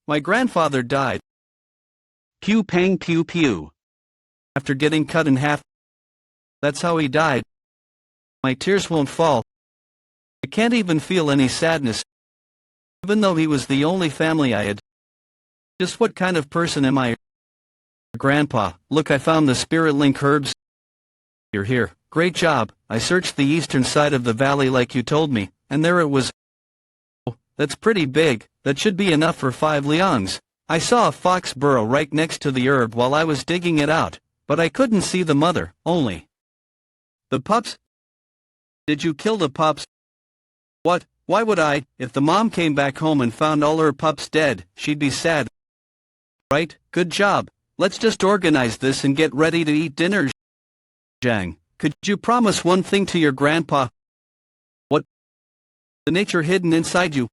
My grandfather died. Pew pang pew pew. After getting cut in half. That's how he died. My tears won't fall. I can't even feel any sadness. Even though he was the only family I had. Just what kind of person am I? Grandpa, look, I found the spirit link herbs. You're here. Great job. I searched the eastern side of the valley like you told me, and there it was. Oh, that's pretty big. That should be enough for 5 liangs. I saw a fox burrow right next to the herb while I was digging it out, but I couldn't see the mother, only the pups. Did you kill the pups? What? Why would I? If the mom came back home and found all her pups dead, she'd be sad. Right? Good job. Let's just organize this and get ready to eat dinner. Zhang, could you promise one thing to your grandpa? What? The nature hidden inside you.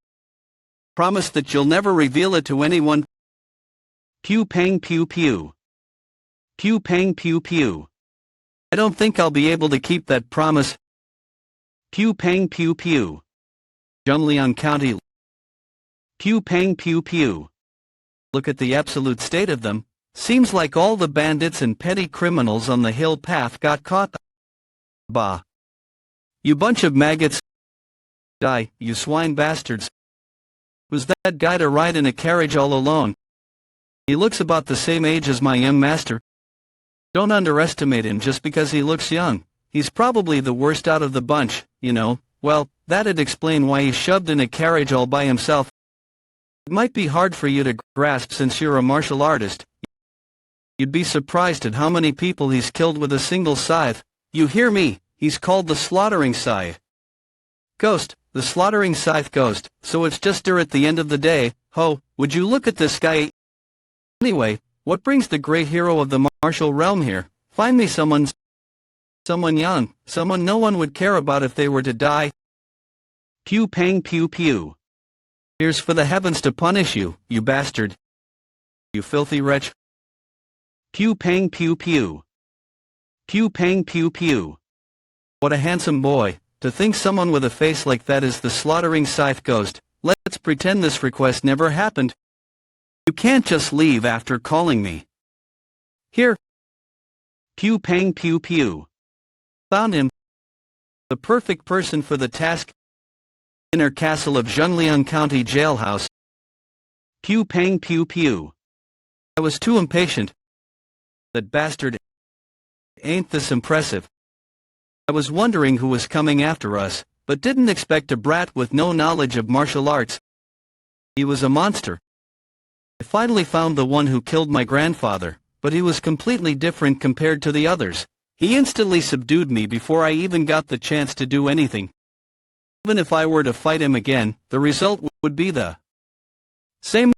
Promise that you'll never reveal it to anyone. Pew pang pew pew. Pew pang pew pew. I don't think I'll be able to keep that promise. Pew pang pew pew. Zhengliang County. Pew pang pew pew. Look at the absolute state of them. Seems like all the bandits and petty criminals on the hill path got caught. Bah. You bunch of maggots. Die, you swine bastards. Was that guy to ride in a carriage all alone? He looks about the same age as my young master. Don't underestimate him just because he looks young. He's probably the worst out of the bunch, you know. Well, that'd explain why he's shoved in a carriage all by himself. It might be hard for you to grasp since you're a martial artist. You'd be surprised at how many people he's killed with a single scythe. You hear me? He's called the slaughtering scythe. Ghost, the slaughtering scythe ghost, so it's just her at the end of the day. Ho, would you look at this guy? Anyway, what brings the great hero of the martial realm here? Find me someone young, someone no one would care about if they were to die. Pew pang pew pew. Here's for the heavens to punish you, you bastard. You filthy wretch. Pew pang pew pew. Pew pang pew pew. What a handsome boy. To think someone with a face like that is the slaughtering scythe ghost. Let's pretend this request never happened. You can't just leave after calling me. Here. Pew pang pew pew. Found him. The perfect person for the task. Inner castle of Zhengliang County jailhouse. Pew pang pew pew. I was too impatient. That bastard. Ain't this impressive? I was wondering who was coming after us, but didn't expect a brat with no knowledge of martial arts. He was a monster. I finally found the one who killed my grandfather, but he was completely different compared to the others. He instantly subdued me before I even got the chance to do anything. Even if I were to fight him again, the result would be the same.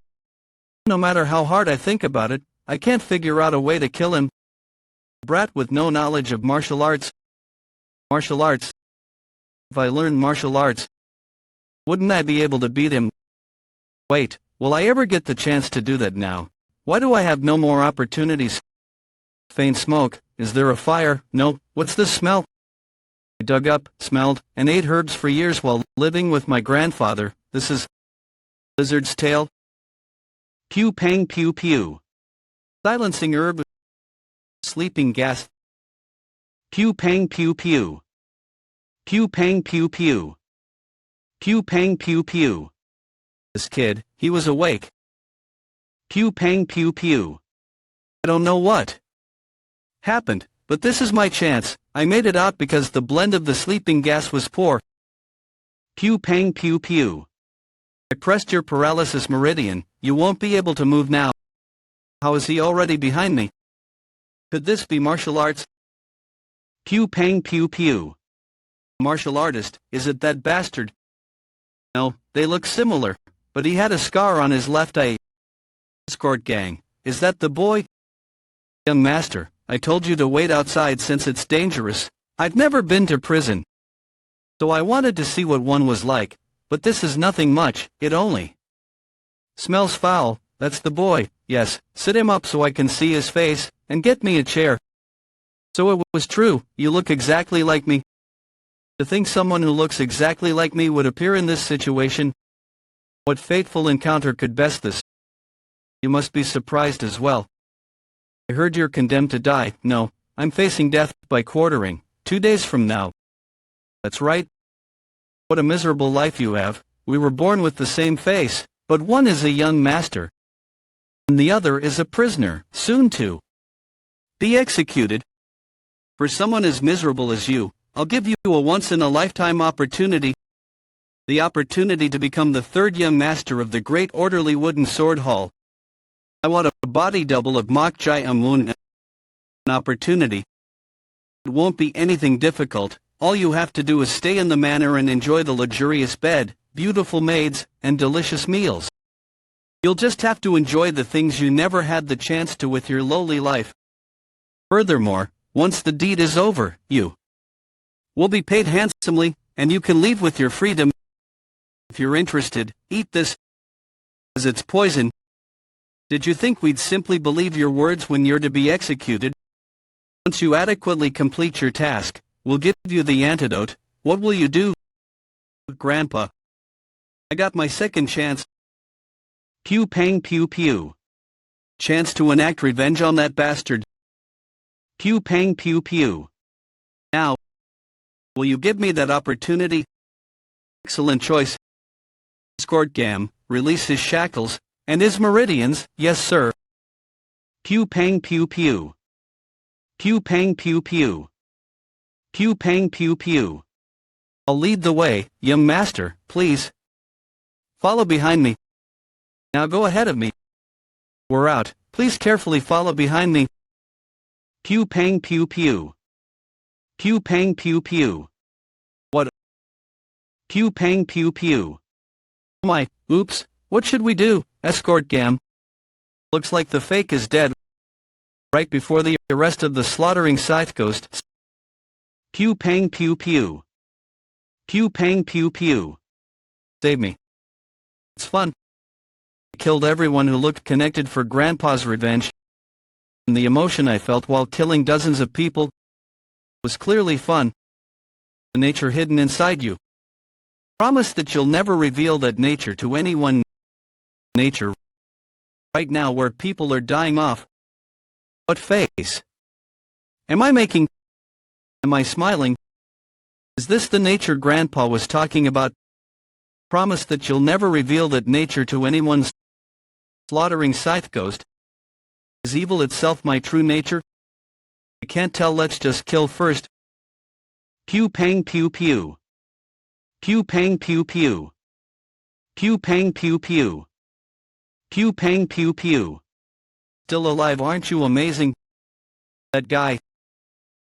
No matter how hard I think about it, I can't figure out a way to kill him. Brat with no knowledge of martial arts. Martial arts. If I learned martial arts, wouldn't I be able to beat him? Wait, will I ever get the chance to do that now? Why do I have no more opportunities? Faint smoke. Is there a fire? No. What's this smell? I dug up, smelled, and ate herbs for years while living with my grandfather. This is lizard's tail. Pew pang pew pew. Silencing herb. Sleeping gas. Pew pang pew pew. Pew pang pew pew. Pew pang pew pew. This kid, he was awake. Pew pang pew pew. I don't know what happened, but this is my chance. I made it out because the blend of the sleeping gas was poor. Pew pang pew pew. I pressed your paralysis meridian. You won't be able to move now. How is he already behind me? Could this be martial arts? Pew pang pew pew. Martial artist, is it that bastard? No, they look similar, but he had a scar on his left eye. Escort gang, is that the boy? Young master, I told you to wait outside since it's dangerous. I've never been to prison, so I wanted to see what one was like, but this is nothing much, it only smells foul. That's the boy. Yes, sit him up so I can see his face, and get me a chair. So it was true, you look exactly like me. To think someone who looks exactly like me would appear in this situation. What fateful encounter could best this? You must be surprised as well. I heard you're condemned to die. No, I'm facing death by quartering, 2 days from now. That's right. What a miserable life you have. We were born with the same face, but one is a young master, and the other is a prisoner, soon to be executed. For someone as miserable as you, I'll give you a once-in-a-lifetime opportunity. The opportunity to become the third young master of the great orderly wooden sword hall. I want a body double of Mok Jai Amun. An opportunity. It won't be anything difficult. All you have to do is stay in the manor and enjoy the luxurious bed, beautiful maids, and delicious meals. You'll just have to enjoy the things you never had the chance to with your lowly life. Furthermore, once the deed is over, you will be paid handsomely, and you can leave with your freedom. If you're interested, eat this, as it's poison. Did you think we'd simply believe your words when you're to be executed? Once you adequately complete your task, we'll give you the antidote. What will you do? Grandpa. I got my second chance. Pew pang pew pew. Chance to enact revenge on that bastard. Pew pang pew pew. Now, will you give me that opportunity? Excellent choice. Escort Gam, release his shackles, and his meridians, yes sir. Pew pang pew pew. Pew pang pew pew. Pew pang pew pew. I'll lead the way, young master, please. Follow behind me. Now go ahead of me. We're out, please carefully follow behind me. Pew pang pew pew. Pew pang pew pew. What? Pew pang pew pew. Oh my, oops, what should we do, Escort Gam? Looks like the fake is dead. Right before the arrest of the slaughtering scythe ghost. Pew pang pew pew. Pew pang pew pew. Save me. It's fun. I killed everyone who looked connected for Grandpa's revenge. And the emotion I felt while killing dozens of people was clearly fun. The nature hidden inside you. Promise that you'll never reveal that nature to anyone. Nature. Right now where people are dying off. What face? Am I making? Am I smiling? Is this the nature Grandpa was talking about? Promise that you'll never reveal that nature to anyone's slaughtering scythe ghost. Is evil itself my true nature? I can't tell, let's just kill first. Pew pang pew pew. Pew pang pew pew. Pew pang pew pew. Pew pang pew pew. Still alive, aren't you amazing? That guy.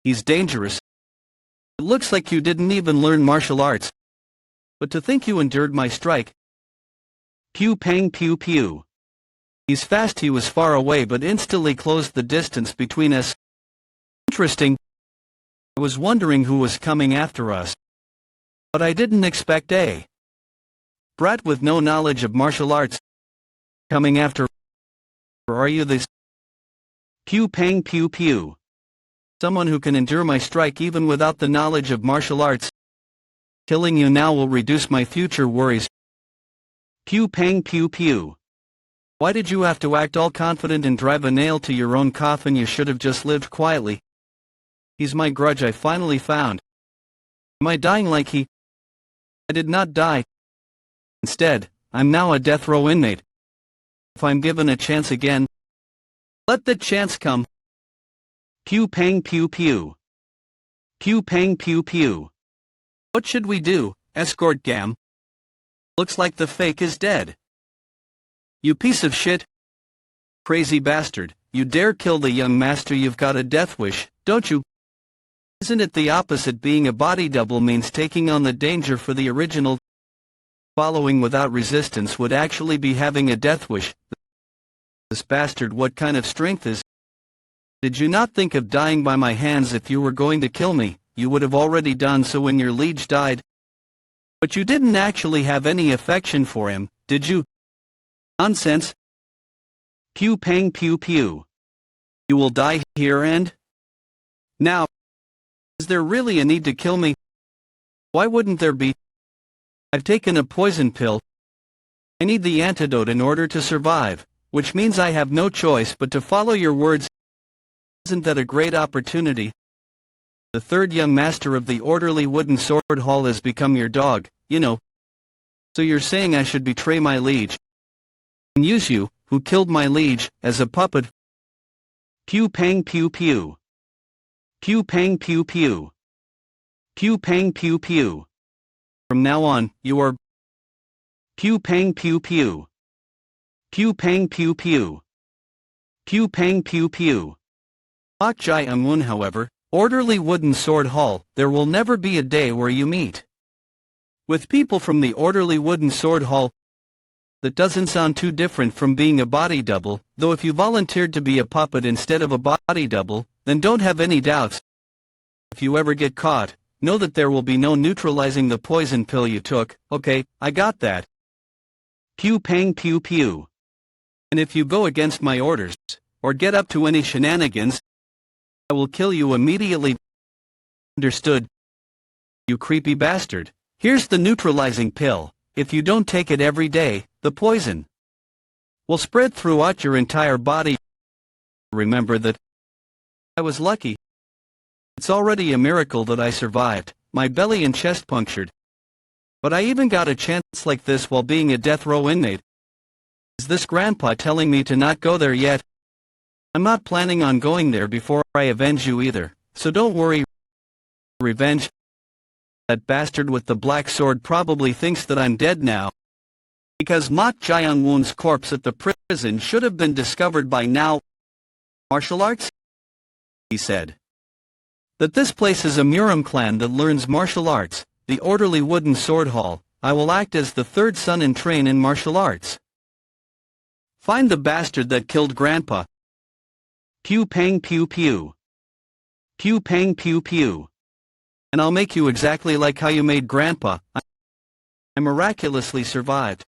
He's dangerous. It looks like you didn't even learn martial arts. But to think you endured my strike. Pew pang pew pew. He's fast. He was far away but instantly closed the distance between us. Interesting. I was wondering who was coming after us. But I didn't expect a brat with no knowledge of martial arts coming after. Or are you this? Pew pang pew pew. Someone who can endure my strike even without the knowledge of martial arts. Killing you now will reduce my future worries. Pew pang pew pew. Why did you have to act all confident and drive a nail to your own coffin? You should have just lived quietly. He's my grudge I finally found. Am I dying like he? I did not die. Instead, I'm now a death row inmate. If I'm given a chance again, let the chance come. Pew pang pew pew. Pew pang pew pew. What should we do, Escort Gam? Looks like the fake is dead. You piece of shit. Crazy bastard, you dare kill the young master? You've got a death wish, don't you? Isn't it the opposite? Being a body double means taking on the danger for the original. Following without resistance would actually be having a death wish. This bastard, what kind of strength is? Did you not think of dying by my hands? If you were going to kill me, you would have already done so when your liege died. But you didn't actually have any affection for him, did you? Nonsense. Pew pang pew pew. You will die here and now. Is there really a need to kill me? Why wouldn't there be? I've taken a poison pill. I need the antidote in order to survive. which means I have no choice but to follow your words. Isn't that a great opportunity? The third young master of the orderly wooden sword hall has become your dog, you know. So you're saying I should betray my liege and use you, who killed my liege, as a puppet? Pew pang pew pew. Pew pang pew pew. Pew pang pew pew. From now on, you are pew pang pew pew. Pew pang pew pew. Pew pang pew pew. Bok Jai Unwun, however, orderly wooden sword hall, there will never be a day where you meet with people from the orderly wooden sword hall. That doesn't sound too different from being a body double, though if you volunteered to be a puppet instead of a body double, then don't have any doubts. If you ever get caught, know that there will be no neutralizing the poison pill you took. Okay, I got that. Pew pang pew pew. And if you go against my orders, or get up to any shenanigans, I will kill you immediately. Understood? You creepy bastard. Here's the neutralizing pill. If you don't take it every day, the poison will spread throughout your entire body. Remember that I was lucky. It's already a miracle that I survived, my belly and chest punctured. But I even got a chance like this while being a death row inmate. Is this Grandpa telling me to not go there yet? I'm not planning on going there before I avenge you either, so don't worry. Revenge? That bastard with the black sword probably thinks that I'm dead now, because Mok Jae-won's corpse at the prison should have been discovered by now. Martial arts? He said. That this place is a Murim clan that learns martial arts, the orderly wooden sword hall. I will act as the third son and train in martial arts. Find the bastard that killed Grandpa. Pew pang pew pew. Pew pang pew pew. And I'll make you exactly like how you made Grandpa. I miraculously survived.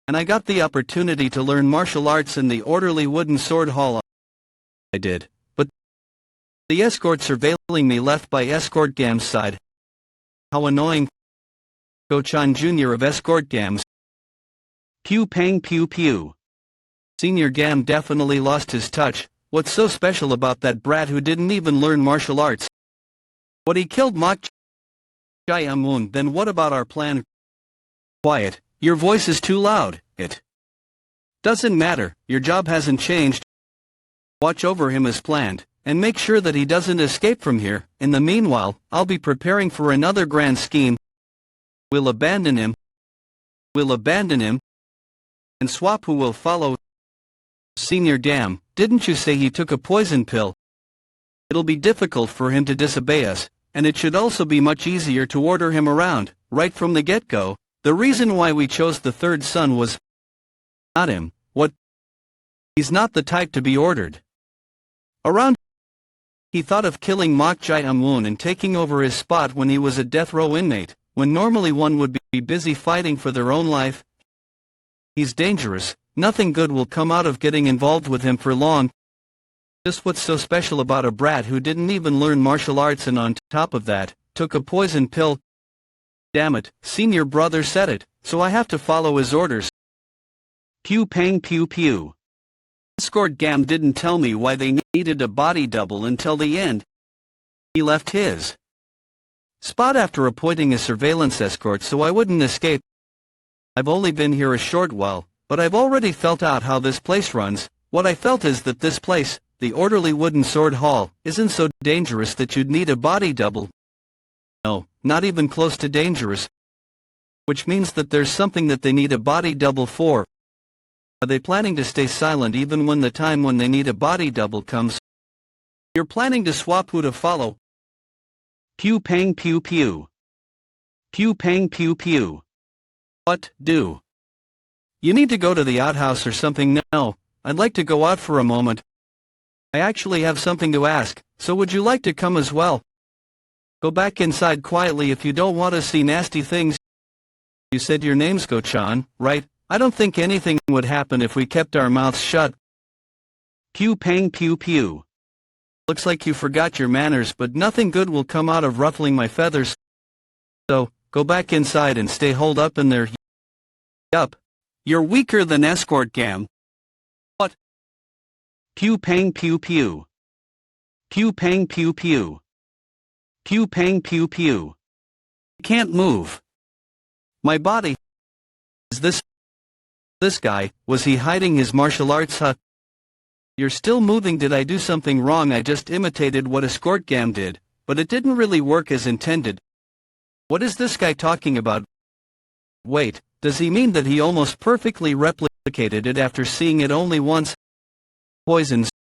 And I got the opportunity to learn martial arts in the orderly wooden sword hall. I did, but the escort surveilling me left by Escort Gam's side. How annoying. Go-chan Jr. of Escort Gams. Pew pang pew pew. Senior Gam definitely lost his touch. What's so special about that brat who didn't even learn martial arts? What, he killed Mok Jae-won? Then what about our plan? Quiet, your voice is too loud. It doesn't matter, your job hasn't changed. Watch over him as planned, and make sure that he doesn't escape from here. In the meanwhile, I'll be preparing for another grand scheme. We'll abandon him. And swap who will follow. Senior Gam, didn't you say he took a poison pill? It'll be difficult for him to disobey us, and it should also be much easier to order him around, right from the get-go. The reason why we chose the third son was not him. What? He's not the type to be ordered around. He thought of killing Mok Jae-won and taking over his spot when he was a death row inmate, when normally one would be busy fighting for their own life. He's dangerous. Nothing good will come out of getting involved with him for long. Just what's so special about a brat who didn't even learn martial arts and on top of that, took a poison pill? Damn it, senior brother said it, so I have to follow his orders. Pew pang pew pew. Escort Gam didn't tell me why they needed a body double until the end. He left his spot after appointing a surveillance escort so I wouldn't escape. I've only been here a short while, but I've already felt out how this place runs. What I felt is that this place, the orderly wooden sword hall, isn't so dangerous that you'd need a body double. No, not even close to dangerous. Which means that there's something that they need a body double for. Are they planning to stay silent even when the time when they need a body double comes? You're planning to swap who to follow. Pew pang pew pew. Pew pang pew pew. What do? You need to go to the outhouse or something? No, I'd like to go out for a moment. I actually have something to ask, so would you like to come as well? Go back inside quietly if you don't want to see nasty things. You said your name's Go-chan, right? I don't think anything would happen if we kept our mouths shut. Pew pang pew pew. Looks like you forgot your manners, but nothing good will come out of ruffling my feathers. So, go back inside and stay holed up in there. Yup. You're weaker than Escort Gam. Pew pang pew pew. Pew pang pew pew. Pew pang pew pew. Can't move. My body. Is this guy, was he hiding his martial arts? You're still moving. Did I do something wrong? I just imitated what a Scortgam did, but it didn't really work as intended. What is this guy talking about? Wait, does he mean that he almost perfectly replicated it after seeing it only once? Poisons.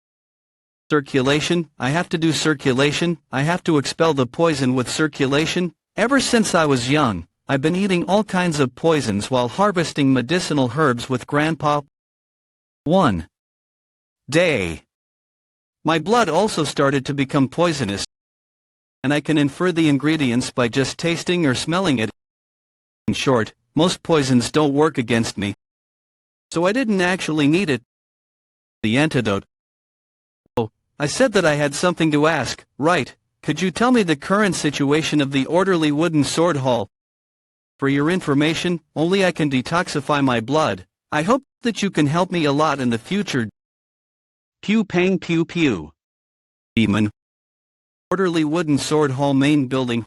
Circulation, I have to do circulation, I have to expel the poison with circulation. Ever since I was young, I've been eating all kinds of poisons while harvesting medicinal herbs with Grandpa. 1 day. My blood also started to become poisonous, and I can infer the ingredients by just tasting or smelling it. In short, most poisons don't work against me, so I didn't actually need it. The antidote. Oh, I said that I had something to ask, right? Could you tell me the current situation of the orderly wooden sword hall? For your information, only I can detoxify my blood. I hope that you can help me a lot in the future. Pew pang pew pew. Demon. Orderly wooden sword hall main building.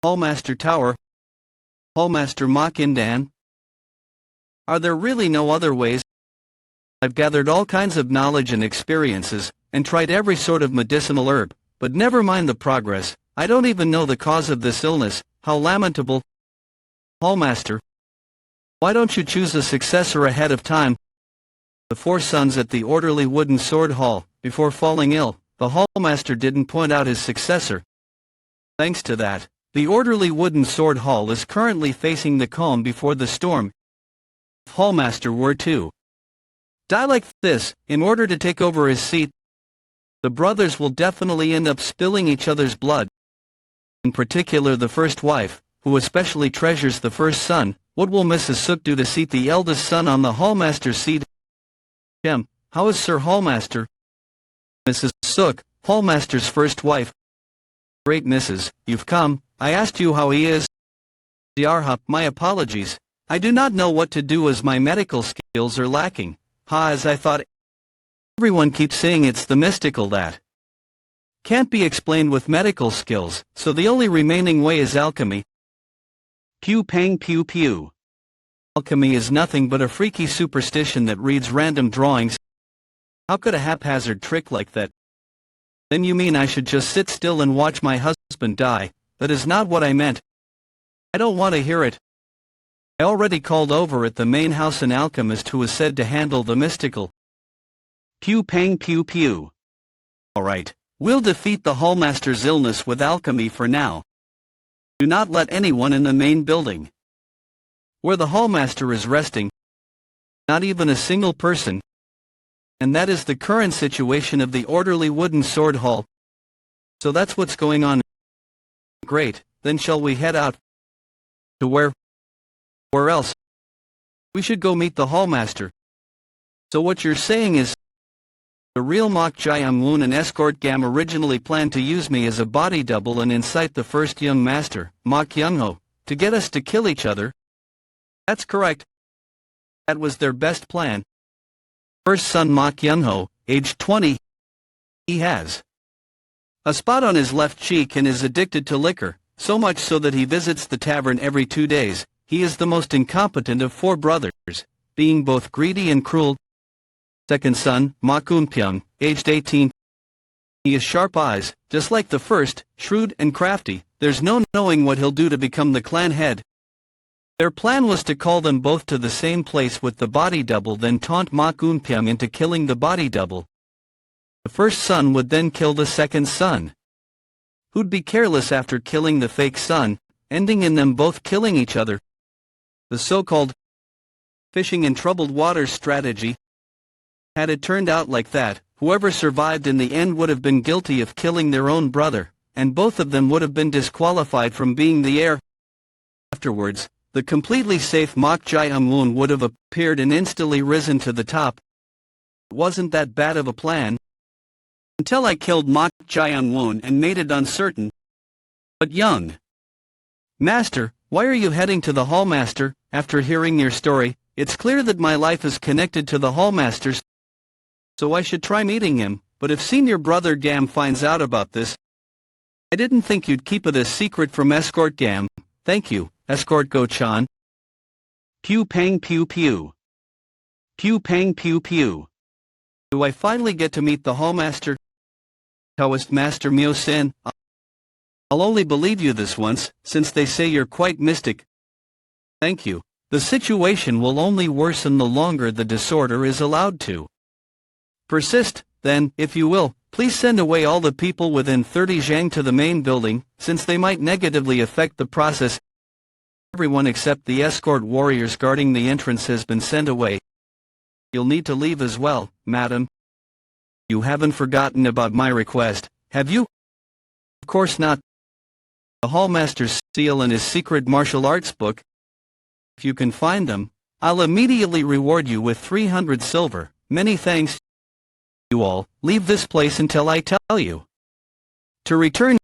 Hallmaster Tower. Hallmaster Makindan. Are there really no other ways? I've gathered all kinds of knowledge and experiences, and tried every sort of medicinal herb, but never mind the progress. I don't even know the cause of this illness. How lamentable. Hallmaster. Why don't you choose a successor ahead of time? The 4 sons at the orderly wooden sword hall, before falling ill, the hallmaster didn't point out his successor. Thanks to that, the orderly wooden sword hall is currently facing the calm before the storm. If hallmaster were to die like this, in order to take over his seat, the brothers will definitely end up spilling each other's blood. In particular the first wife, who especially treasures the first son. What will Mrs. Sook do to seat the eldest son on the hallmaster's seat? How is Sir Hallmaster? Mrs. Sook, Hallmaster's first wife. Great Mrs., you've come. I asked you how he is. Diarha, my apologies. I do not know what to do as my medical skills are lacking. As I thought. Everyone keeps saying it's the mystical that can't be explained with medical skills, so the only remaining way is alchemy. Pew pang pew pew. Alchemy is nothing but a freaky superstition that reads random drawings. How could a haphazard trick like that? Then you mean I should just sit still and watch my husband die? That is not what I meant. I don't want to hear it. I already called over at the main house an alchemist who is said to handle the mystical. Pew pang pew pew. Alright, we'll defeat the hallmaster's illness with alchemy for now. Do not let anyone in the main building, where the hallmaster is resting, not even a single person. And that is the current situation of the orderly wooden sword hall. So that's what's going on. Great, then shall we head out? To where? Where else? We should go meet the hallmaster. So what you're saying is, the real Mok Jayamwoon and Escort Gam originally planned to use me as a body double and incite the first young master, Mok Youngho, to get us to kill each other? That's correct. That was their best plan. First son Mok Youngho, aged 20. He has a spot on his left cheek and is addicted to liquor, so much so that he visits the tavern every 2 days. He is the most incompetent of 4 brothers, being both greedy and cruel. Second son, Mok Unpyeong, aged 18. He has sharp eyes, just like the first, shrewd and crafty. There's no knowing what he'll do to become the clan head. Their plan was to call them both to the same place with the body double, then taunt Mok Unpyeong into killing the body double. The first son would then kill the second son, who'd be careless after killing the fake son, ending in them both killing each other. The so-called fishing in troubled waters strategy. Had it turned out like that, whoever survived in the end would have been guilty of killing their own brother, and both of them would have been disqualified from being the heir. Afterwards, the completely safe Mok Jayamwoon would have appeared and instantly risen to the top. It wasn't that bad of a plan, until I killed Mok Jayamwoon and made it uncertain. But young master, why are you heading to the hallmaster? After hearing your story, it's clear that my life is connected to the hallmaster's. so I should try meeting him, but if senior brother Gam finds out about this, I didn't think you'd keep it a secret from Escort Gam. Thank you, Escort Go-chan. Pew pang pew pew. Pew pang pew pew. Do I finally get to meet the hallmaster? Taoist Master Myo-san? I'll only believe you this once, since they say you're quite mystic. Thank you. The situation will only worsen the longer the disorder is allowed to persist. Then, if you will, please send away all the people within 30 zhang to the main building, since they might negatively affect the process. Everyone except the escort warriors guarding the entrance has been sent away. You'll need to leave as well, madam. You haven't forgotten about my request, have you? Of course not. The hallmaster's seal and his secret martial arts book. If you can find them, I'll immediately reward you with 300 silver. Many thanks. You all, leave this place until I tell you to return.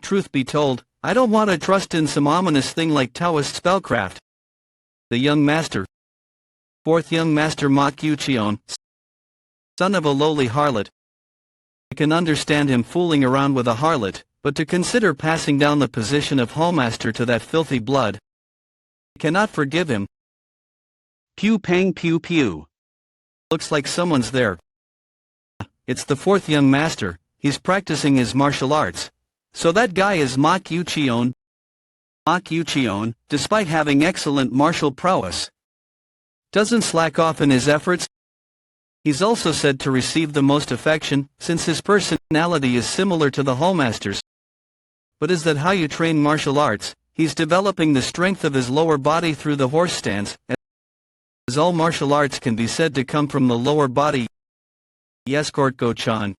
Truth be told, I don't want to trust in some ominous thing like Taoist spellcraft. The young master, fourth young master Mok Yuchion, son of a lowly harlot. I can understand him fooling around with a harlot, but to consider passing down the position of hallmaster to that filthy blood, I cannot forgive him. Pew pang pew pew. Looks like someone's there. It's the fourth young master. He's practicing his martial arts. So that guy is Mok Yuchion. Mok Yuchion, despite having excellent martial prowess, doesn't slack off in his efforts. He's also said to receive the most affection, since his personality is similar to the hallmaster's. But is that how you train martial arts? He's developing the strength of his lower body through the horse stance, as all martial arts can be said to come from the lower body. Escort Go-chan.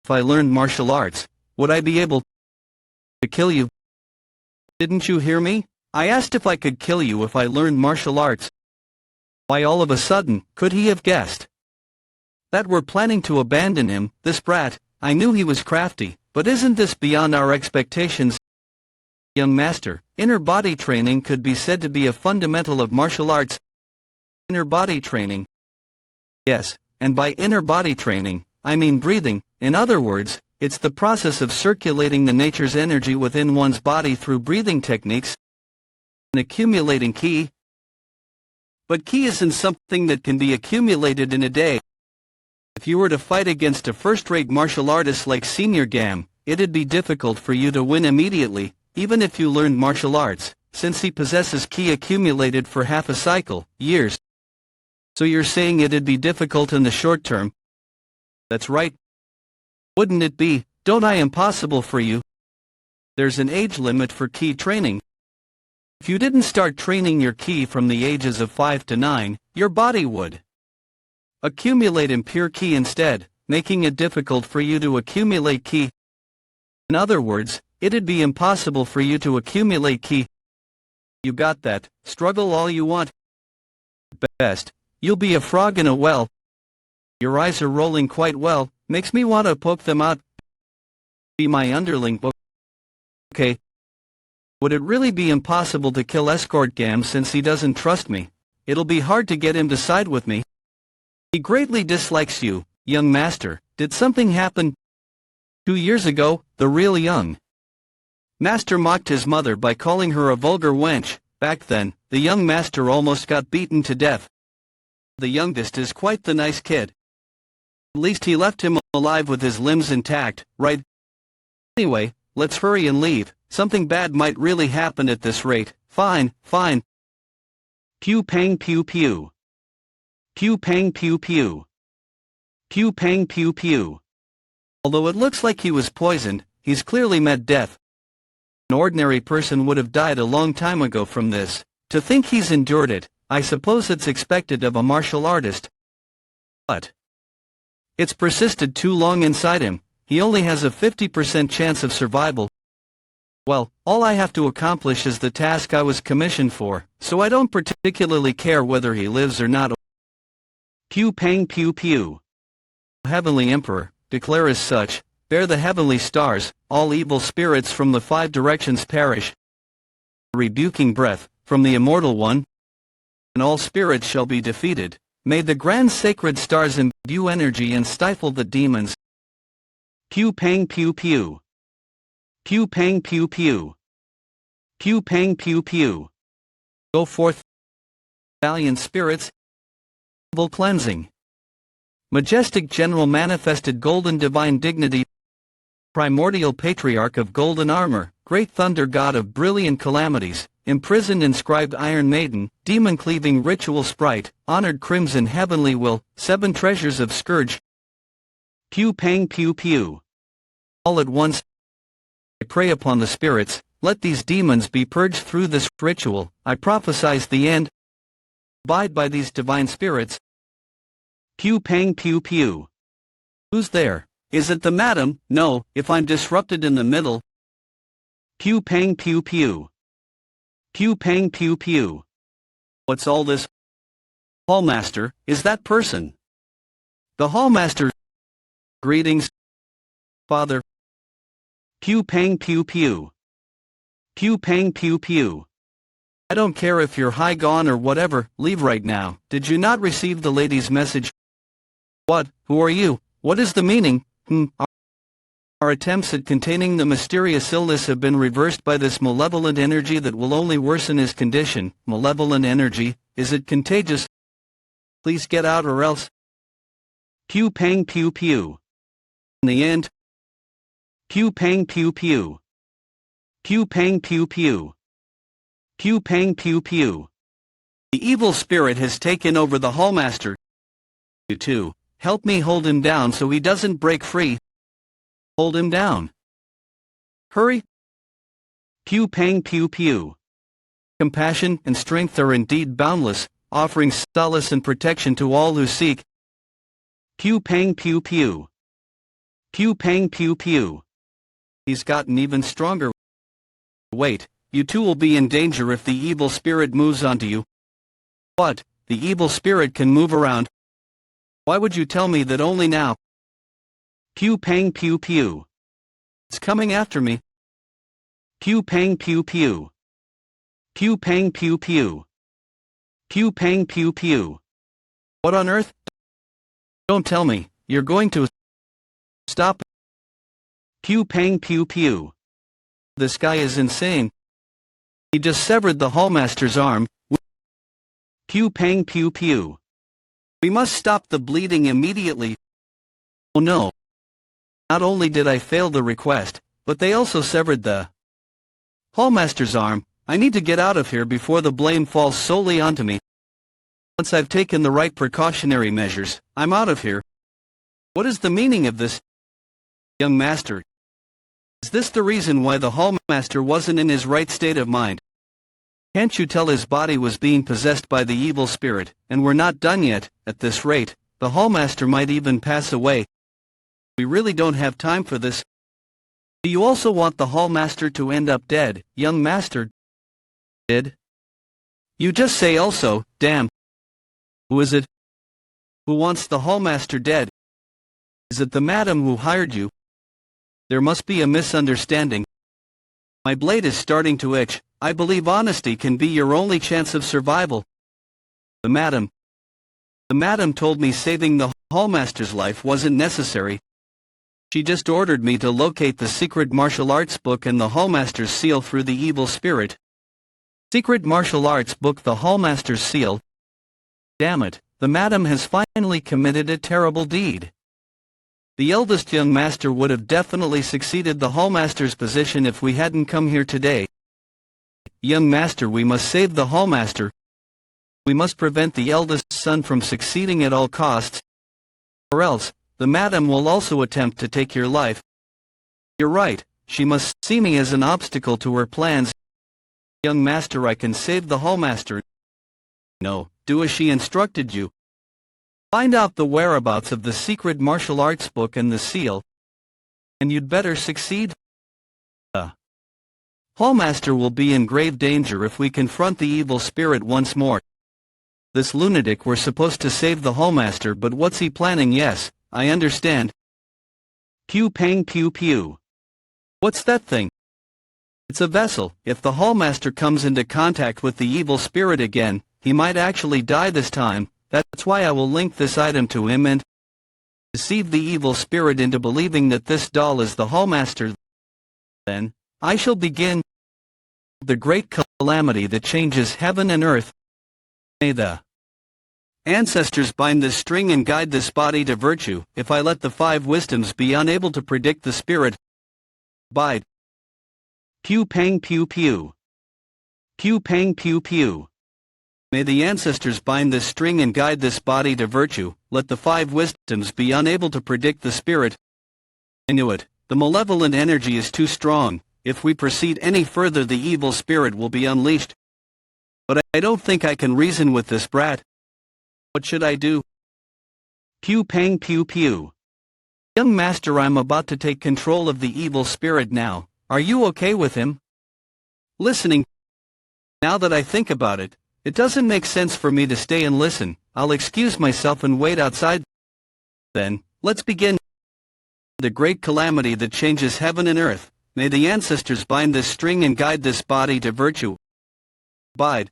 If I learned martial arts, would I be able to kill you? Didn't you hear me? I asked if I could kill you if I learned martial arts. Why all of a sudden, could he have guessed that we're planning to abandon him, this brat? I knew he was crafty, but isn't this beyond our expectations? Young master, inner body training could be said to be a fundamental of martial arts. Inner body training. Yes, and by inner body training, I mean breathing. In other words, it's the process of circulating the nature's energy within one's body through breathing techniques and accumulating ki. But ki isn't something that can be accumulated in a day. If you were to fight against a first-rate martial artist like Senior Gam, it'd be difficult for you to win immediately, even if you learned martial arts, since he possesses ki accumulated for half a cycle, years. So you're saying it'd be difficult in the short term? That's right. Wouldn't it be, don't I impossible for you? There's an age limit for ki training. If you didn't start training your ki from the ages of 5 to 9, your body would accumulate impure ki instead, making it difficult for you to accumulate ki. In other words, it'd be impossible for you to accumulate ki. You got that? Struggle all you want. Best, you'll be a frog in a well. Your eyes are rolling quite well, makes me want to poke them out. Be my underling. Okay. Would it really be impossible to kill Escort Gam since he doesn't trust me? It'll be hard to get him to side with me. He greatly dislikes you, young master. Did something happen 2 years ago? The real young master mocked his mother by calling her a vulgar wench. Back then, the young master almost got beaten to death. The youngest is quite the nice kid. At least he left him alive with his limbs intact, right? Anyway, let's hurry and leave. Something bad might really happen at this rate. Fine, fine. Pew pang pew pew. Pew pang pew pew. Pew pang pew pew. Although it looks like he was poisoned, he's clearly met death. An ordinary person would have died a long time ago from this. To think he's endured it, I suppose it's expected of a martial artist. But it's persisted too long inside him. He only has a 50% chance of survival. Well, all I have to accomplish is the task I was commissioned for, so I don't particularly care whether he lives or not. Pew pang pew pew. Heavenly Emperor, declare as such, bear the heavenly stars, all evil spirits from the 5 directions perish. A rebuking breath, from the Immortal One, and all spirits shall be defeated. May the grand sacred stars imbue energy and stifle the demons. Pew pang pew pew. Pew pang pew pew. Pew pang pew pew. Go forth, valiant spirits. Evil cleansing. Majestic general manifested golden divine dignity. Primordial patriarch of golden armor, great thunder god of brilliant calamities, imprisoned inscribed iron maiden, demon-cleaving ritual sprite, honored crimson heavenly will, 7 treasures of scourge. Pew pang pew pew. All at once, I pray upon the spirits, let these demons be purged through this ritual, I prophesize the end. Abide by these divine spirits. Pew pang pew pew. Who's there? Is it the madam? No, if I'm disrupted in the middle. Pew pang pew pew. Pew pang pew pew. What's all this? Hallmaster, is that person? The hallmaster. Greetings, Father. Pew pang pew pew. Pew pang pew pew. I don't care if you're high gone or whatever, leave right now. Did you not receive the lady's message? What? Who are you? What is the meaning? Our attempts at containing the mysterious illness have been reversed by this malevolent energy that will only worsen his condition. Malevolent energy, is it contagious? Please get out or else. Pew pang pew pew. In the end. Pew pang pew pew. Pew pang pew pew. Pew pang pew pew. The evil spirit has taken over the hallmaster. You too, help me hold him down so he doesn't break free. Hold him down. Hurry. Pew pang pew pew. Compassion and strength are indeed boundless, offering solace and protection to all who seek. Pew pang pew pew. Pew pang pew pew. He's gotten even stronger. Wait, you too will be in danger if the evil spirit moves onto you. What? The evil spirit can move around? Why would you tell me that only now? Pew pang pew pew. It's coming after me. Pew pang pew pew. Pew pang pew pew. Pew pang pew pew. What on earth? Don't tell me, you're going to stop. Pew pang pew pew. This guy is insane. He just severed the hallmaster's arm. Pew pang pew pew. We must stop the bleeding immediately. Oh no. Not only did I fail the request, but they also severed the hallmaster's arm. I need to get out of here before the blame falls solely onto me. Once I've taken the right precautionary measures, I'm out of here. What is the meaning of this? Young master. Is this the reason why the hallmaster wasn't in his right state of mind? Can't you tell his body was being possessed by the evil spirit, and we're not done yet? At this rate, the hallmaster might even pass away. We really don't have time for this. Do you also want the hallmaster to end up dead, young master? Dead? You just say also, damn. Who is it? Who wants the hallmaster dead? Is it the madam who hired you? There must be a misunderstanding. My blade is starting to itch. I believe honesty can be your only chance of survival. The madam told me saving the hallmaster's life wasn't necessary. She just ordered me to locate the secret martial arts book and the hallmaster's seal through the evil spirit. Secret martial arts book, the hallmaster's seal. Damn it, the madam has finally committed a terrible deed. The eldest young master would have definitely succeeded the hallmaster's position if we hadn't come here today. Young master, we must save the hallmaster. We must prevent the eldest son from succeeding at all costs. Or else, the madam will also attempt to take your life. You're right, she must see me as an obstacle to her plans. Young master, I can save the hallmaster. No, do as she instructed you. Find out the whereabouts of the secret martial arts book and the seal. And you'd better succeed. Hallmaster will be in grave danger if we confront the evil spirit once more. This lunatic, we're supposed to save the hallmaster, but what's he planning? Yes, I understand. Pew pang pew pew. What's that thing? It's a vessel. If the hallmaster comes into contact with the evil spirit again, he might actually die this time. that's why I will link this item to him and deceive the evil spirit into believing that this doll is the hallmaster. Then, I shall begin the great calamity that changes heaven and earth. May the ancestors bind this string and guide this body to virtue. If I let the 5 wisdoms be unable to predict the spirit, abide. Pew pang pew pew. Pew pang pew pew. May the ancestors bind this string and guide this body to virtue. Let the 5 wisdoms be unable to predict the spirit. I knew it. The malevolent energy is too strong. If we proceed any further, the evil spirit will be unleashed. But I don't think I can reason with this brat. What should I do? Pew pang pew pew. Young master, I'm about to take control of the evil spirit now. Are you okay with him? Listening. Now that I think about it, it doesn't make sense for me to stay and listen. I'll excuse myself and wait outside. Then, let's begin. The great calamity that changes heaven and earth. May the ancestors bind this string and guide this body to virtue. Abide.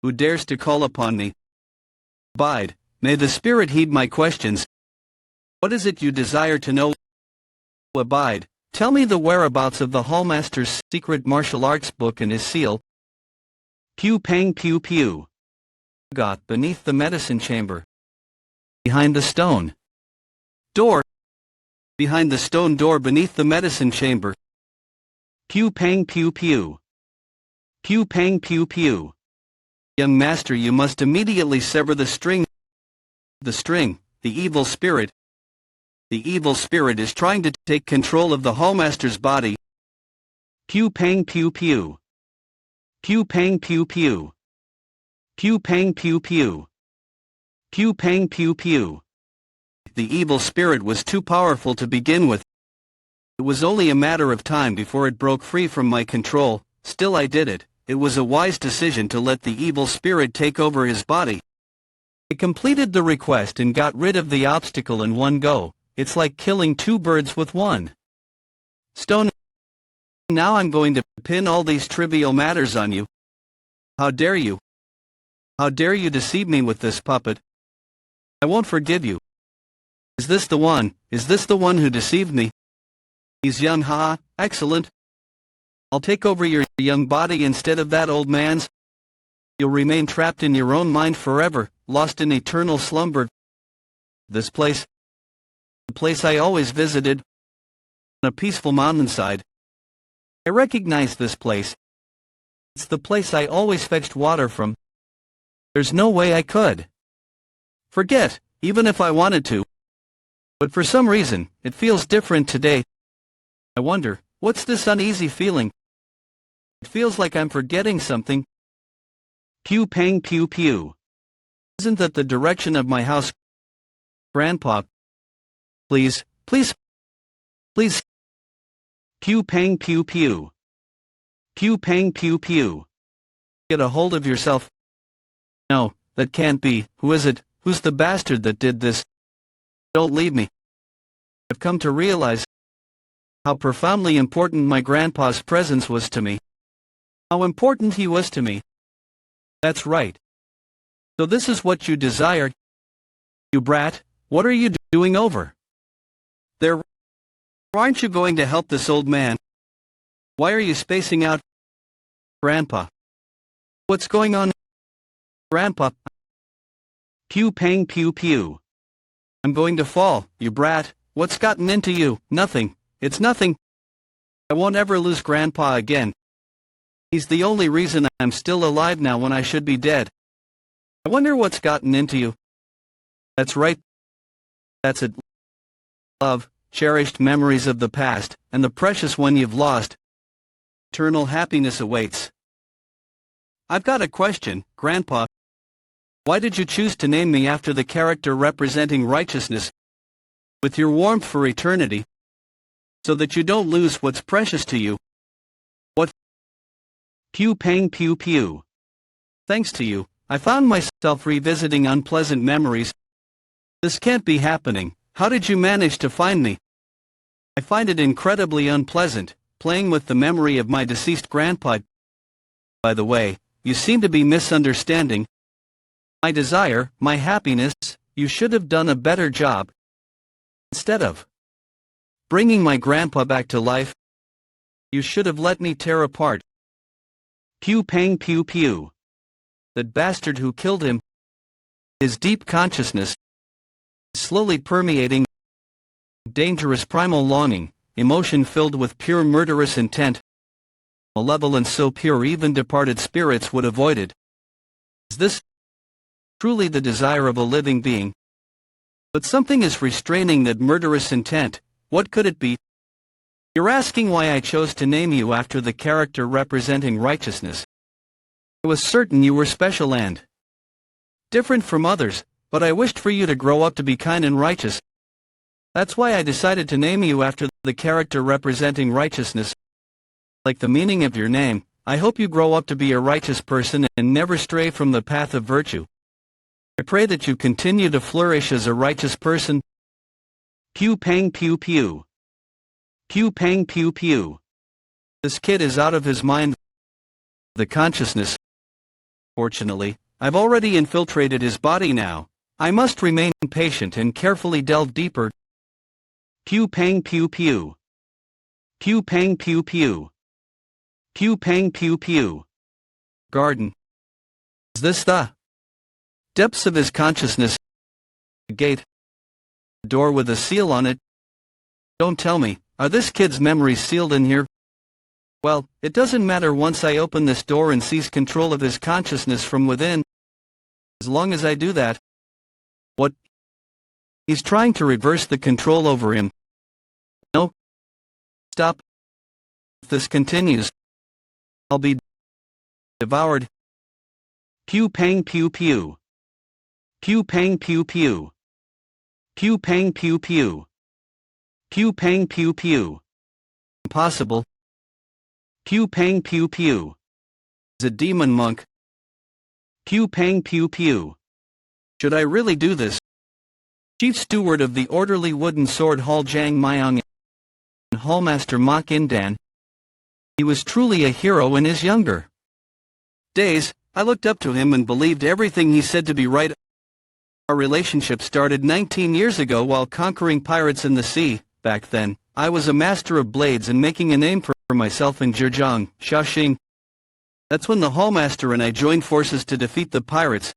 Who dares to call upon me? Abide. May the spirit heed my questions. What is it you desire to know? Abide. Tell me the whereabouts of the hallmaster's secret martial arts book and his seal. Pew pang pew pew. Got beneath the medicine chamber. Behind the stone door. Behind the stone door beneath the medicine chamber. Pew pang pew pew. Pew pang pew pew. Young master, you must immediately sever the string. The string, the evil spirit. The evil spirit is trying to take control of the hallmaster's body. Pew pang pew pew. Pew pang pew pew. Pew pang pew pew. Pew pang pew pew. The evil spirit was too powerful to begin with. It was only a matter of time before it broke free from my control. Still, I did it. It was a wise decision to let the evil spirit take over his body. I completed the request and got rid of the obstacle in one go. It's like killing 2 birds with 1 stone. Now I'm going to pin all these trivial matters on you. How dare you? How dare you deceive me with this puppet? I won't forgive you. Is this the one? Is this the one who deceived me? He's young, haha, excellent. I'll take over your young body instead of that old man's. You'll remain trapped in your own mind forever, lost in eternal slumber. This place, the place I always visited, on a peaceful mountainside. I recognize this place. It's the place I always fetched water from. There's no way I could forget, even if I wanted to. But for some reason, it feels different today. I wonder, what's this uneasy feeling? It feels like I'm forgetting something. Pew pang pew pew. Isn't that the direction of my house? Grandpa. Please, please, please. Pew pang pew pew. Pew pang pew pew. Get a hold of yourself. No, that can't be. Who is it? Who's the bastard that did this? Don't leave me. I've come to realize how profoundly important my grandpa's presence was to me. How important he was to me. That's right. So this is what you desire? You brat, what are you doing over there? Aren't you going to help this old man? Why are you spacing out? Grandpa. What's going on? Grandpa. Pew pang pew pew. I'm going to fall, you brat. What's gotten into you? Nothing. It's nothing. I won't ever lose Grandpa again. He's the only reason I'm still alive now when I should be dead. I wonder what's gotten into you. That's right. That's it. Love, cherished memories of the past, and the precious one you've lost. Eternal happiness awaits. I've got a question, Grandpa. Why did you choose to name me after the character representing righteousness? With your warmth for eternity, so that you don't lose what's precious to you. What? Pew pang pew pew. Thanks to you, I found myself revisiting unpleasant memories. This can't be happening. How did you manage to find me? I find it incredibly unpleasant, playing with the memory of my deceased grandpa. By the way, you seem to be misunderstanding. my desire, my happiness, you should have done a better job. Instead of bringing my grandpa back to life, you should have let me tear apart. Pew pang pew pew. That bastard who killed him. His deep consciousness, slowly permeating, dangerous primal longing, emotion filled with pure murderous intent, malevolence so pure even departed spirits would avoid it. Is this truly the desire of a living being? But something is restraining that murderous intent. What could it be? You're asking why I chose to name you after the character representing righteousness. I was certain you were special and different from others, but I wished for you to grow up to be kind and righteous. That's why I decided to name you after the character representing righteousness. Like the meaning of your name, I hope you grow up to be a righteous person and never stray from the path of virtue. I pray that you continue to flourish as a righteous person. Pew pang pew pew. Pew pang pew pew. This kid is out of his mind. The consciousness. Fortunately, I've already infiltrated his body now. I must remain patient and carefully delve deeper. Pew pang pew pew. Pew pang pew pew. Pew pang pew pew. Garden. Is this the depths of his consciousness? A gate. A door with a seal on it. Don't tell me, are this kid's memories sealed in here? Well, it doesn't matter once I open this door and seize control of his consciousness from within. As long as I do that. What? He's trying to reverse the control over him. No. Stop. If this continues, I'll be devoured. Pew pang pew pew. Pew pang pew pew. Pew pang pew pew. Pew pang pew pew. Impossible. Pew pang pew pew. Is a demon monk. Pew pang pew pew. Should I really do this? Chief Steward of the orderly wooden sword Hall Jang Myung and Hallmaster Mok Indan. He was truly a hero in his younger days. I looked up to him and believed everything he said to be right. Our relationship started 19 years ago while conquering pirates in the sea. Back then, I was a master of blades and making a name for myself in Zhejiang, Shaoxing. That's when the Hallmaster and I joined forces to defeat the pirates.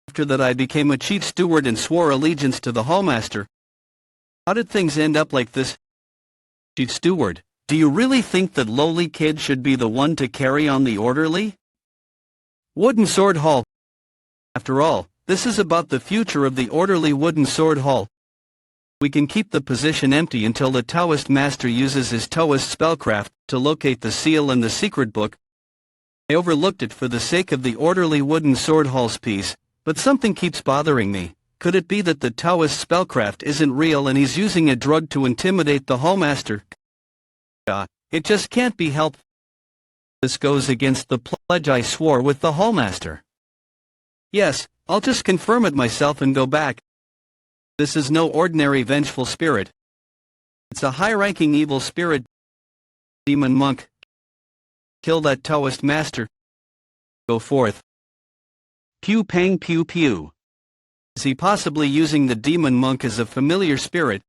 After that I became a chief steward and swore allegiance to the Hallmaster. How did things end up like this? Chief Steward, do you really think that lowly kid should be the one to carry on the orderly wooden sword hall? After all, this is about the future of the orderly wooden sword hall. We can keep the position empty until the Taoist master uses his Taoist spellcraft to locate the seal and the secret book. I overlooked it for the sake of the orderly wooden sword hall's peace, but something keeps bothering me. Could it be that the Taoist spellcraft isn't real and he's using a drug to intimidate the Hallmaster? It just can't be helped. This goes against the pledge I swore with the Hallmaster. Yes, I'll just confirm it myself and go back. This is no ordinary vengeful spirit. It's a high-ranking evil spirit. Demon monk. Kill that Taoist master. Go forth. Pew pang pew pew. Is he possibly using the demon monk as a familiar spirit?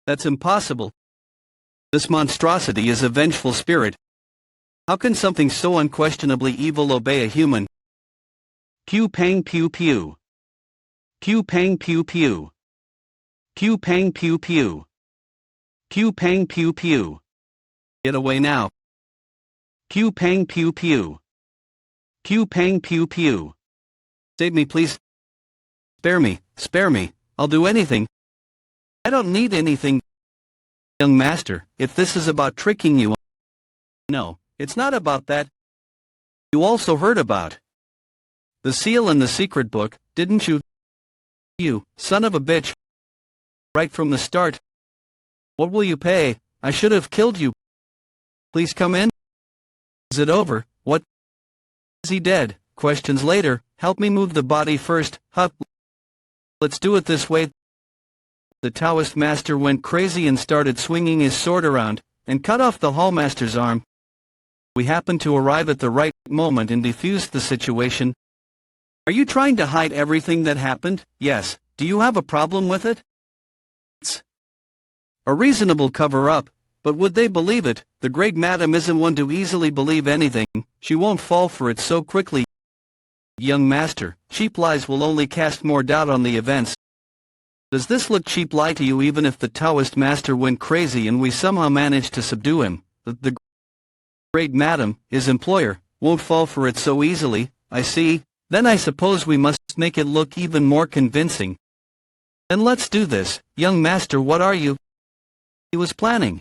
That's impossible. This monstrosity is a vengeful spirit. How can something so unquestionably evil obey a human? Pew pang pew pew. Pew pang pew pew. Pew pang pew pew. Pew pang pew pew. Get away now. Pew pang pew pew. Pew pang pew pew. Save me please. Spare me, I'll do anything. I don't need anything. Young master, if this is about tricking you. No, it's not about that. You also heard about the seal and the secret book, didn't you? You, son of a bitch. Right from the start. What will you pay? I should have killed you. Please come in. Is it over? What? Is he dead? Questions later. Help me move the body first. Hup. Let's do it this way. The Taoist master went crazy and started swinging his sword around, and cut off the Hallmaster's arm. We happened to arrive at the right moment and defused the situation. Are you trying to hide everything that happened? Yes. Do you have a problem with it? It's a reasonable cover-up, but would they believe it? The great madam isn't one to easily believe anything. She won't fall for it so quickly. Young master, cheap lies will only cast more doubt on the events. Does this look cheap lie to you? Even if the Taoist master went crazy and we somehow managed to subdue him, the great madam, his employer, won't fall for it so easily. I see. Then I suppose we must make it look even more convincing. Then let's do this. Young master, what are you? He was planning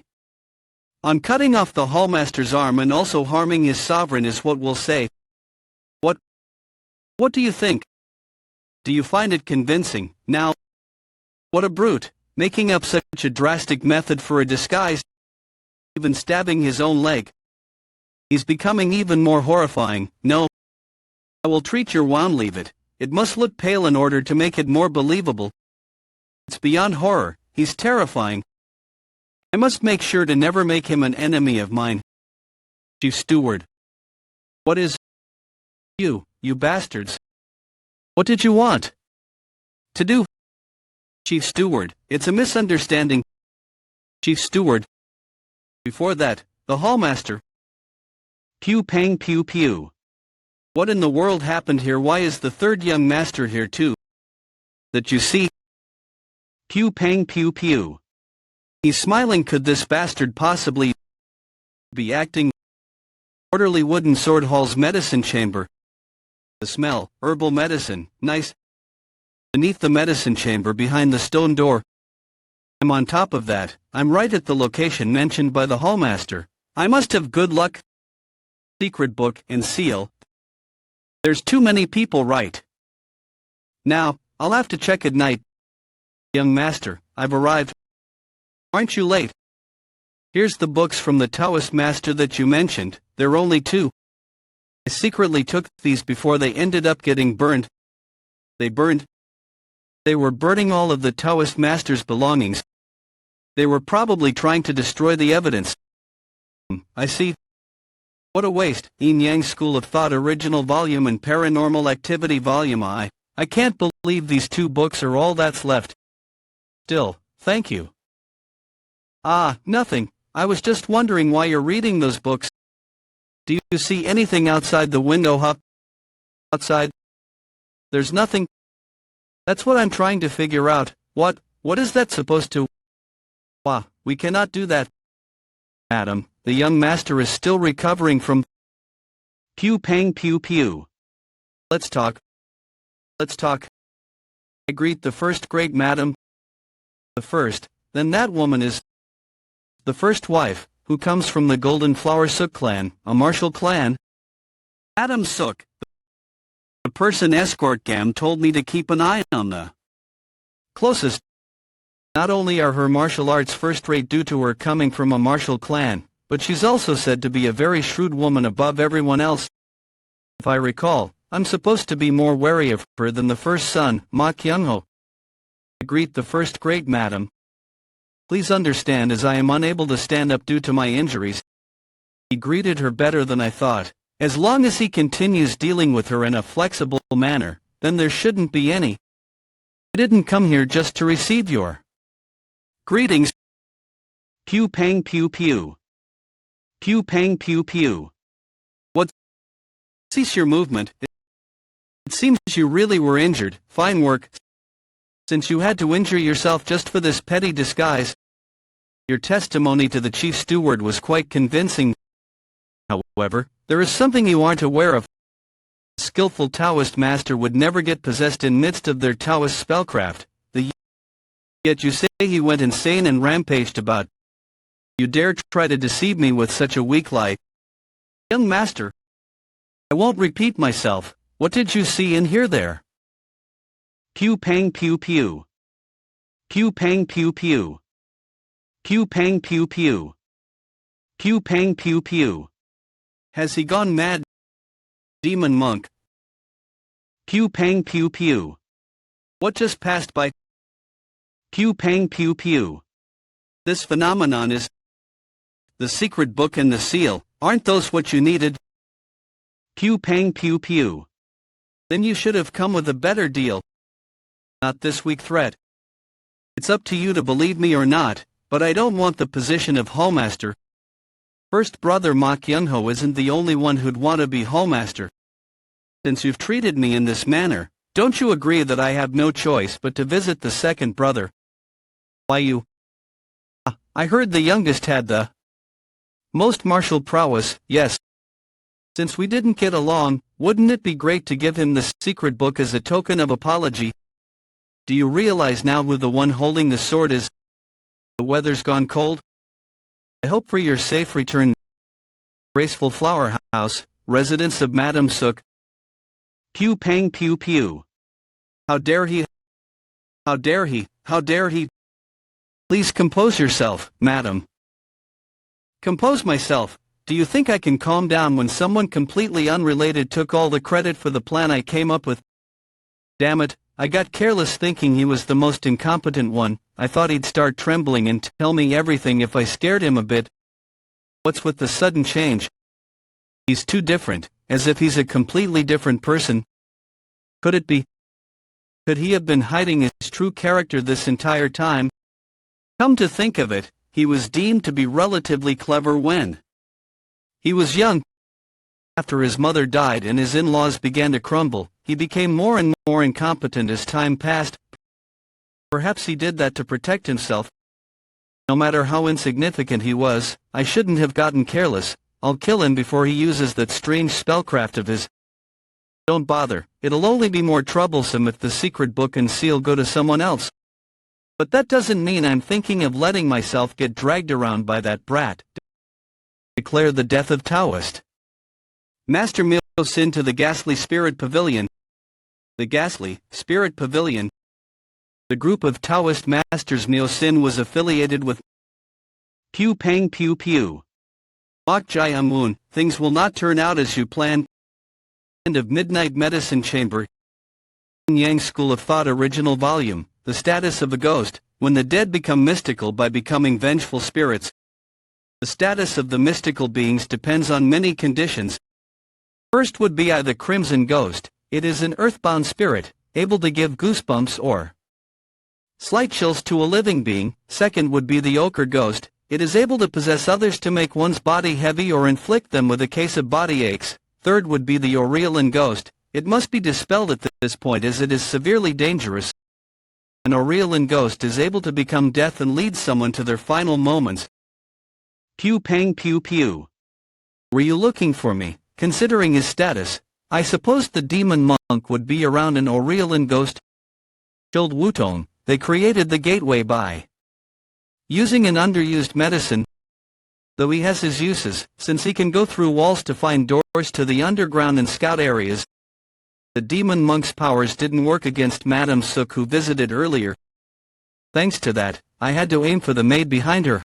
on cutting off the hallmaster's arm and also harming his sovereign is what we'll say. What do you think? Do you find it convincing? Now, what a brute, making up such a drastic method for a disguise, even stabbing his own leg. He's becoming even more horrifying. No, I will treat your wound. Leave it. It must look pale in order to make it more believable. It's beyond horror. He's terrifying. I must make sure to never make him an enemy of mine. Chief Steward. What is you bastards? What did you want to do? Chief Steward, it's a misunderstanding. Chief Steward. Before that, the hallmaster. Pew pang pew pew. What in the world happened here? Why is the third young master here too? That you see. Pew pang pew pew. He's smiling. Could this bastard possibly be acting? Orderly wooden sword hall's medicine chamber. The smell, herbal medicine, nice. Beneath the medicine chamber behind the stone door. I'm on top of that. I'm right at the location mentioned by the hallmaster. I must have good luck. Secret book and seal. There's too many people right now. I'll have to check at night. Young master, I've arrived. Aren't you late? Here's the books from the Taoist master that you mentioned. There are only 2. I secretly took these before they ended up getting burned. They were burning all of the Taoist master's belongings. They were probably trying to destroy the evidence. I see. What a waste. Yin Yang School of Thought Original Volume and Paranormal Activity Volume. I can't believe these 2 books are all that's left. Still, thank you. Ah, nothing. I was just wondering why you're reading those books. Do you see anything outside the window? Hop outside. There's nothing. That's what I'm trying to figure out. What is that supposed to? Wah, we cannot do that. Madam, the young master is still recovering from. Pew pang pew pew. Let's talk. I greet the first great madam. The first, then that woman is the first wife, who comes from the Golden Flower Sook clan, a martial clan. Madam Sook, the person escort gam told me to keep an eye on the closest. Not only are her martial arts first-rate due to her coming from a martial clan, but she's also said to be a very shrewd woman above everyone else. If I recall, I'm supposed to be more wary of her than the first son, Ma Kyung-ho. I greet the first great madam. Please understand as I am unable to stand up due to my injuries. He greeted her better than I thought. As long as he continues dealing with her in a flexible manner, then there shouldn't be any. I didn't come here just to receive your greetings. Pew pang pew pew. Pew pang pew pew. What? Cease your movement. It seems you really were injured. Fine work. Since you had to injure yourself just for this petty disguise. Your testimony to the chief steward was quite convincing. However, there is something you aren't aware of. A skillful Taoist master would never get possessed in midst of their Taoist spellcraft. Yet you say he went insane and rampaged about. You dare try to deceive me with such a weak lie. Young master, I won't repeat myself. What did you see and hear there? Pew pang pew pew. Pew pang pew pew. Pew pang pew pew. Pew pang pew pew. Has he gone mad? Demon monk. Pew pang pew pew. What just passed by? Pew pang pew pew. This phenomenon is the secret book and the seal. Aren't those what you needed? Pew pang pew pew. Then you should have come with a better deal. Not this weak threat. It's up to you to believe me or not, but I don't want the position of hallmaster. First brother Mak Yunho isn't the only one who'd want to be hallmaster. Since you've treated me in this manner, don't you agree that I have no choice but to visit the second brother? Why you? I heard the youngest had the most martial prowess, yes. Since we didn't get along, wouldn't it be great to give him the secret book as a token of apology? Do you realize now who the one holding the sword is? The weather's gone cold. I hope for your safe return. Graceful flower house, residence of Madame Sook. Pew pang pew pew. How dare he? How dare he? How dare he? Please compose yourself, madam. Compose myself. Do you think I can calm down when someone completely unrelated took all the credit for the plan I came up with? Damn it, I got careless thinking he was the most incompetent one. I thought he'd start trembling and tell me everything if I scared him a bit. What's with the sudden change? He's too different, as if he's a completely different person. Could it be? Could he have been hiding his true character this entire time? Come to think of it, he was deemed to be relatively clever when he was young. After his mother died and his in-laws began to crumble, he became more and more incompetent as time passed. Perhaps he did that to protect himself. No matter how insignificant he was, I shouldn't have gotten careless. I'll kill him before he uses that strange spellcraft of his. Don't bother, it'll only be more troublesome if the secret book and seal go to someone else. But that doesn't mean I'm thinking of letting myself get dragged around by that brat. Declare the death of Taoist. Master Myst into the ghastly spirit pavilion. The ghastly spirit pavilion. The group of Taoist masters Myosin was affiliated with. Pew pang pew pew. Mok Jai Amun, things will not turn out as you planned. End of Midnight Medicine Chamber. Yang School of Thought Original Volume. The status of a ghost, when the dead become mystical by becoming vengeful spirits. The status of the mystical beings depends on many conditions. First would be the Crimson Ghost. It is an earthbound spirit, able to give goosebumps or slight chills to a living being. Second would be the Ochre Ghost. It is able to possess others to make one's body heavy or inflict them with a case of body aches. Third would be the Aurelian Ghost. It must be dispelled at this point as it is severely dangerous. An Aurelian ghost is able to become death and lead someone to their final moments. Pew pang pew pew. Were you looking for me? Considering his status, I supposed the demon monk would be around. An Aurelian ghost. Chilled Wutong, they created the gateway by using an underused medicine. Though he has his uses, since he can go through walls to find doors to the underground and scout areas. The demon monk's powers didn't work against Madame Sook, who visited earlier. Thanks to that, I had to aim for the maid behind her.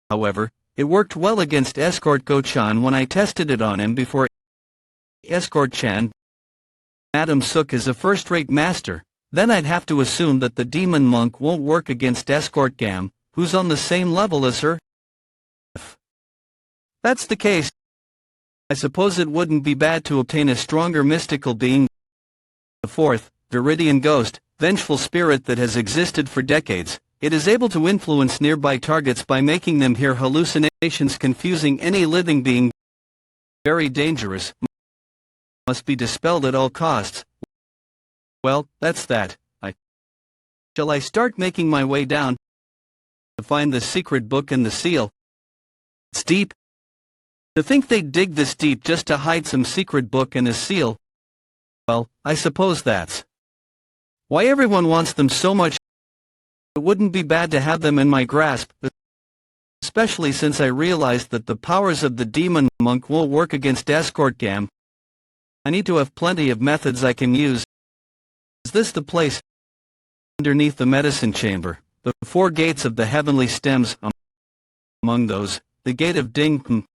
However, it worked well against Escort Go-chan when I tested it on him before. Escort-chan. Madame Sook is a first-rate master, then I'd have to assume that the demon monk won't work against Escort Gam, who's on the same level as her. If that's the case, I suppose it wouldn't be bad to obtain a stronger mystical being. The fourth, Viridian Ghost, vengeful spirit that has existed for decades. It is able to influence nearby targets by making them hear hallucinations, confusing any living being. Very dangerous. Must be dispelled at all costs. Well, that's that. Shall I start making my way down to find the secret book and the seal? It's deep. To think they'd dig this deep just to hide some secret book and a seal. Well, I suppose that's why everyone wants them so much. It wouldn't be bad to have them in my grasp, especially since I realized that the powers of the demon monk won't work against Escort Gam. I need to have plenty of methods I can use. Is this the place? Underneath the medicine chamber, the 4 gates of the heavenly stems. Among those, the gate of Ding.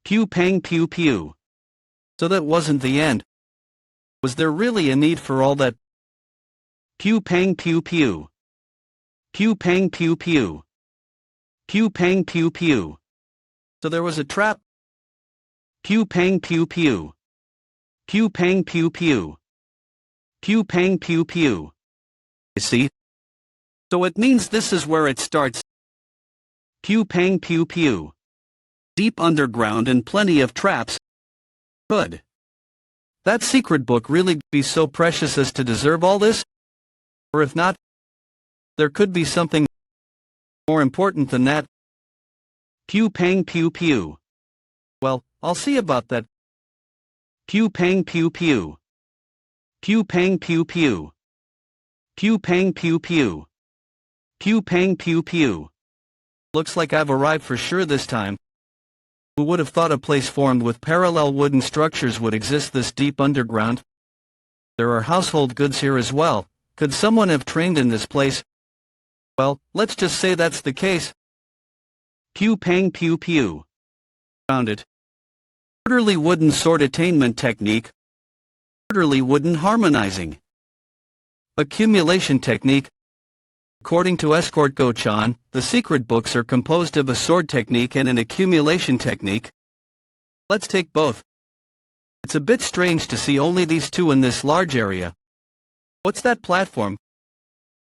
Pew pang pew pew. So that wasn't the end. Was there really a need for all that? Pew pang pew pew. Pew pang pew pew. Pew pang pew pew. So there was a trap? Pew pang pew pew. Pew pang pew pew. Pew pang pew pew. You see? So it means this is where it starts. Pew pang pew pew. Deep underground and plenty of traps. Good. That secret book really be so precious as to deserve all this? Or if not, there could be something more important than that. Pew pang pew pew. Well, I'll see about that. Pew pang pew pew. Pew pang pew pew. Pew pang pew pew. Pew pang pew pew. Looks like I've arrived for sure this time. Who would have thought a place formed with parallel wooden structures would exist this deep underground? There are household goods here as well. Could someone have trained in this place? Well, let's just say that's the case. Pew pang pew pew. Found it. Orderly wooden sword attainment technique. Orderly wooden harmonizing. Accumulation technique. According to Escort Go-chan, the secret books are composed of a sword technique and an accumulation technique. Let's take both. It's a bit strange to see only these two in this large area. What's that platform?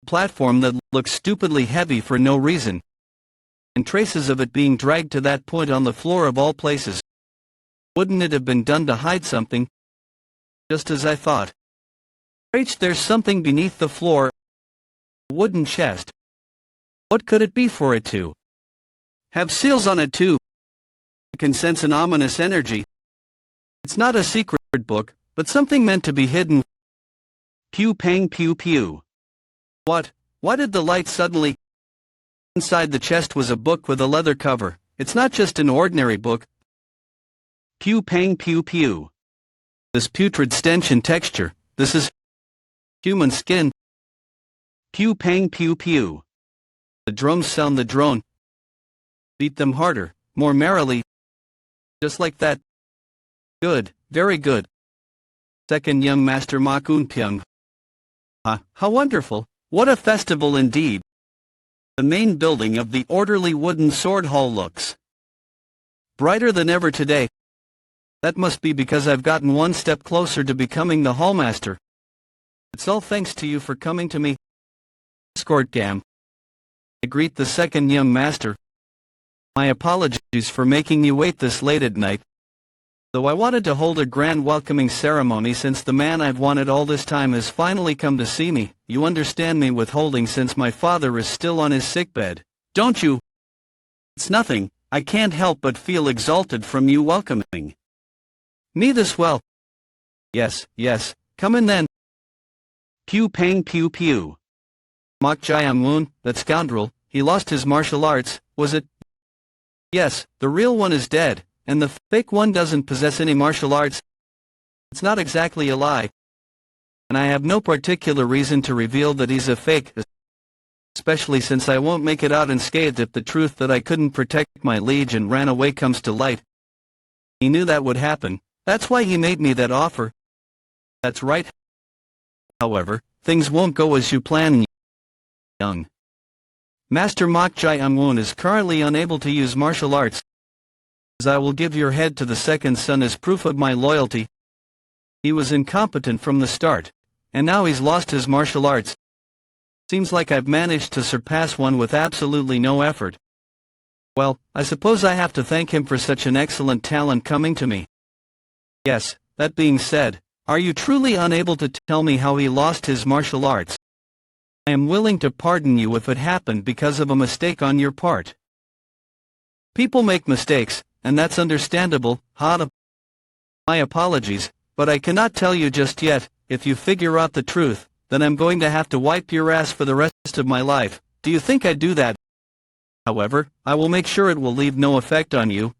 Platform that looks stupidly heavy for no reason. And traces of it being dragged to that point on the floor of all places. Wouldn't it have been done to hide something? Just as I thought. There's something beneath the floor. Wooden chest. What could it be for it to have seals on it too? I can sense an ominous energy. It's not a secret book, but something meant to be hidden. Pew pang pew pew. What? Why did the light suddenly? Inside the chest was a book with a leather cover. It's not just an ordinary book. Pew pang pew pew. This putrid stench and texture, this is human skin. Pew pang pew pew. The drums sound the drone. Beat them harder, more merrily. Just like that. Good, very good. Second young master Makun Pyung. How wonderful, what a festival indeed. The main building of the orderly wooden sword hall looks brighter than ever today. That must be because I've gotten one step closer to becoming the hallmaster. It's all thanks to you for coming to me. Escort Gam. I greet the second young master. My apologies for making you wait this late at night. Though I wanted to hold a grand welcoming ceremony since the man I've wanted all this time has finally come to see me, you understand me withholding since my father is still on his sickbed, don't you? It's nothing, I can't help but feel exalted from you welcoming me this well. Yes, come in then. Pew pang pew pew. Mok Jae-woon, that scoundrel, he lost his martial arts, was it? Yes, the real one is dead, and the fake one doesn't possess any martial arts. It's not exactly a lie. And I have no particular reason to reveal that he's a fake, especially since I won't make it out unscathed if the truth that I couldn't protect my liege and ran away comes to light. He knew that would happen, that's why he made me that offer. That's right. However, things won't go as you plan. Young Master Mok Jae-woon is currently unable to use martial arts. As I will give your head to the second son as proof of my loyalty. He was incompetent from the start, and now he's lost his martial arts. Seems like I've managed to surpass one with absolutely no effort. Well, I suppose I have to thank him for such an excellent talent coming to me. Yes, that being said, are you truly unable to tell me how he lost his martial arts? I am willing to pardon you if it happened because of a mistake on your part. People make mistakes, and that's understandable. My apologies, but I cannot tell you just yet. If you figure out the truth, then I'm going to have to wipe your ass for the rest of my life. Do you think I'd do that? However, I will make sure it will leave no effect on you.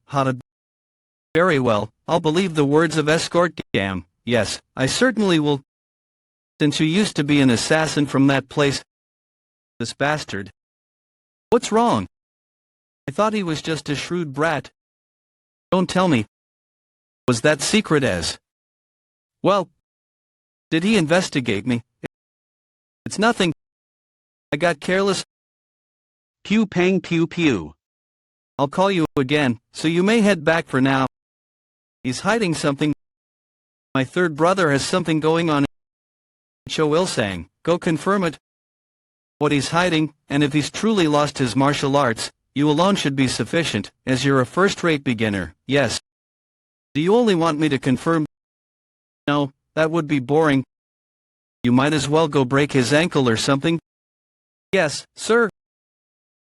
Very well, I'll believe the words of Escort Gam. Yes, I certainly will. Since you used to be an assassin from that place. This bastard. What's wrong? I thought he was just a shrewd brat. Don't tell me. Was that secret as? Well, did he investigate me? It's nothing. I got careless. Pew pang pew pew. I'll call you again, so you may head back for now. He's hiding something. My third brother has something going on. Cho Il-sang, go confirm it. What he's hiding, and if he's truly lost his martial arts, you alone should be sufficient, as you're a first-rate beginner, yes. Do you only want me to confirm? No, that would be boring. You might as well go break his ankle or something. Yes, sir.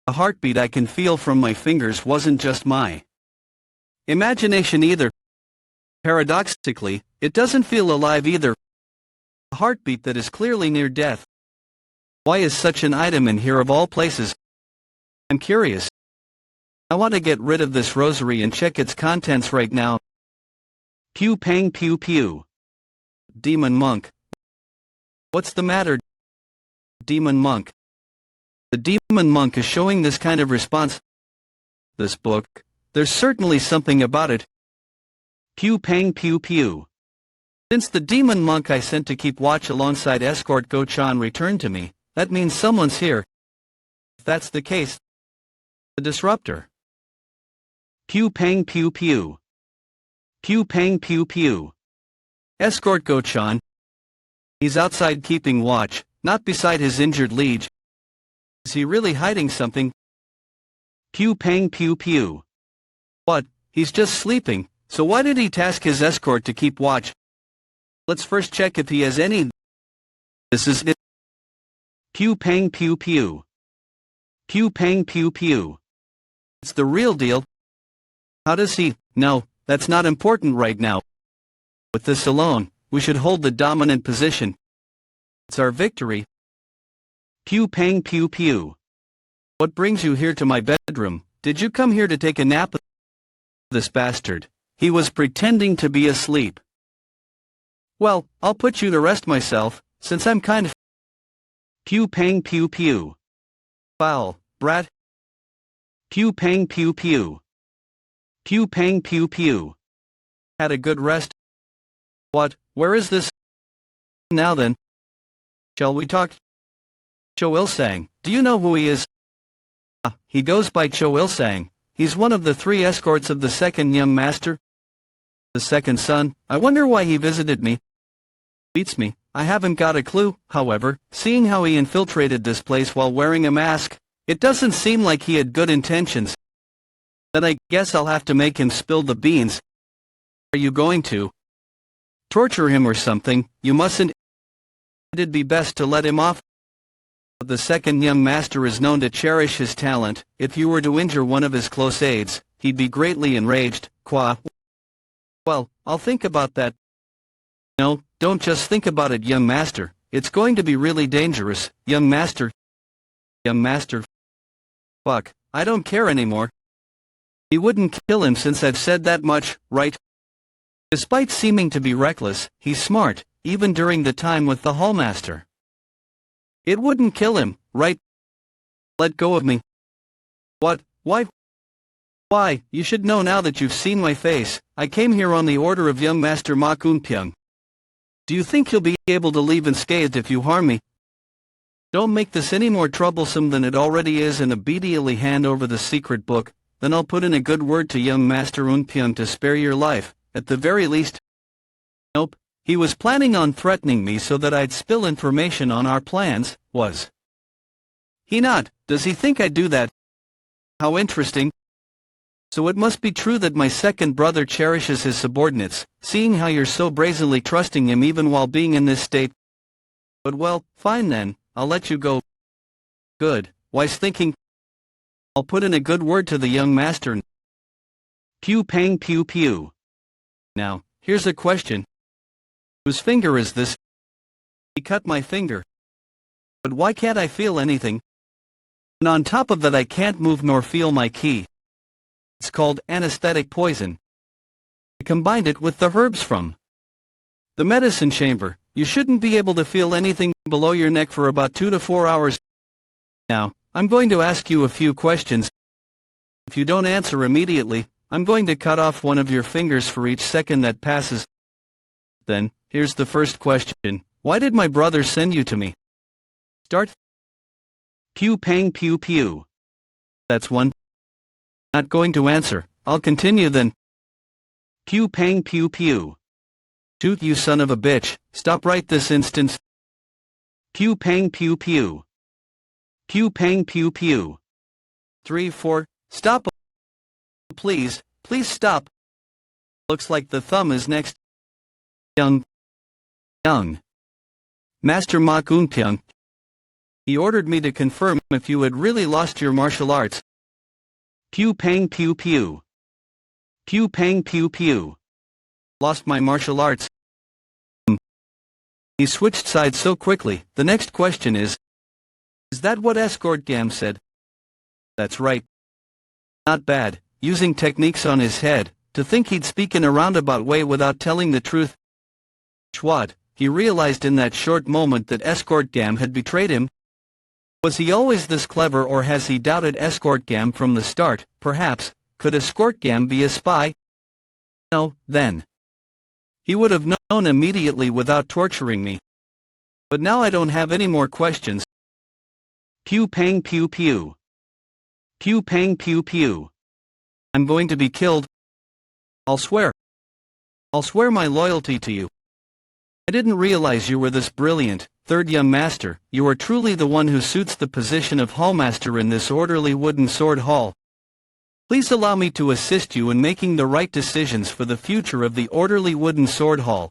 The heartbeat I can feel from my fingers wasn't just my imagination either. Paradoxically, it doesn't feel alive either. A heartbeat that is clearly near death. Why is such an item in here of all places? I'm curious. I want to get rid of this rosary and check its contents right now. Pew pang pew pew. Demon monk. What's the matter? Demon monk. The demon monk is showing this kind of response. This book, there's certainly something about it. Pew pang pew pew. Since the demon monk I sent to keep watch alongside escort Go-chan returned to me, that means someone's here. If that's the case, the disruptor. Pew pang pew pew. Pew pang pew pew. Escort Go-chan. He's outside keeping watch, not beside his injured liege. Is he really hiding something? Pew pang pew pew. What, he's just sleeping, so why did he task his escort to keep watch? Let's first check if he has any. This is it. Pew pang pew pew. Pew pang pew pew. It's the real deal. How does he? No, that's not important right now. With this alone, we should hold the dominant position. It's our victory. Pew pang pew pew. What brings you here to my bedroom? Did you come here to take a nap? This bastard. He was pretending to be asleep. Well, I'll put you to rest myself, since I'm kind of. Pew pang pew pew. Foul, brat. Pew pang pew pew. Pew pang pew pew. Had a good rest? What, where is this? Now then. Shall we talk? Cho Il-sang, do you know who he is? He goes by Cho Il-sang. He's one of the 3 escorts of the second young master. The second son. I wonder why he visited me. Beats me. I haven't got a clue, however, seeing how he infiltrated this place while wearing a mask. It doesn't seem like he had good intentions. Then I guess I'll have to make him spill the beans. Are you going to torture him or something? You mustn't. It'd be best to let him off. The second young master is known to cherish his talent. If you were to injure one of his close aides, he'd be greatly enraged. Qua. Well, I'll think about that. No, don't just think about it, young master. It's going to be really dangerous, young master. Young master. Fuck, I don't care anymore. He wouldn't kill him since I've said that much, right? Despite seeming to be reckless, he's smart, even during the time with the hallmaster. It wouldn't kill him, right? Let go of me. What? Why? Why, you should know now that you've seen my face. I came here on the order of young master Ma Kun-pyung. Do you think he'll be able to leave unscathed if you harm me? Don't make this any more troublesome than it already is and immediately hand over the secret book, then I'll put in a good word to young master Un-pyung to spare your life, at the very least. Nope. He was planning on threatening me so that I'd spill information on our plans, was he not? Does he think I'd do that? How interesting. So it must be true that my second brother cherishes his subordinates, seeing how you're so brazenly trusting him even while being in this state. But well, fine then, I'll let you go. Good, wise thinking. I'll put in a good word to the young master. Pew pang pew pew. Now, here's a question. Whose finger is this? He cut my finger. But why can't I feel anything? And on top of that I can't move nor feel my ki. It's called anesthetic poison. I combined it with the herbs from the medicine chamber. You shouldn't be able to feel anything below your neck for about 2 to 4 hours. Now, I'm going to ask you a few questions. If you don't answer immediately, I'm going to cut off one of your fingers for each second that passes. Then, here's the first question. Why did my brother send you to me? Start. Pew pang pew pew. That's one. Not going to answer. I'll continue then. Pew pang pew pew. Shoot, you son of a bitch, stop right this instant. Pew pang pew pew. Pew pang pew pew. 3 4, stop. Please, please stop. Looks like the thumb is next. Young. Master Ma Kunpyeong. He ordered me to confirm if you had really lost your martial arts. Pew pang pew pew. Pew pang pew pew. Lost my martial arts. He switched sides so quickly. The next question is that what Escort Gam said? That's right. Not bad, using techniques on his head, to think he'd speak in a roundabout way without telling the truth. What? He realized in that short moment that Escort Gam had betrayed him. Was he always this clever, or has he doubted Escort Gam from the start? Perhaps. Could Escort Gam be a spy? No, then. He would have known immediately without torturing me. But now I don't have any more questions. Pew pang pew pew. Pew pang pew pew. I'm going to be killed. I'll swear. I'll swear my loyalty to you. I didn't realize you were this brilliant, third young master. You are truly the one who suits the position of hallmaster in this orderly wooden sword hall. Please allow me to assist you in making the right decisions for the future of the orderly wooden sword hall.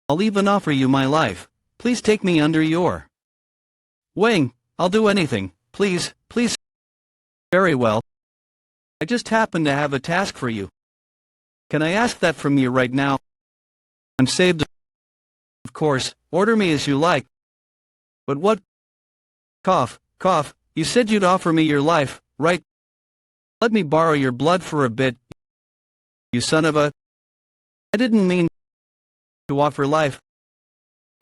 I'll even offer you my life. Please take me under your wing. I'll do anything. Please, please. Very well. I just happen to have a task for you. Can I ask that from you right now? I'm saved. Of course, order me as you like. But what? Cough, cough, you said you'd offer me your life, right? Let me borrow your blood for a bit. You son of a... I didn't mean to offer life.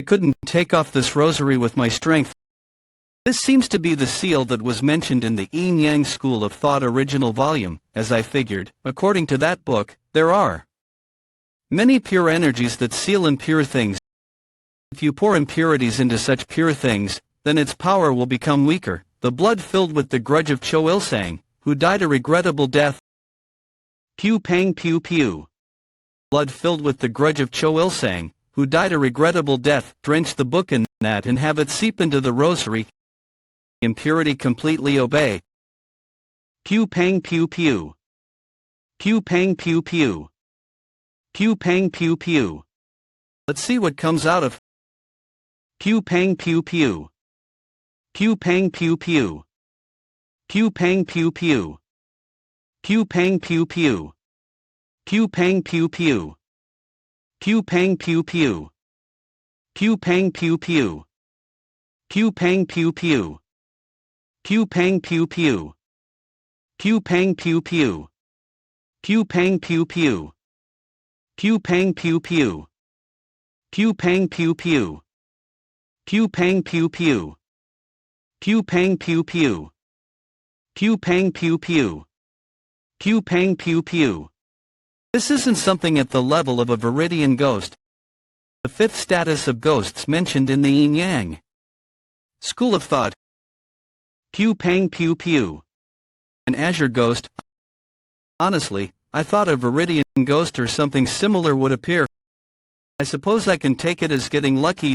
I couldn't take off this rosary with my strength. This seems to be the seal that was mentioned in the Yin Yang School of Thought original volume. As I figured, according to that book, there are many pure energies that seal impure things. If you pour impurities into such pure things, then its power will become weaker. The blood filled with the grudge of Cho Il-sang, who died a regrettable death. Pew pang pew pew. Blood filled with the grudge of Cho Il-sang, who died a regrettable death. Drench the book in that and have it seep into the rosary. Impurity completely obey. Pew pang pew pew. Pew pang pew pew. Pew pang pew pew. Let's see what comes out of. Pew pang pew pew. Pew pang pew pew. Pew pang pew pew. Pew pang pew pew. Pew pang pew pew. Pew pang pew pew. Pew pang pew pew. Pew pang pew pew. Pew pang pew pew. Pew pang pew pew. Pew pang pew pew. Pew pang pew pew. Pew pang pew pew. Pew pang pew pew. Pew pang pew pew. Pew pang pew pew. Pew pang pew pew. This isn't something at the level of a viridian ghost. The fifth status of ghosts mentioned in the Yin Yang School of Thought. Pew pang pew pew. An azure ghost. Honestly, I thought a viridian ghost or something similar would appear. I suppose I can take it as getting lucky.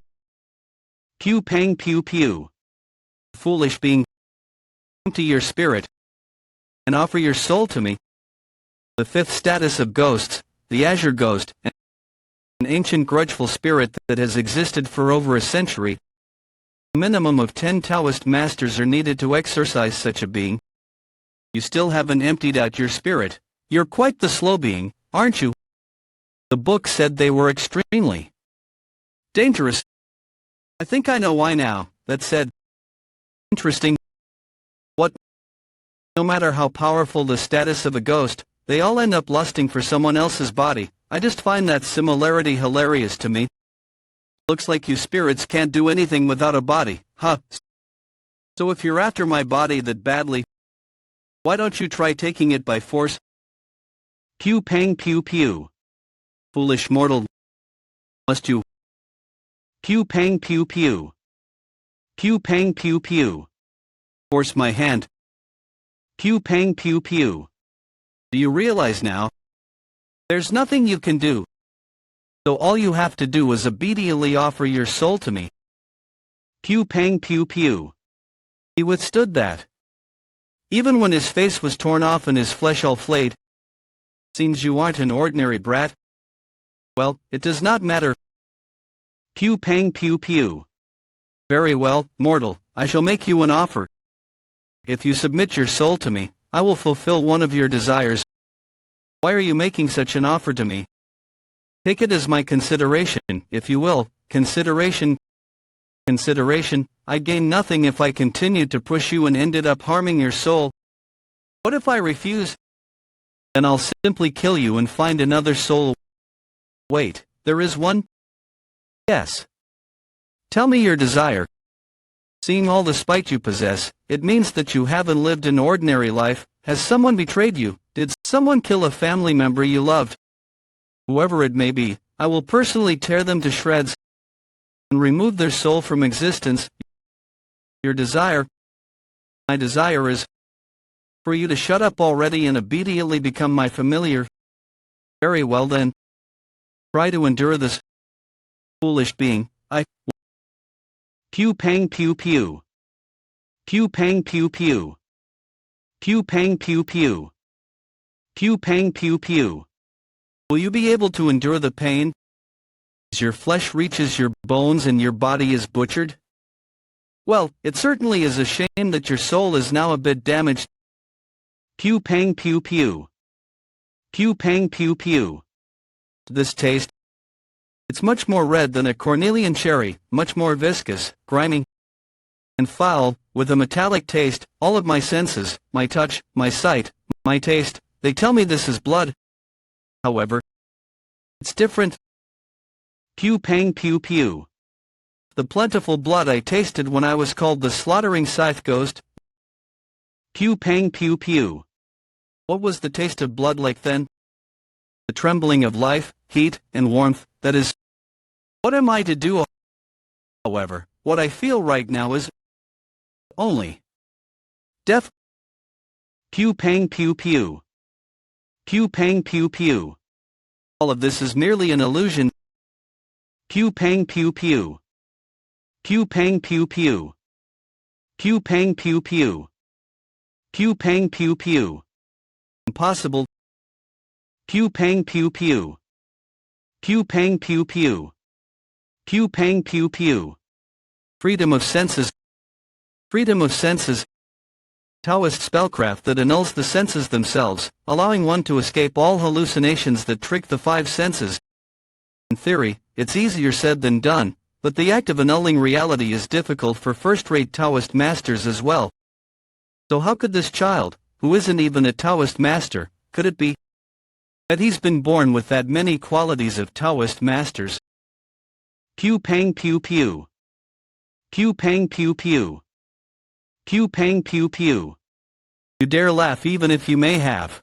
Pew pang pew pew. Foolish being. Empty your spirit and offer your soul to me. The fifth status of ghosts, the azure ghost, an ancient grudgeful spirit that has existed for over a century. A minimum of 10 Taoist masters are needed to exorcise such a being. You still haven't emptied out your spirit. You're quite the slow being, aren't you? The book said they were extremely dangerous. I think I know why now. That said, interesting. What? No matter how powerful the status of a ghost, they all end up lusting for someone else's body. I just find that similarity hilarious to me. Looks like you spirits can't do anything without a body, huh? So if you're after my body that badly, why don't you try taking it by force? Pew pang pew pew. Foolish mortal. Must you? Pew pang pew pew. Pew pang pew pew. Force my hand. Pew pang pew pew. Do you realize now? There's nothing you can do. So all you have to do is obediently offer your soul to me. Pew pang pew pew. He withstood that. Even when his face was torn off and his flesh all flayed. Seems you aren't an ordinary brat. Well, it does not matter. Pew pang pew pew. Very well, mortal, I shall make you an offer. If you submit your soul to me, I will fulfill one of your desires. Why are you making such an offer to me? Take it as my consideration, if you will. Consideration. Consideration. I gain nothing if I continued to push you and ended up harming your soul. What if I refuse? Then I'll simply kill you and find another soul. Wait, there is one? Yes. Tell me your desire. Seeing all the spite you possess, it means that you haven't lived an ordinary life. Has someone betrayed you? Did someone kill a family member you loved? Whoever it may be, I will personally tear them to shreds and remove their soul from existence. Your desire? My desire is for you to shut up already and obediently become my familiar. Very well then. Try to endure this. Foolish being, I. Pew pang pew pew. Pew pang pew pew. Pew pang pew pew. Pew pang pew pew. Will you be able to endure the pain as your flesh reaches your bones and your body is butchered? Well, it certainly is a shame that your soul is now a bit damaged. Pew pang pew pew. Pew pang pew pew. This taste. It's much more red than a cornelian cherry, much more viscous, grimy, and foul, with a metallic taste. All of my senses, my touch, my sight, my taste, they tell me this is blood. However, it's different. Pew pang pew pew. The plentiful blood I tasted when I was called the slaughtering scythe ghost. Pew pang pew pew. What was the taste of blood like then? The trembling of life, heat, and warmth, that is. What am I to do? However, what I feel right now is only death. Pew pang pew pew. Pew pang pew pew. All of this is merely an illusion. Pew pang pew pew. Pew pang pew pew. Pew pang pew pew. Pew pang pew pew. Impossible. Pew pang pew pew. Pew pang pew pew. Pew pang pew pew. Freedom of senses. Freedom of senses. Taoist spellcraft that annuls the senses themselves, allowing one to escape all hallucinations that trick the five senses. In theory, it's easier said than done, but the act of annulling reality is difficult for first-rate Taoist masters as well. So how could this child, who isn't even a Taoist master, could it be that he's been born with that many qualities of Taoist masters? Pew pang pew pew. Pew pang pew pew. Pew pang pew pew. You dare laugh even if you may have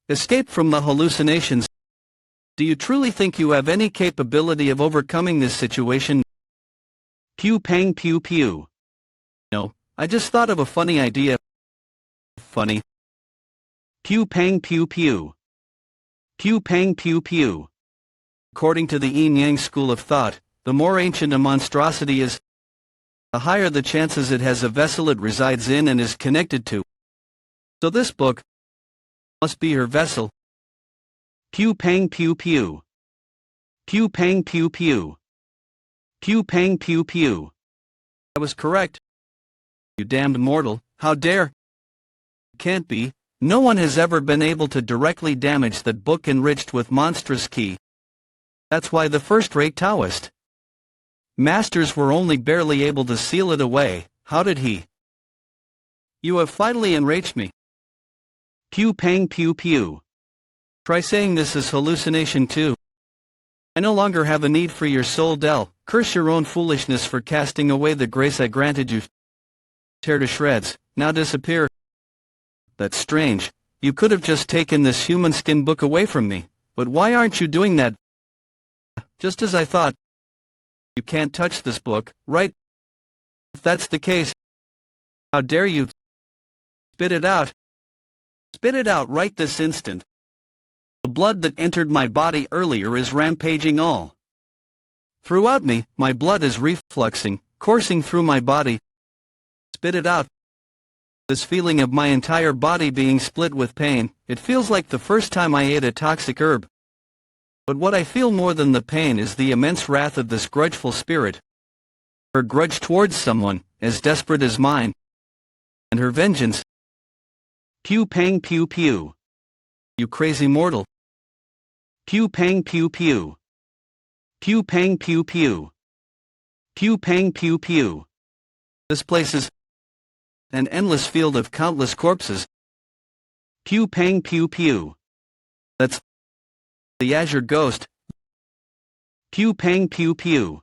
escaped from the hallucinations. Do you truly think you have any capability of overcoming this situation? Pew pang pew pew. No, I just thought of a funny idea. Funny. Pew pang pew pew. Pew pang pew pew. According to the yin-yang school of thought, the more ancient a monstrosity is, the higher the chances it has a vessel it resides in and is connected to. So this book must be her vessel. Pew pang pew pew. Pew pang pew pew. Pew pang pew pew. I was correct. You damned mortal, how dare? Can't be. No one has ever been able to directly damage that book enriched with monstrous key. That's why the first-rate Taoist masters were only barely able to seal it away. How did he? You have finally enraged me. Pew pang pew pew. Try saying this is hallucination too. I no longer have a need for your soul, Del. Curse your own foolishness for casting away the grace I granted you. Tear to shreds, now disappear. That's strange. You could have just taken this human skin book away from me, but why aren't you doing that? Just as I thought. You can't touch this book, right? If that's the case, how dare you? Spit it out. Spit it out right this instant. The blood that entered my body earlier is rampaging all throughout me. My blood is refluxing, coursing through my body. Spit it out. This feeling of my entire body being split with pain, it feels like the first time I ate a toxic herb. But what I feel more than the pain is the immense wrath of this grudgeful spirit. Her grudge towards someone, as desperate as mine. And her vengeance. Pew pang pew pew. You crazy mortal. Pew pang pew pew. Pew pang pew pew. Pew pang pew pew. This place is an endless field of countless corpses. Pew pang pew pew. That's the azure ghost. Pew pang pew pew.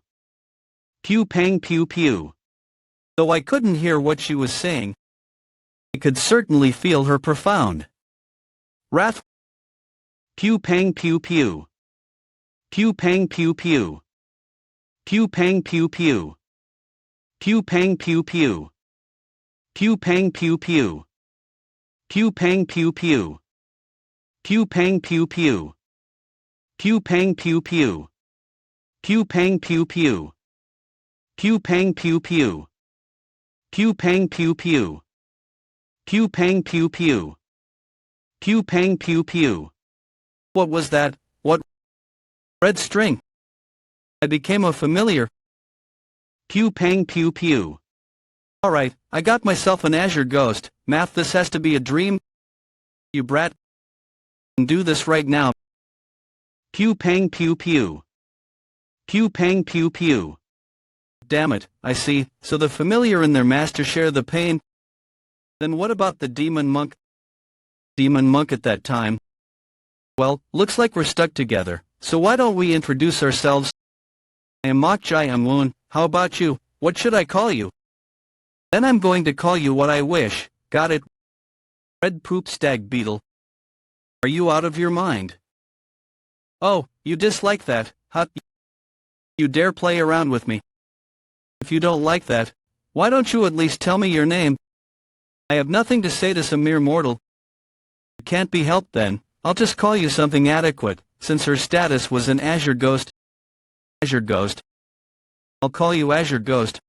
Pew pang pew pew. Though I couldn't hear what she was saying, I could certainly feel her profound wrath. Pew pang pew pew. Pew pang pew pew. Pew pang pew pew. Pew pang pew pew. Pew pang pew pew. Pew pang pew pew. Pew pang pew pew. Pew pang pew pew. Pew pang pew pew. Pew pang pew pew. Pew pang pew pew. Pew pang pew pew. Pew pang pew pew. What was that? What? Red string. I became a familiar. Pew pang pew pew. Alright, I got myself an azure ghost. Math, this has to be a dream. You brat. Do this right now. Pew pang pew pew. Pew pang pew pew. Damn it, I see, so the familiar and their master share the pain. Then what about the demon monk? Demon monk at that time. Well, looks like we're stuck together, so why don't we introduce ourselves? I am Mokjai Amun, how about you? What should I call you? Then I'm going to call you what I wish, got it? Red poop stag beetle. Are you out of your mind? Oh, you dislike that, huh? You dare play around with me? If you don't like that, why don't you at least tell me your name? I have nothing to say to some mere mortal. It can't be helped then, I'll just call you something adequate, since her status was an azure ghost. Azure ghost. I'll call you Azure Ghost.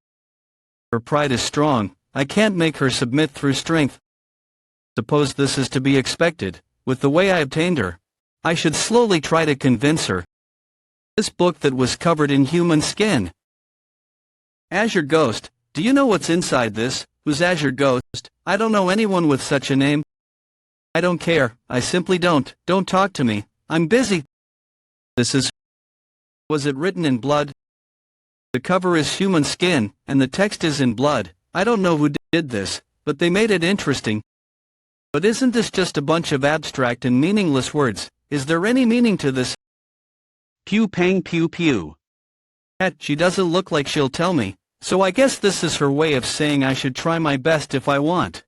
Her pride is strong, I can't make her submit through strength. Suppose this is to be expected, with the way I obtained her. I should slowly try to convince her. This book that was covered in human skin. Azure Ghost, do you know what's inside this? Who's Azure Ghost? I don't know anyone with such a name. I don't care, I simply don't. Don't talk to me, I'm busy. This is... Was it written in blood? The cover is human skin, and the text is in blood. I don't know who did this, but they made it interesting. But isn't this just a bunch of abstract and meaningless words? Is there any meaning to this? Pew pang pew pew. She doesn't look like she'll tell me, so I guess this is her way of saying I should try my best if I want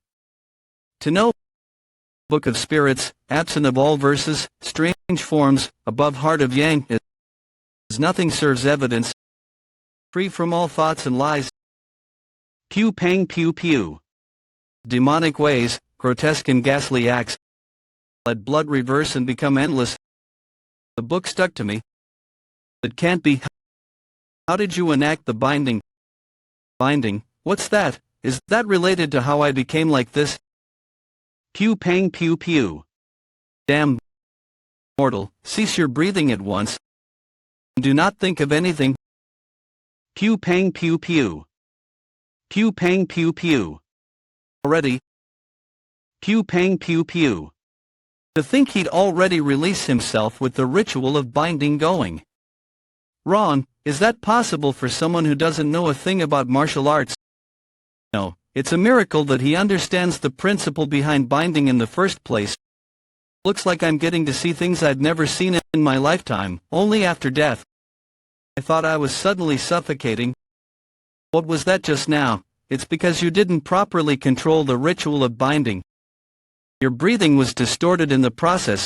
to know. Book of Spirits, absent of all verses, strange forms, above heart of yang, is nothing serves evidence, free from all thoughts and lies. Pew pang pew pew. Demonic ways, grotesque and ghastly acts. Let blood reverse and become endless. The book stuck to me. It can't be. How did you enact the binding? Binding, what's that? Is that related to how I became like this? Pew pang pew pew. Damn mortal, cease your breathing at once. Do not think of anything. Pew pang pew pew. Pew pang pew pew. Already. Pew pang pew pew. To think he'd already released himself with the ritual of binding going. Ron, is that possible for someone who doesn't know a thing about martial arts? No, it's a miracle that he understands the principle behind binding in the first place. Looks like I'm getting to see things I've never seen in my lifetime, only after death. I thought I was suddenly suffocating. What was that just now? It's because you didn't properly control the ritual of binding. Your breathing was distorted in the process.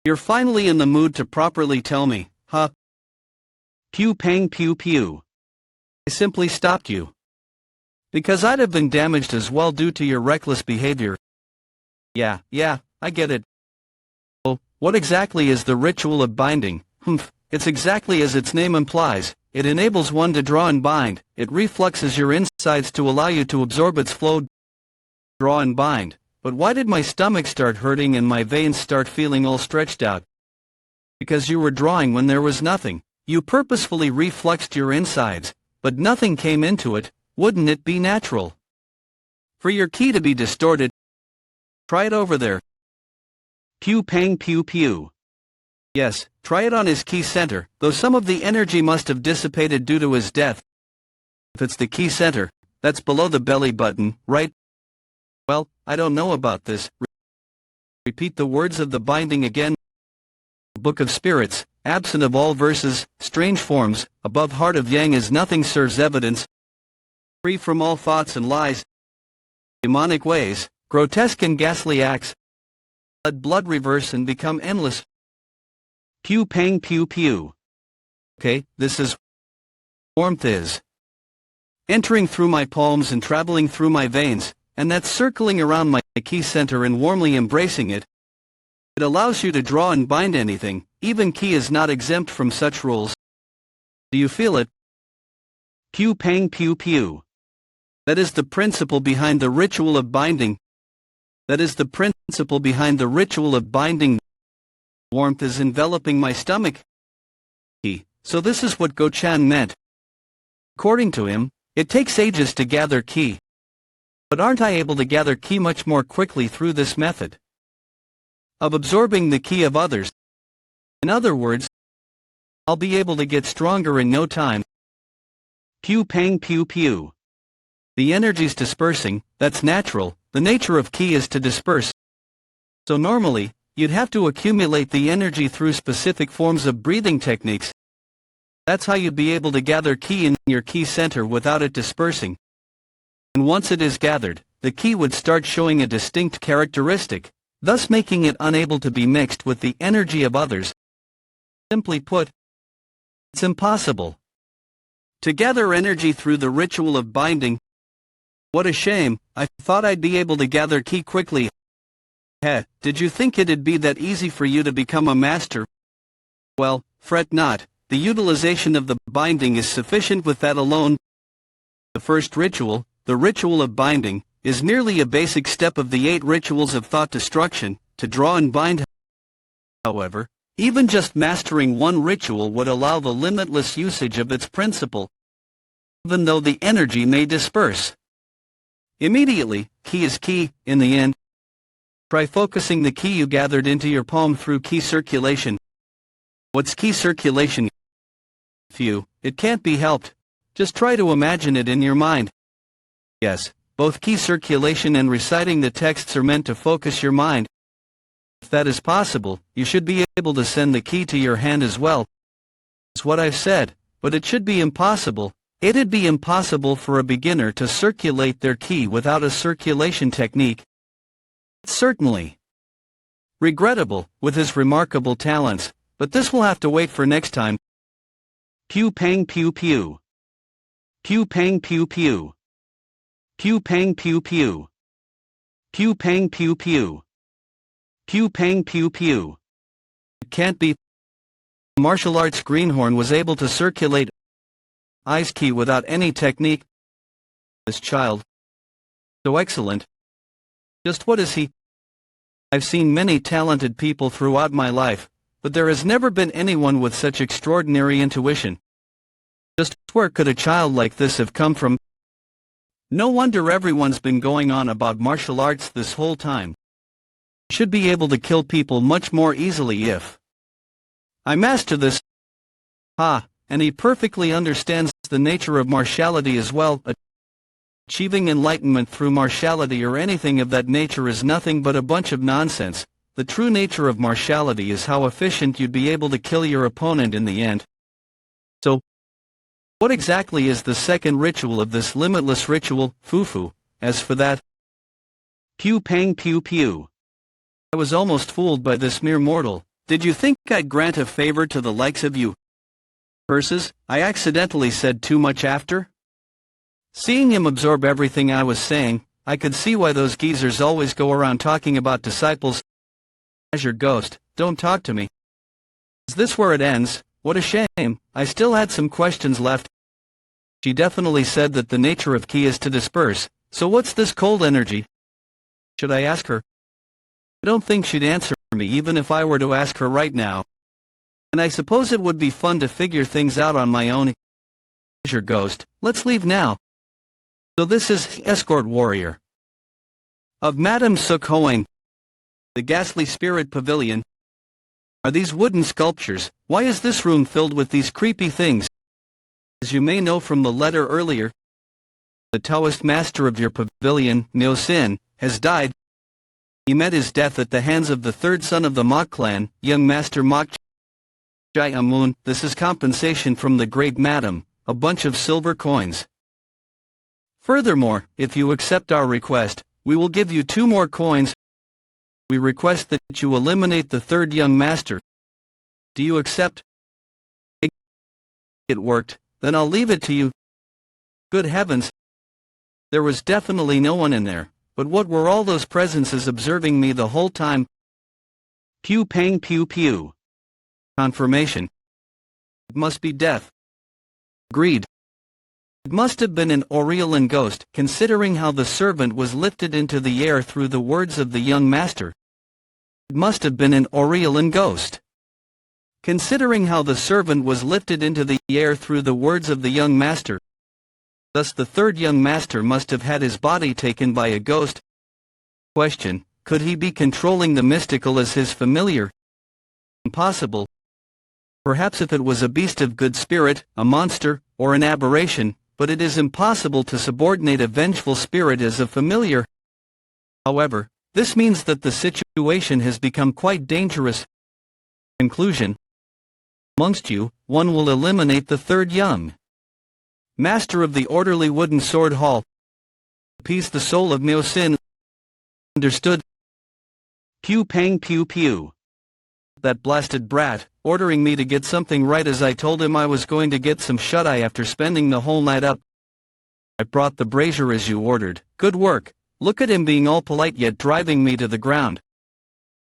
You're finally in the mood to properly tell me, huh? Pew pang pew pew. I simply stopped you. Because I'd have been damaged as well due to your reckless behavior. Yeah, I get it. Oh, What exactly is the ritual of binding? It's exactly as its name implies. It enables one to draw and bind. It refluxes your insides to allow you to absorb its flow. Draw and bind. But why did my stomach start hurting and my veins start feeling all stretched out? Because you were drawing when there was nothing. You purposefully refluxed your insides, but nothing came into it. Wouldn't it be natural for your ki to be distorted? Try it over there. Pew pang pew pew. Yes, try it on his ki center, though some of the energy must have dissipated due to his death. If it's the ki center, that's below the belly button, right? Well, I don't know about this. Repeat the words of the binding again. Book of Spirits, absent of all verses, strange forms, above heart of yang is nothing serves evidence. Free from all thoughts and lies, demonic ways, grotesque and ghastly acts. Let blood reverse and become endless. Pew pang pew pew. Okay, this is warmth is. Entering through my palms and traveling through my veins, and that's circling around my ki center and warmly embracing it. It allows you to draw and bind anything, even ki is not exempt from such rules. Do you feel it? Pew pang pew pew. That is the principle behind the ritual of binding. That is the principle behind the ritual of binding. Warmth is enveloping my stomach. So this is what Go-chan meant. According to him, it takes ages to gather ki. But aren't I able to gather ki much more quickly through this method of absorbing the ki of others? In other words, I'll be able to get stronger in no time. Pew pang pew pew. The energy's dispersing, that's natural. The nature of ki is to disperse. So normally, you'd have to accumulate the energy through specific forms of breathing techniques. That's how you'd be able to gather ki in your ki center without it dispersing. And once it is gathered, the ki would start showing a distinct characteristic, thus making it unable to be mixed with the energy of others. Simply put, it's impossible to gather energy through the ritual of binding. What a shame, I thought I'd be able to gather ki quickly. Heh, did you think it'd be that easy for you to become a master? Well, fret not, the utilization of the binding is sufficient with that alone. The first ritual, the ritual of binding, is merely a basic step of the 8 rituals of thought destruction, to draw and bind. However, even just mastering one ritual would allow the limitless usage of its principle, even though the energy may disperse. Immediately, ki is ki, in the end. Try focusing the ki you gathered into your palm through ki circulation. What's ki circulation? It can't be helped. Just try to imagine it in your mind. Yes, both ki circulation and reciting the texts are meant to focus your mind. If that is possible, you should be able to send the ki to your hand as well. It's what I've said, but it should be impossible. It'd be impossible for a beginner to circulate their ki without a circulation technique. Certainly regrettable, with his remarkable talents, but this will have to wait for next time. Pew pang pew pew. Pew pang pew pew. Pew pang pew pew. Pew pang pew pew. Pew pang pew pew. It can't be. Martial arts greenhorn was able to circulate ice ki without any technique. This child, so excellent. Just what is he? I've seen many talented people throughout my life, but there has never been anyone with such extraordinary intuition. Just where could a child like this have come from? No wonder everyone's been going on about martial arts this whole time. Should be able to kill people much more easily if I master this. And he perfectly understands the nature of martiality as well. Achieving enlightenment through martiality or anything of that nature is nothing but a bunch of nonsense. The true nature of martiality is how efficient you'd be able to kill your opponent in the end. So, what exactly is the second ritual of this limitless ritual, fufu? As for that, pew pang pew pew. I was almost fooled by this mere mortal. Did you think I'd grant a favor to the likes of you? Versus, I accidentally said too much after? Seeing him absorb everything I was saying, I could see why those geezers always go around talking about disciples as your ghost. don't talk to me. Is this where it ends? What a shame, I still had some questions left. She definitely said that the nature of ki is to disperse, so what's this cold energy? Should I ask her? I don't think she'd answer me even if I were to ask her right now. And I suppose it would be fun to figure things out on my own. Treasure ghost, let's leave now. So this is escort warrior of Madame Sukhoing, the ghastly spirit pavilion. Are these wooden sculptures? Why is this room filled with these creepy things? As you may know from the letter earlier, the Taoist master of your pavilion, Myosin, has died. He met his death at the hands of the third son of the Mok clan, young master Mok Jai-Amun. This is compensation from the great madam, a bunch of silver coins. Furthermore, if you accept our request, we will give you 2 more coins. We request that you eliminate the third young master. Do you accept? It worked, then I'll leave it to you. Good heavens! There was definitely no one in there, but what were all those presences observing me the whole time? Pew pang pew pew. Confirmation. It must be death. Agreed. It must have been an Aurelian ghost, considering how the servant was lifted into the air through the words of the young master. It must have been an Aurelian ghost. Considering how the servant was lifted into the air through the words of the young master. Thus the third young master must have had his body taken by a ghost. Question, could he be controlling the mystical as his familiar? Impossible. Perhaps if it was a beast of good spirit, a monster, or an aberration, but it is impossible to subordinate a vengeful spirit as a familiar. However, this means that the situation has become quite dangerous. Conclusion. Amongst you, one will eliminate the third young master of the orderly wooden sword hall. Appease the soul of Myosin. Understood? Pew pang pew pew. That blasted brat, ordering me to get something right as I told him I was going to get some shut-eye after spending the whole night up. I brought the brazier as you ordered. Good work. Look at him being all polite yet driving me to the ground.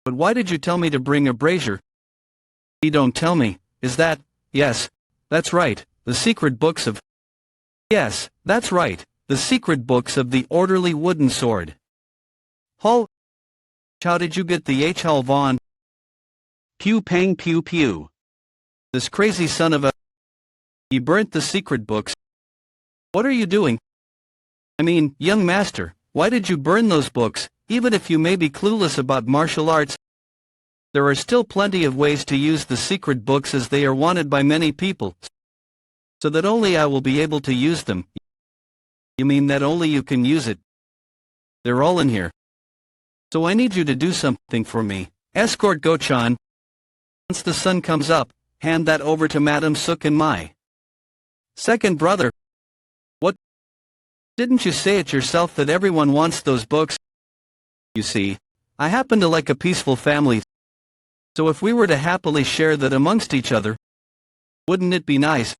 But why did you tell me to bring a brazier? You don't tell me, is that? Yes, that's right, the secret books of... Yes, that's right, the secret books of the orderly wooden sword. Hall? How did you get the Hall Vaughn? Pew pang pew pew. This crazy son of a... He burnt the secret books. What are you doing? I mean, young master, why did you burn those books, even if you may be clueless about martial arts? There are still plenty of ways to use the secret books as they are wanted by many people, so that only I will be able to use them. You mean that only you can use it? They're all in here. So I need you to do something for me. Escort Gochan. Once the sun comes up, hand that over to Madame Suk and my second brother. What? Didn't you say it yourself that everyone wants those books? You see, I happen to like a peaceful family, so if we were to happily share that amongst each other, wouldn't it be nice?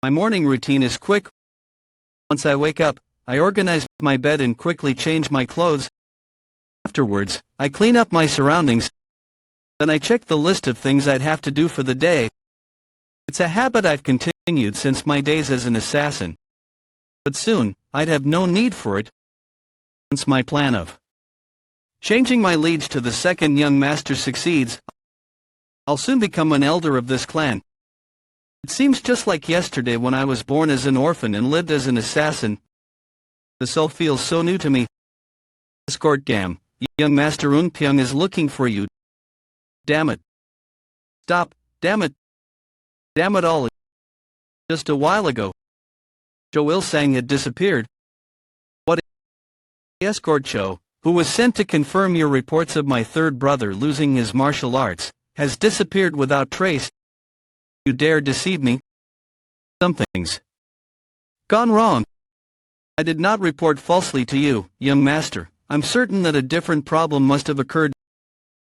My morning routine is quick. Once I wake up, I organize my bed and quickly change my clothes. Afterwards, I clean up my surroundings. Then I check the list of things I'd have to do for the day. It's a habit I've continued since my days as an assassin. But soon, I'd have no need for it. Once my plan of changing my liege to the second young master succeeds, I'll soon become an elder of this clan. It seems just like yesterday when I was born as an orphan and lived as an assassin. This all feels so new to me. Escort Gam, young master Unpyeong is looking for you. Damn it. Stop, damn it. Damn it all. Just a while ago, Jo Il-sang had disappeared. What? Escort Cho, who was sent to confirm your reports of my third brother losing his martial arts, has disappeared without trace. You dare deceive me? Something's gone wrong. I did not report falsely to you, young master. I'm certain that a different problem must have occurred.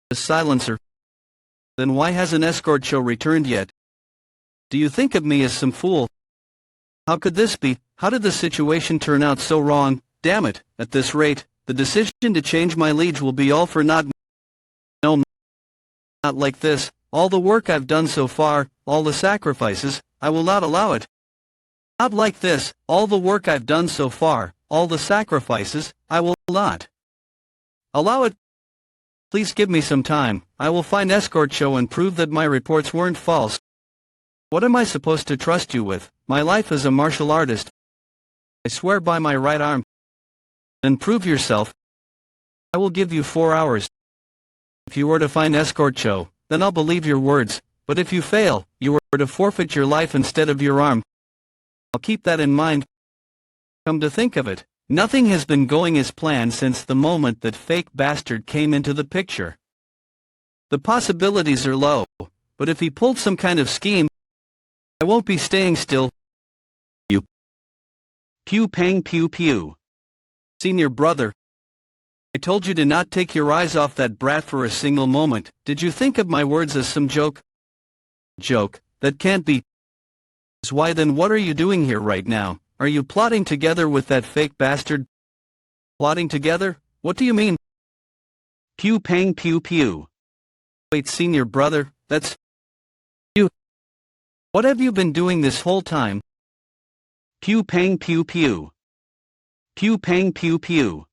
A silencer. Then why hasn't Escort Cho returned yet? Do you think of me as some fool? How could this be? How did the situation turn out so wrong? Damn it, at this rate, the decision to change my liege will be all for naught. No, Not like this. All the work I've done so far, all the sacrifices, I will not allow it. Not like this. All the work I've done so far, all the sacrifices, I will not allow it. Please give me some time. I will find escort show and prove that my reports weren't false. What am I supposed to trust you with? My life as a martial artist. I swear by my right arm. Then prove yourself. I will give you 4 hours. If you were to find escort show, then I'll believe your words, but if you fail, you were to forfeit your life instead of your arm. I'll keep that in mind. Come to think of it, nothing has been going as planned since the moment that fake bastard came into the picture. The possibilities are low, but if he pulled some kind of scheme, I won't be staying still. You. Pew pang pew pew. Senior brother. I told you to not take your eyes off that brat for a single moment. Did you think of my words as some joke? Joke, that can't be. Why then what are you doing here right now? Are you plotting together with that fake bastard? Plotting together? What do you mean? Pew pang pew pew. Wait, senior brother, that's you. What have you been doing this whole time? Pew pang pew pew. Pew pang pew pew.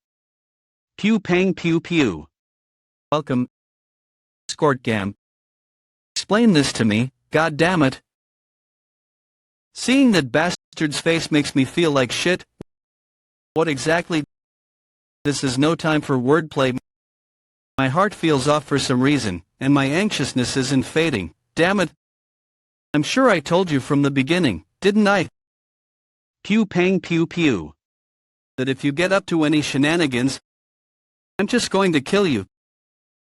Pew pang pew pew. Welcome. Escort gam. Explain this to me, god damn it. Seeing that bastard's face makes me feel like shit. What exactly? This is no time for wordplay. My heart feels off for some reason, and my anxiousness isn't fading. Damn it. I'm sure I told you from the beginning, didn't I? Pew pang pew pew. That if you get up to any shenanigans, I'm just going to kill you.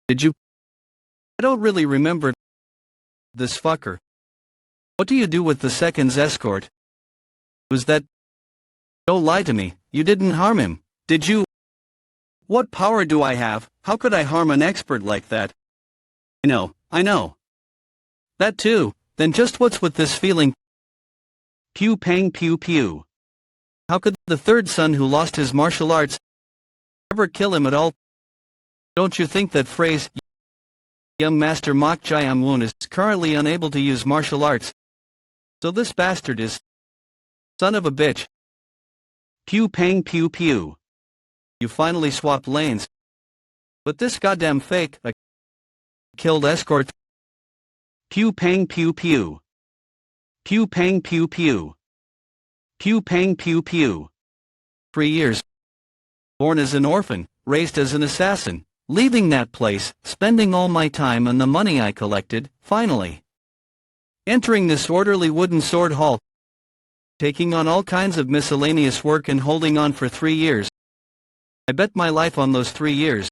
Did you? I don't really remember this fucker. What do you do with the second's escort? Was that? Don't lie to me, you didn't harm him, did you? What power do I have? How could I harm an expert like that? I know. That too, then just what's with this feeling? Pew pang pew pew. How could the third son who lost his martial arts ever kill him at all? Don't you think that phrase, young master Mok Jayam Woon is currently unable to use martial arts? So this bastard is son of a bitch. Pew pang pew pew. You finally swapped lanes. But this goddamn fake, killed escort. Pew pang pew pew. Pew pang pew pew. Pew pang pew pew. 3 years. Born as an orphan, raised as an assassin, leaving that place, spending all my time and the money I collected, finally entering this orderly wooden sword hall, taking on all kinds of miscellaneous work and holding on for 3 years. I bet my life on those 3 years.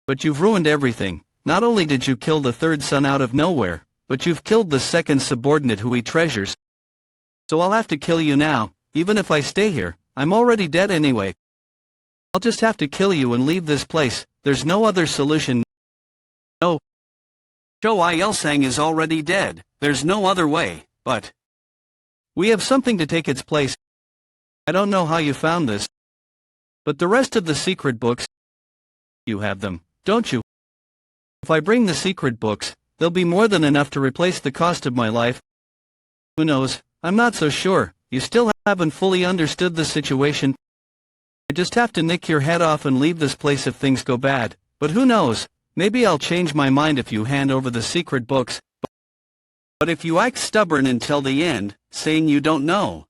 But you've ruined everything. Not only did you kill the third son out of nowhere, but you've killed the second subordinate who he treasures. So I'll have to kill you now, even if I stay here. I'm already dead anyway. I'll just have to kill you and leave this place. There's no other solution. No. Cho Il-sung is already dead. There's no other way, but we have something to take its place. I don't know how you found this, but the rest of the secret books, you have them, don't you? If I bring the secret books, they'll be more than enough to replace the cost of my life. Who knows? I'm not so sure. You still haven't fully understood the situation. I just have to nick your head off and leave this place if things go bad. But who knows? Maybe I'll change my mind if you hand over the secret books. But if you act stubborn until the end, saying you don't know,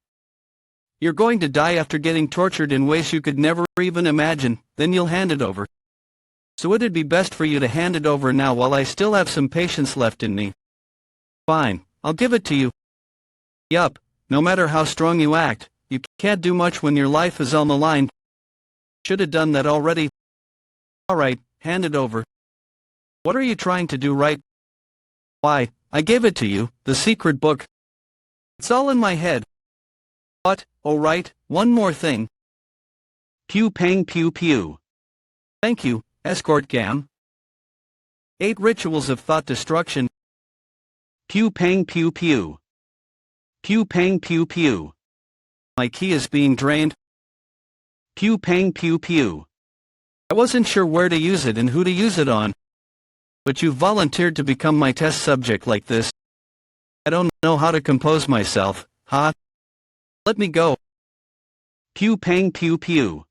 you're going to die after getting tortured in ways you could never even imagine, then you'll hand it over. So it'd be best for you to hand it over now while I still have some patience left in me. Fine, I'll give it to you. Yup, no matter how strong you act, you can't do much when your life is on the line. Should have done that already. Alright, hand it over. What are you trying to do, right? Why, I gave it to you, the secret book. It's all in my head. But, oh right, one more thing. Pew pang pew pew. Thank you, escort gam. 8 rituals of thought destruction. Pew pang pew pew. Pew pang pew pew. My key is being drained. Pew pang pew pew. I wasn't sure where to use it and who to use it on. But you volunteered to become my test subject like this. I don't know how to compose myself, huh? Let me go. Pew pang pew pew.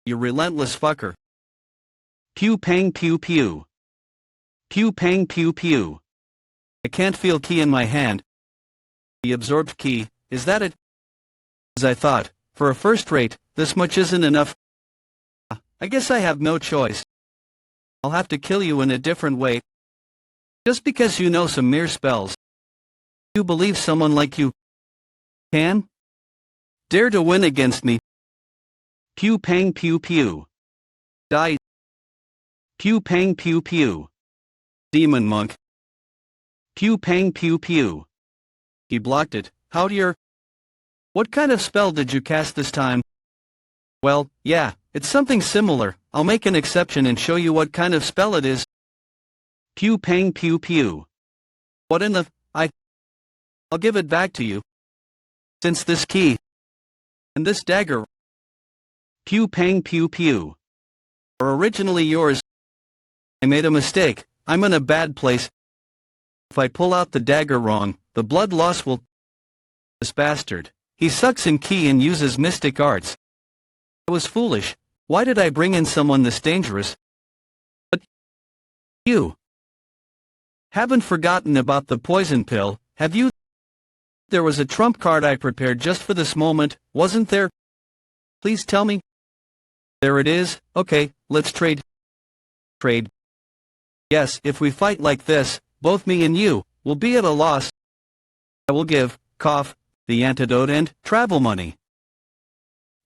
You relentless fucker. Pew pang pew pew. Pew pang pew pew. I can't feel key in my hand. The absorbed key, is that it? As I thought, for a first rate, this much isn't enough. I guess I have no choice. I'll have to kill you in a different way. Just because you know some mere spells. You believe someone like you can dare to win against me. Pew pang pew pew. Die. Pew pang pew pew. Demon monk. Pew pang pew pew. He blocked it. How dear. What kind of spell did you cast this time? Well, yeah, it's something similar. I'll make an exception and show you what kind of spell it is. Pew pang pew pew. What in the... I'll give it back to you. Since this key and this dagger, pew pang pew pew, are originally yours. I made a mistake. I'm in a bad place. If I pull out the dagger wrong, the blood loss will... This bastard. He sucks in key and uses mystic arts. I was foolish. Why did I bring in someone this dangerous? But you haven't forgotten about the poison pill, have you? There was a trump card I prepared just for this moment, wasn't there? Please tell me. There it is. Okay, let's trade. Trade. Yes, if we fight like this, both me and you will be at a loss. I will give, cough, the antidote and travel money.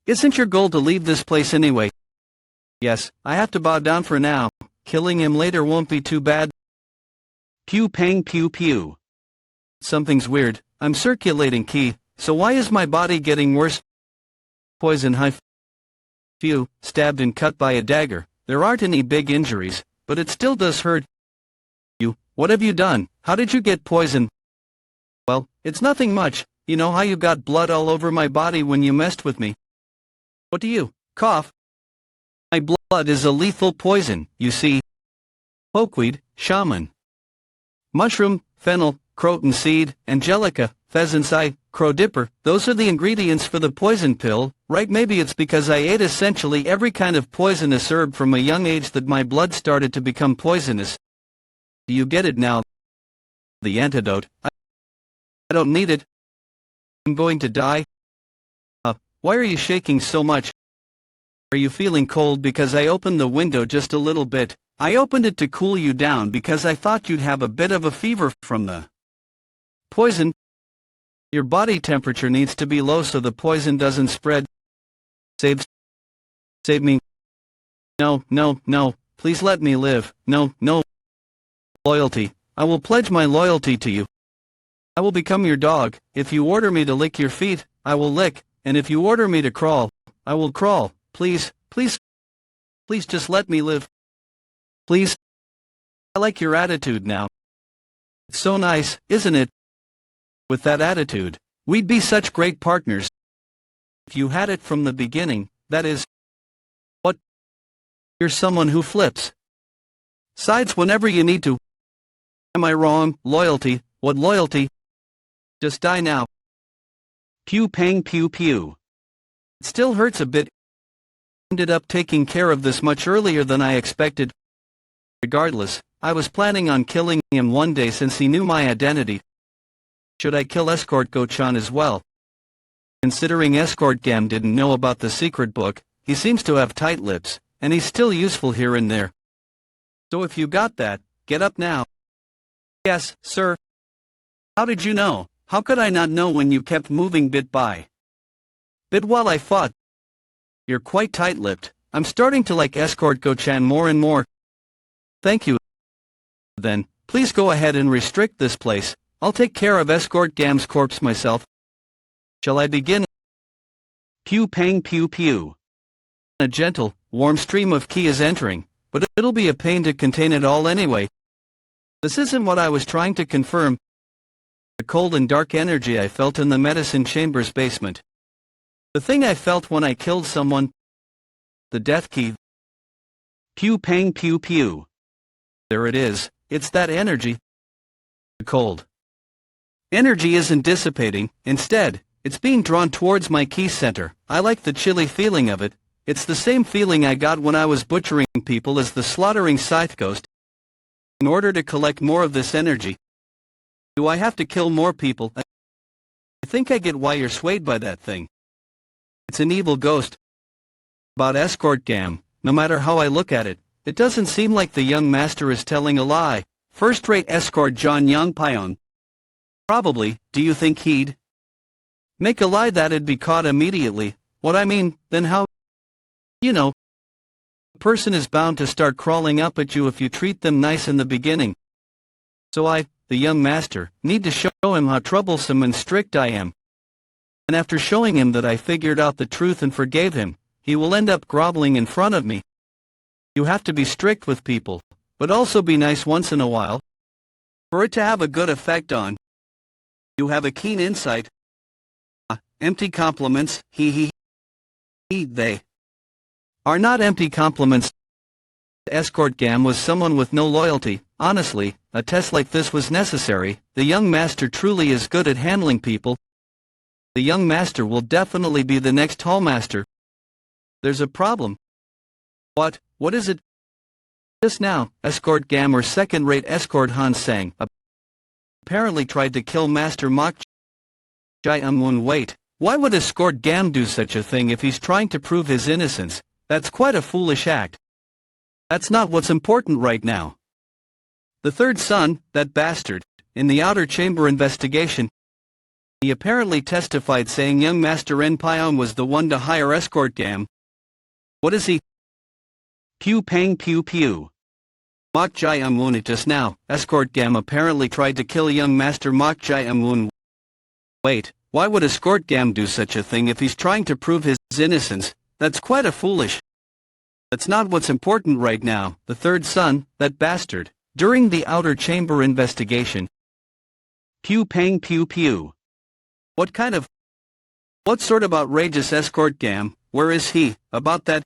Isn't your goal to leave this place anyway? Yes, I have to bow down for now. Killing him later won't be too bad. Pew pang pew pew. Something's weird. I'm circulating key, so why is my body getting worse? Poison hive. Phew, stabbed and cut by a dagger. There aren't any big injuries, but it still does hurt. You, what have you done? How did you get poisoned? Well, it's nothing much. You know how you got blood all over my body when you messed with me. What do you, cough? My blood is a lethal poison, you see. Pokeweed, shaman. Mushroom, fennel, croton seed, angelica, pheasant's eye, crow dipper, those are the ingredients for the poison pill, right? Maybe it's because I ate essentially every kind of poisonous herb from a young age that my blood started to become poisonous. Do you get it now? The antidote. I don't need it. I'm going to die. Why are you shaking so much? Are you feeling cold? Because I opened the window just a little bit. I opened it to cool you down because I thought you'd have a bit of a fever from the poison. Your body temperature needs to be low so the poison doesn't spread. Save me. No, no, no. Please let me live. No, no. Loyalty. I will pledge my loyalty to you. I will become your dog. If you order me to lick your feet, I will lick. And if you order me to crawl, I will crawl. Please, please, please just let me live. Please. I like your attitude now. It's so nice, isn't it? With that attitude, we'd be such great partners. If you had it from the beginning, that is. What? You're someone who flips sides whenever you need to. Am I wrong? Loyalty? What loyalty? Just die now. Pew pang pew pew. It still hurts a bit. Ended up taking care of this much earlier than I expected. Regardless, I was planning on killing him one day since he knew my identity. Should I kill Escort Go-chan as well? Considering Escort Gam didn't know about the secret book, he seems to have tight lips, and he's still useful here and there. So if you got that, get up now. Yes, sir. How did you know? How could I not know when you kept moving bit by bit while I fought? You're quite tight-lipped. I'm starting to like Escort Go-chan more and more. Thank you. Then, please go ahead and restrict this place. I'll take care of Escort Gam's corpse myself. Shall I begin? Pew pang pew pew. A gentle, warm stream of ki is entering, but it'll be a pain to contain it all anyway. This isn't what I was trying to confirm. The cold and dark energy I felt in the medicine chamber's basement. The thing I felt when I killed someone. The death key. Pew pang pew pew. There it is, it's that energy. The cold energy isn't dissipating, instead, it's being drawn towards my key center. I like the chilly feeling of it. It's the same feeling I got when I was butchering people as the slaughtering scythe ghost. In order to collect more of this energy, do I have to kill more people? I think I get why you're swayed by that thing. It's an evil ghost. About escort gam, no matter how I look at it, it doesn't seem like the young master is telling a lie. First-rate escort John Young Pion. Probably, do you think he'd make a lie that'd be caught immediately? What I mean, then how? You know, a person is bound to start crawling up at you if you treat them nice in the beginning. So I, the young master, need to show him how troublesome and strict I am. And after showing him that I figured out the truth and forgave him, he will end up groveling in front of me. You have to be strict with people, but also be nice once in a while. For it to have a good effect on you, have a keen insight. Empty compliments, they are not empty compliments. Escort gam was someone with no loyalty. Honestly, a test like this was necessary. The young master truly is good at handling people. The young master will definitely be the next hallmaster. There's a problem. What is it? Just now, escort gam or second-rate escort Han Sang apparently tried to kill Master Mok Jai-un. Wait, why would escort gam do such a thing if he's trying to prove his innocence? That's quite a foolish act. That's not what's important right now. The third son, that bastard, in the outer chamber investigation, he apparently testified saying young Master En Pion was the one to hire escort gam. What is he? Pew pang pew pew. Mok Jai-un it just now, escort gam apparently tried to kill young Master Mok Jai-un. Wait, why would escort gam do such a thing if he's trying to prove his innocence? That's quite a foolish. That's not what's important right now. The third son, that bastard, during the outer chamber investigation. Pew pang pew pew. What sort of outrageous escort gam? Where is he? About that?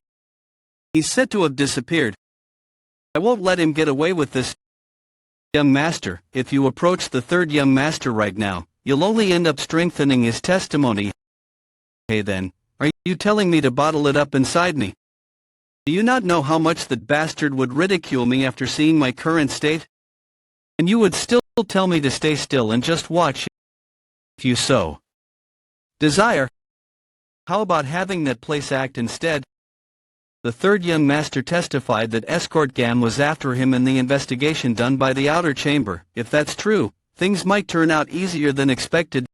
He's said to have disappeared. I won't let him get away with this. Young master, if you approach the third young master right now, you'll only end up strengthening his testimony. Hey then, are you telling me to bottle it up inside me? Do you not know how much that bastard would ridicule me after seeing my current state? And you would still tell me to stay still and just watch, if you so desire. How about having that place act instead? The third young master testified that escort gam was after him in the investigation done by the outer chamber. If that's true, things might turn out easier than expected.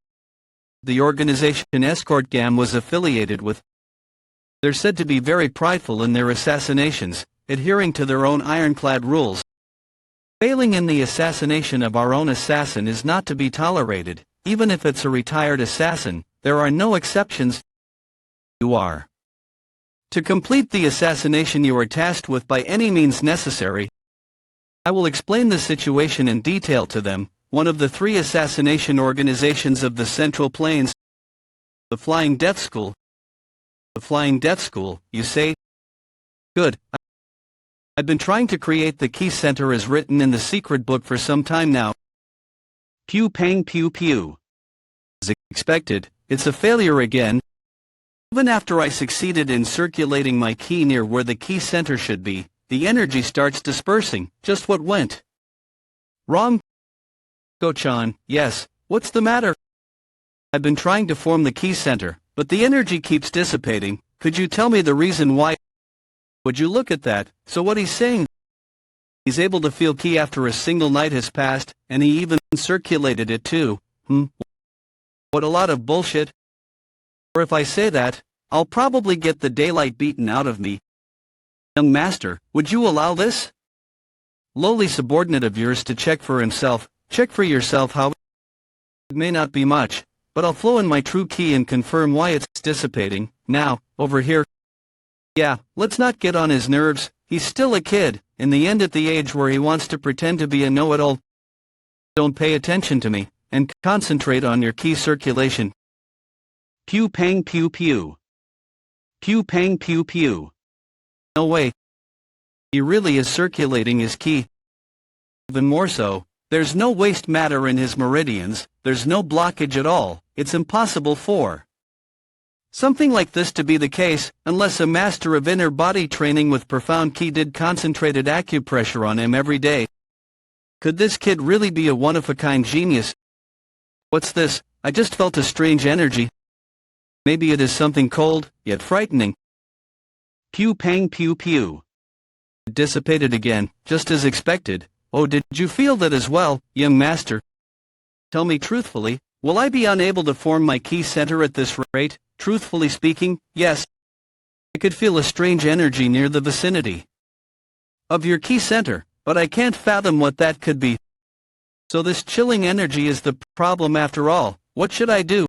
The organization escort gam was affiliated with, they're said to be very prideful in their assassinations, adhering to their own ironclad rules. Failing in the assassination of our own assassin is not to be tolerated, even if it's a retired assassin. There are no exceptions. You are to complete the assassination you are tasked with by any means necessary. I will explain the situation in detail to them. One of the 3 assassination organizations of the Central Plains. The Flying Death School. The Flying Death School, you say? Good. I've been trying to create the key center as written in the secret book for some time now. Pew pang pew pew. As expected, it's a failure again. Even after I succeeded in circulating my key near where the key center should be, the energy starts dispersing. Just what went wrong? Go-chan, yes, what's the matter? I've been trying to form the key center, but the energy keeps dissipating. Could you tell me the reason why? Would you look at that? So what he's saying? He's able to feel key after a single night has passed, and he even circulated it too. What a lot of bullshit. Or if I say that, I'll probably get the daylight beaten out of me. Young master, would you allow this? Lowly subordinate of yours to check for himself. Check for yourself how. It may not be much, but I'll flow in my true key and confirm why it's dissipating. Now, over here. Yeah, let's not get on his nerves. He's still a kid, in the end at the age where he wants to pretend to be a know-it-all. Don't pay attention to me, and concentrate on your key circulation. Pew pang pew pew. Pew pang pew pew. No way. He really is circulating his key. Even more so, there's no waste matter in his meridians, there's no blockage at all, it's impossible for something like this to be the case, unless a master of inner body training with profound ki did concentrated acupressure on him every day. Could this kid really be a one-of-a-kind genius? What's this? I just felt a strange energy. Maybe it is something cold, yet frightening. Pew pang pew pew. It dissipated again, just as expected. Oh, did you feel that as well, young master? Tell me truthfully, will I be unable to form my ki center at this rate? Truthfully speaking, yes. I could feel a strange energy near the vicinity of your ki center, but I can't fathom what that could be. So this chilling energy is the problem after all. What should I do?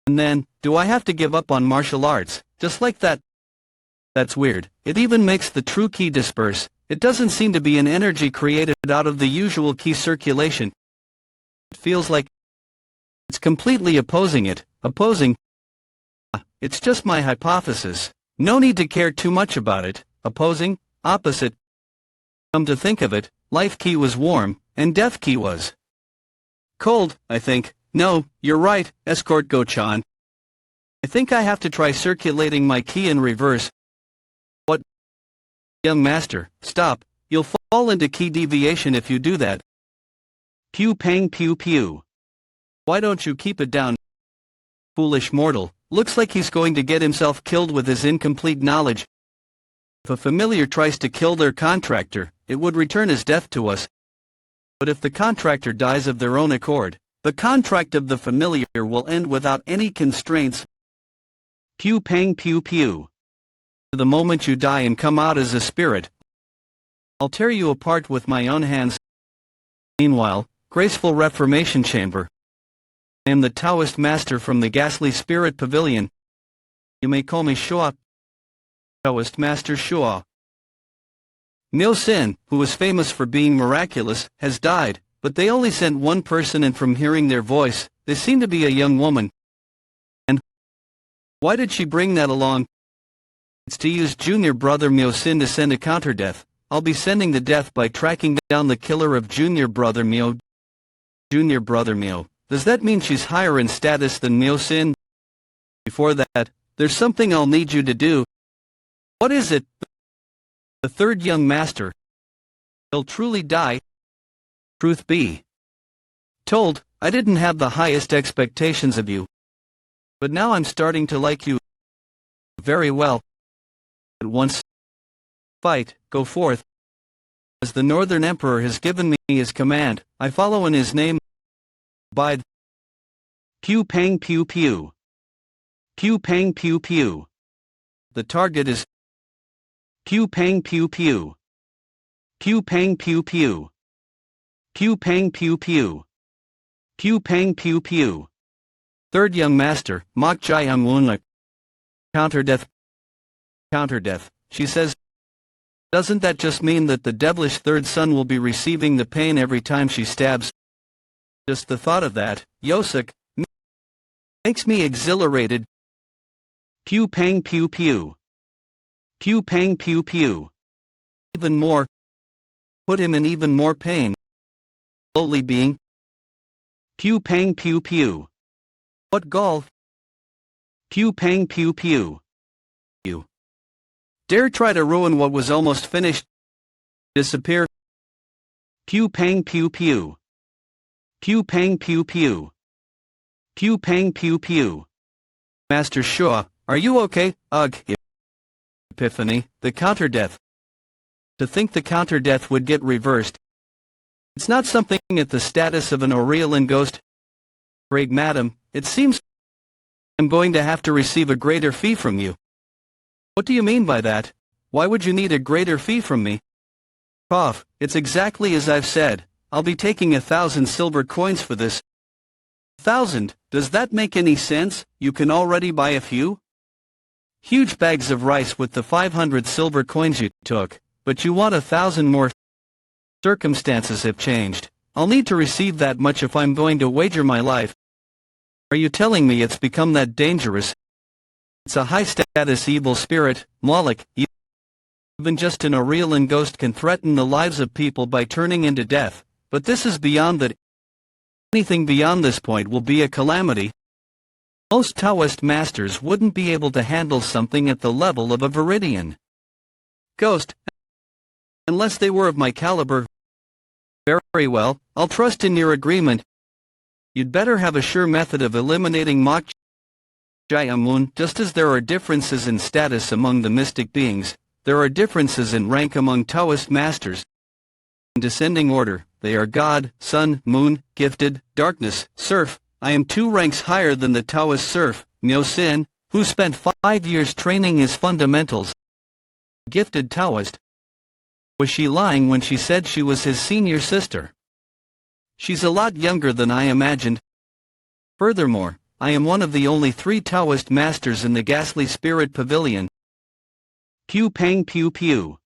And then, do I have to give up on martial arts, just like that? That's weird. It even makes the true ki disperse. It doesn't seem to be an energy created out of the usual ki circulation. It feels like it's completely opposing it. Opposing? It's just my hypothesis. No need to care too much about it. Opposing? Opposite? Come to think of it, life ki was warm, and death ki was cold, I think. No, you're right, Escort Go-chan. I think I have to try circulating my ki in reverse. What? Young master, stop. You'll fall into ki deviation if you do that. Pew pang pew pew. Why don't you keep it down? Foolish mortal, looks like he's going to get himself killed with his incomplete knowledge. If a familiar tries to kill their contractor, it would return his death to us. But if the contractor dies of their own accord, the contract of the familiar will end without any constraints. Pew pang pew pew. The moment you die and come out as a spirit, I'll tear you apart with my own hands. Meanwhile, graceful reformation chamber. I am the Taoist master from the ghastly spirit pavilion. You may call me Shua. Taoist master Shua. Myo Sin, who was famous for being miraculous, has died, but they only sent one person, and from hearing their voice, they seem to be a young woman. And why did she bring that along? It's to use junior brother Myo Sin to send a counter-death. I'll be sending the death by tracking down the killer of junior brother Myo. Junior brother Myo. Does that mean she's higher in status than Myo Sin? Before that, there's something I'll need you to do. What is it? The third young master. He'll truly die. Truth be told, I didn't have the highest expectations of you. But now I'm starting to like you very well. At once, fight, go forth. As the Northern Emperor has given me his command, I follow in his name. Abide. Pew pang pew pew. Pew pang pew pew. The target is pew pang pew pew. Pew pang pew pew. Pew pang pew pew. Pew pang pew pew. Third young master, Mok Jai Young Wunlek. Counter-death. Counter-death, she says. Doesn't that just mean that the devilish third son will be receiving the pain every time she stabs? Just the thought of that, Yosek, makes me exhilarated. Pew pang pew pew. Pew pang pew pew. Even more. Put him in even more pain. Slowly being. Pew pang pew pew. What gall? Pew pang pew pew. You dare try to ruin what was almost finished? Disappear. Pew pang pew pew. Pew pang pew pew. Pew pang pew pew. Master Shua, are you okay? Ugh. Epiphany, the counter-death. To think the counter-death would get reversed. It's not something at the status of an Aurelian ghost. Great madam, it seems I'm going to have to receive a greater fee from you. What do you mean by that? Why would you need a greater fee from me? Prof, it's exactly as I've said. I'll be taking 1,000 silver coins for this. 1,000, does that make any sense? You can already buy a few? Huge bags of rice with the 500 silver coins you took, but you want 1,000 more. Circumstances have changed. I'll need to receive that much if I'm going to wager my life. Are you telling me it's become that dangerous? It's a high-status evil spirit, Moloch. Even just in a real and ghost can threaten the lives of people by turning into death, but this is beyond that. Anything beyond this point will be a calamity. Most Taoist masters wouldn't be able to handle something at the level of a Viridian ghost, unless they were of my caliber. Very well, I'll trust in your agreement. You'd better have a sure method of eliminating Mok Jaiamun. Just as there are differences in status among the mystic beings, there are differences in rank among Taoist masters. In descending order, they are God, Sun, Moon, Gifted, Darkness, Serf. I am 2 ranks higher than the Taoist serf, Myo Sin, who spent 5 years training his fundamentals. Gifted Taoist. Was she lying when she said she was his senior sister? She's a lot younger than I imagined. Furthermore, I am one of the only 3 Taoist masters in the ghastly spirit pavilion. Pew Pang Pew Pew.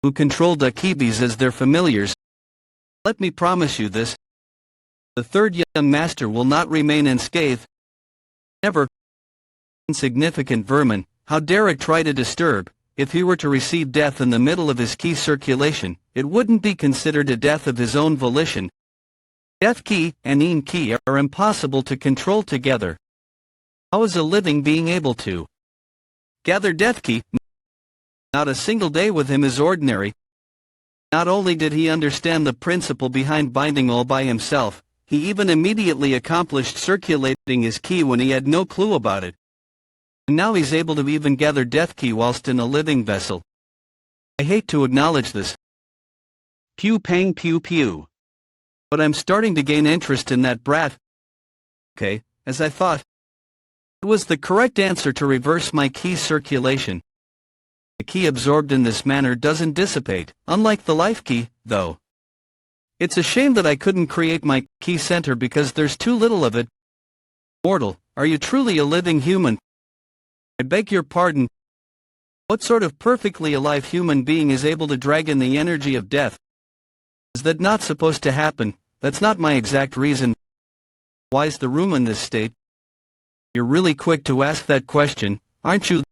Who control Dakibis as their familiars. Let me promise you this. The 3rd young master will not remain unscathed. Never. Insignificant vermin, how dare it try to disturb? If he were to receive death in the middle of his ki circulation, it wouldn't be considered a death of his own volition. Death ki and in ki are impossible to control together. How is a living being able to gather death ki? Not a single day with him is ordinary. Not only did he understand the principle behind binding all by himself, he even immediately accomplished circulating his ki when he had no clue about it. And now he's able to even gather death ki whilst in a living vessel. I hate to acknowledge this. Pew Pang Pew Pew. But I'm starting to gain interest in that brat. Okay, as I thought. It was the correct answer to reverse my ki circulation. The ki absorbed in this manner doesn't dissipate, unlike the life ki, though. It's a shame that I couldn't create my ki center because there's too little of it. Mortal, are you truly a living human? I beg your pardon. What sort of perfectly alive human being is able to drag in the energy of death? Is that not supposed to happen? That's not my exact reason. Why is the room in this state? You're really quick to ask that question, aren't you?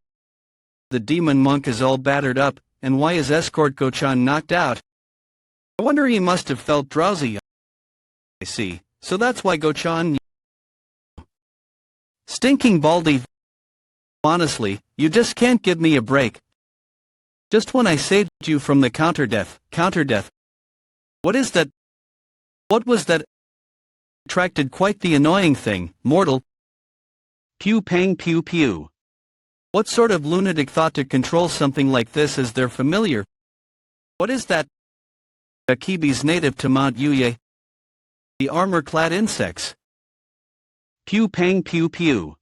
The demon monk is all battered up, and why is Escort Gochan knocked out? I wonder, he must have felt drowsy. I see, so that's why Gochan. Stinking baldy. Honestly, you just can't give me a break. Just when I saved you from the counter-death. What is that? What was that? Attracted quite the annoying thing, mortal. Pew Pang Pew Pew. What sort of lunatic thought to control something like this as their familiar? What is that? Akibis native to Mount Yuye. The armor-clad insects. Pew Pang Pew Pew.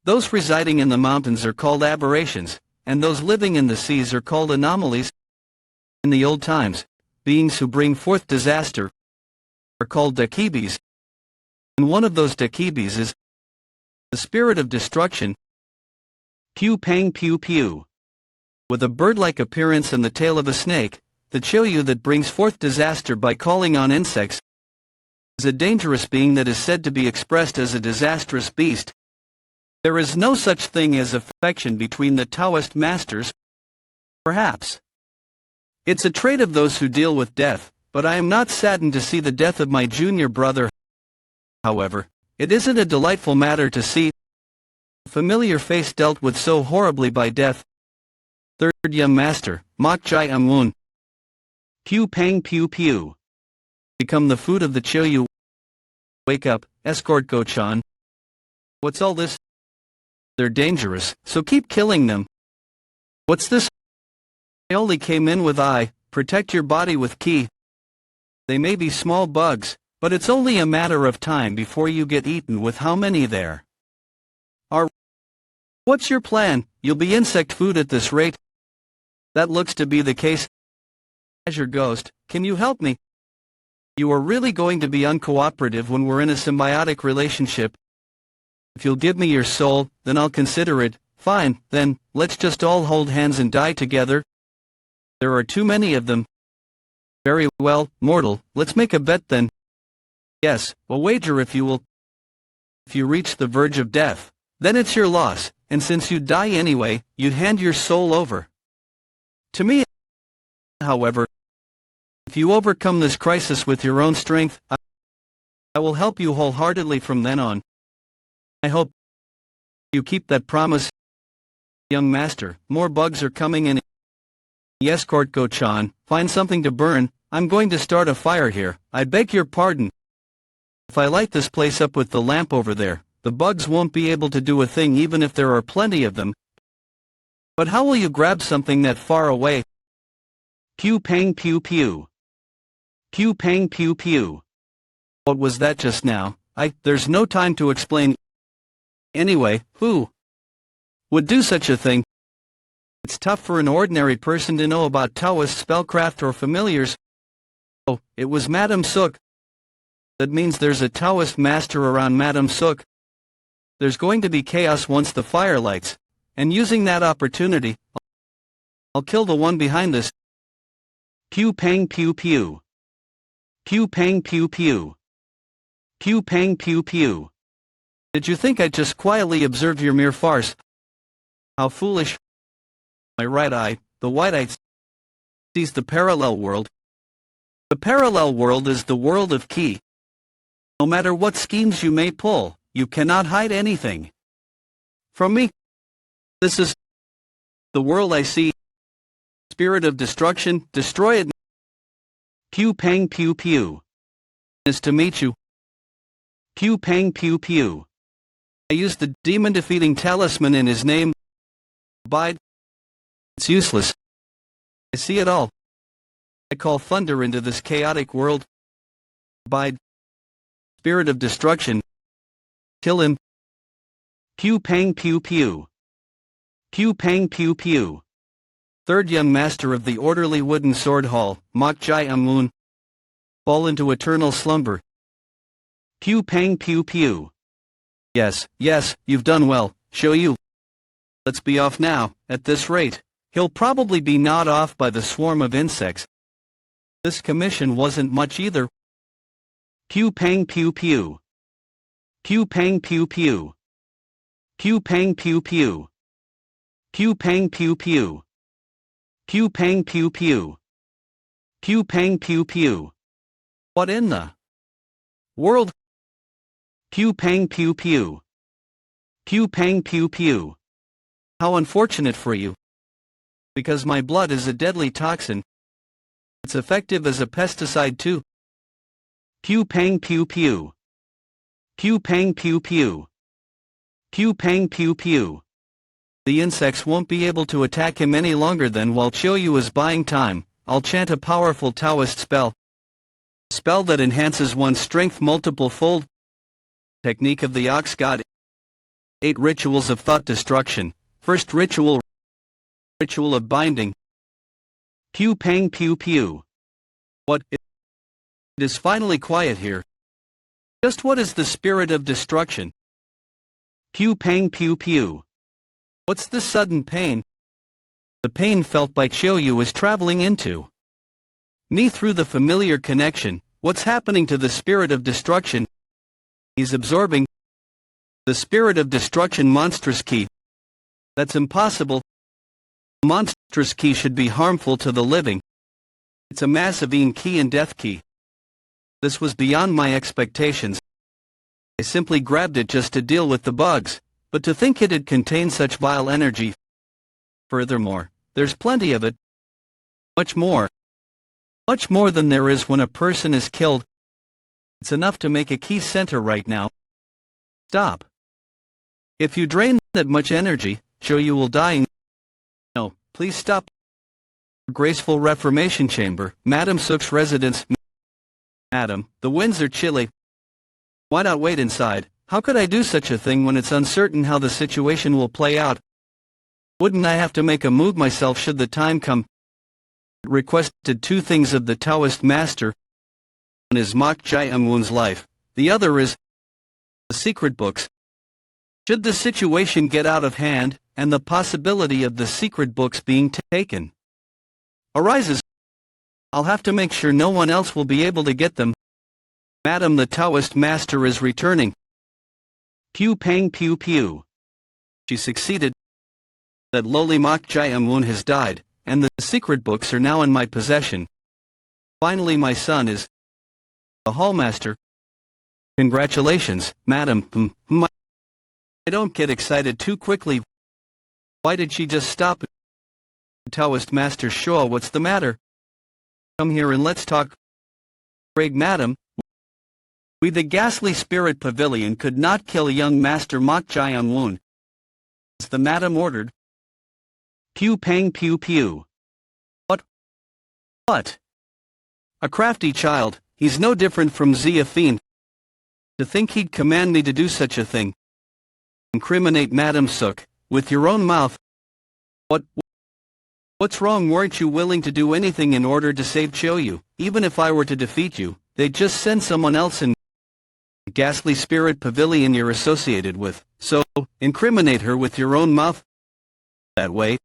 Those residing in the mountains are called aberrations, and those living in the seas are called anomalies. In the old times, beings who bring forth disaster are called Dakibis. And one of those Dakibis is the spirit of destruction. Pew Pang Pew Pew. With a bird-like appearance and the tail of a snake, the Choyu that brings forth disaster by calling on insects is a dangerous being that is said to be expressed as a disastrous beast. There is no such thing as affection between the Taoist masters. Perhaps it's a trait of those who deal with death, but I am not saddened to see the death of my junior brother. However, it isn't a delightful matter to see a familiar face dealt with so horribly by death. 3rd young master, Mok Jai Amun. Pew Pang Pew Pew. Become the food of the Choyu. Wake up, Escort Gochan. What's all this? They're dangerous, so keep killing them. What's this? I only came in with I. Protect your body with ki. They may be small bugs, but it's only a matter of time before you get eaten with how many there are. What's your plan? You'll be insect food at this rate. That looks to be the case. Azure Ghost, can you help me? You are really going to be uncooperative when we're in a symbiotic relationship. If you'll give me your soul, then I'll consider it. Fine, then, let's just all hold hands and die together. There are too many of them. Very well, mortal, let's make a bet then. Yes, a wager if you will. If you reach the verge of death, then it's your loss, and since you'd die anyway, you'd hand your soul over. To me, however, if you overcome this crisis with your own strength, I will help you wholeheartedly from then on. I hope you keep that promise, young master. More bugs are coming in. Yes, Court Go-chan, find something to burn. I'm going to start a fire here. I beg your pardon. If I light this place up with the lamp over there, the bugs won't be able to do a thing even if there are plenty of them. But how will you grab something that far away? Pew pang pew pew. Pew pang pew pew. What was that just now? There's no time to explain. Anyway, who would do such a thing? It's tough for an ordinary person to know about Taoist spellcraft or familiars. Oh, it was Madame Sook. That means there's a Taoist master around Madame Sook. There's going to be chaos once the fire lights, and using that opportunity, I'll kill the one behind this. Pew pang pew pew. Pew pang pew pew. Pew pang pew pew. Did you think I'd just quietly observe your mere farce? How foolish. My right eye, the white eye, sees the parallel world. The parallel world is the world of Ki. No matter what schemes you may pull, you cannot hide anything from me. This is the world I see. Spirit of destruction, destroy it. Pew pang pew pew. Nice to meet you. Pew pang pew pew. I used the demon-defeating talisman in his name. Abide. It's useless. I see it all. I call thunder into this chaotic world. Abide. Spirit of destruction. Kill him. Pew pang pew pew. Pew pang pew pew. Third young master of the orderly wooden sword hall, Mok Jai Amun. Fall into eternal slumber. Pew pang pew pew. Yes, you've done well, show you. Let's be off now. At this rate, he'll probably be gnawed off by the swarm of insects. This commission wasn't much either. Pew pang pew pew. Pew pang pew pew. Pew pang pew pew. Pew pang pew pew. Pew pang pew pew. Pew pang pew pew. What in the world? Pew pang pew pew. Pew pang pew pew. How unfortunate for you. Because my blood is a deadly toxin. It's effective as a pesticide too. Pew pang pew pew. Pew pang pew pew. Pew pang pew pew. The insects won't be able to attack him any longer. Then while Choyu is buying time, I'll chant a powerful Taoist spell. Spell that enhances one's strength multiple fold. Technique of the Ox God. 8 rituals of thought destruction. First ritual. Ritual of binding. Pew pang pew pew. What? It is finally quiet here. Just what is the spirit of destruction? Pew pang pew pew. What's the sudden pain? The pain felt by Choyu is traveling into me through the familiar connection. What's happening to the spirit of destruction? He's absorbing the spirit of destruction. Monstrous Ki. That's impossible. Monstrous Ki should be harmful to the living. It's a massive Ki and death Ki. This was beyond my expectations. I simply grabbed it just to deal with the bugs, but to think it'd contain such vile energy. Furthermore, there's plenty of it. Much more. Much more than there is when a person is killed. It's enough to make a Ki center right now. Stop. If you drain that much energy, sure you will die. No, please stop. Graceful Reformation Chamber, Madame Sook's residence. Madam, the winds are chilly. Why not wait inside? How could I do such a thing when it's uncertain how the situation will play out? Wouldn't I have to make a move myself should the time come? Requested 2 things of the Taoist master. One is Mok Jai Amun's life, the other is the secret books. Should the situation get out of hand, and the possibility of the secret books being taken arises, I'll have to make sure no one else will be able to get them. Madam, the Taoist master is returning. Pew pang pew pew. She succeeded. That lowly Mok Jai Amun has died, and the secret books are now in my possession. Finally, my son is a hallmaster. Congratulations, madam. I don't get excited too quickly. Why did she just stop? Taoist Master Shaw, what's the matter? Come here and let's talk. Craig, madam. We the ghastly spirit pavilion could not kill young Master Mok Jiang Woon, as the madam ordered. Pew pang pew pew. What? What? A crafty child, he's no different from Zia Fiend. To think he'd command me to do such a thing. Incriminate Madam Sook, with your own mouth. What's wrong? Weren't you willing to do anything in order to save Choyu? Even if I were to defeat you, they'd just send someone else in the ghastly spirit pavilion you're associated with, so, incriminate her with your own mouth. That way,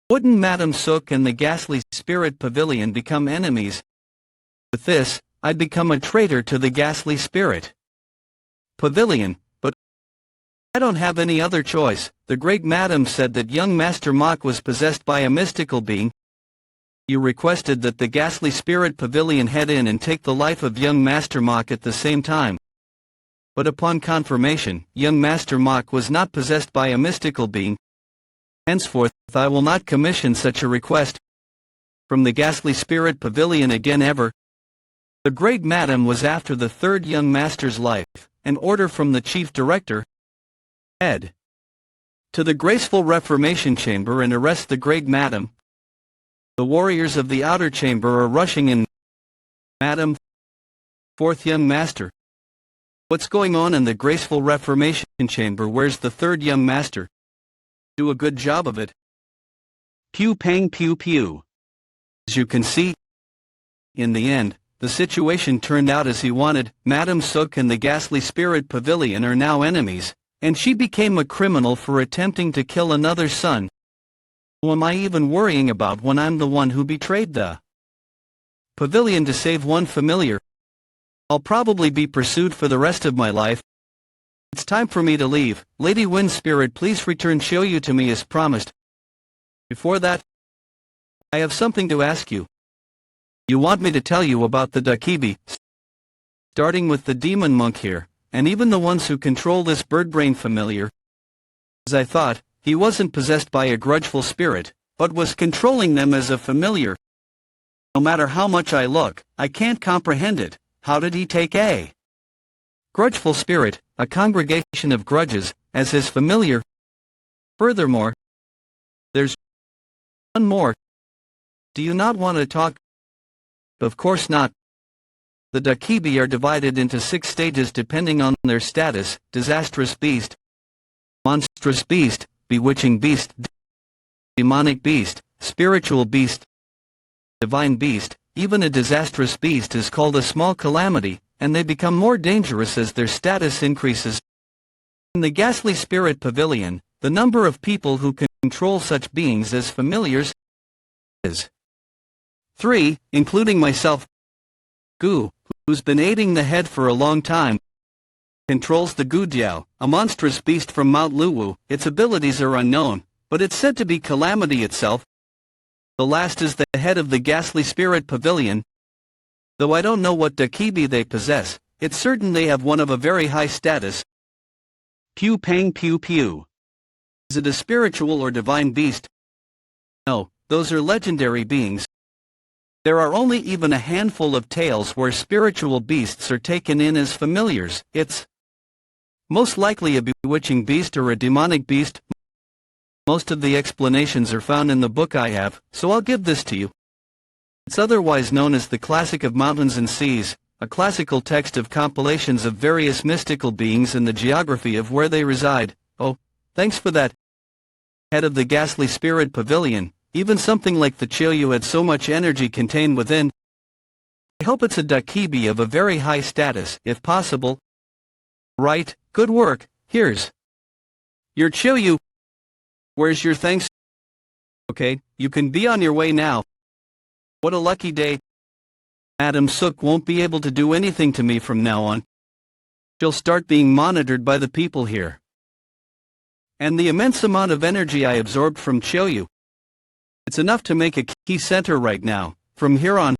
wouldn't Madam Sook and the ghastly spirit pavilion become enemies? With this, I'd become a traitor to the ghastly spirit pavilion, but I don't have any other choice. The great madam said that young Master Mok was possessed by a mystical being. You requested that the ghastly spirit pavilion head in and take the life of young Master Mok at the same time. But upon confirmation, young Master Mok was not possessed by a mystical being. Henceforth, I will not commission such a request from the ghastly spirit pavilion again ever. The great madam was after the third young master's life, an order from the chief director, head to the graceful reformation chamber and arrest the great madam. The warriors of the outer chamber are rushing in. Madam, fourth young master. What's going on in the graceful reformation chamber? Where's the third young master? Do a good job of it. Pew pang pew pew. As you can see, in the end, the situation turned out as he wanted. Madam Sook and the ghastly spirit pavilion are now enemies, and she became a criminal for attempting to kill another son. Who am I even worrying about when I'm the one who betrayed the pavilion to save one familiar? I'll probably be pursued for the rest of my life. It's time for me to leave. Lady Wind Spirit, please return Choyu to me as promised. Before that, I have something to ask you. You want me to tell you about the Dakibi, starting with the demon monk here, and even the ones who control this birdbrain familiar. As I thought, he wasn't possessed by a grudgeful spirit, but was controlling them as a familiar. No matter how much I look, I can't comprehend it. How did he take a grudgeful spirit, a congregation of grudges, as his familiar? Furthermore, there's one more. Do you not want to talk? Of course not. The Dakibi are divided into 6 stages depending on their status: disastrous beast, monstrous beast, bewitching beast, demonic beast, spiritual beast, divine beast. Even a disastrous beast is called a small calamity, and they become more dangerous as their status increases. In the ghastly spirit pavilion, the number of people who can control such beings as familiars is 3, including myself. Gu, who's been aiding the head for a long time, controls the Gudiao, a monstrous beast from Mount Luwu. Its abilities are unknown, but it's said to be calamity itself. The last is the head of the ghastly spirit pavilion. Though I don't know what Dakibi they possess, it's certain they have one of a very high status. Pew pang pew pew. Is it a spiritual or divine beast? No, those are legendary beings. There are only even a handful of tales where spiritual beasts are taken in as familiars. It's most likely a bewitching beast or a demonic beast. Most of the explanations are found in the book I have, so I'll give this to you. It's otherwise known as the Classic of Mountains and Seas, a classical text of compilations of various mystical beings and the geography of where they reside. Oh, thanks for that. Head of the ghastly spirit pavilion, even something like the Choyu had so much energy contained within. I hope it's a Dakibi of a very high status, if possible. Right, good work. Here's your Choyu. Where's your thanks? Okay, you can be on your way now. What a lucky day. Madam Sook won't be able to do anything to me from now on. She'll start being monitored by the people here. And the immense amount of energy I absorbed from Choyu. It's enough to make a key center right now. From here on,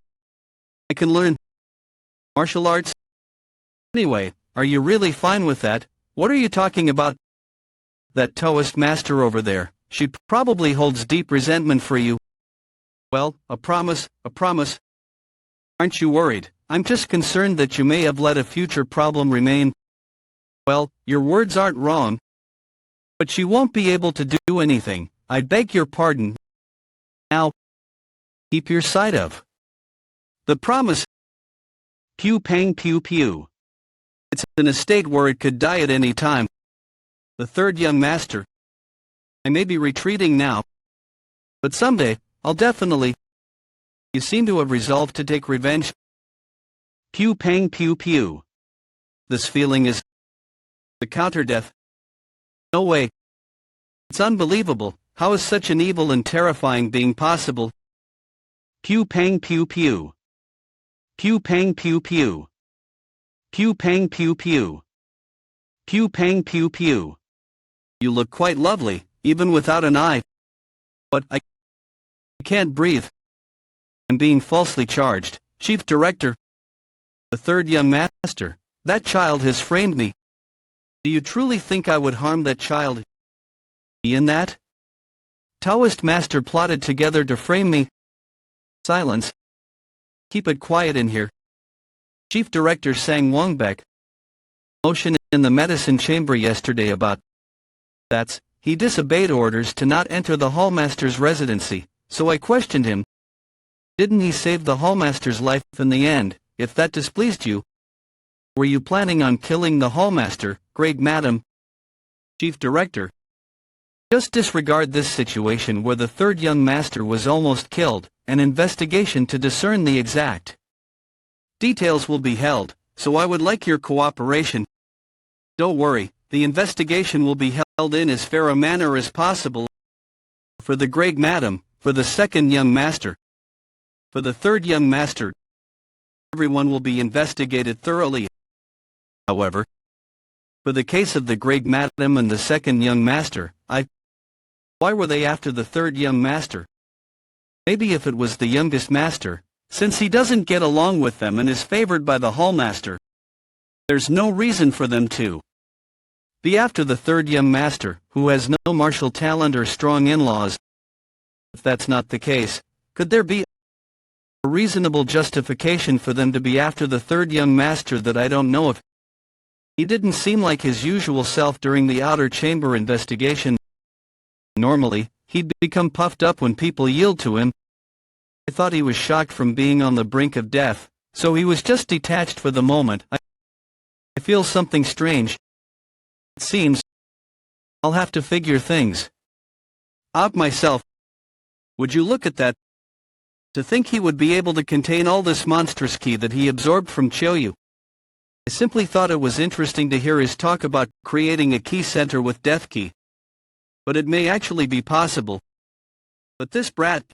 I can learn martial arts. Anyway, are you really fine with that? What are you talking about? That Taoist master over there, she probably holds deep resentment for you. Well, a promise. Aren't you worried? I'm just concerned that you may have let a future problem remain. Well, your words aren't wrong. But she won't be able to do anything. I beg your pardon. Now, keep your sight of the promise. Pew pang pew pew. It's in a state where it could die at any time. The third young master. I may be retreating now, but someday, I'll definitely. You seem to have resolved to take revenge. Pew pang pew pew. This feeling is the counter-death. No way. It's unbelievable. How is such an evil and terrifying being possible? Pew pang pew pew. Pew pang pew pew. Pew pang pew pew. Pew pang pew pew. You look quite lovely, even without an eye. But I can't breathe. I'm being falsely charged, Chief Director. The third young master. That child has framed me. Do you truly think I would harm that child? In that? Taoist master plotted together to frame me. Silence. Keep it quiet in here. Chief Director Sang Wongbek. Motion in the medicine chamber yesterday about that's. He disobeyed orders to not enter the hallmaster's residency, so I questioned him. Didn't he save the hallmaster's life in the end, if that displeased you? Were you planning on killing the hallmaster, great madam? Chief Director. Just disregard this situation where the third young master was almost killed. An investigation to discern the exact details will be held, so I would like your cooperation. Don't worry, the investigation will be held in as fair a manner as possible. For the great madam, for the second young master, for the third young master, everyone will be investigated thoroughly. However, for the case of the great madam and the second young master, why were they after the third young master? Maybe if it was the youngest master, since he doesn't get along with them and is favored by the hallmaster, there's no reason for them to be after the third young master, who has no martial talent or strong in-laws. If that's not the case, could there be a reasonable justification for them to be after the third young master that I don't know of? He didn't seem like his usual self during the outer chamber investigation. Normally, he'd become puffed up when people yield to him. I thought he was shocked from being on the brink of death, so he was just detached for the moment. I feel something strange. It seems I'll have to figure things out myself. Would you look at that? To think he would be able to contain all this monstrous ki that he absorbed from Choyu. I simply thought it was interesting to hear his talk about creating a ki center with death ki. But it may actually be possible. But this brat,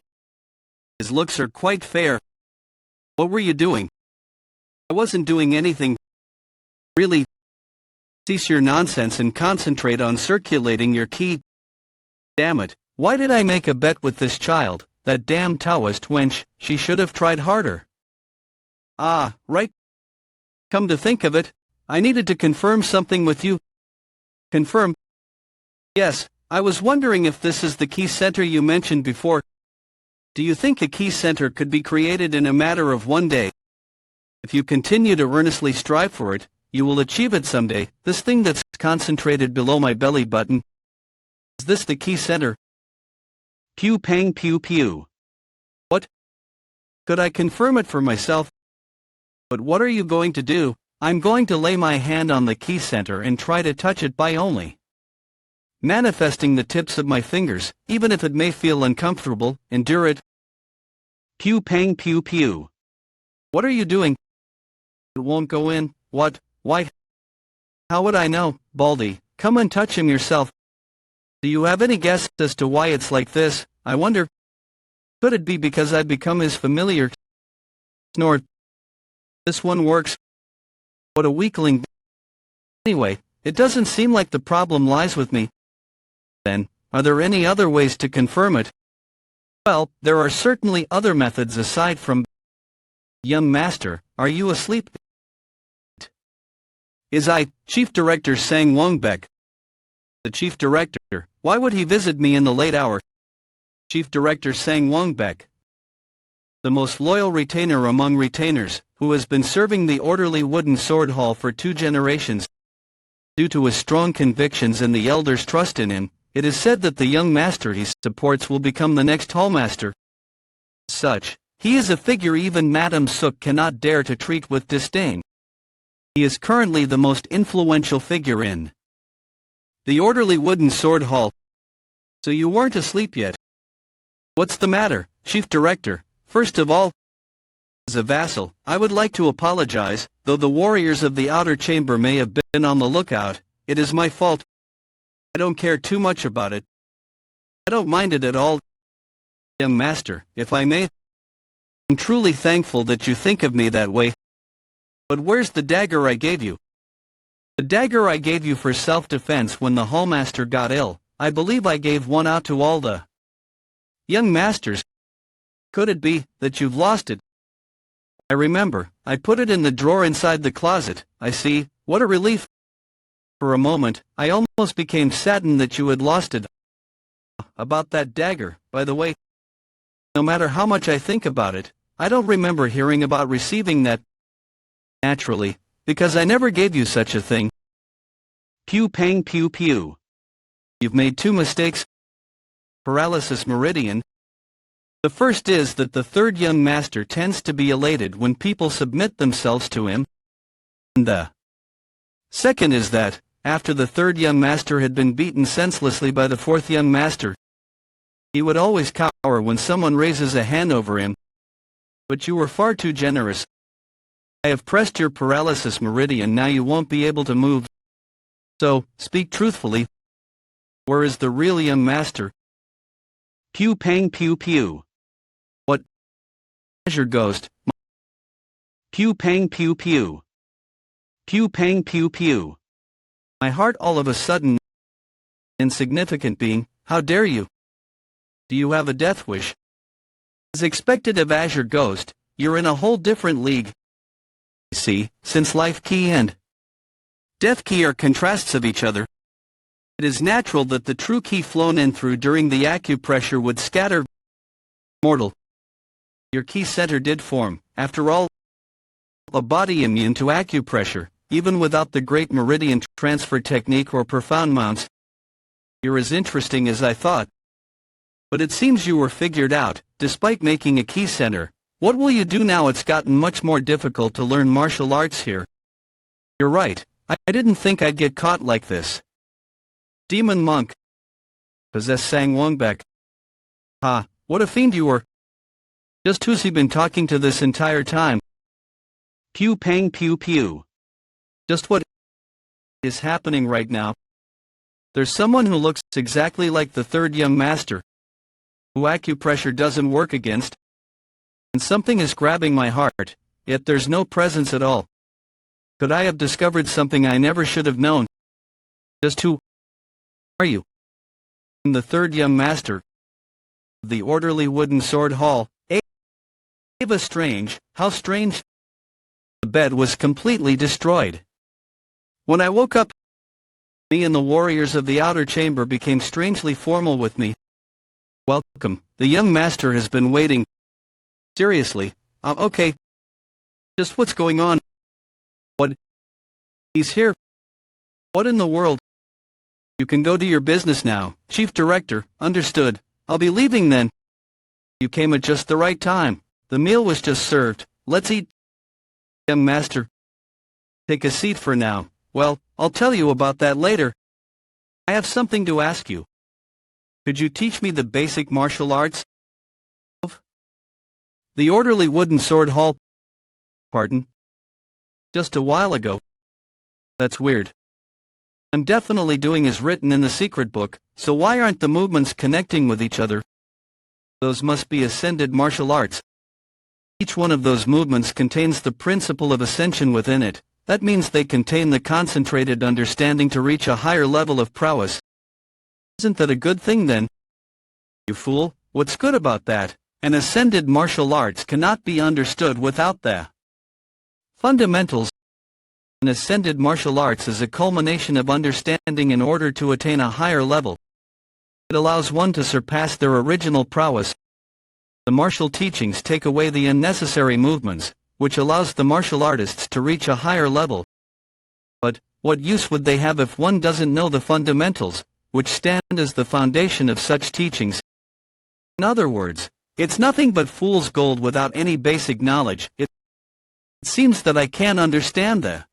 his looks are quite fair. What were you doing? I wasn't doing anything. Really? Cease your nonsense and concentrate on circulating your ki. Damn it, why did I make a bet with this child, that damn Taoist wench? She should have tried harder. Ah, right. Come to think of it, I needed to confirm something with you. Confirm? Yes. I was wondering if this is the key center you mentioned before. Do you think a key center could be created in a matter of one day? If you continue to earnestly strive for it, you will achieve it someday. This thing that's concentrated below my belly button. Is this the key center? Pew pang pew pew. What? Could I confirm it for myself? But what are you going to do? I'm going to lay my hand on the key center and try to touch it by only manifesting the tips of my fingers, even if it may feel uncomfortable. Endure it. Pew pang pew pew. What are you doing? It won't go in. What? Why? How would I know? Baldy, come and touch him yourself. Do you have any guess as to why it's like this? I wonder. Could it be because I've become his familiar? Snort. This one works. What a weakling. Anyway, it doesn't seem like the problem lies with me. Then, are there any other ways to confirm it? Well, there are certainly other methods aside from. Young master, are you asleep? Is I, Chief Director Sang Wongbek. The Chief Director, why would he visit me in the late hour? Chief Director Sang Wongbek, the most loyal retainer among retainers, who has been serving the orderly wooden sword hall for 2 generations. Due to his strong convictions and the elders' trust in him, it is said that the young master he supports will become the next hallmaster. Such, he is a figure even Madame Sook cannot dare to treat with disdain. He is currently the most influential figure in the orderly wooden sword hall. So you weren't asleep yet? What's the matter, Chief Director? First of all, as a vassal, I would like to apologize, though the warriors of the outer chamber may have been on the lookout. It is my fault. I don't care too much about it. I don't mind it at all. Young master, if I may, I'm truly thankful that you think of me that way. But where's the dagger I gave you? The dagger I gave you for self-defense when the hallmaster got ill. I believe I gave one out to all the young masters. Could it be that you've lost it? I remember, I put it in the drawer inside the closet. I see, what a relief. For a moment, I almost became saddened that you had lost it. About that dagger, by the way, no matter how much I think about it, I don't remember hearing about receiving that. Naturally, because I never gave you such a thing. Pew pang pew pew. You've made 2 mistakes. Paralysis meridian. The first is that the third young master tends to be elated when people submit themselves to him. And the second is that, after the third young master had been beaten senselessly by the fourth young master, he would always cower when someone raises a hand over him. But you were far too generous. I have pressed your paralysis meridian, now you won't be able to move. So, speak truthfully. Where is the real young master? Pew pang pew pew. What? Treasure ghost. Pew pang pew pew. Pew pang pew pew. My heart all of a sudden. Insignificant being, how dare you? Do you have a death wish? As expected of Azure Ghost, you're in a whole different league. See, since life key and death key are contrasts of each other, it is natural that the true key flown in through during the acupressure would scatter. Mortal. Your key center did form, after all, a body immune to acupressure. Even without the great meridian transfer technique or profound mounts. You're as interesting as I thought. But it seems you were figured out, despite making a key center. What will you do now? It's gotten much more difficult to learn martial arts here. You're right, I didn't think I'd get caught like this. Demon monk. Possess Sang Wongbek. Ha, what a fiend you were. Just who's he been talking to this entire time? Pew pang pew pew. Just what is happening right now? There's someone who looks exactly like the third young master, who acupressure doesn't work against, and something is grabbing my heart, yet there's no presence at all. Could I have discovered something I never should have known? Just who are you? I'm the third young master of the orderly wooden sword hall. Ava Strange, how strange. The bed was completely destroyed. When I woke up, me and the warriors of the outer chamber became strangely formal with me. Welcome, the young master has been waiting. Seriously, okay. Just what's going on? What? He's here. What in the world? You can go to your business now, Chief Director, understood. I'll be leaving then. You came at just the right time. The meal was just served. Let's eat. Young master. Take a seat for now. Well, I'll tell you about that later. I have something to ask you. Could you teach me the basic martial arts? The orderly wooden sword hall. Pardon? Just a while ago. That's weird. I'm definitely doing as written in the secret book, so why aren't the movements connecting with each other? Those must be ascended martial arts. Each one of those movements contains the principle of ascension within it. That means they contain the concentrated understanding to reach a higher level of prowess. Isn't that a good thing then? You fool, what's good about that? An ascended martial arts cannot be understood without the fundamentals. An ascended martial arts is a culmination of understanding in order to attain a higher level. It allows one to surpass their original prowess. The martial teachings take away the unnecessary movements, which allows the martial artists to reach a higher level. But, what use would they have if one doesn't know the fundamentals, which stand as the foundation of such teachings? In other words, it's nothing but fool's gold without any basic knowledge. It seems that I can't understand the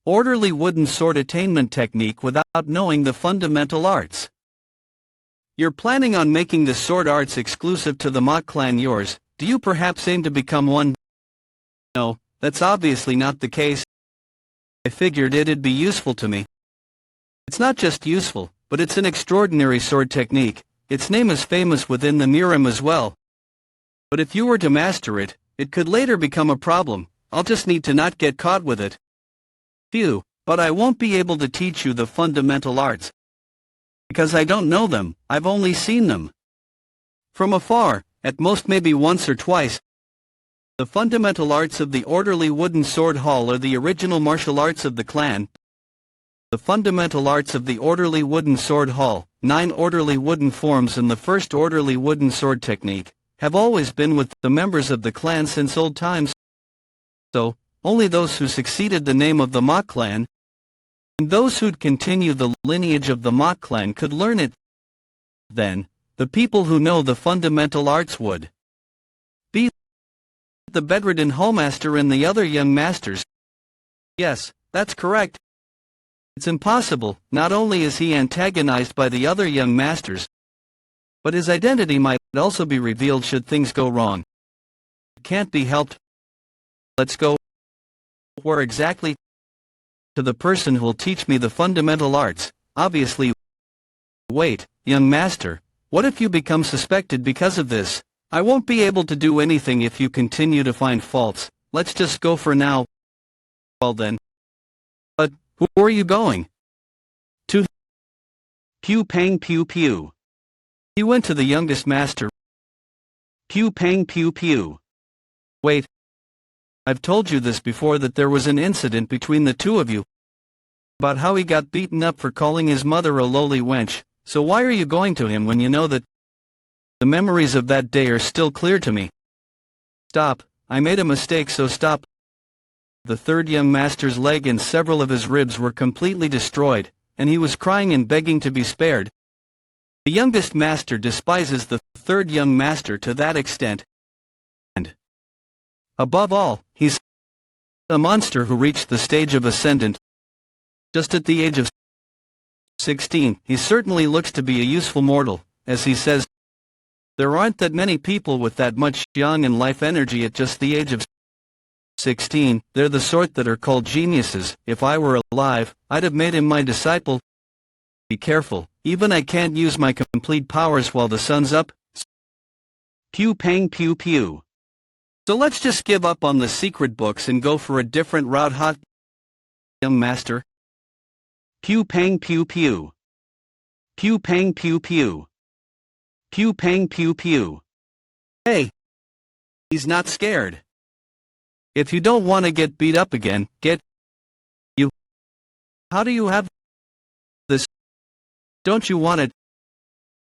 orderly wooden sword attainment technique without knowing the fundamental arts. You're planning on making the sword arts exclusive to the Mott clan yours. Do you perhaps aim to become one? No, that's obviously not the case. I figured it'd be useful to me. It's not just useful, but it's an extraordinary sword technique. Its name is famous within the Mayhem as well. But if you were to master it, it could later become a problem. I'll just need to not get caught with it. Phew, but I won't be able to teach you the fundamental arts. Because I don't know them, I've only seen them from afar, at most maybe once or twice. The fundamental arts of the orderly wooden sword hall are the original martial arts of the clan. The fundamental arts of the orderly wooden sword hall, 9 orderly wooden forms and the first orderly wooden sword technique, have always been with the members of the clan since old times. So, only those who succeeded the name of the Mott clan, and those who'd continue the lineage of the Mott clan could learn it. Then, the people who know the fundamental arts would be the bedridden hallmaster and the other young masters. Yes, that's correct. It's impossible. Not only is he antagonized by the other young masters, but his identity might also be revealed should things go wrong. It can't be helped. Let's go. Where exactly? To the person who'll teach me the fundamental arts, obviously. Wait, young master, what if you become suspected because of this? I won't be able to do anything if you continue to find faults. Let's just go for now. Well then. But, who are you going to? Pew pang pew pew. He went to the youngest master. Pew pang pew pew. Wait. I've told you this before, that there was an incident between the two of you. About how he got beaten up for calling his mother a lowly wench, so why are you going to him when you know that the memories of that day are still clear to me? Stop, I made a mistake, so stop. The third young master's leg and several of his ribs were completely destroyed, and he was crying and begging to be spared. The youngest master despises the third young master to that extent. And above all, he's a monster who reached the stage of ascendant just at the age of 16. He certainly looks to be a useful mortal, as he says. There aren't that many people with that much young and life energy at just the age of 16. They're the sort that are called geniuses. If I were alive, I'd have made him my disciple. Be careful, even I can't use my complete powers while the sun's up. Pew pang pew pew. So let's just give up on the secret books and go for a different route, hot young master. Pew pang pew pew. Pew pang pew pew. Pew pang pew pew. Hey! He's not scared. If you don't want to get beat up again, get you. How do you have this? Don't you want it?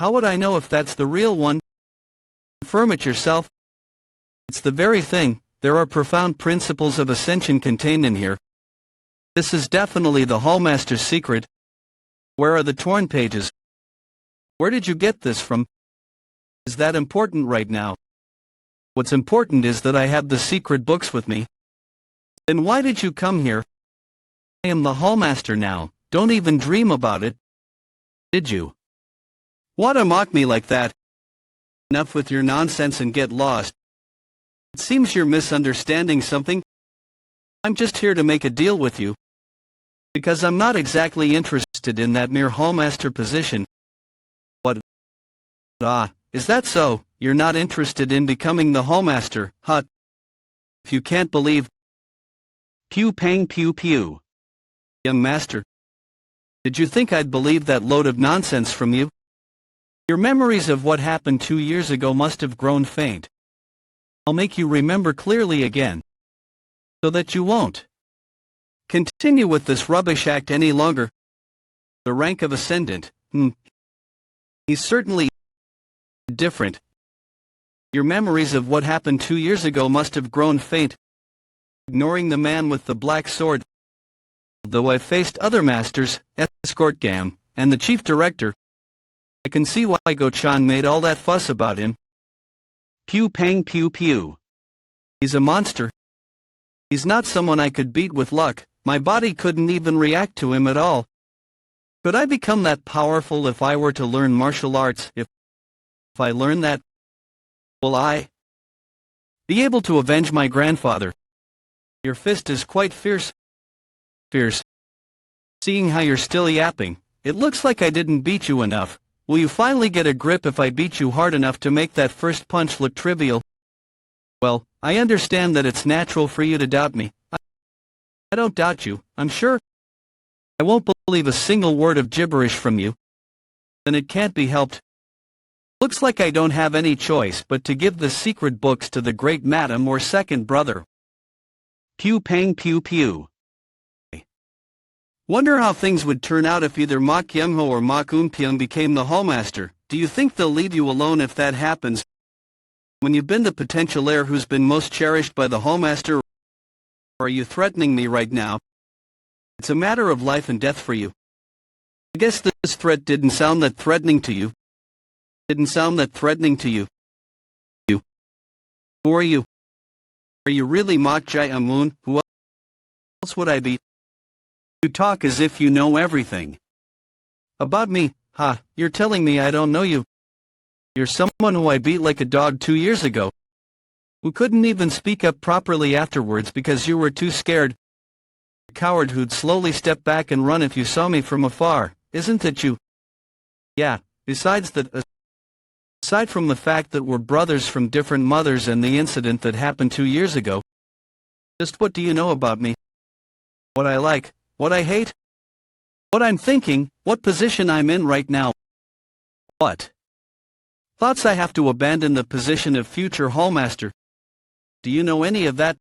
How would I know if that's the real one? Confirm it yourself. It's the very thing. There are profound principles of ascension contained in here. This is definitely the hallmaster's secret. Where are the torn pages? Where did you get this from? Is that important right now? What's important is that I have the secret books with me. Then why did you come here? I am the hallmaster now. Don't even dream about it. Did you? Want to mock me like that? Enough with your nonsense and get lost. It seems you're misunderstanding something. I'm just here to make a deal with you. Because I'm not exactly interested in that mere hallmaster position. What? Ah, is that so? You're not interested in becoming the hallmaster, huh? If you can't believe. Pew pang pew pew. Young master. Did you think I'd believe that load of nonsense from you? Your memories of what happened 2 years ago must have grown faint. I'll make you remember clearly again, so that you won't continue with this rubbish act any longer. The rank of ascendant, he's certainly different. Your memories of what happened 2 years ago must have grown faint, ignoring the man with the black sword. Though I've faced other masters, escort Gam, and the chief director, I can see why Go-chan made all that fuss about him. Pew pang pew pew. He's a monster. He's not someone I could beat with luck. My body couldn't even react to him at all. Could I become that powerful if I were to learn martial arts? If I learn that, will I be able to avenge my grandfather? Your fist is quite fierce. Seeing how you're still yapping, it looks like I didn't beat you enough. Will you finally get a grip if I beat you hard enough to make that first punch look trivial? Well, I understand that it's natural for you to doubt me. I don't doubt you, I'm sure. I won't believe a single word of gibberish from you. Then it can't be helped. Looks like I don't have any choice but to give the secret books to the great madam or second brother. Pew pang pew pew. Wonder how things would turn out if either Ma Kyung-ho or Ma Kun-pyung became the hallmaster. Do you think they'll leave you alone if that happens? When you've been the potential heir who's been most cherished by the hallmaster? Or are you threatening me right now? It's a matter of life and death for you. I guess this threat didn't sound that threatening to you. You. Who are you? Are you really Mok Jae-amun? Who else would I be? You talk as if you know everything about me. You're telling me I don't know you. You're someone who I beat like a dog 2 years ago, who couldn't even speak up properly afterwards because you were too scared. A coward who'd slowly step back and run if you saw me from afar, isn't it you? Yeah, aside from the fact that we're brothers from different mothers and the incident that happened 2 years ago, just what do you know about me? What I like, what I hate, what I'm thinking, what position I'm in right now. What thoughts I have to abandon the position of future hallmaster. Do you know any of that?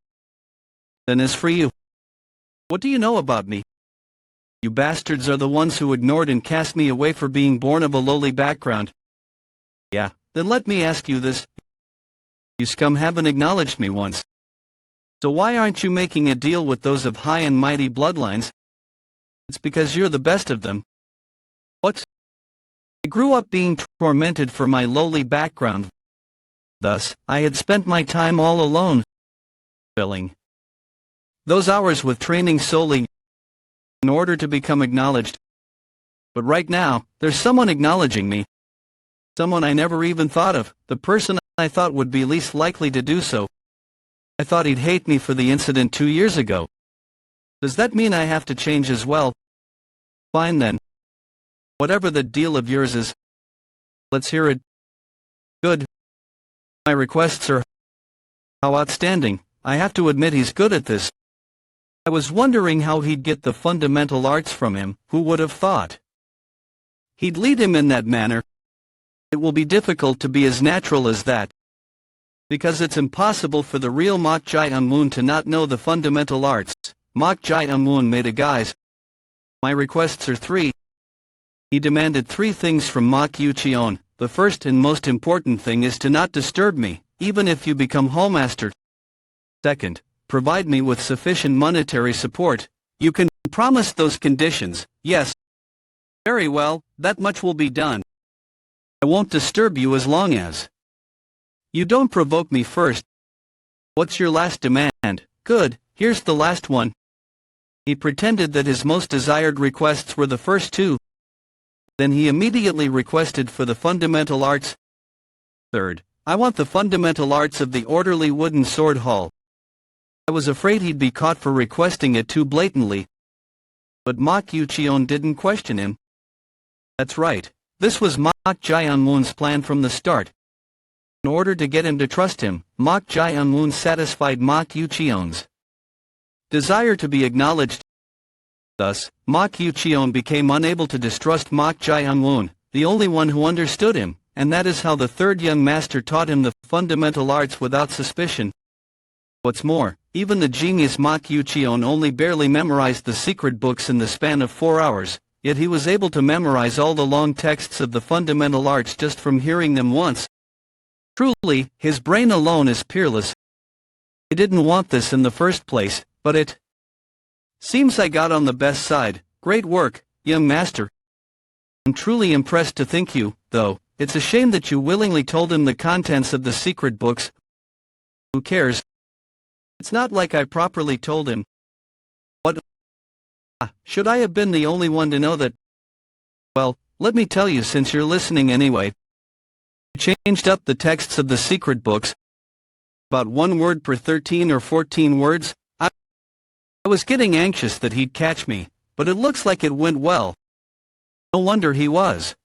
Then as for you, what do you know about me? You bastards are the ones who ignored and cast me away for being born of a lowly background. Yeah, then let me ask you this. You scum haven't acknowledged me once. So why aren't you making a deal with those of high and mighty bloodlines? It's because you're the best of them. What? I grew up being tormented for my lowly background. Thus, I had spent my time all alone, filling those hours with training solely in order to become acknowledged. But right now, there's someone acknowledging me. Someone I never even thought of, the person I thought would be least likely to do so. I thought he'd hate me for the incident 2 years ago. Does that mean I have to change as well? Fine then. Whatever the deal of yours is, let's hear it. Good. My requests are how outstanding. I have to admit he's good at this. I was wondering how he'd get the fundamental arts from him. Who would have thought he'd lead him in that manner? It will be difficult to be as natural as that, because it's impossible for the real Mok Jae-amun to not know the fundamental arts. Mok Jae-amun made a guise. My requests are 3. He demanded 3 things from Mok Yu-cheon. The first and most important thing is to not disturb me, even if you become hallmaster. Second, provide me with sufficient monetary support. You can promise those conditions, yes. Very well, that much will be done. I won't disturb you as long as you don't provoke me first. What's your last demand? Good, here's the last one. He pretended that his most desired requests were the first 2. Then he immediately requested for the fundamental arts. Third, I want the fundamental arts of the orderly wooden sword hall. I was afraid he'd be caught for requesting it too blatantly. But Mok Yu-cheon didn't question him. That's right, this was Mok Jae-amun's plan from the start. In order to get him to trust him, Mok Jae-amun satisfied Mok Yu-cheon's desire to be acknowledged. Thus, Mok Yu-cheon became unable to distrust Mok Jae-amun, the only one who understood him. and that is how the third young master taught him the fundamental arts without suspicion. What's more, even the genius Makyuchion only barely memorized the secret books in the span of 4 hours, yet he was able to memorize all the long texts of the fundamental arts just from hearing them once. Truly, his brain alone is peerless. I didn't want this in the first place, but it seems I got on the best side. Great work, young master. I'm truly impressed to think you, though, it's a shame that you willingly told him the contents of the secret books. Who cares? It's not like I properly told him. What? Should I have been the only one to know that? Well, let me tell you since you're listening anyway. I changed up the texts of the secret books. About 1 word per 13 or 14 words. I was getting anxious that he'd catch me, but it looks like it went well. No wonder he was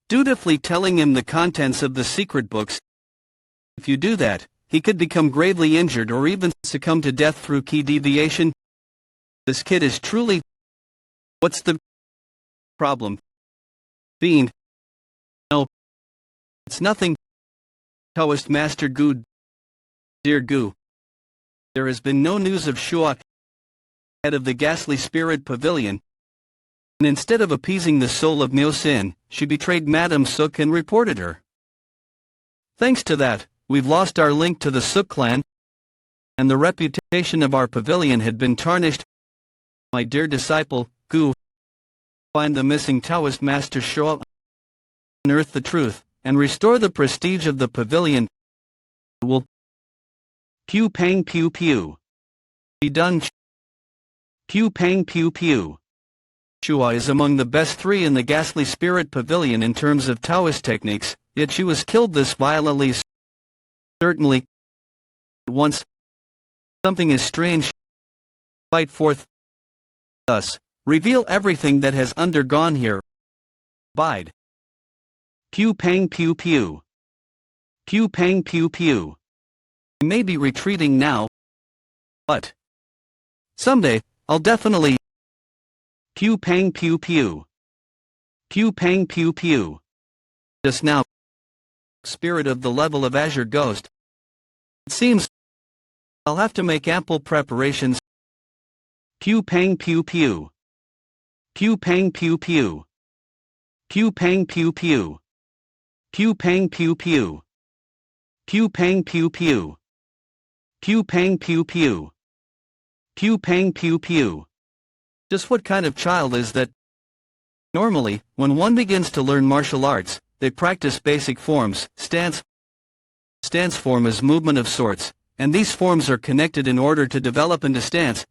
dutifully telling him the contents of the secret books. If you do that, he could become gravely injured or even succumb to death through key deviation. This kid is truly... What's the problem? Fiend. No. It's nothing. Taoist Master Gu. Dear Gu. There has been no news of Shuak, head of the ghastly spirit pavilion. And instead of appeasing the soul of Myosin, she betrayed Madame Sook and reported her. Thanks to that, we've lost our link to the Sook clan, and the reputation of our pavilion had been tarnished. My dear disciple, Gu, find the missing Taoist Master Shuak, unearth the truth, and restore the prestige of the pavilion. Will pew pang pew pew be done? Pew pang pew pew. Shua is among the best 3 in the ghastly spirit pavilion in terms of Taoist techniques, yet she was killed this violently. Certainly, once something is strange, fight forth. Thus, reveal everything that has undergone here. Bide. Pew pang pew pew. Pew pang pew pew. I may be retreating now, but someday, I'll definitely. Pew pang pew pew. Pew pang pew pew. Just now, spirit of the level of Azure Ghost. It seems I'll have to make ample preparations. Pew pang pew pew. Pew pang pew pew. Pew pang pew pew. Pew pang pew pew. Pew pang pew pew. Pew pang pew pew. Pew pang pew pew. Just what kind of child is that? Normally, when one begins to learn martial arts, they practice basic forms. Stance form is movement of sorts, and these forms are connected in order to develop into stance.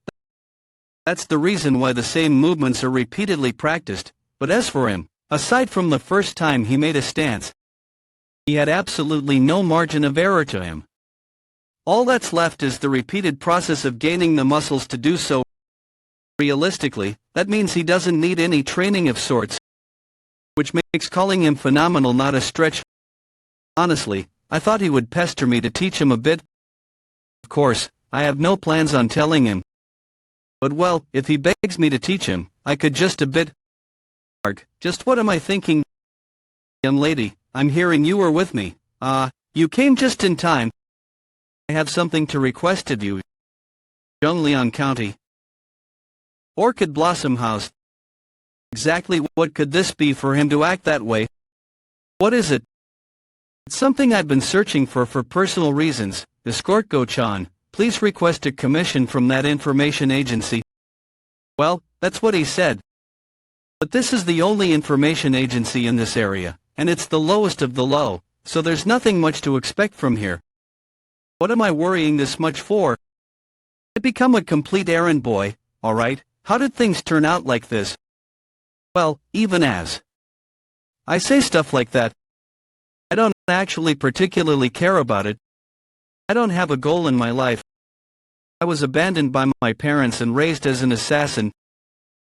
That's the reason why the same movements are repeatedly practiced. But as for him, aside from the first time he made a stance, he had absolutely no margin of error to him. All that's left is the repeated process of gaining the muscles to do so. Realistically, that means he doesn't need any training of sorts, which makes calling him phenomenal not a stretch. Honestly, I thought he would pester me to teach him a bit. Of course, I have no plans on telling him. But well, if he begs me to teach him, I could just a bit. Just what am I thinking? Young lady, I'm hearing you were with me. You came just in time. I have something to request of you. Zhongliang County. Orchid Blossom House. Exactly what could this be for him to act that way? What is it? It's something I've been searching for personal reasons. Escort Go-chan, please request a commission from that information agency. Well, that's what he said. But this is the only information agency in this area, and it's the lowest of the low, so there's nothing much to expect from here. What am I worrying this much for? I've become a complete errand boy, alright. How did things turn out like this? Well, even as I say stuff like that, I don't actually particularly care about it. I don't have a goal in my life. I was abandoned by my parents and raised as an assassin.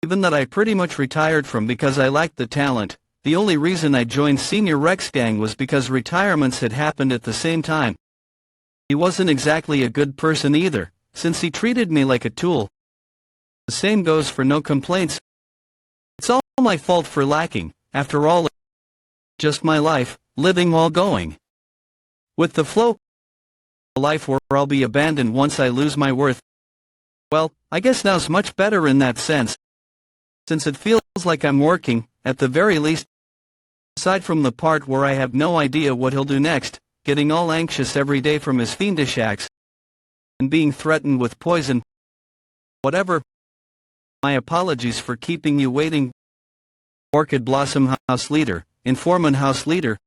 Even that I pretty much retired from because I lacked the talent. The only reason I joined Senior Rex Gang was because retirements had happened at the same time. He wasn't exactly a good person either, since he treated me like a tool. The same goes for no complaints. It's all my fault for lacking, after all. Just my life, living while going with the flow. A life where I'll be abandoned once I lose my worth. Well, I guess now's much better in that sense, since it feels like I'm working, at the very least, aside from the part where I have no idea what he'll do next, getting all anxious every day from his fiendish acts, and being threatened with poison. Whatever. My apologies for keeping you waiting. Orchid Blossom House Leader, Informant House Leader.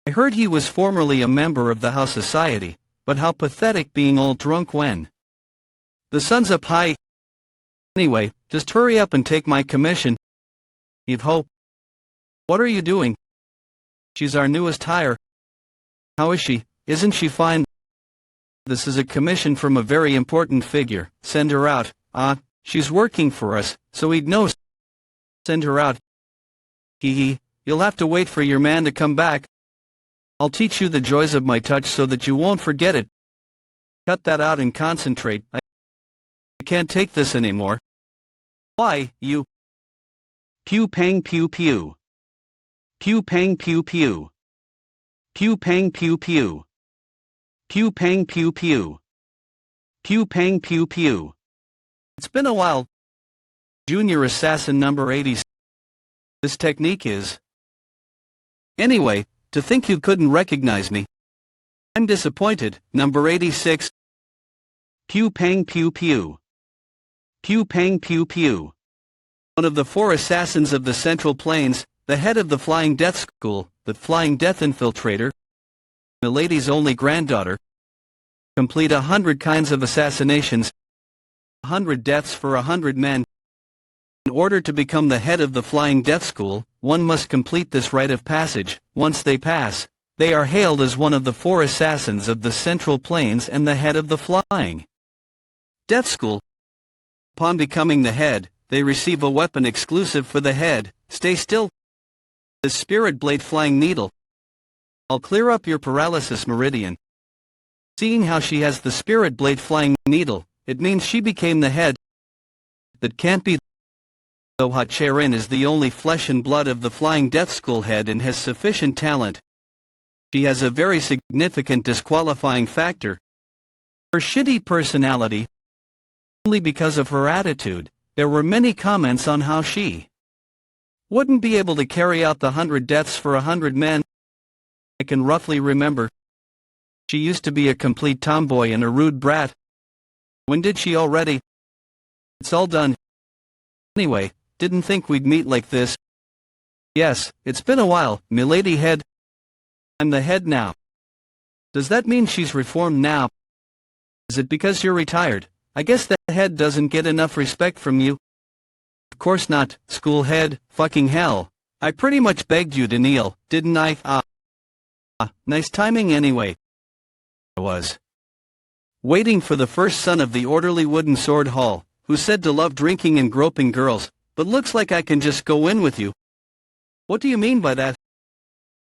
I heard he was formerly a member of the House Society, but how pathetic being all drunk when the sun's up high. Anyway, just hurry up and take my commission. You've hope. What are you doing? She's our newest hire. How is she? Isn't she fine? This is a commission from a very important figure. Send her out. She's working for us, so he'd know. Send her out. Hee. You'll have to wait for your man to come back. I'll teach you the joys of my touch so that you won't forget it. Cut that out and concentrate. I can't take this anymore. Why, you? Pew pang pew pew. Pew pang pew pew. Pew pang pew pew. Pew pang pew pew. Pew pang pew pew. It's been a while. Junior Assassin number 80. This technique is. Anyway, to think you couldn't recognize me. I'm disappointed. Number 86. Pew pang pew pew. Pew pang pew pew. One of the 4 assassins of the Central Plains, the head of the Flying Death School, the Flying Death Infiltrator, Milady's only granddaughter. Complete 100 kinds of assassinations. 100 deaths for 100 men. In order to become the head of the Flying Death School, one must complete this rite of passage. Once they pass, they are hailed as one of the 4 assassins of the Central Plains and the head of the Flying Death School. Upon becoming the head, they receive a weapon exclusive for the head. Stay still. The Spirit Blade Flying Needle. I'll clear up your paralysis meridian. Seeing how she has the Spirit Blade Flying Needle, it means she became the head. That can't be. Though Ha-Cherin is the only flesh and blood of the Flying Death School head and has sufficient talent, she has a very significant disqualifying factor. Her shitty personality. Only because of her attitude, there were many comments on how she wouldn't be able to carry out the 100 deaths for 100 men. I can roughly remember. She used to be a complete tomboy and a rude brat. When did she already? It's all done. Anyway, didn't think we'd meet like this. Yes, it's been a while, milady head. I'm the head now. Does that mean she's reformed now? Is it because you're retired? I guess the head doesn't get enough respect from you. Of course not, school head, fucking hell. I pretty much begged you to kneel, didn't I? Nice timing anyway. I was waiting for the first son of the orderly wooden sword hall, who said to love drinking and groping girls, but looks like I can just go in with you. What do you mean by that?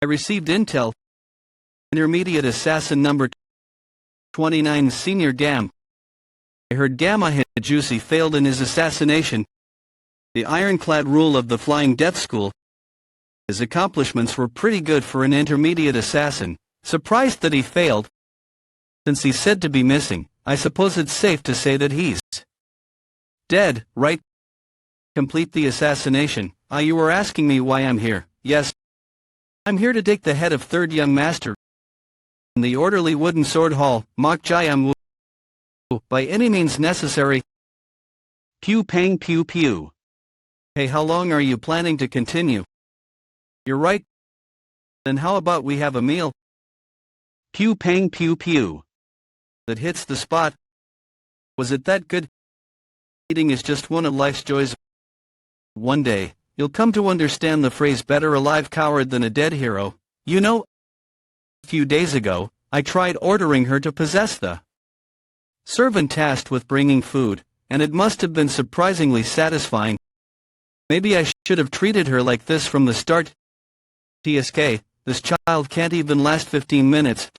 I received intel. Intermediate Assassin number 29 Senior Gam. I heard Gamma Juicy failed in his assassination. The ironclad rule of the Flying Death School. His accomplishments were pretty good for an intermediate assassin. Surprised that he failed. Since he's said to be missing, I suppose it's safe to say that he's dead, right? Complete the assassination. You were asking me why I'm here. Yes. I'm here to take the head of 3rd Young Master in the orderly wooden sword hall, Mok Jayam Wu, by any means necessary. Pew pang pew pew. Hey, how long are you planning to continue? You're right. Then how about we have a meal? Pew pang pew pew. That hits the spot. Was it that good? Eating is just one of life's joys. One day, you'll come to understand the phrase better a live coward than a dead hero. You know, a few days ago, I tried ordering her to possess the servant tasked with bringing food, and it must have been surprisingly satisfying. Maybe I should have treated her like this from the start. TSK, this child can't even last 15 minutes.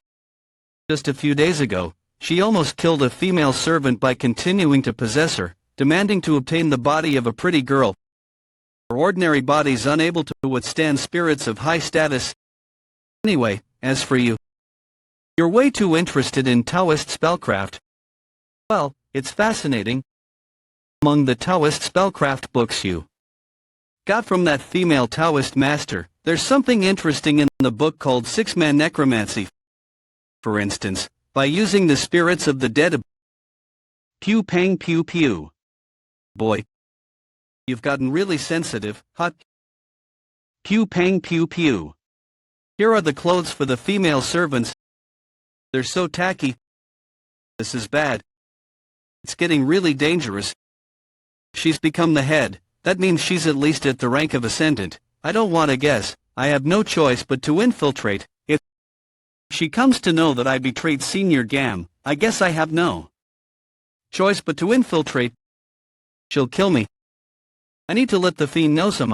Just a few days ago, she almost killed a female servant by continuing to possess her, demanding to obtain the body of a pretty girl. ordinary bodies unable to withstand spirits of high status. Anyway, as for you, you're way too interested in Taoist spellcraft. Well, it's fascinating. Among the Taoist spellcraft books you got from that female Taoist master, there's something interesting in the book called Six-Man Necromancy. For instance, by using the spirits of the dead. Pew pang pew pew. Boy, you've gotten really sensitive, hot. Pew pang pew pew. Here are the clothes for the female servants. They're so tacky. This is bad. It's getting really dangerous. She's become the head. That means she's at least at the rank of ascendant. I don't want to guess. I have no choice but to infiltrate. If she comes to know that I betrayed Senior Gam, I guess I have no choice but to infiltrate. She'll kill me. I need to let the fiend know somehow.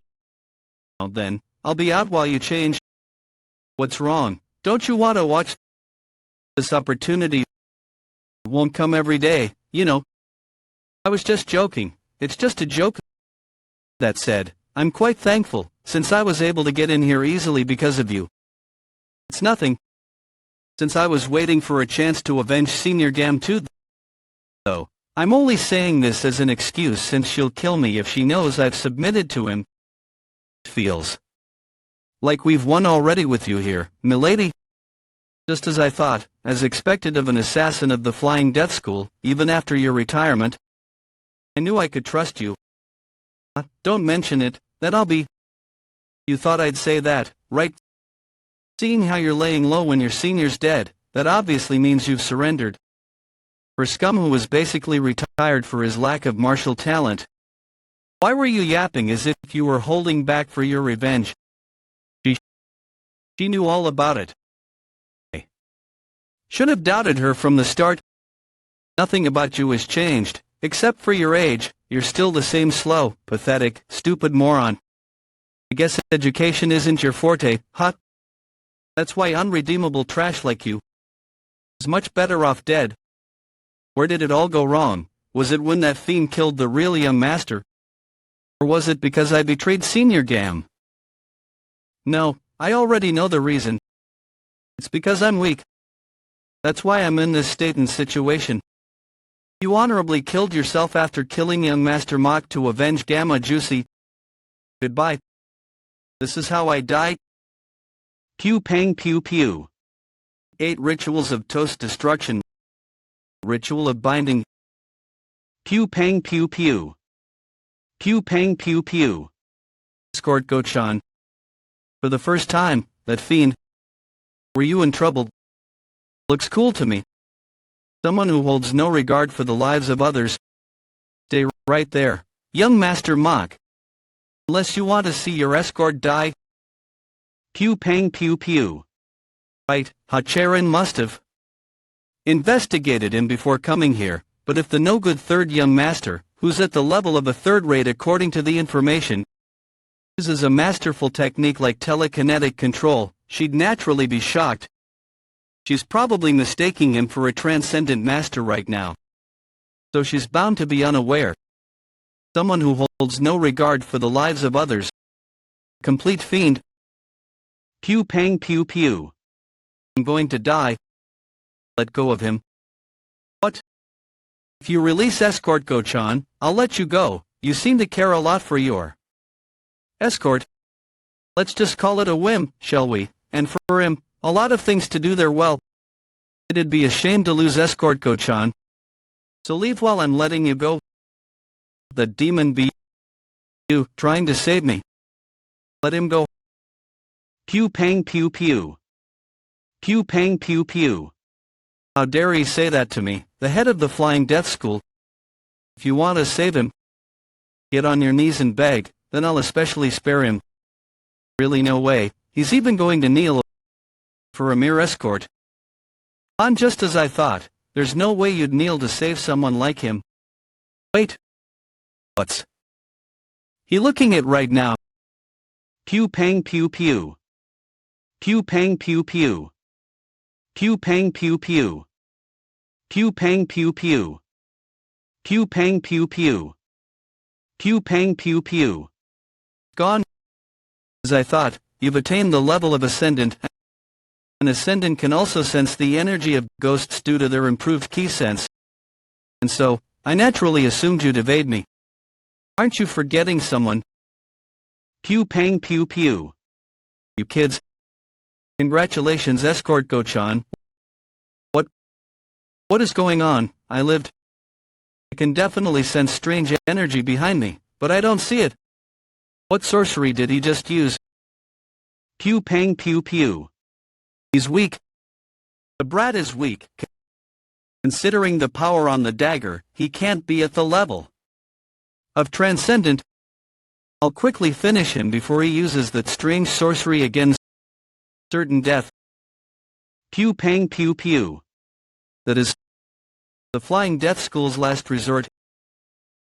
Then, I'll be out while you change. What's wrong? Don't you want to watch this opportunity? It won't come every day, you know. I was just joking. It's just a joke. That said, I'm quite thankful, since I was able to get in here easily because of you. It's nothing. Since I was waiting for a chance to avenge Senior Gam too, though. I'm only saying this as an excuse since she'll kill me if she knows I've submitted to him. It feels like we've won already with you here, milady. Just as I thought, as expected of an assassin of the Flying Death School, even after your retirement. I knew I could trust you. Don't mention it, that I'll be. You thought I'd say that, right? Seeing how you're laying low when your senior's dead, that obviously means you've surrendered. For scum who was basically retired for his lack of martial talent. Why were you yapping as if you were holding back for your revenge? She knew all about it. I should have doubted her from the start. Nothing about you has changed, except for your age. You're still the same slow, pathetic, stupid moron. I guess education isn't your forte, huh? That's why unredeemable trash like you is much better off dead. Where did it all go wrong? Was it when that fiend killed the real young master? Or was it because I betrayed Senior Gam? No, I already know the reason. It's because I'm weak. That's why I'm in this state and situation. You honorably killed yourself after killing young Master Mach to avenge Gamma Juicy. Goodbye. This is how I die. Pew pang pew pew. 8 Rituals of Toast Destruction. Ritual of Binding. Pew pang pew pew. Pew pang pew pew. Escort Gochan. For the first time, that fiend. Were you in trouble? Looks cool to me. Someone who holds no regard for the lives of others. Stay right there, young Master Mach. Unless you want to see your escort die. Pew pang pew pew. Right, Hacharin must have investigated him before coming here, but if the no-good third young master, who's at the level of a third-rate according to the information, uses a masterful technique like telekinetic control, she'd naturally be shocked. She's probably mistaking him for a transcendent master right now. So she's bound to be unaware. Someone who holds no regard for the lives of others. Complete fiend. Pew pang pew pew. I'm going to die. Let go of him. What? If you release Escort Gochan, I'll let you go. You seem to care a lot for your escort. Let's just call it a whim, shall we? And for him, a lot of things to do there. Well, it'd be a shame to lose Escort Gochan. So leave while I'm letting you go. The demon be you, trying to save me. Let him go. Pew pang pew pew. Pew pang pew pew. How dare he say that to me, the head of the Flying Death School? If you want to save him, get on your knees and beg, then I'll especially spare him. Really no way, he's even going to kneel for a mere escort. On just as I thought, there's no way you'd kneel to save someone like him. Wait. What's he looking at right now? Pew pang pew pew. Pew pang pew pew. Pew pang pew pew. Pew pang pew pew. Pew pang pew pew. Pew pang pew pew. Gone. As I thought, you've attained the level of Ascendant. An Ascendant can also sense the energy of ghosts due to their improved key sense. And so, I naturally assumed you'd evade me. Aren't you forgetting someone? Pew pang pew pew. You kids. Congratulations, Escort Go-chan. What is going on? I lived. I can definitely sense strange energy behind me, but I don't see it. What sorcery did he just use? Pew pang pew pew. He's weak. The brat is weak. Considering the power on the dagger, he can't be at the level of Transcendent. I'll quickly finish him before he uses that strange sorcery again. Certain death. Pew pang pew pew. That is the Flying Death School's last resort.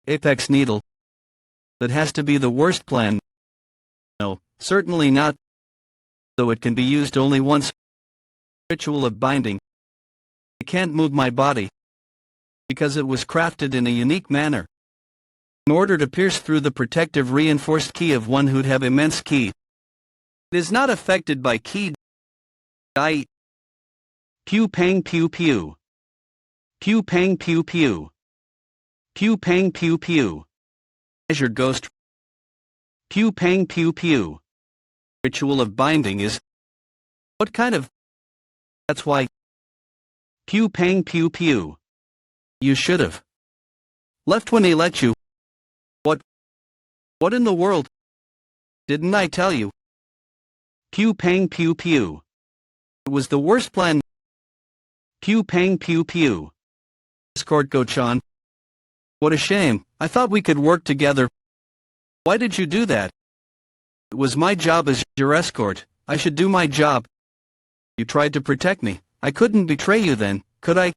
Apex Needle. That has to be the worst plan. No, certainly not. Though it can be used only once. Ritual of binding. I can't move my body because it was crafted in a unique manner in order to pierce through the protective reinforced ki of one who'd have immense ki. It is not affected by ki. Pew pang pew pew. Pew pang pew pew. Pew pang pew pew. Measured ghost. Pew pang pew pew. Ritual of binding is. What kind of? That's why. Pew pang pew pew. You should've left when he let you. What in the world? Didn't I tell you? Pew pang pew pew. It was the worst plan. Pew pang pew pew. Escort Go-chan. What a shame, I thought we could work together. Why did you do that? It was my job as your escort, I should do my job. You tried to protect me, I couldn't betray you then, could I?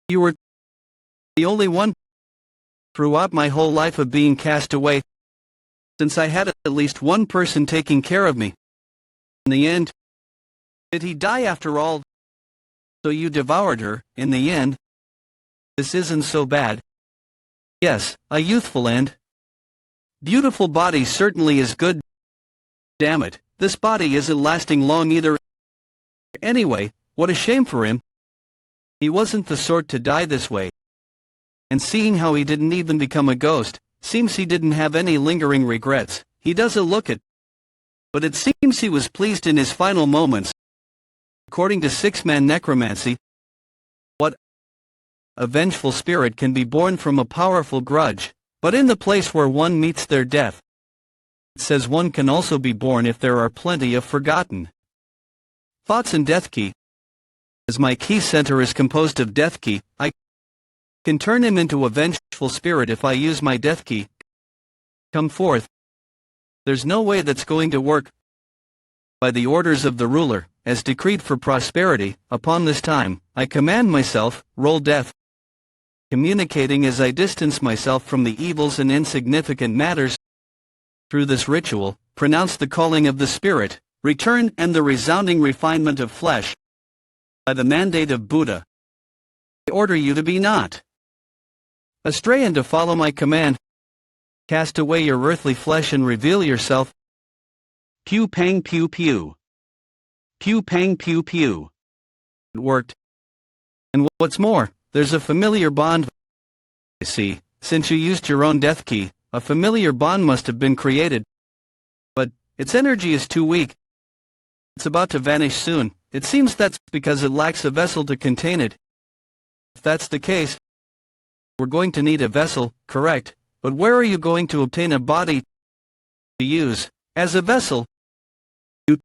You were the only one throughout my whole life of being cast away, since I had at least one person taking care of me. In the end, did he die after all? So you devoured her, in the end? This isn't so bad. Yes, a youthful and beautiful body certainly is good. Damn it, this body isn't lasting long either. Anyway, what a shame for him. He wasn't the sort to die this way. And seeing how he didn't even become a ghost, seems he didn't have any lingering regrets. He doesn't look it. But it seems he was pleased in his final moments. According to six-man necromancy, what? A vengeful spirit can be born from a powerful grudge, but in the place where one meets their death. It says one can also be born if there are plenty of forgotten thoughts and death key. As my key center is composed of death key, I can turn him into a vengeful spirit if I use my death key. Come forth. There's no way that's going to work. By the orders of the ruler, as decreed for prosperity, upon this time, I command myself, roll death. Communicating as I distance myself from the evils and insignificant matters. Through this ritual, pronounce the calling of the spirit, return and the resounding refinement of flesh. By the mandate of Buddha, I order you to be not astray and to follow my command. Cast away your earthly flesh and reveal yourself. Pew pang pew pew. Pew pang pew pew. It worked. And what's more, there's a familiar bond. I see, since you used your own death key, a familiar bond must have been created. But its energy is too weak. It's about to vanish soon. It seems that's because it lacks a vessel to contain it. If that's the case, we're going to need a vessel, correct, but where are you going to obtain a body to use as a vessel? You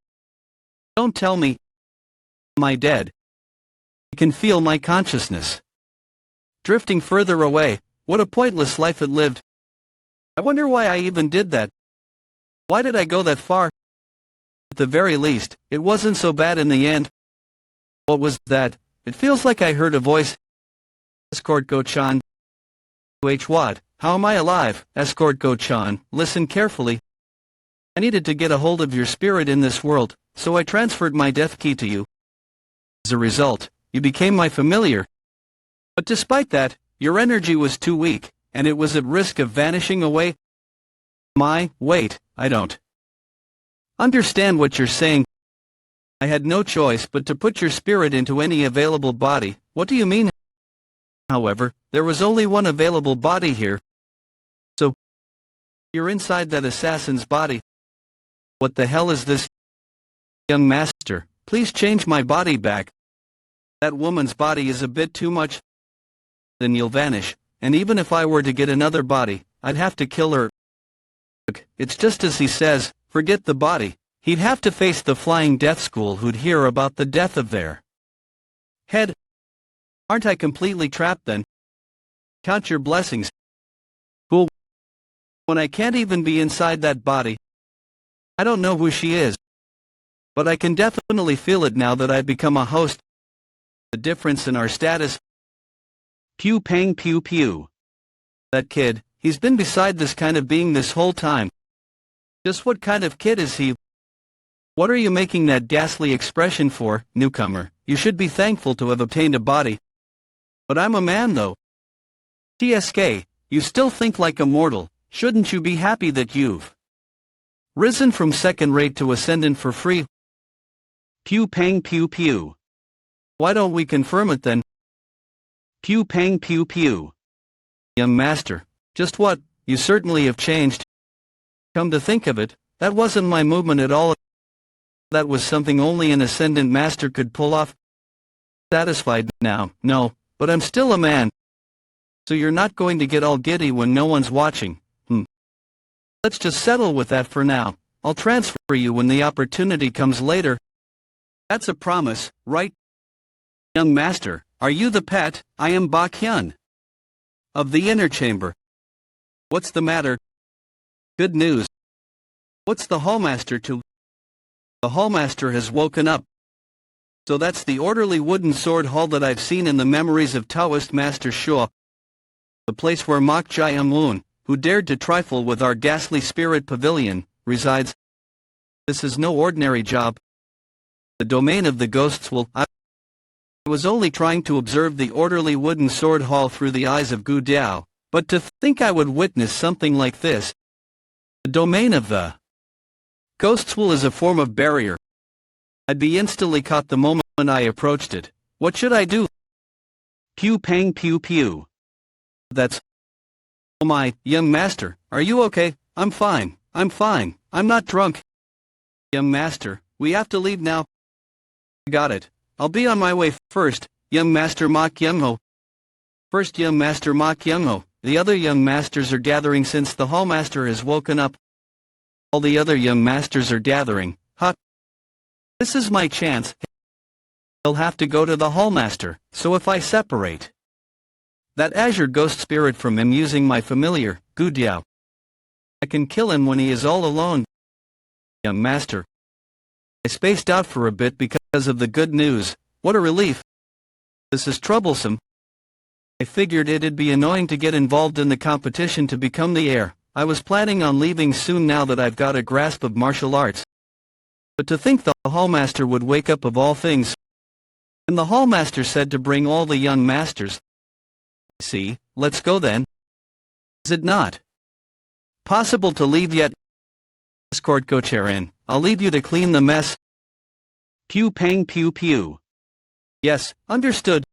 don't tell me. Am I dead? I can feel my consciousness drifting further away. What a pointless life it lived. I wonder why I even did that. Why did I go that far? At the very least, it wasn't so bad in the end. What was that? It feels like I heard a voice. Escort Go-chan. What? How am I alive? Escort Go-chan, listen carefully. I needed to get a hold of your spirit in this world, so I transferred my death key to you. As a result, you became my familiar. But despite that, your energy was too weak, and it was at risk of vanishing away. Wait, I don't understand what you're saying. I had no choice but to put your spirit into any available body. What do you mean? However, there was only one available body here. So, you're inside that assassin's body. What the hell is this? Young master, please change my body back. That woman's body is a bit too much. Then you'll vanish, and even if I were to get another body, I'd have to kill her. Look, it's just as he says, forget the body. He'd have to face the flying death school who'd hear about the death of their head. Aren't I completely trapped then? Count your blessings. Fool. When I can't even be inside that body. I don't know who she is. But I can definitely feel it now that I've become a host. The difference in our status. Pew pang pew pew. That kid, he's been beside this kind of being this whole time. Just what kind of kid is he? What are you making that ghastly expression for, newcomer? You should be thankful to have obtained a body. But I'm a man though. TSK, you still think like a mortal. Shouldn't you be happy that you've risen from second rate to ascendant for free? Pew pang pew pew. Why don't we confirm it then? Pew pang pew pew. Young master, just what? You certainly have changed. Come to think of it, that wasn't my movement at all. That was something only an ascendant master could pull off. Satisfied now, no, but I'm still a man. So you're not going to get all giddy when no one's watching, Let's just settle with that for now. I'll transfer you when the opportunity comes later. That's a promise, right? Young master, are you the pet? I am Bakyun of the inner chamber. What's the matter? Good news. What's the hallmaster to? The hallmaster has woken up. So that's the orderly wooden sword hall that I've seen in the memories of Taoist Master Shaw. The place where Mok Jai-un, who dared to trifle with our ghastly spirit pavilion, resides. This is no ordinary job. The domain of the ghosts will. I was only trying to observe the orderly wooden sword hall through the eyes of Gu Diao, but to think I would witness something like this. The domain of the ghosts will is a form of barrier. I'd be instantly caught the moment I approached it. What should I do? Pew pang pew pew. That's. Oh my, young master, are you okay? I'm fine, I'm not drunk. Young master, we have to leave now. Got it. I'll be on my way first, young master Mok Young-ho. First young master Mok Young-ho, the other young masters are gathering since the hallmaster has woken up. All the other young masters are gathering, This is my chance. He'll have to go to the hallmaster, so if I separate that azure ghost spirit from him using my familiar, Gu Diao, I can kill him when he is all alone. Young master. I spaced out for a bit because of the good news. What a relief. This is troublesome. I figured it'd be annoying to get involved in the competition to become the heir. I was planning on leaving soon now that I've got a grasp of martial arts. But to think the hallmaster would wake up of all things. And the hallmaster said to bring all the young masters. See, let's go then. Is it not possible to leave yet? Escort co-chair in. I'll leave you to clean the mess. Pew pang pew pew. Yes, understood.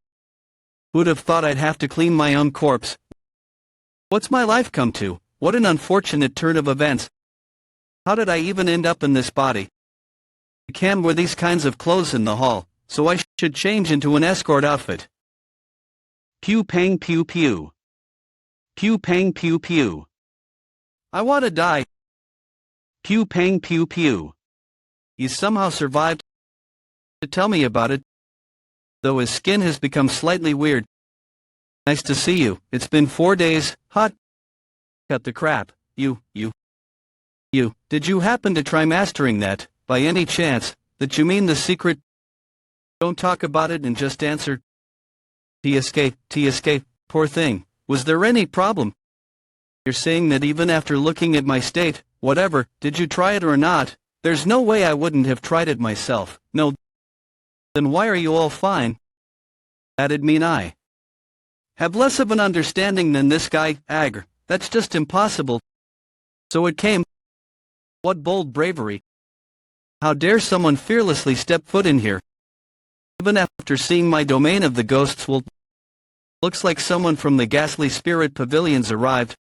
Who'd have thought I'd have to clean my own corpse? What's my life come to? What an unfortunate turn of events. How did I even end up in this body? I can't wear these kinds of clothes in the hall, so I should change into an escort outfit. Pew pang pew pew. Pew pang pew pew. I want to die. Pew pang pew pew. He somehow survived. Tell me about it. Though his skin has become slightly weird. Nice to see you. It's been 4 days. Hot. Cut the crap. You. Did you happen to try mastering that, by any chance, that you mean the secret? Don't talk about it and just answer. TSK, poor thing. Was there any problem? You're saying that even after looking at my state, whatever, did you try it or not? There's no way I wouldn't have tried it myself. No. Then why are you all fine? That'd mean I have less of an understanding than this guy, Agr. That's just impossible. So it came. What bold bravery. How dare someone fearlessly step foot in here? Even after seeing my domain of the ghosts will... Looks like someone from the ghastly spirit pavilions arrived.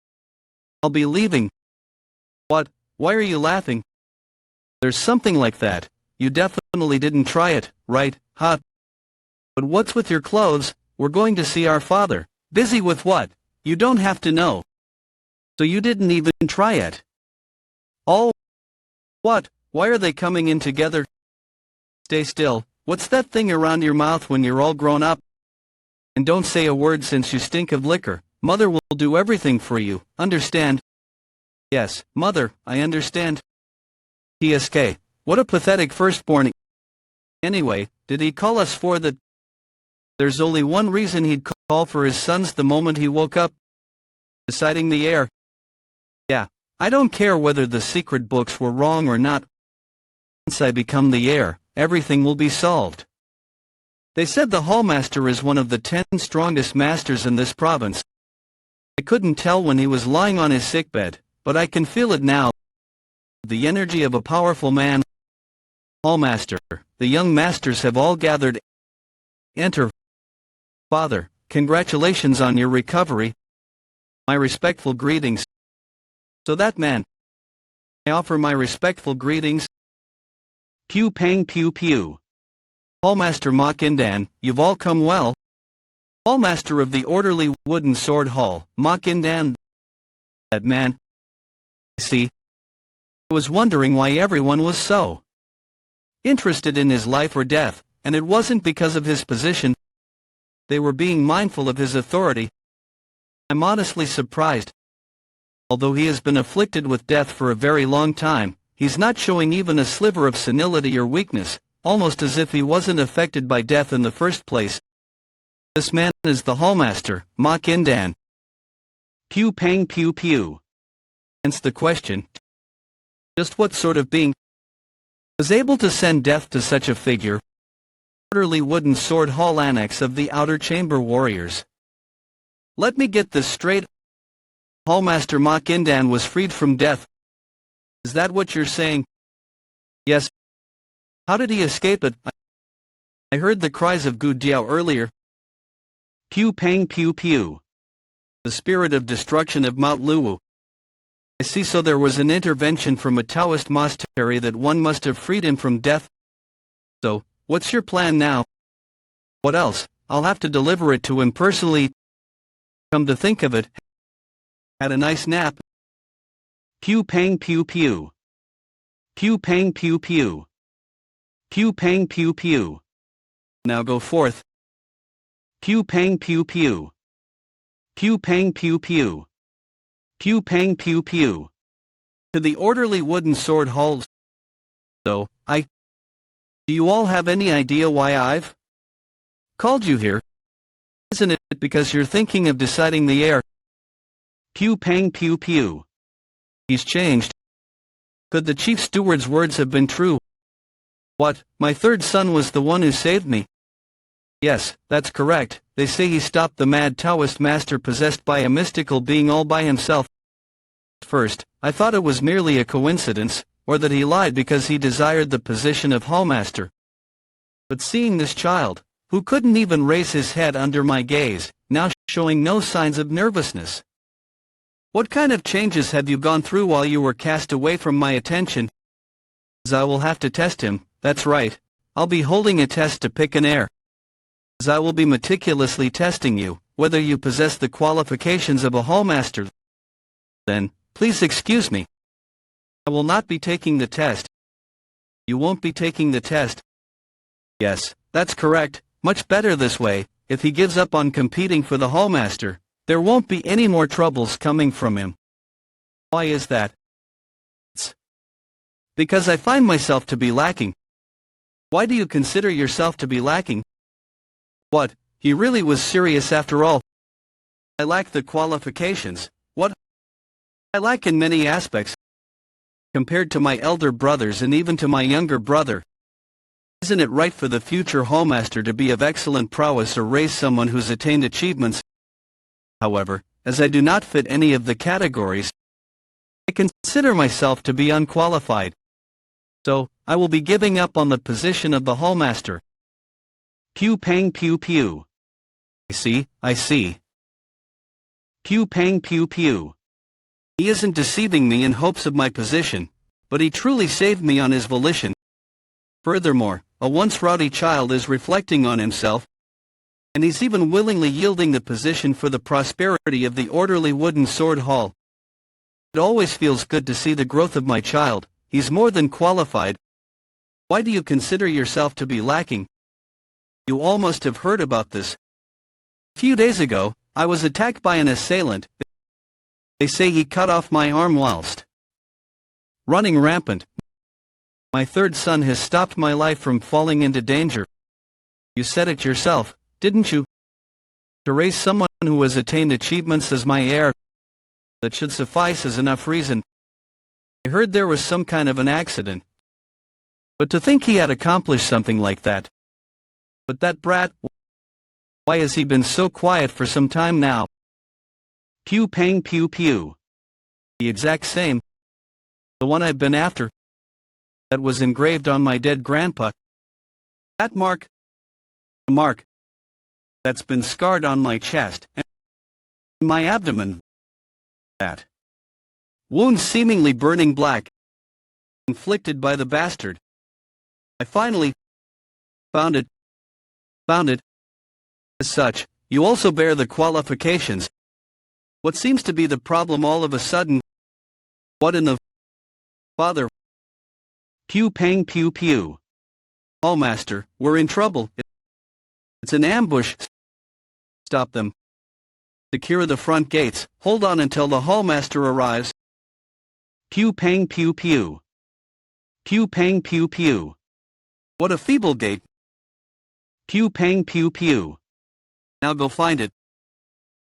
I'll be leaving. What? Why are you laughing? There's something like that. You definitely didn't try it, right, huh? But what's with your clothes? We're going to see our father. Busy with what? You don't have to know. So you didn't even try it. Oh. What? Why are they coming in together? Stay still. What's that thing around your mouth when you're all grown up? And don't say a word since you stink of liquor. Mother will do everything for you, understand? Yes, Mother, I understand. TSK. What a pathetic firstborn. Anyway, did he call us for the... There's only one reason he'd call for his sons the moment he woke up. Deciding the heir. Yeah, I don't care whether the secret books were wrong or not. Once I become the heir, everything will be solved. They said the hallmaster is one of the 10 strongest masters in this province. I couldn't tell when he was lying on his sickbed, but I can feel it now. The energy of a powerful man. Hallmaster, the young masters have all gathered. Enter. Father, congratulations on your recovery. My respectful greetings. So that man. I offer my respectful greetings. Pew pang pew pew. Hallmaster Mockindan, you've all come well. Hallmaster of the orderly wooden sword hall, Mockindan. That man. See? I was wondering why everyone was so interested in his life or death, and it wasn't because of his position. They were being mindful of his authority. I'm honestly surprised. Although he has been afflicted with death for a very long time, he's not showing even a sliver of senility or weakness, almost as if he wasn't affected by death in the first place. This man is the hallmaster, Mockindan. Pew pang pew pew. Hence the question. Just what sort of being was able to send death to such a figure? Orderly wooden sword hall annex of the outer chamber warriors. Let me get this straight. Hallmaster Mockindan was freed from death. Is that what you're saying? Yes. How did he escape it? I heard the cries of Gu Jiao earlier. Pew pang pew pew. The spirit of destruction of Mount Luwu. I see, so there was an intervention from a Taoist monastery that one must have freed him from death. So, what's your plan now? What else? I'll have to deliver it to him personally. Come to think of it. Had a nice nap. Pew pang pew pew. Pew pang pew pew. Pew pang pew pew. Now go forth. Pew pang pew pew. Pew pang pew pew. Pew pang pew pew. To the orderly wooden sword halls. So, do you all have any idea why I've called you here? Isn't it because you're thinking of deciding the heir? Pew pang pew pew. He's changed. Could the chief steward's words have been true? What, my third son was the one who saved me? Yes, that's correct. They say he stopped the mad Taoist master possessed by a mystical being all by himself. First, I thought it was merely a coincidence, or that he lied because he desired the position of hallmaster. But seeing this child, who couldn't even raise his head under my gaze, now showing no signs of nervousness. What kind of changes have you gone through while you were cast away from my attention? As I will have to test him, that's right. I'll be holding a test to pick an heir. As I will be meticulously testing you, whether you possess the qualifications of a hallmaster. Then, please excuse me. I will not be taking the test. You won't be taking the test? Yes, that's correct. Much better this way. If he gives up on competing for the hallmaster, there won't be any more troubles coming from him. Why is that? It's because I find myself to be lacking. Why do you consider yourself to be lacking? What, he really was serious after all? I lack the qualifications. What? I lack in many aspects. Compared to my elder brothers and even to my younger brother. Isn't it right for the future hallmaster to be of excellent prowess or raise someone who's attained achievements? However, as I do not fit any of the categories, I consider myself to be unqualified. So, I will be giving up on the position of the hallmaster. Pew pang pew pew. I see. Pew pang pew pew. He isn't deceiving me in hopes of my position, but he truly saved me on his volition. Furthermore, a once rowdy child is reflecting on himself, and he's even willingly yielding the position for the prosperity of the orderly wooden sword hall. It always feels good to see the growth of my child. He's more than qualified. Why do you consider yourself to be lacking? You all must have heard about this. A few days ago, I was attacked by an assailant. They say he cut off my arm whilst running rampant. My third son has stopped my life from falling into danger. You said it yourself, didn't you? To raise someone who has attained achievements as my heir, that should suffice as enough reason. I heard there was some kind of an accident. But to think he had accomplished something like that. But that brat, why has he been so quiet for some time now? Pew pang pew pew. The exact same. The one I've been after. That was engraved on my dead grandpa. That mark. A mark. That's been scarred on my chest and my abdomen. That wound seemingly burning black. Inflicted by the bastard. I finally found it. As such, you also bear the qualifications. What seems to be the problem all of a sudden? What in the father? Pew pang pew pew. Hallmaster, we're in trouble. It's an ambush. Stop them. Secure the front gates. Hold on until the hallmaster arrives. Pew pang pew pew. Pew pang pew pew. What a feeble gate. Pew pang pew pew. Now go find it.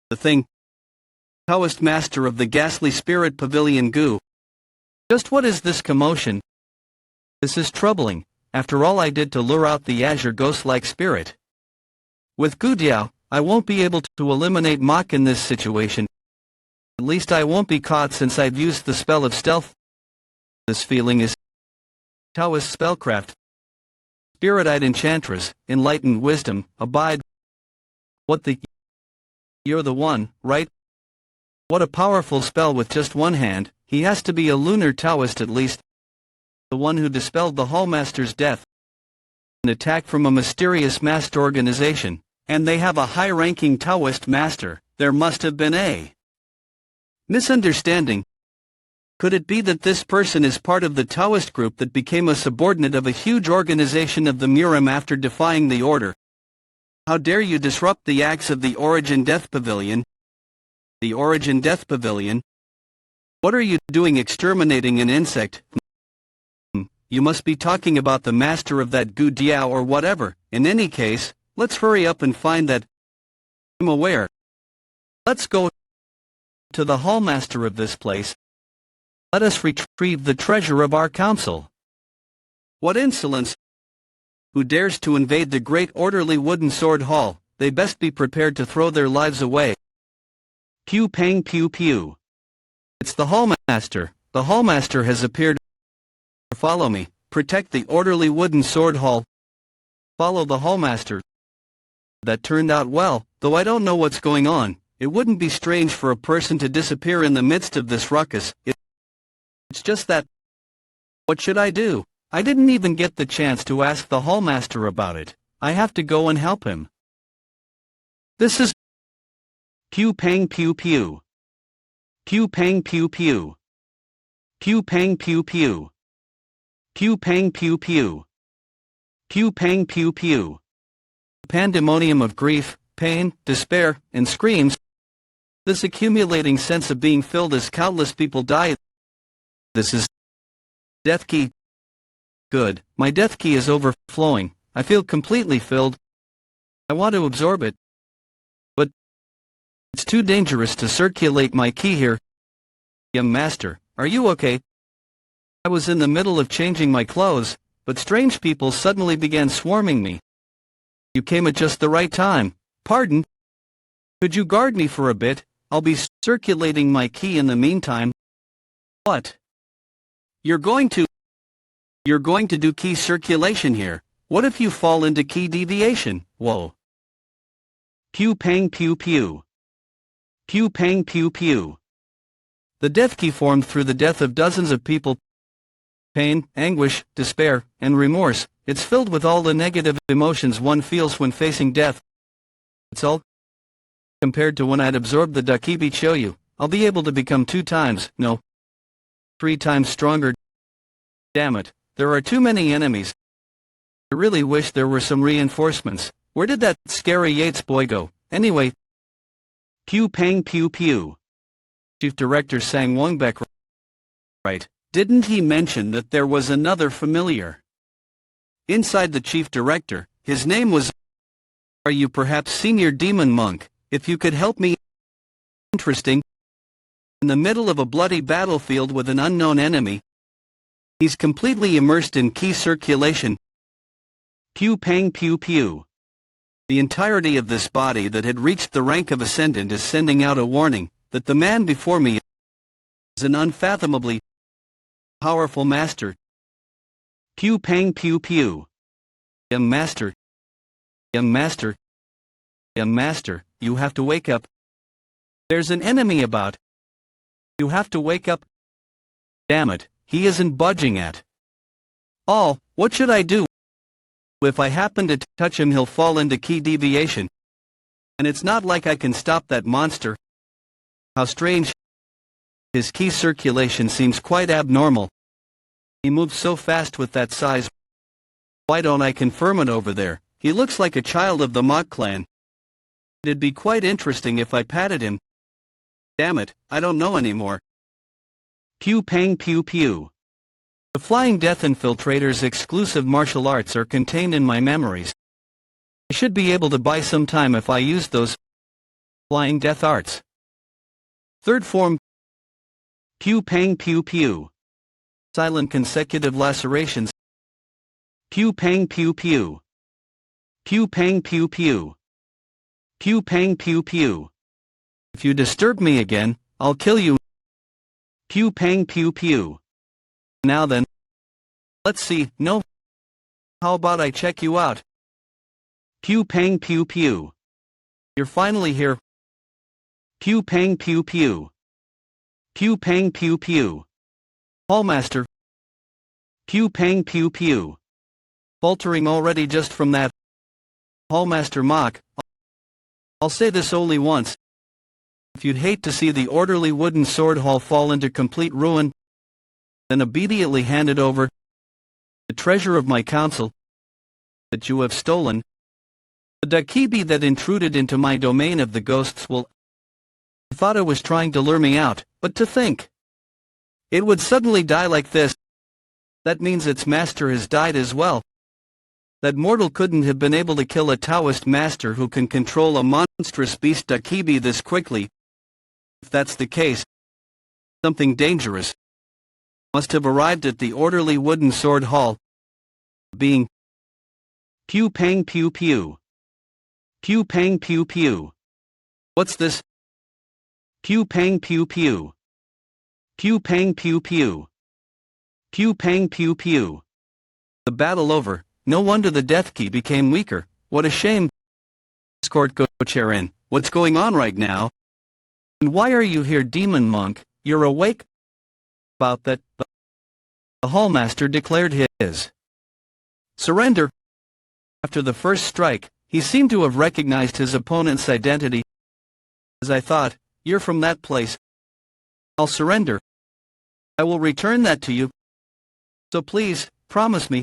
The thing. Taoist master of the ghastly spirit pavilion goo. Just what is this commotion? This is troubling, after all I did to lure out the azure ghost-like spirit. With Gu Diao, I won't be able to eliminate Mach in this situation. At least I won't be caught since I've used the spell of stealth. This feeling is Taoist spellcraft. Spirit-eyed enchantress, enlightened wisdom, abide. What the? You're the one, right? What a powerful spell with just one hand. He has to be a lunar Taoist at least. The one who dispelled the hallmaster's death. An attack from a mysterious masked organization, and they have a high-ranking Taoist master. There must have been a misunderstanding. Could it be that this person is part of the Taoist group that became a subordinate of a huge organization of the Murim after defying the order? How dare you disrupt the acts of the Origin Death Pavilion? The Origin Death Pavilion? What are you doing exterminating an insect? You must be talking about the master of that Gu Diao or whatever. In any case, let's hurry up and find that. I'm aware. Let's go to the hallmaster of this place. Let us retrieve the treasure of our council. What insolence! Who dares to invade the great orderly wooden sword hall? They best be prepared to throw their lives away. Pew pang pew pew. It's the hallmaster. The hallmaster has appeared. Follow me. Protect the orderly wooden sword hall. Follow the hallmaster. That turned out well, though I don't know what's going on. It wouldn't be strange for a person to disappear in the midst of this ruckus. It's just that. What should I do? I didn't even get the chance to ask the hallmaster about it. I have to go and help him. This is Pew pang pew pew. Pew pang pew pew. Pew pang pew pew. Pew pang pew pew. Pew pang pew pew. Pandemonium of grief, pain, despair, and screams. This accumulating sense of being filled as countless people die. This is death key. Good, my death key is overflowing. I feel completely filled. I want to absorb it. But it's too dangerous to circulate my key here. Young master, are you okay? I was in the middle of changing my clothes, but strange people suddenly began swarming me. You came at just the right time. Pardon? Could you guard me for a bit? I'll be circulating my key in the meantime. What? You're going to do key circulation here. What if you fall into key deviation? Whoa. Pew pang pew pew. Pew pang pew pew. The death key formed through the death of dozens of people. Pain, anguish, despair, and remorse. It's filled with all the negative emotions one feels when facing death. It's all compared to when I'd absorbed the Dakibi Choyu. I'll be able to become 2 times, no, 3 times stronger. Damn it, there are too many enemies. I really wish there were some reinforcements. Where did that scary Yates boy go, anyway? Pew pang pew pew. Chief Director sang Wongbeck. Right, didn't he mention that there was another familiar inside the Chief Director? His name was... Are you perhaps Senior Demon Monk? If you could help me... Interesting. In the middle of a bloody battlefield with an unknown enemy. He's completely immersed in key circulation. Pew pang pew pew. The entirety of this body that had reached the rank of Ascendant is sending out a warning that the man before me is an unfathomably powerful master. Pew pang pew pew. Young master. Young master. Young master, you have to wake up. There's an enemy about. You have to wake up. Damn it, he isn't budging at all. What should I do? If I happen to touch him, he'll fall into key deviation. And it's not like I can stop that monster. How strange. His key circulation seems quite abnormal. He moves so fast with that size. Why don't I confirm it over there? He looks like a child of the Mach clan. It'd be quite interesting if I patted him. Damn it, I don't know anymore. Pew pang pew pew. The Flying Death Infiltrator's exclusive martial arts are contained in my memories. I should be able to buy some time if I use those Flying Death arts. Third form. Pew pang pew pew. Silent consecutive lacerations. Pew pang pew pew. Pew pang pew pew. Pew pang pew pew. If you disturb me again, I'll kill you. Pew pang pew pew. Now then. Let's see, no. How about I check you out? Pew pang pew pew. You're finally here. Pew pang pew pew. Pew pang pew pew. Hallmaster. Pew pang pew pew. Faltering already just from that. Hallmaster Mach. I'll say this only once. If you'd hate to see the orderly wooden sword hall fall into complete ruin, then immediately hand it over. The treasure of my council that you have stolen. The Dakibi that intruded into my domain of the ghosts will... I thought it was trying to lure me out, but to think it would suddenly die like this. That means its master has died as well. That mortal couldn't have been able to kill a Taoist master who can control a monstrous beast Dakibi this quickly. If that's the case, something dangerous must have arrived at the orderly wooden sword hall. Being pew pang pew pew. Pew pang pew pew. What's this? Pew pang pew pew. Pew pang pew pew. Pew pang pew pew. The battle over. No wonder the death key became weaker. What a shame. Escort Go-Charin, what's going on right now? And why are you here, Demon Monk? You're awake? About that, the Hallmaster declared his surrender. After the first strike, he seemed to have recognized his opponent's identity. As I thought, you're from that place. I'll surrender. I will return that to you. So please, promise me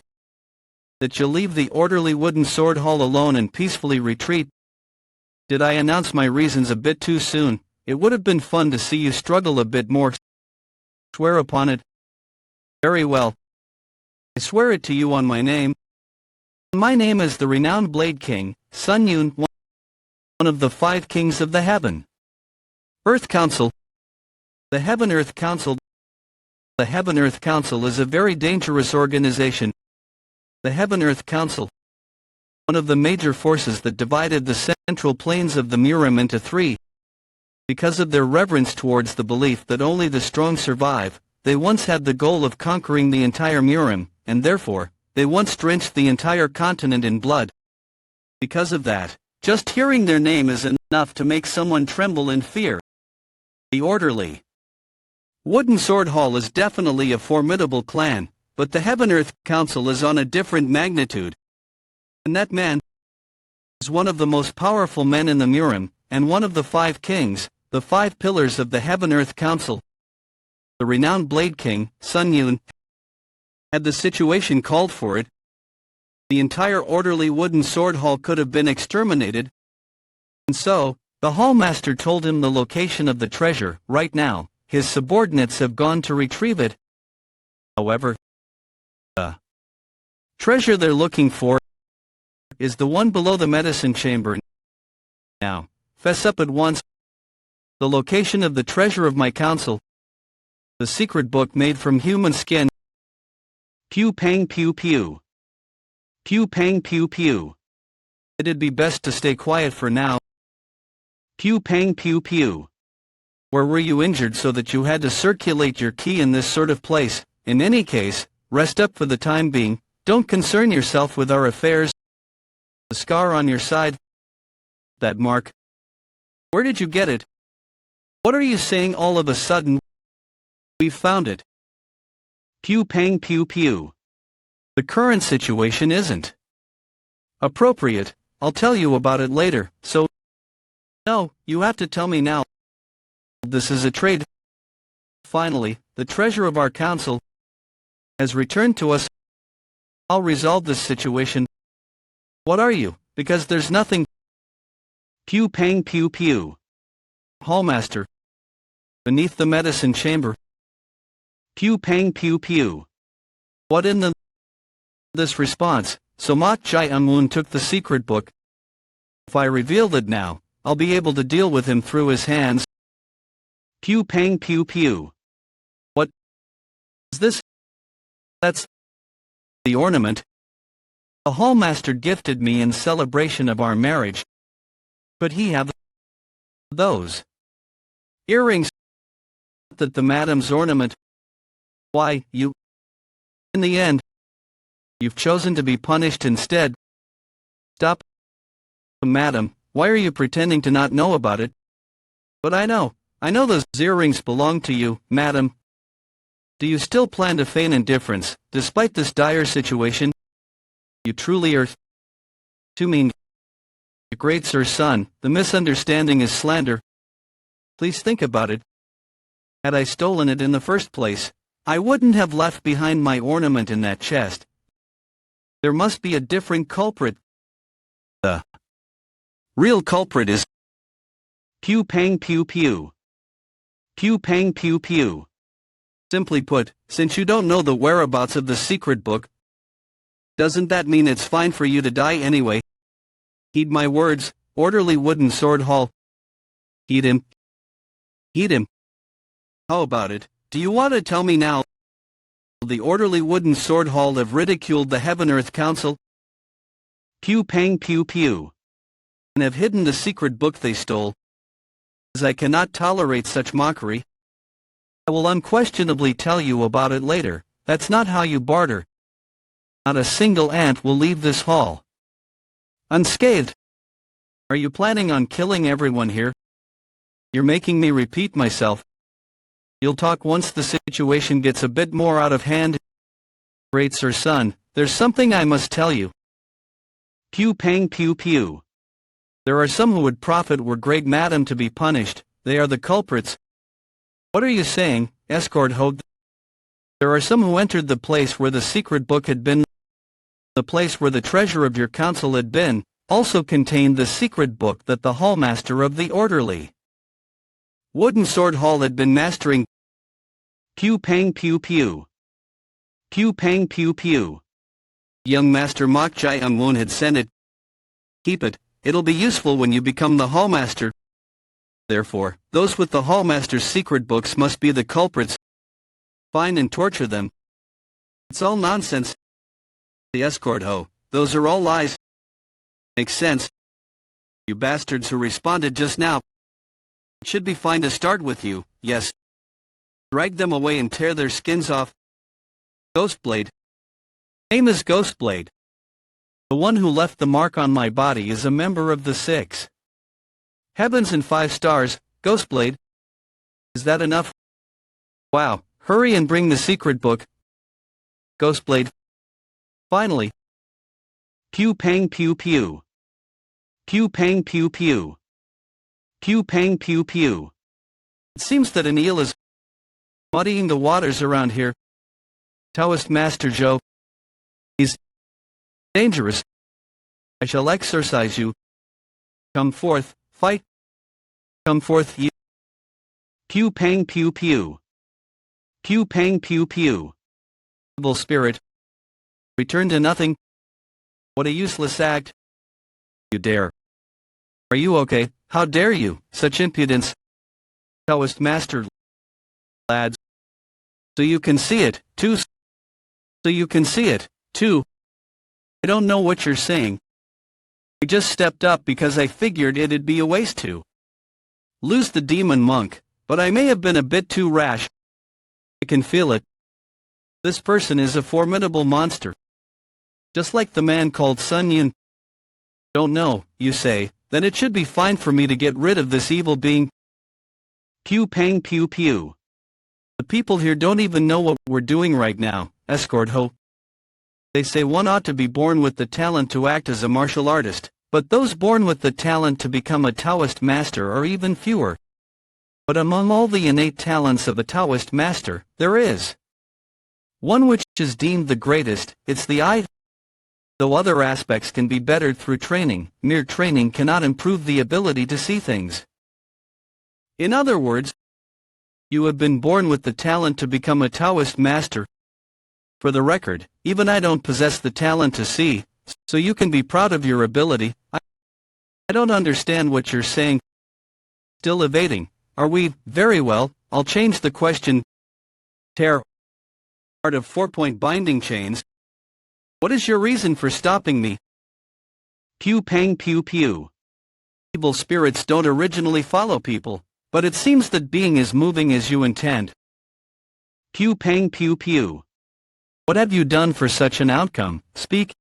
that you'll leave the orderly wooden sword hall alone and peacefully retreat. Did I announce my reasons a bit too soon? It would have been fun to see you struggle a bit more. Swear upon it. Very well. I swear it to you on my name. My name is the renowned Blade King, Sun Yun, one of the 5 kings of the Heaven Earth Council. The Heaven Earth Council. The Heaven Earth Council is a very dangerous organization. The Heaven Earth Council, one of the major forces that divided the central plains of the Murim into 3. Because of their reverence towards the belief that only the strong survive, they once had the goal of conquering the entire Murim, and therefore, they once drenched the entire continent in blood. Because of that, just hearing their name is enough to make someone tremble in fear. The Orderly. Wooden Sword Hall is definitely a formidable clan, but the Heaven-Earth Council is on a different magnitude. And that man is one of the most powerful men in the Murim, and one of the 5 kings, the 5 pillars of the Heaven-Earth Council. The renowned Blade King, Sun Yun, had the situation called for it, the entire orderly wooden sword hall could have been exterminated. And so, the hallmaster told him the location of the treasure. Right now, his subordinates have gone to retrieve it. However, the treasure they're looking for is the one below the medicine chamber. Now, fess up at once. The location of the treasure of my council. The secret book made from human skin. Pew pang pew pew. Pew pang pew pew. It'd be best to stay quiet for now. Pew pang pew pew. Where were you injured so that you had to circulate your ki in this sort of place? In any case, rest up for the time being, don't concern yourself with our affairs. The scar on your side. That mark. Where did you get it? What are you saying all of a sudden? We've found it. Pew pang pew pew. The current situation isn't appropriate. I'll tell you about it later, so no, you have to tell me now. This is a trade. Finally, the treasure of our council has returned to us. I'll resolve this situation. What are you? Because there's nothing. Pew pang pew pew. Hallmaster. Beneath the medicine chamber. Pew pang pew pew. What in the... This response, so Mok Jai-un-woon took the secret book. If I reveal it now, I'll be able to deal with him through his hands. Pew pang pew pew. What is this? That's the ornament a hallmaster gifted me in celebration of our marriage. Could he have those earrings? That the madam's ornament. Why, you... In the end, you've chosen to be punished instead. Stop. Madam, why are you pretending to not know about it? But I know those earrings belong to you, madam. Do you still plan to feign indifference, despite this dire situation? You truly are too mean. Great Sir Son, the misunderstanding is slander. Please think about it. Had I stolen it in the first place, I wouldn't have left behind my ornament in that chest. There must be a different culprit. The real culprit is... Pew pang pew pew. Pew pang pew pew. Simply put, since you don't know the whereabouts of the secret book, doesn't that mean it's fine for you to die anyway? Heed my words, orderly wooden sword hall. Heed him. Heed him. How about it? Do you want to tell me now? The orderly wooden sword hall have ridiculed the Heaven-Earth Council. Pew pang pew pew. And have hidden the secret book they stole. As I cannot tolerate such mockery. I will unquestionably tell you about it later. That's not how you barter. Not a single ant will leave this hall unscathed. Are you planning on killing everyone here? You're making me repeat myself. You'll talk once the situation gets a bit more out of hand. Great Sir Son, there's something I must tell you. Pew pang pew pew. There are some who would profit were great madam to be punished. They are the culprits. What are you saying, escort ho? There are some who entered the place where the secret book had been. The place where the treasure of your council had been, also contained the secret book that the hallmaster of the orderly wooden sword hall had been mastering. Pew pang pew pew. Pew pang pew pew. Young Master Mok Jai-un-woon had sent it. Keep it, it'll be useful when you become the hallmaster. Therefore, those with the hallmaster's secret books must be the culprits. Find and torture them. It's all nonsense. The escort ho, those are all lies. Makes sense. You bastards who responded just now. It should be fine to start with you, yes. drag them away and tear their skins off. Ghostblade. Name is Ghostblade. The one who left the mark on my body is a member of the 6 Heavens and 5 stars, Ghostblade. Is that enough? Wow, hurry and bring the secret book. Ghostblade. Finally. Pew pang pew pew. Pew pang pew pew. Pew pang pew pew. It seems that an eel is muddying the waters around here. Taoist Master Joe. He's dangerous. I shall exorcise you. Come forth, fight. Come forth, you. Pew pang pew pew. Pew pang pew pew. Evil spirit. Return to nothing. What a useless act. You dare. Are you okay? How dare you? Such impudence. Taoist Master. Lads. So you can see it, too. So you can see it, too. I don't know what you're saying. I just stepped up because I figured it'd be a waste to lose the demon monk, but I may have been a bit too rash. I can feel it. This person is a formidable monster. Just like the man called Sun Yun. Don't know, you say, then it should be fine for me to get rid of this evil being. Pew pang pew pew. The people here don't even know what we're doing right now, escort ho. They say one ought to be born with the talent to act as a martial artist, but those born with the talent to become a Taoist master are even fewer. But among all the innate talents of a Taoist master, there is one which is deemed the greatest, it's the eye. Though other aspects can be bettered through training, mere training cannot improve the ability to see things. In other words, you have been born with the talent to become a Taoist master. For the record, even I don't possess the talent to see, so you can be proud of your ability. I don't understand what you're saying. Still evading, are we? Very well, I'll change the question. Tear. Art of 4-point binding chains. What is your reason for stopping me? Pew pang pew pew. Evil spirits don't originally follow people, but it seems that being is moving as you intend. Pew pang pew pew. What have you done for such an outcome? Speak.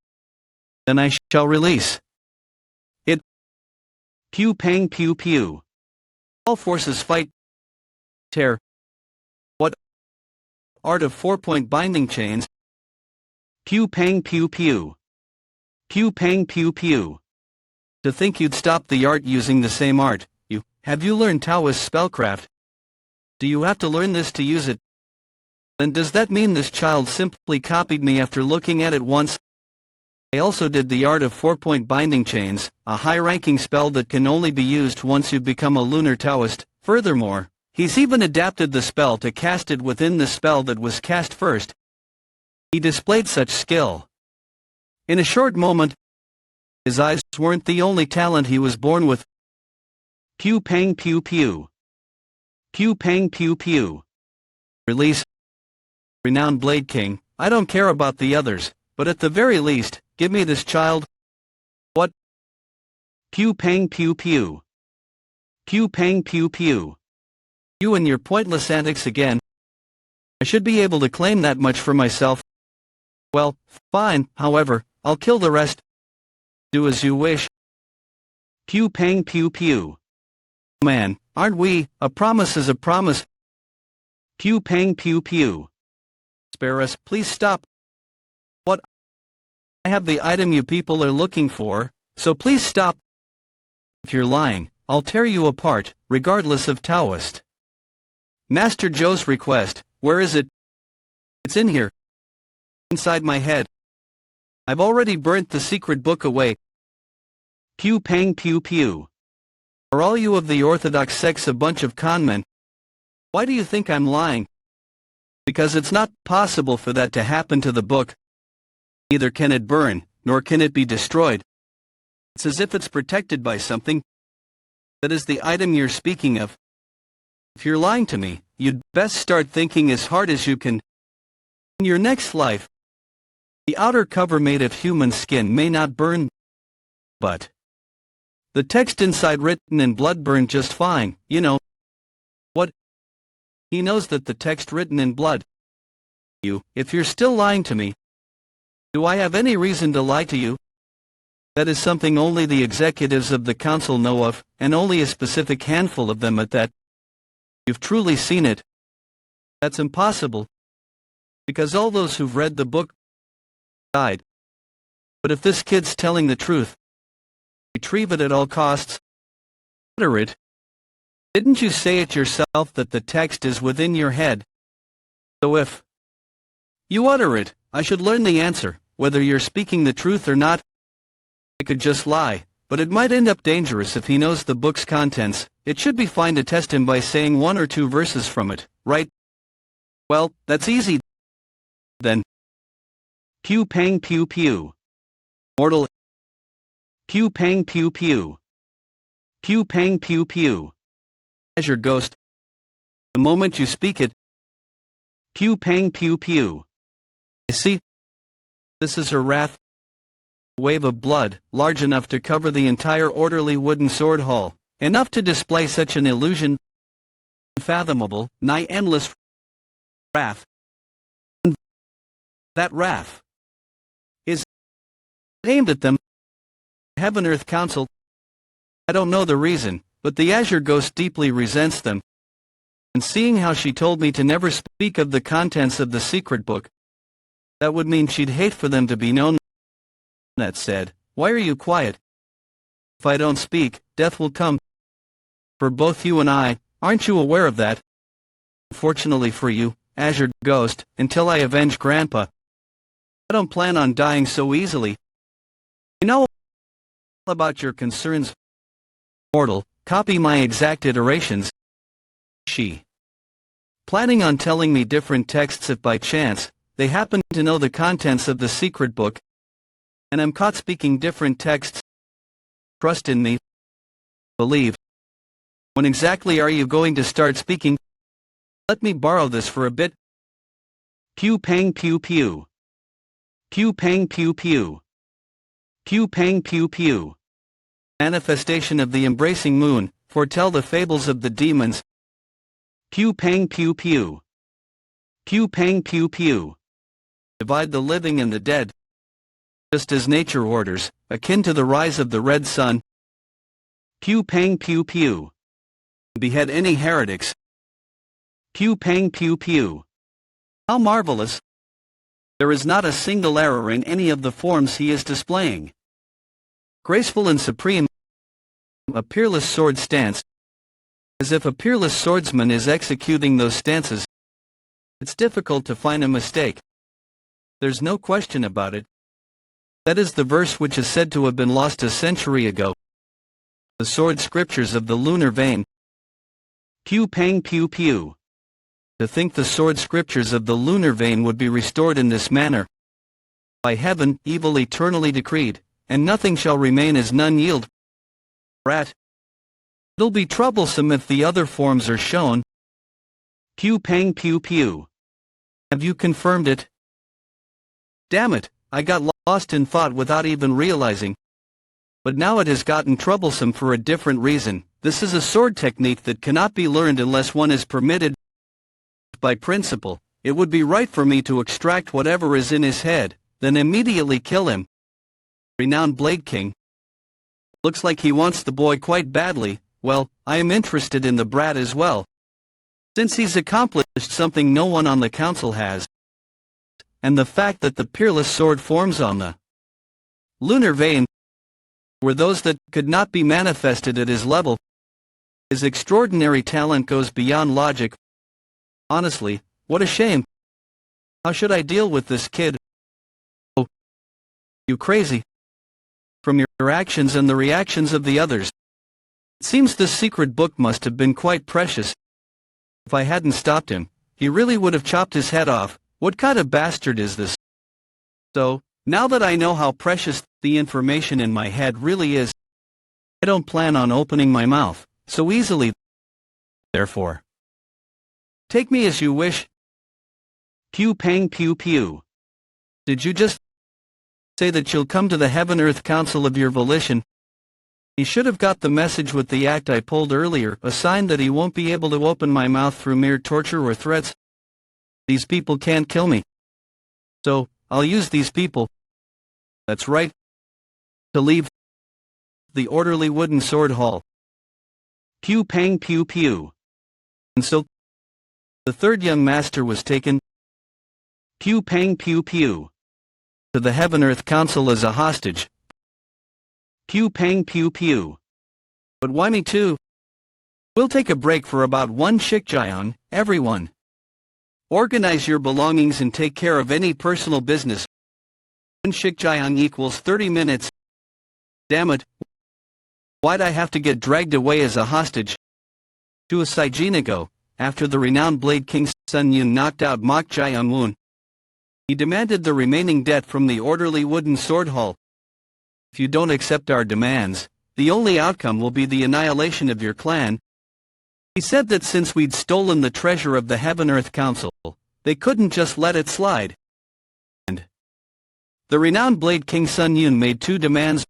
Then I shall release it. Pew pang pew pew. All forces fight. Tear. What? Art of 4-point binding chains. Pew pang pew pew. Pew pang pew pew. To think you'd stop the art using the same art, you. Have you learned Taoist spellcraft? Do you have to learn this to use it? Then does that mean this child simply copied me after looking at it once? I also did the art of 4-point binding chains, a high-ranking spell that can only be used once you've become a lunar Taoist. Furthermore, he's even adapted the spell to cast it within the spell that was cast first. He displayed such skill. In a short moment, his eyes weren't the only talent he was born with. Pew pang pew pew. Pew pang pew pew. Release. Renowned Blade King, I don't care about the others, but at the very least, give me this child. What? Pew pang pew pew. Pew pang pew pew. You and your pointless antics again. I should be able to claim that much for myself. Well, fine, however, I'll kill the rest. Do as you wish. Pew pang pew pew. Man, aren't we? A promise is a promise. Pew pang pew pew. Spare us, please stop. What? I have the item you people are looking for, so please stop. If you're lying, I'll tear you apart, regardless of Taoist. Master Joe's request, where is it? It's in here. Inside my head. I've already burnt the secret book away. Pew pang pew pew. Are all you of the Orthodox sects a bunch of conmen? Why do you think I'm lying? Because it's not possible for that to happen to the book. Neither can it burn, nor can it be destroyed. It's as if it's protected by something. That is the item you're speaking of. If you're lying to me, you'd best start thinking as hard as you can. In your next life, the outer cover made of human skin may not burn, but the text inside written in blood burned just fine, you know. What? He knows that the text written in blood. If you're still lying to me, do I have any reason to lie to you? That is something only the executives of the council know of, and only a specific handful of them at that. You've truly seen it. That's impossible. Because all those who've read the book died. But if this kid's telling the truth, retrieve it at all costs. Utter it. Didn't you say it yourself that the text is within your head? So if you utter it, I should learn the answer, whether you're speaking the truth or not. I could just lie, but it might end up dangerous if he knows the book's contents. It should be fine to test him by saying 1 or 2 verses from it, right? Well, that's easy. Then. Pew pang pew pew. Mortal. Pew pang pew pew. Pew pang pew pew. As your ghost. The moment you speak it. Pew pang pew pew. You see? This is her wrath. A wave of blood, large enough to cover the entire orderly wooden sword hall, enough to display such an illusion. Unfathomable, nigh endless wrath. And that wrath is aimed at them. Heaven-Earth Council. I don't know the reason, but the Azure Ghost deeply resents them. And seeing how she told me to never speak of the contents of the secret book, that would mean she'd hate for them to be known. That said, why are you quiet? If I don't speak, death will come. For both you and I, aren't you aware of that? Fortunately for you, Azure Ghost, until I avenge Grandpa, I don't plan on dying so easily. You know about your concerns, mortal, copy my exact iterations. She. Planning on telling me different texts if by chance, they happen to know the contents of the secret book, and I'm caught speaking different texts. Trust in me. Believe. When exactly are you going to start speaking? Let me borrow this for a bit. Pew pang pew pew. Pew pang pew pew. Pew pang pew pew. Manifestation of the embracing moon, foretell the fables of the demons. Pew pang pew pew. Pew pang pew pew. Divide the living and the dead. Just as nature orders, akin to the rise of the red sun. Pew pang pew pew. Behead any heretics. Pew pang pew pew. How marvelous! There is not a single error in any of the forms he is displaying. Graceful and supreme. A peerless sword stance. As if a peerless swordsman is executing those stances. It's difficult to find a mistake. There's no question about it. That is the verse which is said to have been lost a century ago. The sword scriptures of the lunar vein. Pew pang pew pew. To think the sword scriptures of the lunar vein would be restored in this manner. By heaven, evil eternally decreed, and nothing shall remain as none yield. Rat. It'll be troublesome if the other forms are shown. Pew pang pew pew. Have you confirmed it? Damn it, I got lost in thought without even realizing. But now it has gotten troublesome for a different reason. This is a sword technique that cannot be learned unless one is permitted. By principle, it would be right for me to extract whatever is in his head, then immediately kill him. Renowned Blade King. Looks like he wants the boy quite badly. Well, I am interested in the brat as well. Since he's accomplished something no one on the council has. And the fact that the peerless sword forms on the lunar vein were those that could not be manifested at his level. His extraordinary talent goes beyond logic. Honestly, what a shame. How should I deal with this kid? Oh, you crazy. From your actions and the reactions of the others. It seems this secret book must have been quite precious. If I hadn't stopped him, he really would have chopped his head off. What kind of bastard is this? So, now that I know how precious the information in my head really is, I don't plan on opening my mouth so easily. Therefore, take me as you wish. Pew pang pew pew. Did you just say that you'll come to the Heaven-Earth Council of your volition? He should have got the message with the act I pulled earlier, a sign that he won't be able to open my mouth through mere torture or threats. These people can't kill me. So, I'll use these people. That's right. To leave the orderly wooden sword hall. Pew pang pew pew. And so, the third young master was taken. Pew pang pew pew. To the Heaven-Earth Council as a hostage. Pew pang pew pew. But why me too? We'll take a break for about one shikjayang, everyone. Organize your belongings and take care of any personal business. One shikjayang equals 30 minutes. Damn it. Why'd I have to get dragged away as a hostage? To a Saijinigo, after the renowned Blade King Sun Yun knocked out Mok Jaeun-woon. He demanded the remaining debt from the orderly wooden sword hall. If you don't accept our demands, the only outcome will be the annihilation of your clan. He said that since we'd stolen the treasure of the Heaven-Earth Council, they couldn't just let it slide. And the renowned Blade King Sun Yun made two demands.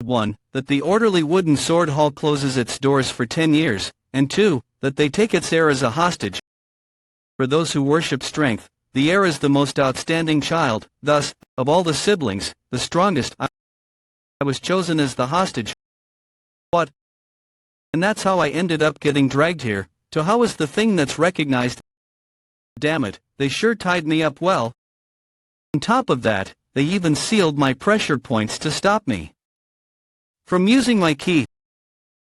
1. That the orderly wooden sword hall closes its doors for 10 years, and 2. That they take its heir as a hostage. For those who worship strength, the heir is the most outstanding child, thus, of all the siblings, the strongest. I was chosen as the hostage. What? And that's how I ended up getting dragged here. To how is the thing that's recognized? Damn it, they sure tied me up well. On top of that, they even sealed my pressure points to stop me from using my key.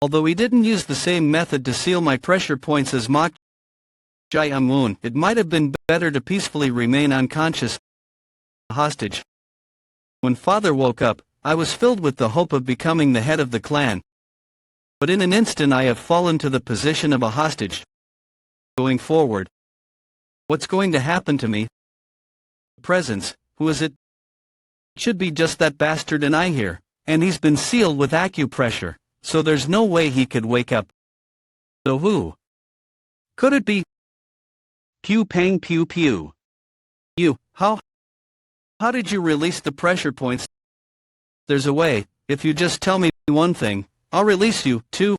Although he didn't use the same method to seal my pressure points as Mok Jaeun-woon, it might have been better to peacefully remain unconscious, a hostage. When father woke up, I was filled with the hope of becoming the head of the clan. But in an instant I have fallen to the position of a hostage. Going forward, what's going to happen to me? Presence, who is it? It should be just that bastard and I here, and he's been sealed with acupressure, so there's no way he could wake up. So who could it be? Pew pang pew pew. You, how did you release the pressure points? There's a way, if you just tell me one thing, I'll release you, too.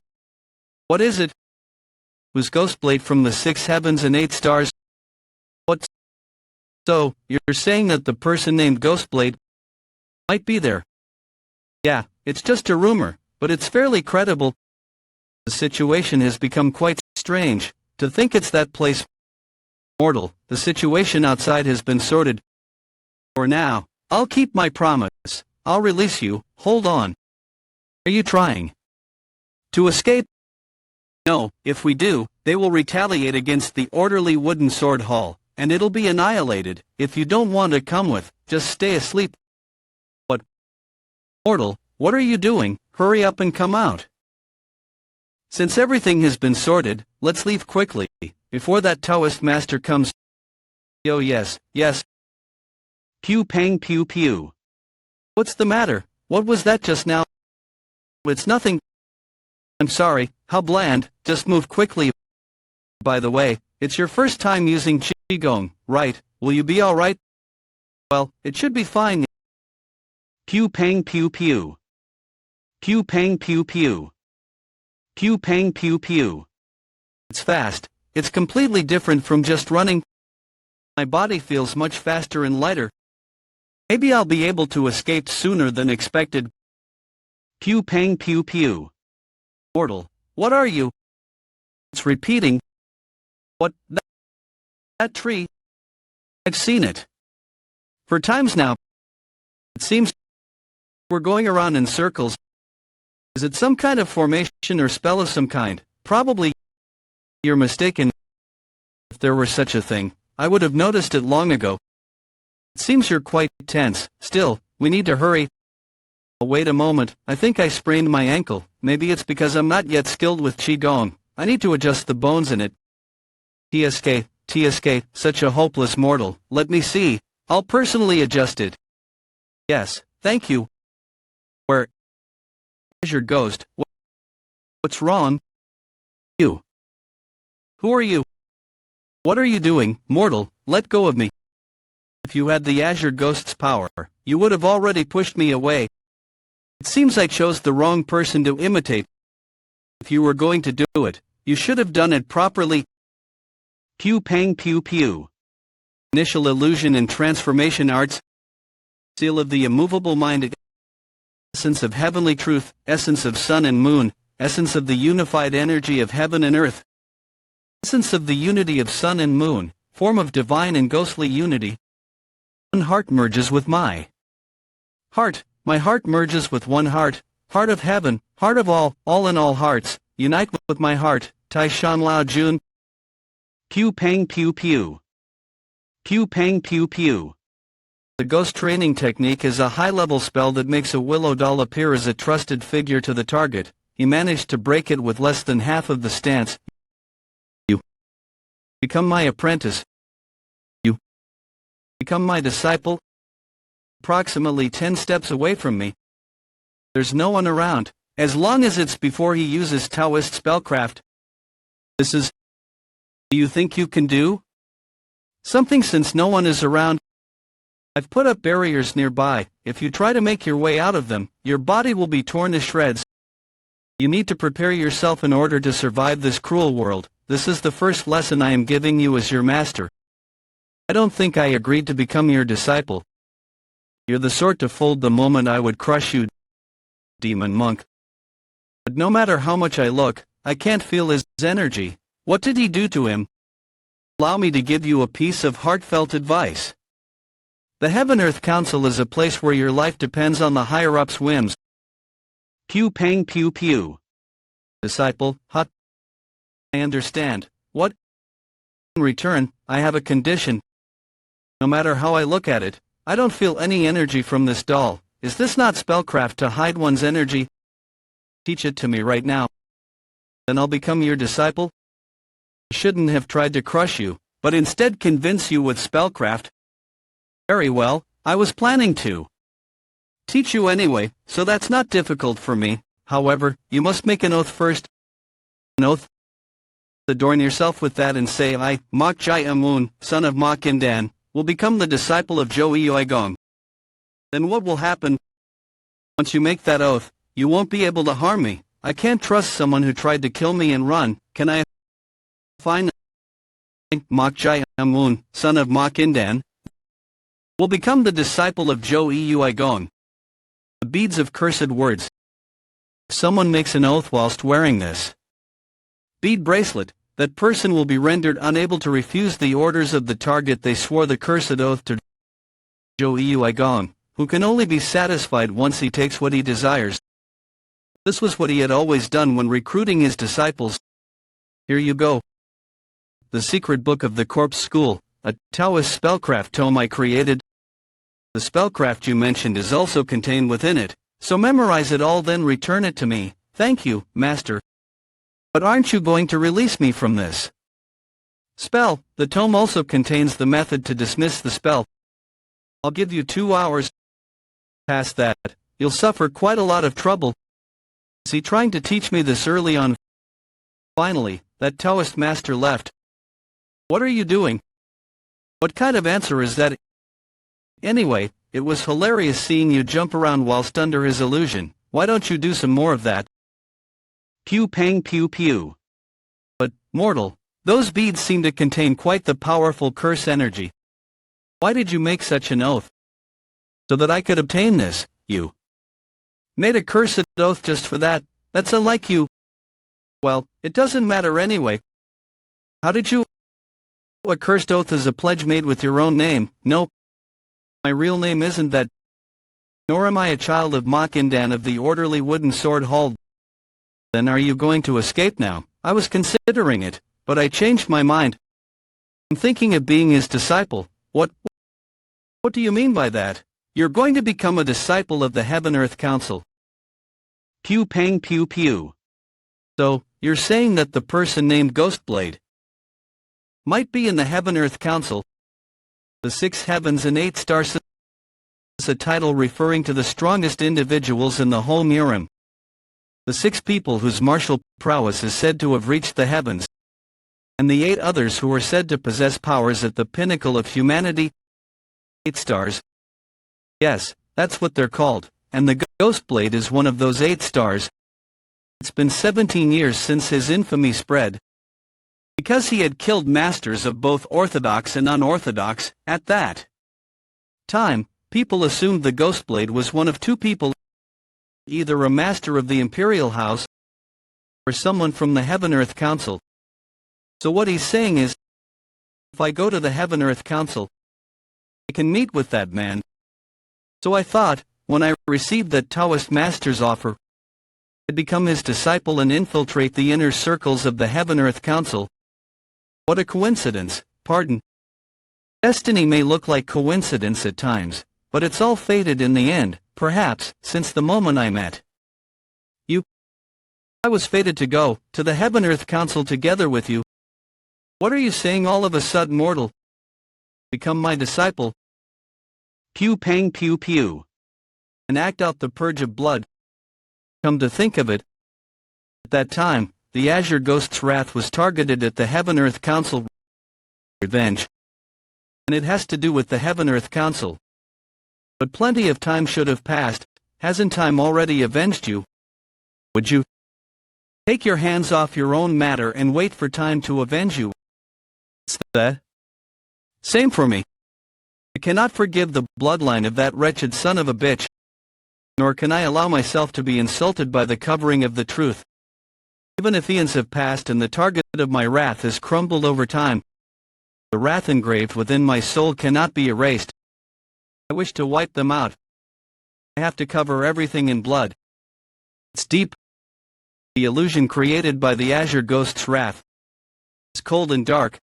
What is it? Was Ghostblade from the 6 heavens and 8 stars? What? So, you're saying that the person named Ghostblade might be there? Yeah, it's just a rumor, but it's fairly credible. The situation has become quite strange. To think it's that place. Mortal, the situation outside has been sorted. For now, I'll keep my promise. I'll release you, hold on. Are you trying to escape? No, if we do, they will retaliate against the orderly wooden sword hall, and it'll be annihilated. If you don't want to come with, just stay asleep. What? Mortal, what are you doing? Hurry up and come out. Since everything has been sorted, let's leave quickly, before that Taoist master comes. Oh yes, yes. Pew pang pew pew. What's the matter? What was that just now? It's nothing. I'm sorry, how bland, just move quickly. By the way, it's your first time using Qigong, right? Will you be alright? Well, it should be fine. Pew pang pew pew. Pew pang pew pew. Pew pang pew pew. It's fast, it's completely different from just running. My body feels much faster and lighter. Maybe I'll be able to escape sooner than expected. Pew pang pew pew. Mortal, what are you? It's repeating. What? That tree? I've seen it for times now. It seems we're going around in circles. Is it some kind of formation or spell of some kind? Probably. You're mistaken. If there were such a thing, I would have noticed it long ago. It seems you're quite tense. Still, we need to hurry. Oh, wait a moment, I think I sprained my ankle. Maybe it's because I'm not yet skilled with Qigong. I need to adjust the bones in it. TSK, such a hopeless mortal. Let me see. I'll personally adjust it. Yes, thank you. Where's your ghost? What's wrong? You. Who are you? What are you doing, mortal? Let go of me. If you had the Azure Ghost's power, you would have already pushed me away. It seems I chose the wrong person to imitate. If you were going to do it, you should have done it properly. Pew pang pew pew. Initial illusion and transformation arts. Seal of the immovable mind. Essence of heavenly truth, essence of sun and moon, essence of the unified energy of heaven and earth. Essence of the unity of sun and moon, form of divine and ghostly unity. One heart merges with my heart merges with one heart, heart of heaven, heart of all in all hearts, unite with my heart, Tai Shan Lao Jun. Pew pang pew pew. Pew pang pew pew. The ghost training technique is a high-level spell that makes a willow doll appear as a trusted figure to the target. He managed to break it with less than half of the stance. You become my apprentice. You become my disciple. Approximately 10 steps away from me. There's no one around, as long as it's before he uses Taoist spellcraft. This is... Do you think you can do something since no one is around? I've put up barriers nearby. If you try to make your way out of them, your body will be torn to shreds. You need to prepare yourself in order to survive this cruel world. This is the first lesson I am giving you as your master. I don't think I agreed to become your disciple. You're the sort to fold the moment I would crush you, demon monk. But no matter how much I look, I can't feel his energy. What did he do to him? Allow me to give you a piece of heartfelt advice. The Heaven-Earth Council is a place where your life depends on the higher-ups' whims. Pew pang pew pew. Disciple, hot. I understand. What? In return, I have a condition. No matter how I look at it, I don't feel any energy from this doll. Is this not spellcraft to hide one's energy? Teach it to me right now. Then I'll become your disciple. I shouldn't have tried to crush you, but instead convince you with spellcraft. Very well, I was planning to teach you anyway, so that's not difficult for me. However, you must make an oath first. An oath? Adorn yourself with that and say I, Mok Jai Amun, son of Mok Indan, will become the disciple of Zhou Yuigong. Then what will happen? Once you make that oath, you won't be able to harm me. I can't trust someone who tried to kill me and run. Can I? Fine. Mok Jai Amun, son of Mok Indan, will become the disciple of Zhou Yuigong. The beads of cursed words. If someone makes an oath whilst wearing this bead bracelet, that person will be rendered unable to refuse the orders of the target they swore the cursed oath to. Zhou Yuigong, who can only be satisfied once he takes what he desires. This was what he had always done when recruiting his disciples. Here you go. The Secret Book of the Corpse School, a Taoist spellcraft tome I created. The spellcraft you mentioned is also contained within it, so memorize it all then return it to me. Thank you, Master. But aren't you going to release me from this spell? The tome also contains the method to dismiss the spell. I'll give you 2 hours. Past that, you'll suffer quite a lot of trouble. Is he trying to teach me this early on? Finally, that Taoist master left. What are you doing? What kind of answer is that? Anyway, it was hilarious seeing you jump around whilst under his illusion. Why don't you do some more of that? Pew pang pew pew. But, mortal, those beads seem to contain quite the powerful curse energy. Why did you make such an oath? So that I could obtain this. You made a cursed oath just for that. That's unlike you. Well, it doesn't matter anyway. How did you? A cursed oath is a pledge made with your own name. No. My real name isn't that. Nor am I a child of Mok Indan of the orderly wooden sword hall. Then are you going to escape now? I was considering it, but I changed my mind. I'm thinking of being his disciple. What do you mean by that? You're going to become a disciple of the Heaven-Earth Council. Pew pang pew pew. So, you're saying that the person named Ghostblade might be in the Heaven-Earth Council? The 6 heavens and 8 stars is a title referring to the strongest individuals in the whole Murim. The 6 people whose martial prowess is said to have reached the heavens, and the 8 others who are said to possess powers at the pinnacle of humanity. 8 stars. Yes, that's what they're called, and the Ghostblade is one of those 8 stars. It's been 17 years since his infamy spread. Because he had killed masters of both Orthodox and Unorthodox, at that time, people assumed the Ghostblade was one of 2 people, either a master of the Imperial House, or someone from the Heaven-Earth Council. So what he's saying is, if I go to the Heaven-Earth Council, I can meet with that man. So I thought, when I received that Taoist master's offer, I'd become his disciple and infiltrate the inner circles of the Heaven-Earth Council. What a coincidence, pardon. Destiny may look like coincidence at times, but it's all fated in the end, perhaps, since the moment I met you. I was fated to go to the Heaven-Earth Council together with you. What are you saying all of a sudden, mortal? Become my disciple. Pew pang pew pew. And act out the purge of blood. Come to think of it, at that time, the Azure Ghost's wrath was targeted at the Heaven-Earth Council. Revenge. And it has to do with the Heaven-Earth Council. But plenty of time should have passed. Hasn't time already avenged you? Would you take your hands off your own matter and wait for time to avenge you? It's the same for me. I cannot forgive the bloodline of that wretched son of a bitch, nor can I allow myself to be insulted by the covering of the truth. Even if eons have passed and the target of my wrath has crumbled over time, the wrath engraved within my soul cannot be erased. I wish to wipe them out. I have to cover everything in blood. It's deep. The illusion created by the Azure Ghost's wrath is cold and dark.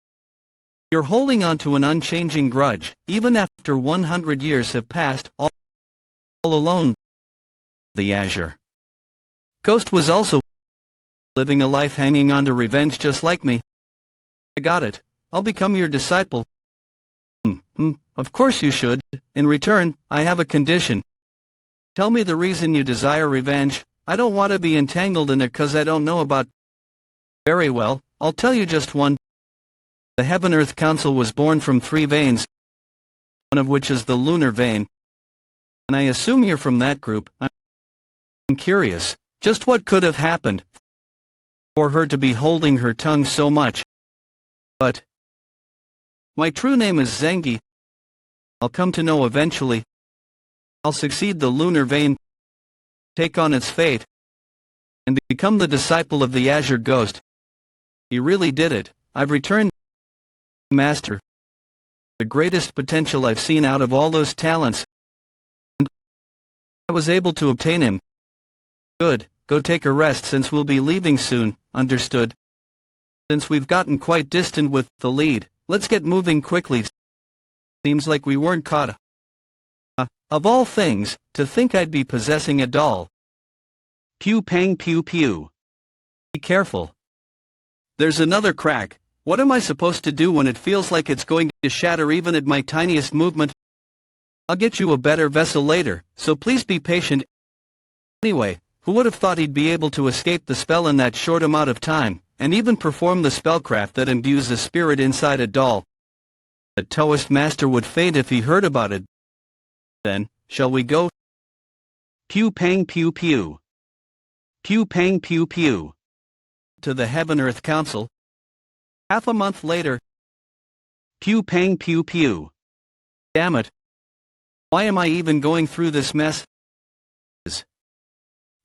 You're holding on to an unchanging grudge, even after 100 years have passed, all alone. The Azure Ghost was also living a life hanging on to revenge just like me. I got it. I'll become your disciple. Of course you should. In return, I have a condition. Tell me the reason you desire revenge. I don't want to be entangled in it cause I don't know about. Very well, I'll tell you just one. The Heaven-Earth Council was born from 3 veins, one of which is the lunar vein. And I assume you're from that group. I'm curious, just what could have happened for her to be holding her tongue so much. But my true name is Zengi. I'll come to know eventually. I'll succeed the lunar vein, take on its fate, and become the disciple of the Azure Ghost. He really did it. I've returned, Master. The greatest potential I've seen out of all those talents. And I was able to obtain him. Good, go take a rest since we'll be leaving soon, understood? Since we've gotten quite distant with the lead, let's get moving quickly. Seems like we weren't caught. Of all things, to think I'd be possessing a doll. Pew pang pew pew. Be careful. There's another crack. What am I supposed to do when it feels like it's going to shatter even at my tiniest movement? I'll get you a better vessel later, so please be patient. Anyway, who would have thought he'd be able to escape the spell in that short amount of time, and even perform the spellcraft that imbues a spirit inside a doll? The Taoist master would faint if he heard about it. Then, shall we go? Pew pang pew pew. Pew pang pew pew. To the Heaven-Earth Council. Half a month later. Pew pang pew pew. Damn it. Why am I even going through this mess?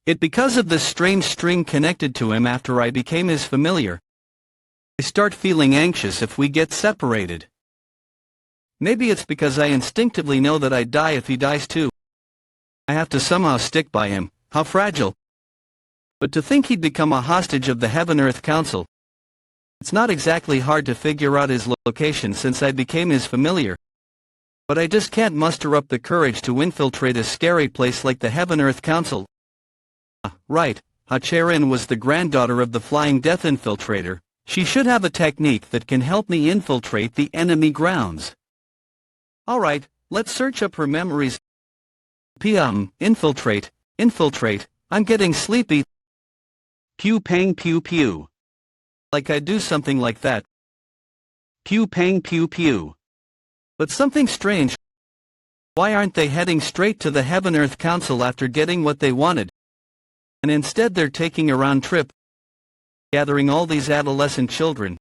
It because of this strange string connected to him after I became his familiar. I start feeling anxious if we get separated. Maybe it's because I instinctively know that I'd die if he dies too. I have to somehow stick by him. How fragile. But to think he'd become a hostage of the Heaven-Earth Council. It's not exactly hard to figure out his location since I became his familiar. But I just can't muster up the courage to infiltrate a scary place like the Heaven-Earth Council. Right, Ha-Cherin was the granddaughter of the Flying Death Infiltrator. She should have a technique that can help me infiltrate the enemy grounds. Alright, let's search up her memories. Infiltrate, I'm getting sleepy. Pew pang pew pew. Like I'd do something like that. Pew pang pew pew. But something strange. Why aren't they heading straight to the Heaven-Earth Council after getting what they wanted? And instead they're taking a round trip, gathering all these adolescent children.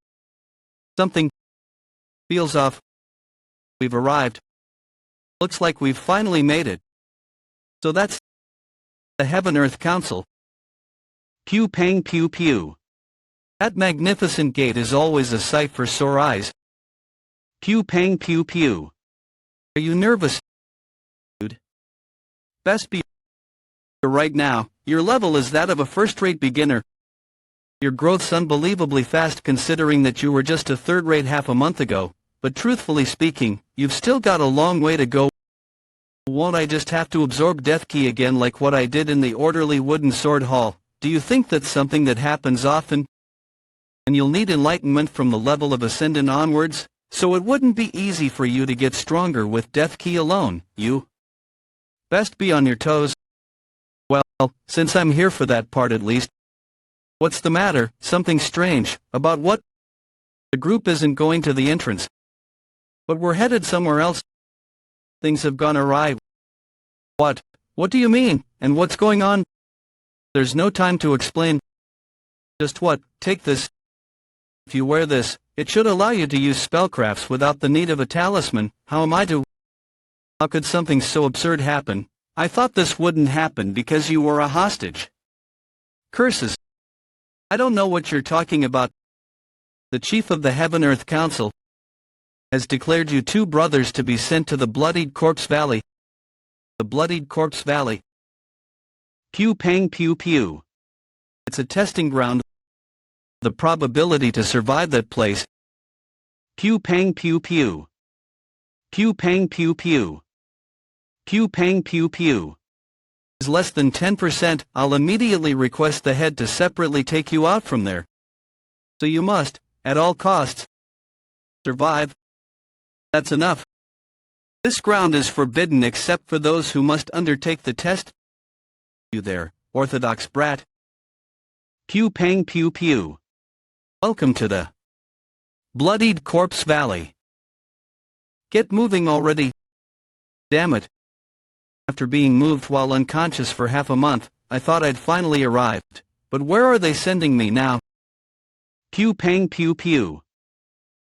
Something feels off. We've arrived. Looks like we've finally made it. So that's the Heaven-Earth Council. Pew pang pew pew. That magnificent gate is always a sight for sore eyes. Pew pang pew pew. Are you nervous, dude? Best be right now. Your level is that of a first-rate beginner. Your growth's unbelievably fast considering that you were just a third-rate half a month ago, but truthfully speaking, you've still got a long way to go. Won't I just have to absorb Death Key again like what I did in the orderly wooden sword hall? Do you think that's something that happens often? And you'll need enlightenment from the level of Ascendant onwards, so it wouldn't be easy for you to get stronger with Death Key alone, you. Best be on your toes. Well, since I'm here for that part at least. What's the matter? Something strange. About what? The group isn't going to the entrance. But we're headed somewhere else. Things have gone awry. What? What do you mean? And what's going on? There's no time to explain. Just what? Take this. If you wear this, it should allow you to use spellcrafts without the need of a talisman. How am I to? How could something so absurd happen? I thought this wouldn't happen because you were a hostage. Curses. I don't know what you're talking about. The chief of the Heaven-Earth Council has declared you two brothers to be sent to the Bloodied Corpse Valley. The Bloodied Corpse Valley. Pew pang pew pew. It's a testing ground. The probability to survive that place. Pew pang pew pew. Pew pang pew pew. Pew pang pew pew. Is less than 10%. I'll immediately request the head to separately take you out from there. So you must, at all costs, survive. That's enough. This ground is forbidden except for those who must undertake the test. You there, Orthodox brat. Pew pang pew pew. Welcome to the Bloodied Corpse Valley. Get moving already. Damn it. After being moved while unconscious for half a month, I thought I'd finally arrived. But where are they sending me now? Pew pang pew pew.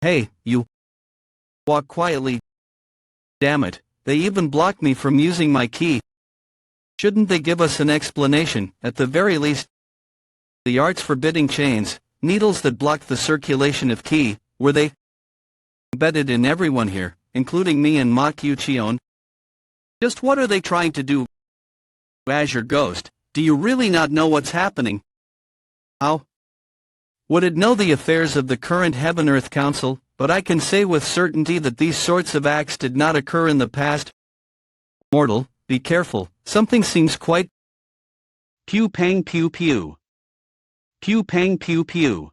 Hey, you. Walk quietly. Damn it, they even blocked me from using my key. Shouldn't they give us an explanation, at the very least? The arts forbidding chains, needles that blocked the circulation of ki, were they embedded in everyone here, including me and Mach Yuchion? Just what are they trying to do? Azure Ghost, do you really not know what's happening? How? Would it know the affairs of the current Heaven-Earth Council, but I can say with certainty that these sorts of acts did not occur in the past. Mortal, be careful, something seems quite... Pew pang pew pew. Pew pang pew pew.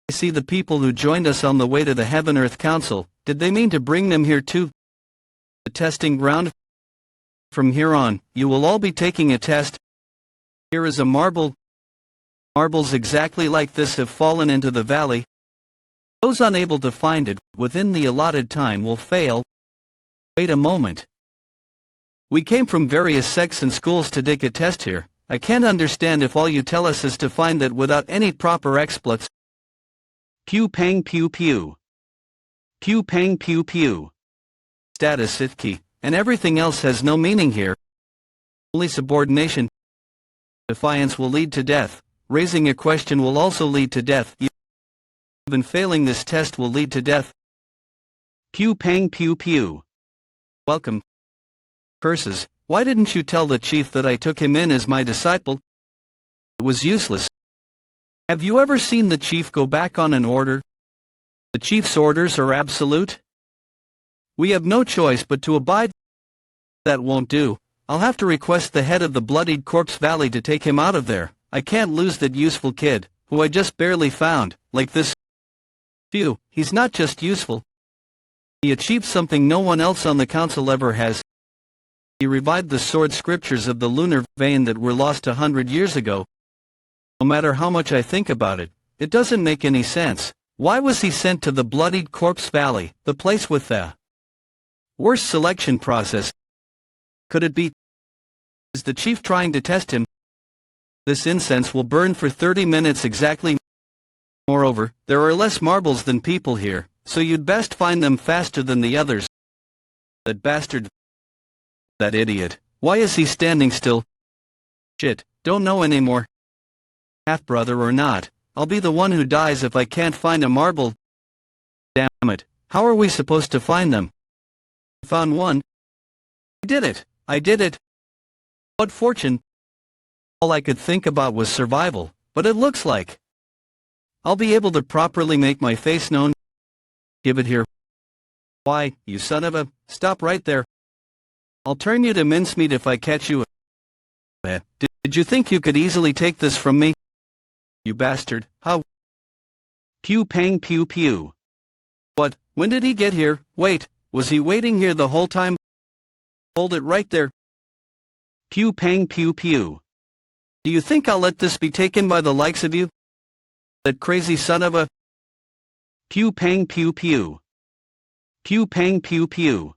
I see the people who joined us on the way to the Heaven-Earth Council. Did they mean to bring them here too? The testing ground? From here on, you will all be taking a test. Here is a marble. Marbles exactly like this have fallen into the valley. Those unable to find it within the allotted time will fail. Wait a moment. We came from various sects and schools to take a test here. I can't understand if all you tell us is to find that without any proper expletives. Pew pang pew pew. Pew pang pew pew. Status scythe key, and everything else has no meaning here. Only subordination. Defiance will lead to death. Raising a question will also lead to death. Even failing this test will lead to death. Pew pang pew pew. Welcome. Curses, why didn't you tell the chief that I took him in as my disciple? It was useless. Have you ever seen the chief go back on an order? The chief's orders are absolute. We have no choice but to abide. That won't do. I'll have to request the head of the Bloodied Corpse Valley to take him out of there. I can't lose that useful kid, who I just barely found, like this. Phew, he's not just useful. He achieved something no one else on the council ever has. He revived the sword scriptures of the lunar vein that were lost 100 years ago. No matter how much I think about it, it doesn't make any sense. Why was he sent to the Bloodied Corpse Valley, the place with the worst selection process? Could it be? Is the chief trying to test him? This incense will burn for 30 minutes exactly. Moreover, there are less marbles than people here, so you'd best find them faster than the others. That bastard. That idiot. Why is he standing still? Shit, don't know anymore. Half-brother or not, I'll be the one who dies if I can't find a marble. Damn it, how are we supposed to find them? I found one. I did it. What fortune? All I could think about was survival, but it looks like I'll be able to properly make my face known. Give it here. Why, you son of a, stop right there. I'll turn you to mincemeat if I catch you. Did you think you could easily take this from me? You bastard, how? Pew pang pew pew. What, when did he get here? Wait, was he waiting here the whole time? Hold it right there. Pew pang pew pew. Do you think I'll let this be taken by the likes of you? That crazy son of a... Pew pang pew pew. Pew pang pew pew.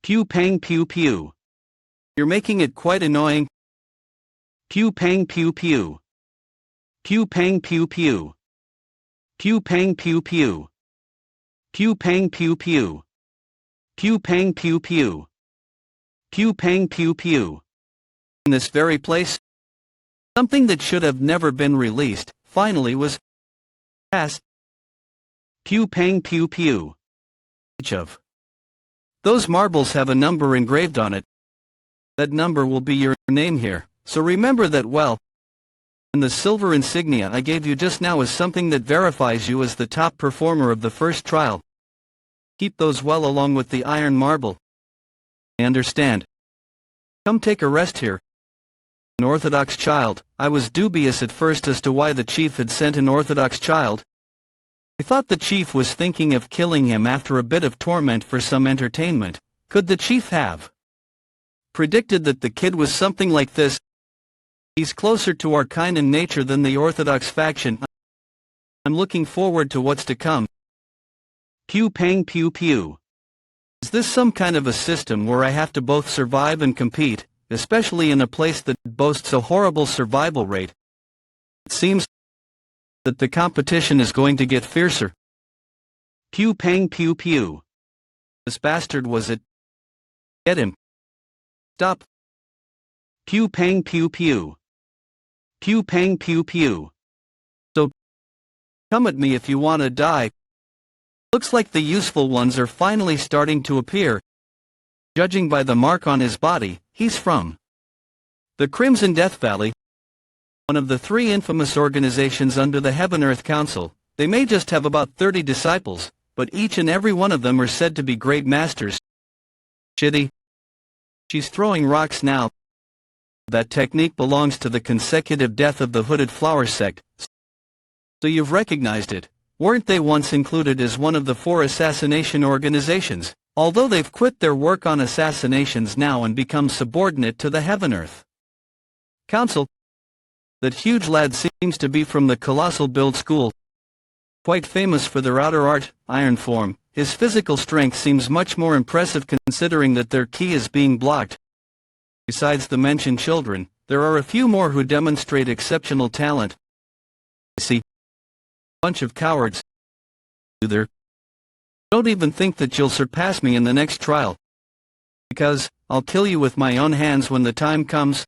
Pew pang pew pew. You're making it quite annoying. Pew pang pew pew. Pew pang pew pew. Pew pang pew pew. Pew pang pew pew. Pew pang pew pew. Pew pang pew pew. In this very place, something that should have never been released, finally was passed. Pew pang pew pew. Each of those marbles have a number engraved on it. That number will be your name here, so remember that well. And the silver insignia I gave you just now is something that verifies you as the top performer of the first trial. Keep those well along with the iron marble. I understand. Come take a rest here. An Orthodox child. I was dubious at first as to why the chief had sent an Orthodox child. I thought the chief was thinking of killing him after a bit of torment for some entertainment. Could the chief have predicted that the kid was something like this? He's closer to our kind and nature than the Orthodox faction. I'm looking forward to what's to come. Pew pang pew pew. Is this some kind of a system where I have to both survive and compete, especially in a place that boasts a horrible survival rate? It seems that the competition is going to get fiercer. Pew pang pew pew. This bastard was it. Get him. Stop. Pew pang pew pew. Pew pang pew pew. So, come at me if you want to die. Looks like the useful ones are finally starting to appear. Judging by the mark on his body, he's from the Crimson Death Valley, one of the 3 infamous organizations under the Heaven-Earth Council. They may just have about 30 disciples, but each and every one of them are said to be great masters. Shitty. She's throwing rocks now. That technique belongs to the consecutive death of the Hooded Flower sect. So you've recognized it. Weren't they once included as one of the 4 assassination organizations, although they've quit their work on assassinations now and become subordinate to the Heaven-Earth Council? That huge lad seems to be from the Colossal Build School. Quite famous for their outer art, iron form. His physical strength seems much more impressive considering that their key is being blocked. Besides the mentioned children, there are a few more who demonstrate exceptional talent. I see. Bunch of cowards. Either. Don't even think that you'll surpass me in the next trial. Because, I'll kill you with my own hands when the time comes.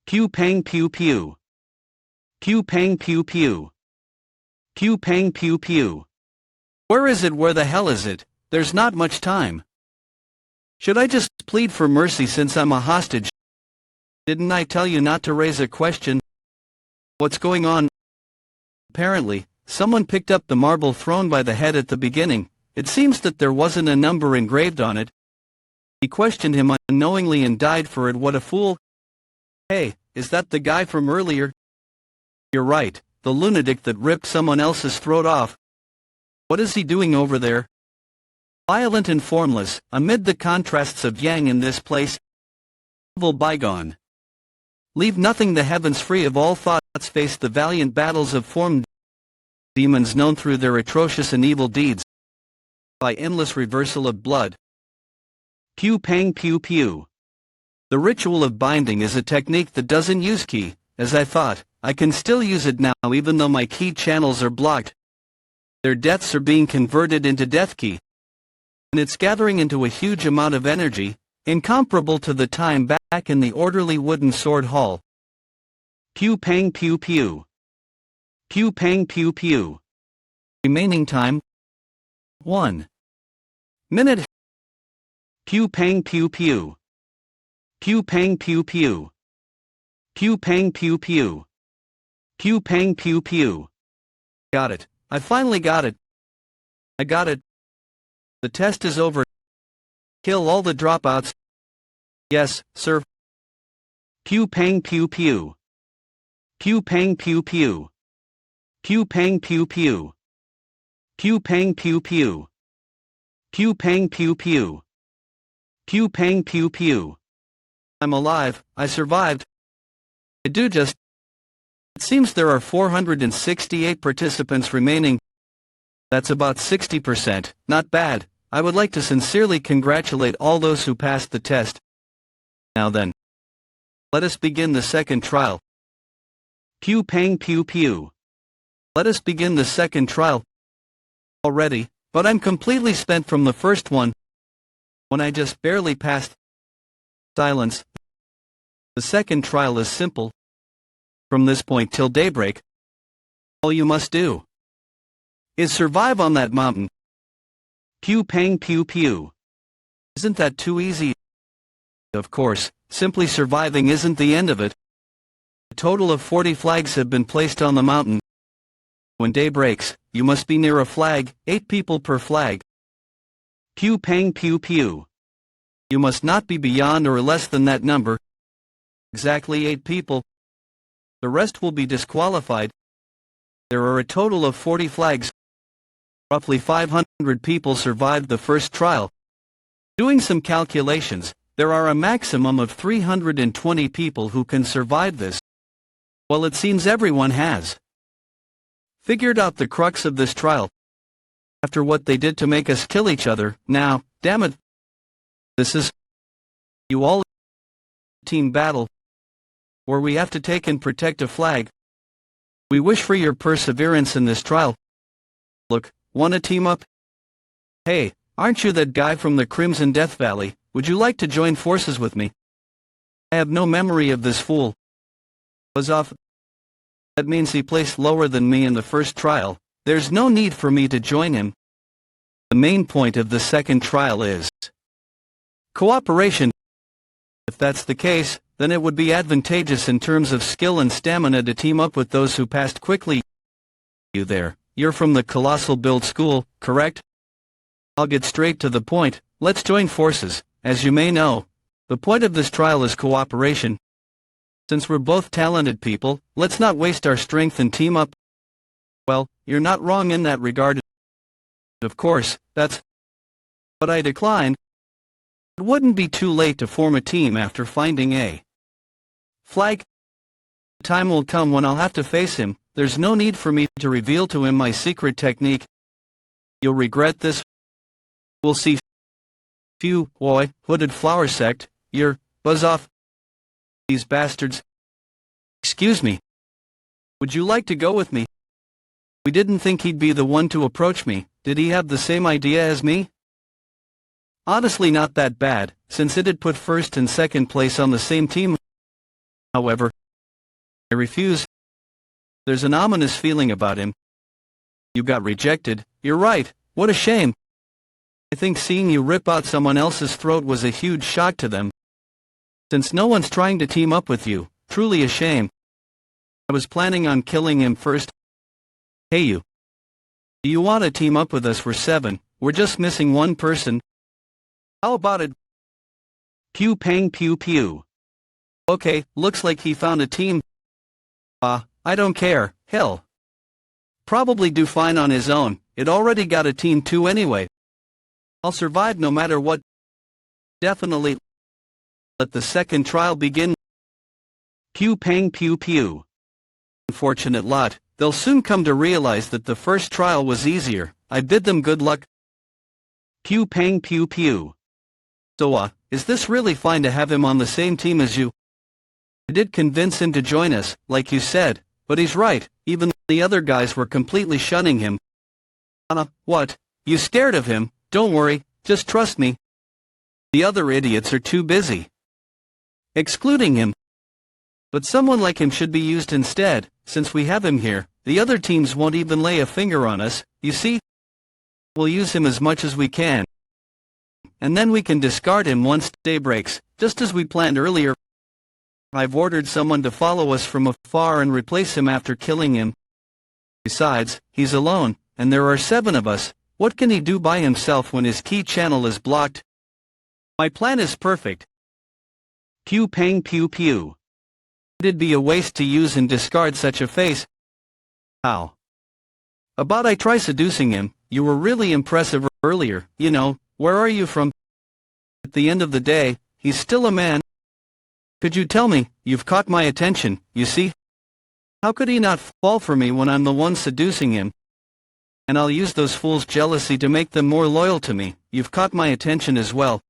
Pew pang pew pew. Pew pang pew pew. Pew pang pew pew. Where is it? Where the hell is it? There's not much time. Should I just plead for mercy since I'm a hostage? Didn't I tell you not to raise a question? What's going on? Apparently, someone picked up the marble thrown by the head at the beginning. It seems that there wasn't a number engraved on it. He questioned him unknowingly and died for it. What a fool. Hey, is that the guy from earlier? You're right, the lunatic that ripped someone else's throat off. What is he doing over there? Violent and formless, amid the contrasts of yang in this place. Evil bygone. Leave nothing the heavens free of all thoughts, face the valiant battles of formed demons known through their atrocious and evil deeds. By endless reversal of blood. Pew pang pew pew. The ritual of binding is a technique that doesn't use ki, as I thought. I can still use it now even though my ki channels are blocked. Their deaths are being converted into death ki. And it's gathering into a huge amount of energy, incomparable to the time back in the orderly wooden sword hall. Pew pang pew pew. Pew pang pew pew. Remaining time 1 minute. Pew pang pew pew. Pew pang pew pew. Pew pang pew pew. Pew pang pew pew. Got it. I finally got it. I got it. The test is over. Kill all the dropouts. Yes, sir. Pew pang pew pew. Pew pang pew pew. Pew pang pew pew. Pew pang pew pew. Pew pang pew pew. Pew pang pew pew. I'm alive, I survived. I do just. It seems there are 468 participants remaining. That's about 60%, not bad. I would like to sincerely congratulate all those who passed the test. Now then, let us begin the second trial. Pew pang pew pew. Let us begin the second trial. Already, but I'm completely spent from the first one. When I just barely passed. Silence. The second trial is simple. From this point till daybreak, all you must do is survive on that mountain. Pew pang pew pew. Isn't that too easy? Of course, simply surviving isn't the end of it. A total of 40 flags have been placed on the mountain. When day breaks, you must be near a flag, 8 people per flag. Pew pang pew pew. You must not be beyond or less than that number. Exactly 8 people. The rest will be disqualified. There are a total of 40 flags. Roughly 500 people survived the first trial. Doing some calculations, there are a maximum of 320 people who can survive this. Well, it seems everyone has figured out the crux of this trial. After what they did to make us kill each other, now, damn it. This is you all team battle, where we have to take and protect a flag. We wish for your perseverance in this trial. Look, wanna team up? Hey, aren't you that guy from the Crimson Death Valley? Would you like to join forces with me? I have no memory of this fool. Buzz off. That means he placed lower than me in the first trial. There's no need for me to join him. The main point of the second trial is cooperation. If that's the case, then it would be advantageous in terms of skill and stamina to team up with those who passed quickly. You there, you're from the Colossal Build School, correct? I'll get straight to the point. Let's join forces. As you may know, the point of this trial is cooperation. Since we're both talented people, let's not waste our strength and team up. Well, you're not wrong in that regard. Of course, that's what I declined. It wouldn't be too late to form a team after finding a flag. The time will come when I'll have to face him. There's no need for me to reveal to him my secret technique. You'll regret this. We'll see. Phew, boy, hooded flower sect, you're, buzz off. These bastards. Excuse me. Would you like to go with me? We didn't think he'd be the one to approach me. Did he have the same idea as me? Honestly, not that bad, since it had put first and second place on the same team. However, I refuse. There's an ominous feeling about him. You got rejected. You're right, what a shame. I think seeing you rip out someone else's throat was a huge shock to them. Since no one's trying to team up with you, truly a shame. I was planning on killing him first. Hey you. Do you want to team up with us? We're 7, we're just missing one person. How about it? Pew pang pew pew. Okay, looks like he found a team. I don't care, hell. Probably do fine on his own, it already got a team too anyway. I'll survive no matter what. Definitely. Let the second trial begin. Pew pang pew pew. Unfortunate lot, they'll soon come to realize that the first trial was easier. I bid them good luck. Pew pang pew pew. So is this really fine to have him on the same team as you? I did convince him to join us, like you said, but he's right, even the other guys were completely shunning him. What? You scared of him? Don't worry, just trust me. The other idiots are too busy excluding him. But someone like him should be used instead, since we have him here. The other teams won't even lay a finger on us, you see? We'll use him as much as we can. And then we can discard him once day breaks, just as we planned earlier. I've ordered someone to follow us from afar and replace him after killing him. Besides, he's alone, and there are 7 of us. What can he do by himself when his key channel is blocked? My plan is perfect. Pew pang pew pew. It'd be a waste to use and discard such a face. How about I try seducing him? You were really impressive earlier, you know. Where are you from? At the end of the day, he's still a man. Could you tell me? You've caught my attention, you see? How could he not fall for me when I'm the one seducing him? And I'll use those fools' jealousy to make them more loyal to me. You've caught my attention as well.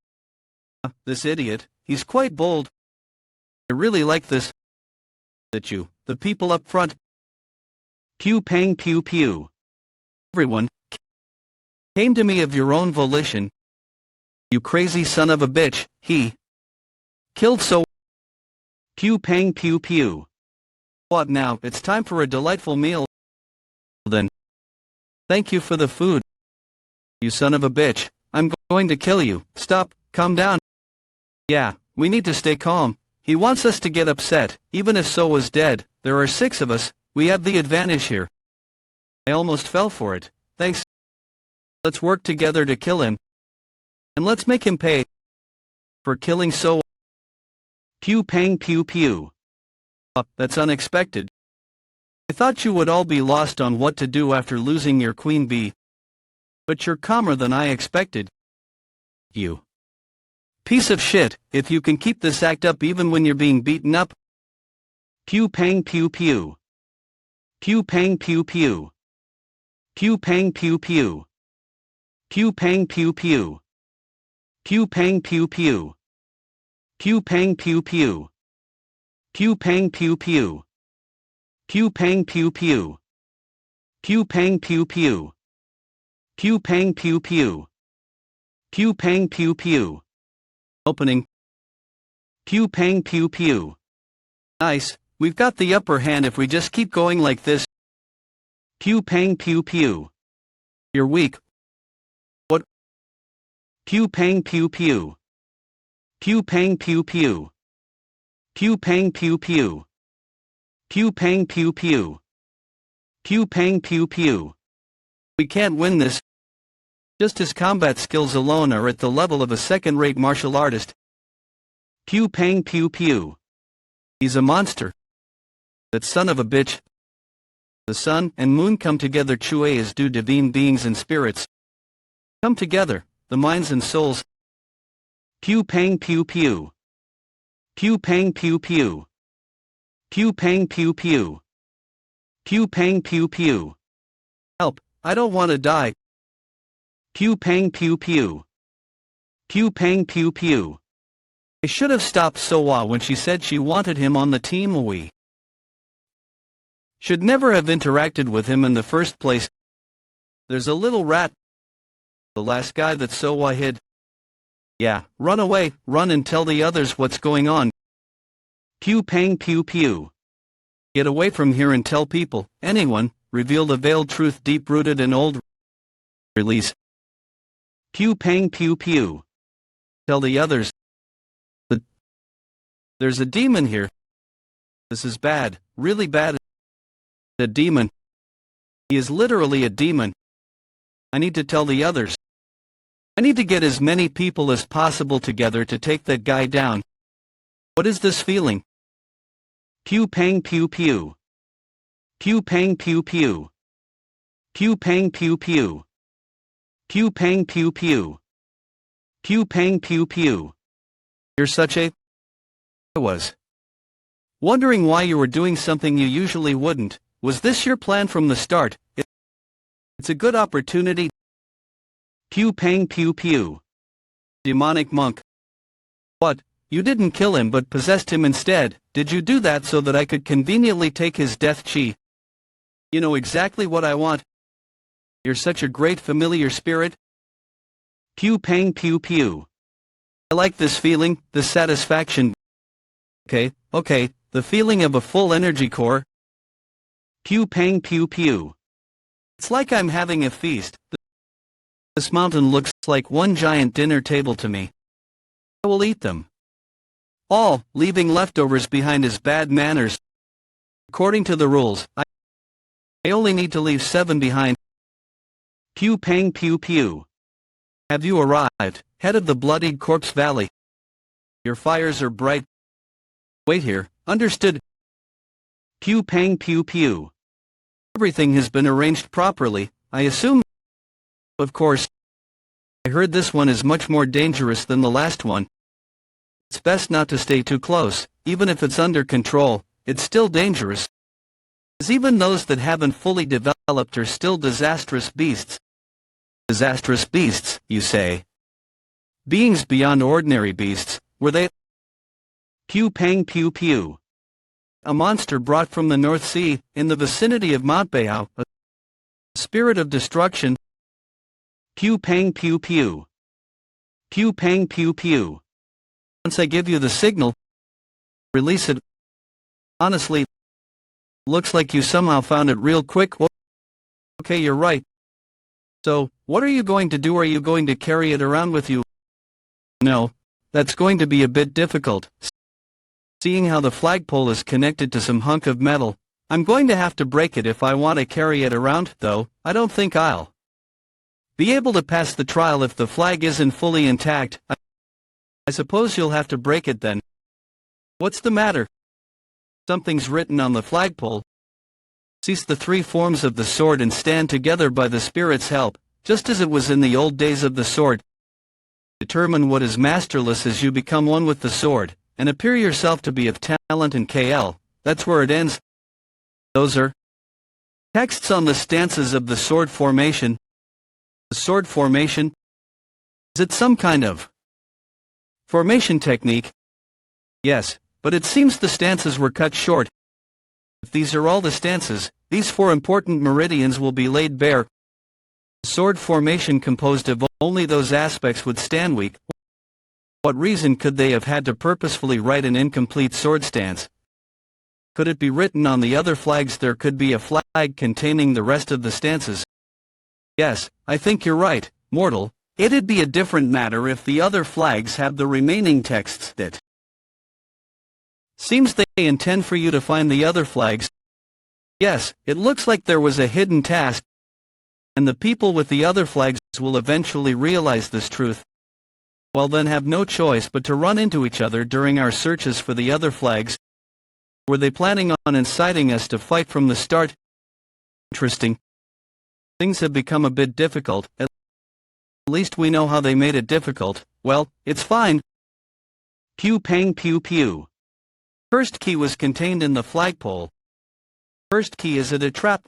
This idiot, he's quite bold. I really like this. That you, the people up front. Pew pang pew pew. Everyone came to me of your own volition. You crazy son of a bitch, he killed so. Pew pang pew pew. What now? It's time for a delightful meal. Then. Thank you for the food. You son of a bitch, I'm going to kill you. Stop, calm down. Yeah, we need to stay calm. He wants us to get upset, even if So was dead. There are 6 of us, we have the advantage here. I almost fell for it, thanks. Let's work together to kill him. And let's make him pay for killing So. Pew pang pew pew. That's unexpected. I thought you would all be lost on what to do after losing your queen bee. But you're calmer than I expected. You piece of shit, if you can keep this act up even when you're being beaten up. Pew pang pew pew. Pew pang pew pew. Pew pang pew pew. Pew pang pew pew. Pew pang pew pew. Pew pang pew pew. Pew pang pew pew. Pew pang pew pew. Pew pang pew pew. Pew pang pew pew. Pew pang pew pew. Opening. Pew pang pew pew. Nice, we've got the upper hand if we just keep going like this. Pew pang pew pew. You're weak. What? Pew pang pew pew. Pew pang pew pew. Pew pang pew pew. Pew pang pew pew. Pew pang pew pew. We can't win this. Just his combat skills alone are at the level of a second-rate martial artist. Pew pang pew pew. He's a monster. That son of a bitch. The sun and moon come together. Chue is do divine beings and spirits. Come together, the minds and souls. Pew pang pew pew. Pew pang pew pew. Pew pang pew pew. Pew pang pew pew. Help, I don't want to die. Pew pang pew pew. Pew pang pew pew. I should have stopped Soa when she said she wanted him on the team. We should never have interacted with him in the first place. There's a little rat. The last guy that Soa hid. Yeah, run away, run and tell the others what's going on. Pew pang pew pew. Get away from here and tell people, anyone, reveal the veiled truth deep-rooted in old. Release. Pew pang pew pew. Tell the others. There's a demon here. This is bad, really bad. A demon. He is literally a demon. I need to tell the others. I need to get as many people as possible together to take that guy down. What is this feeling? Pew pang pew pew. Pew pang pew pew. Pew pang pew pew. Pew pang pew pew. Pew pang pew pew. You're such a... I was wondering why you were doing something you usually wouldn't. Was this your plan from the start? It's a good opportunity. Pew pang pew pew. Demonic monk. What? You didn't kill him but possessed him instead. Did you do that so that I could conveniently take his death chi? You know exactly what I want. You're such a great familiar spirit. Pew pang pew pew. I like this feeling, this satisfaction. Okay, the feeling of a full energy core. Pew pang pew pew. It's like I'm having a feast. This mountain looks like one giant dinner table to me. I will eat them all, leaving leftovers behind as bad manners. According to the rules, I only need to leave 7 behind. Pew pang pew pew. Have you arrived, head of the bloodied corpse valley? Your fires are bright. Wait here, understood. Pew pang pew pew. Everything has been arranged properly, I assume. Of course. I heard this one is much more dangerous than the last one. It's best not to stay too close, even if it's under control, it's still dangerous. As even those that haven't fully developed are still disastrous beasts. Disastrous beasts, you say? Beings beyond ordinary beasts, were they? Pew pang pew pew. A monster brought from the North Sea, in the vicinity of Mount Bayou, a spirit of destruction. Pew pang pew pew. Pew pang pew pew. Once I give you the signal, release it. Honestly, looks like you somehow found it real quick. Okay, you're right. So, what are you going to do? Are you going to carry it around with you? No, that's going to be a bit difficult. Seeing how the flagpole is connected to some hunk of metal, I'm going to have to break it if I want to carry it around, though. I don't think I'll be able to pass the trial if the flag isn't fully intact. I suppose you'll have to break it then. What's the matter? Something's written on the flagpole. Seize the 3 forms of the sword and stand together by the spirit's help, just as it was in the old days of the sword. Determine what is masterless as you become one with the sword, and appear yourself to be of talent and KL. That's where it ends. Those are texts on the stances of the sword formation. The sword formation? Is it some kind of formation technique? Yes, but it seems the stances were cut short. If these are all the stances, these 4 important meridians will be laid bare. Sword formation composed of only those aspects would stand weak. What reason could they have had to purposefully write an incomplete sword stance? Could it be written on the other flags? There could be a flag containing the rest of the stances. Yes, I think you're right, mortal. It'd be a different matter if the other flags have the remaining texts that seems they intend for you to find the other flags. Yes, it looks like there was a hidden task, and the people with the other flags will eventually realize this truth. Well, then have no choice but to run into each other during our searches for the other flags. Were they planning on inciting us to fight from the start? Interesting. Things have become a bit difficult. At least we know how they made it difficult. Well, it's fine. Pew pang pew pew. First key was contained in the flagpole. First key, is it a trap?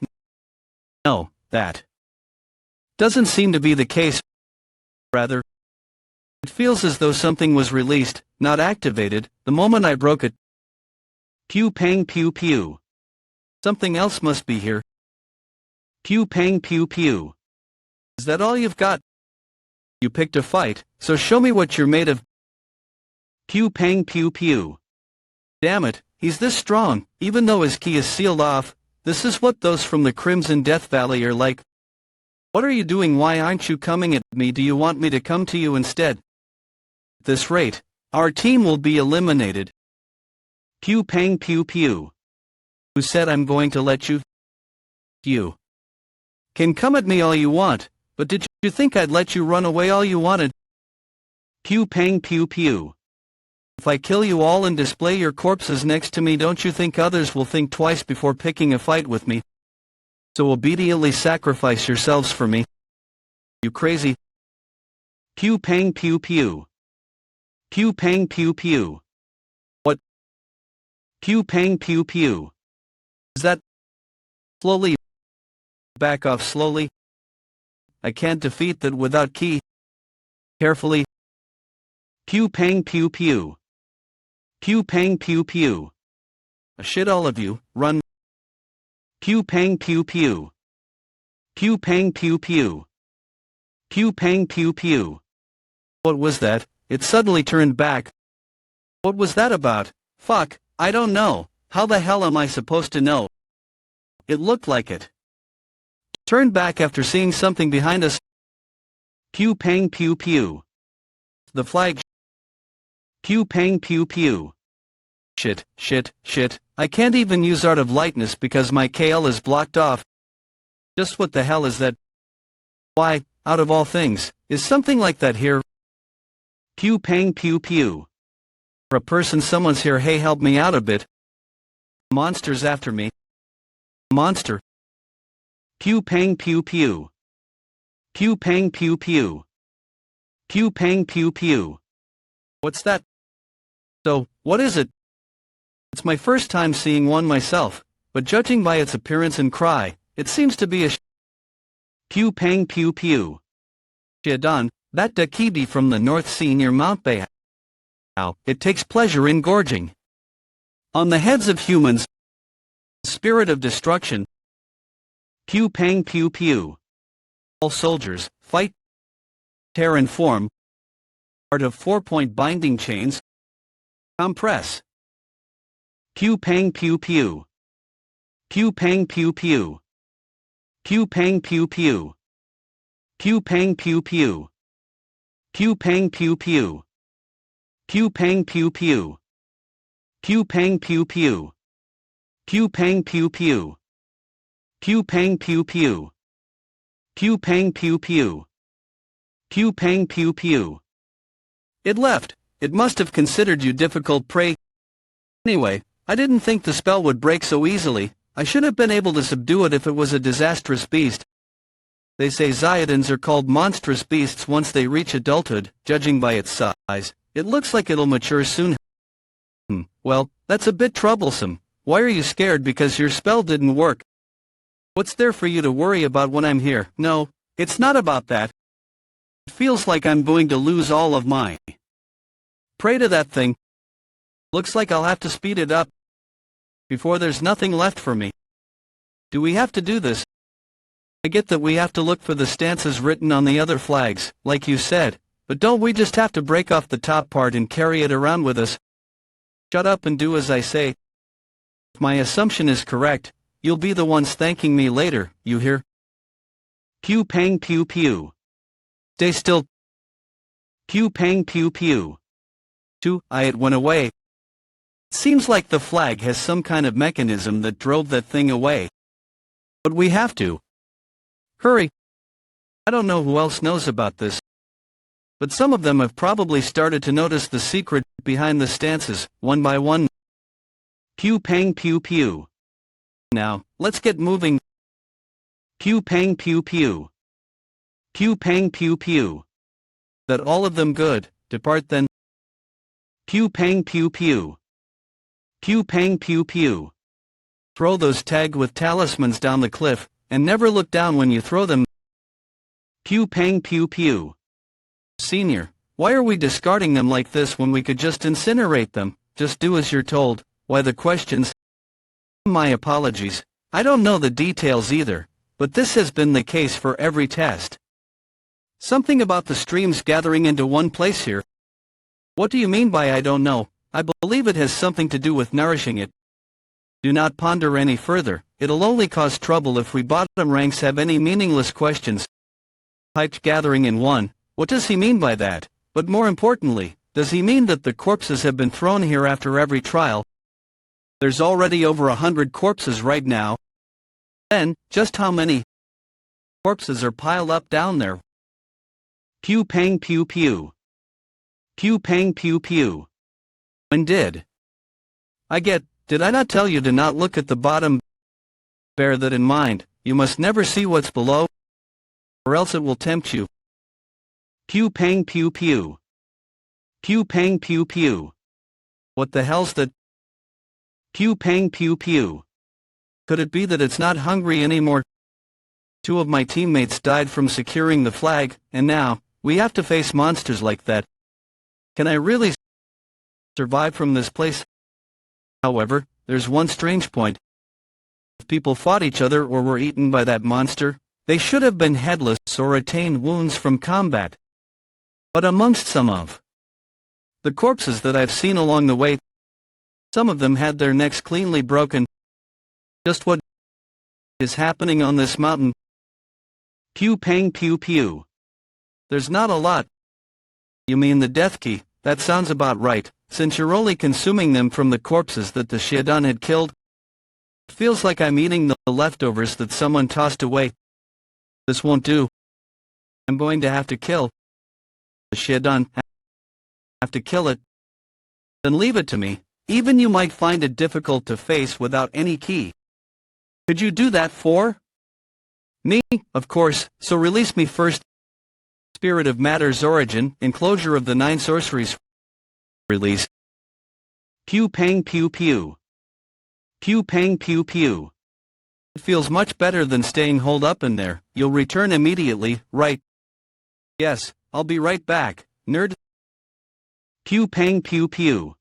No, that doesn't seem to be the case. Rather, it feels as though something was released, not activated, the moment I broke it. Pew pang pew pew. Something else must be here. Pew pang pew pew. Is that all you've got? You picked a fight, so show me what you're made of. Pew pang pew pew. Damn it, he's this strong, even though his key is sealed off. This is what those from the Crimson Death Valley are like. What are you doing? Why aren't you coming at me? Do you want me to come to you instead? At this rate, our team will be eliminated. Pew pang pew pew. Who said I'm going to let you? You can come at me all you want, but did you think I'd let you run away all you wanted? Pew pang pew pew. If I kill you all and display your corpses next to me, don't you think others will think twice before picking a fight with me? So obediently sacrifice yourselves for me. You crazy? Pew pang pew pew. Pew pang pew pew. What? Pew pang pew pew. Is that? Slowly. Back off slowly. I can't defeat that without key. Carefully. Pew pang pew pew. Pew pang pew pew. Shit all of you, run. Pew pang pew pew. Pew pang pew pew. Pew pang pew pew. What was that? It suddenly turned back. What was that about? Fuck, I don't know. How the hell am I supposed to know? It looked like it. Turned back after seeing something behind us. Pew pang pew pew. The flag. Pew pang pew pew. Shit, shit, shit. I can't even use Art of Lightness because my KL is blocked off. Just what the hell is that? Why, out of all things, is something like that here? Pew pang pew pew. For a person, someone's here. Hey, help me out a bit. Monster's after me. Monster. Pew pang pew pew. Pew pang pew pew. Pew pang pew pew. What's that? So, what is it? It's my first time seeing one myself, but judging by its appearance and cry, it seems to be a Pew pang pew pew. Shadon, that Dakibi from the North Sea near Mount Bay. Now, it takes pleasure in gorging on the heads of humans. Spirit of destruction. Pew pang pew pew. All soldiers, fight. Tear and form. Art of 4-point binding chains. Compress. Pew pang pew pew. Pew pang pew pew. Pew pang pew pew. Pew pang pew pew. Pew pang pew pew. Pew pang pew pew. Pew pang pew pew. Pew pang pew pew. Pew pang pew pew. Pew pang pew pew. Pew pang pew pew. It left. It must have considered you difficult prey. Anyway, I didn't think the spell would break so easily. I should have been able to subdue it if it was a disastrous beast. They say Zayadins are called monstrous beasts once they reach adulthood, judging by its size. It looks like it'll mature soon. Well, that's a bit troublesome. Why are you scared because your spell didn't work? What's there for you to worry about when I'm here? No, it's not about that. It feels like I'm going to lose all of my prey to that thing. Looks like I'll have to speed it up before there's nothing left for me. Do we have to do this? I get that we have to look for the stances written on the other flags, like you said, but don't we just have to break off the top part and carry it around with us? Shut up and do as I say. If my assumption is correct, you'll be the ones thanking me later, you hear? Pew pang pew pew. Stay still. Pew pang pew pew. It went away. It seems like the flag has some kind of mechanism that drove that thing away. But we have to hurry. I don't know who else knows about this, but some of them have probably started to notice the secret behind the stances, one by one. Pew pang pew pew. Now, let's get moving. Pew pang pew pew. Pew pang pew pew. That all of them good, depart then. Pew pang pew pew. Pew pang pew pew. Throw those tagged with talismans down the cliff, and never look down when you throw them. Pew pang pew pew. Senior, why are we discarding them like this when we could just incinerate them? Just do as you're told. Why the questions? My apologies. I don't know the details either, but this has been the case for every test. Something about the streams gathering into one place here. What do you mean by I don't know? I believe it has something to do with nourishing it. Do not ponder any further, it'll only cause trouble if we bottom ranks have any meaningless questions. Piped gathering in one, what does he mean by that? But more importantly, does he mean that the corpses have been thrown here after every trial? There's already over 100 corpses right now. Then, just how many corpses are piled up down there? Pew pang pew pew. Pew pang pew pew. When did I not tell you to not look at the bottom? Bear that in mind, you must never see what's below, or else it will tempt you. Pew pang pew pew. Pew pang pew pew. What the hell's that? Pew pang pew pew. Could it be that it's not hungry anymore? 2 of my teammates died from securing the flag, and now, we have to face monsters like that. Can I really survive from this place? However, there's one strange point. If people fought each other or were eaten by that monster, they should have been headless or retained wounds from combat. But amongst some of the corpses that I've seen along the way, some of them had their necks cleanly broken. Just what is happening on this mountain? Pew pang pew pew. There's not a lot. You mean the death key? That sounds about right, since you're only consuming them from the corpses that the Shaitan had killed. It feels like I'm eating the leftovers that someone tossed away. This won't do. I'm going to have to kill the Shaitan. Have to kill it. Then leave it to me. Even you might find it difficult to face without any key. Could you do that for me? Of course, so release me first. Spirit of Matter's origin, enclosure of the 9 sorceries. Release. Pew pang pew pew. Pew pang pew pew. It feels much better than staying holed up in there. You'll return immediately, right? Yes, I'll be right back, nerd. Pew pang pew pew.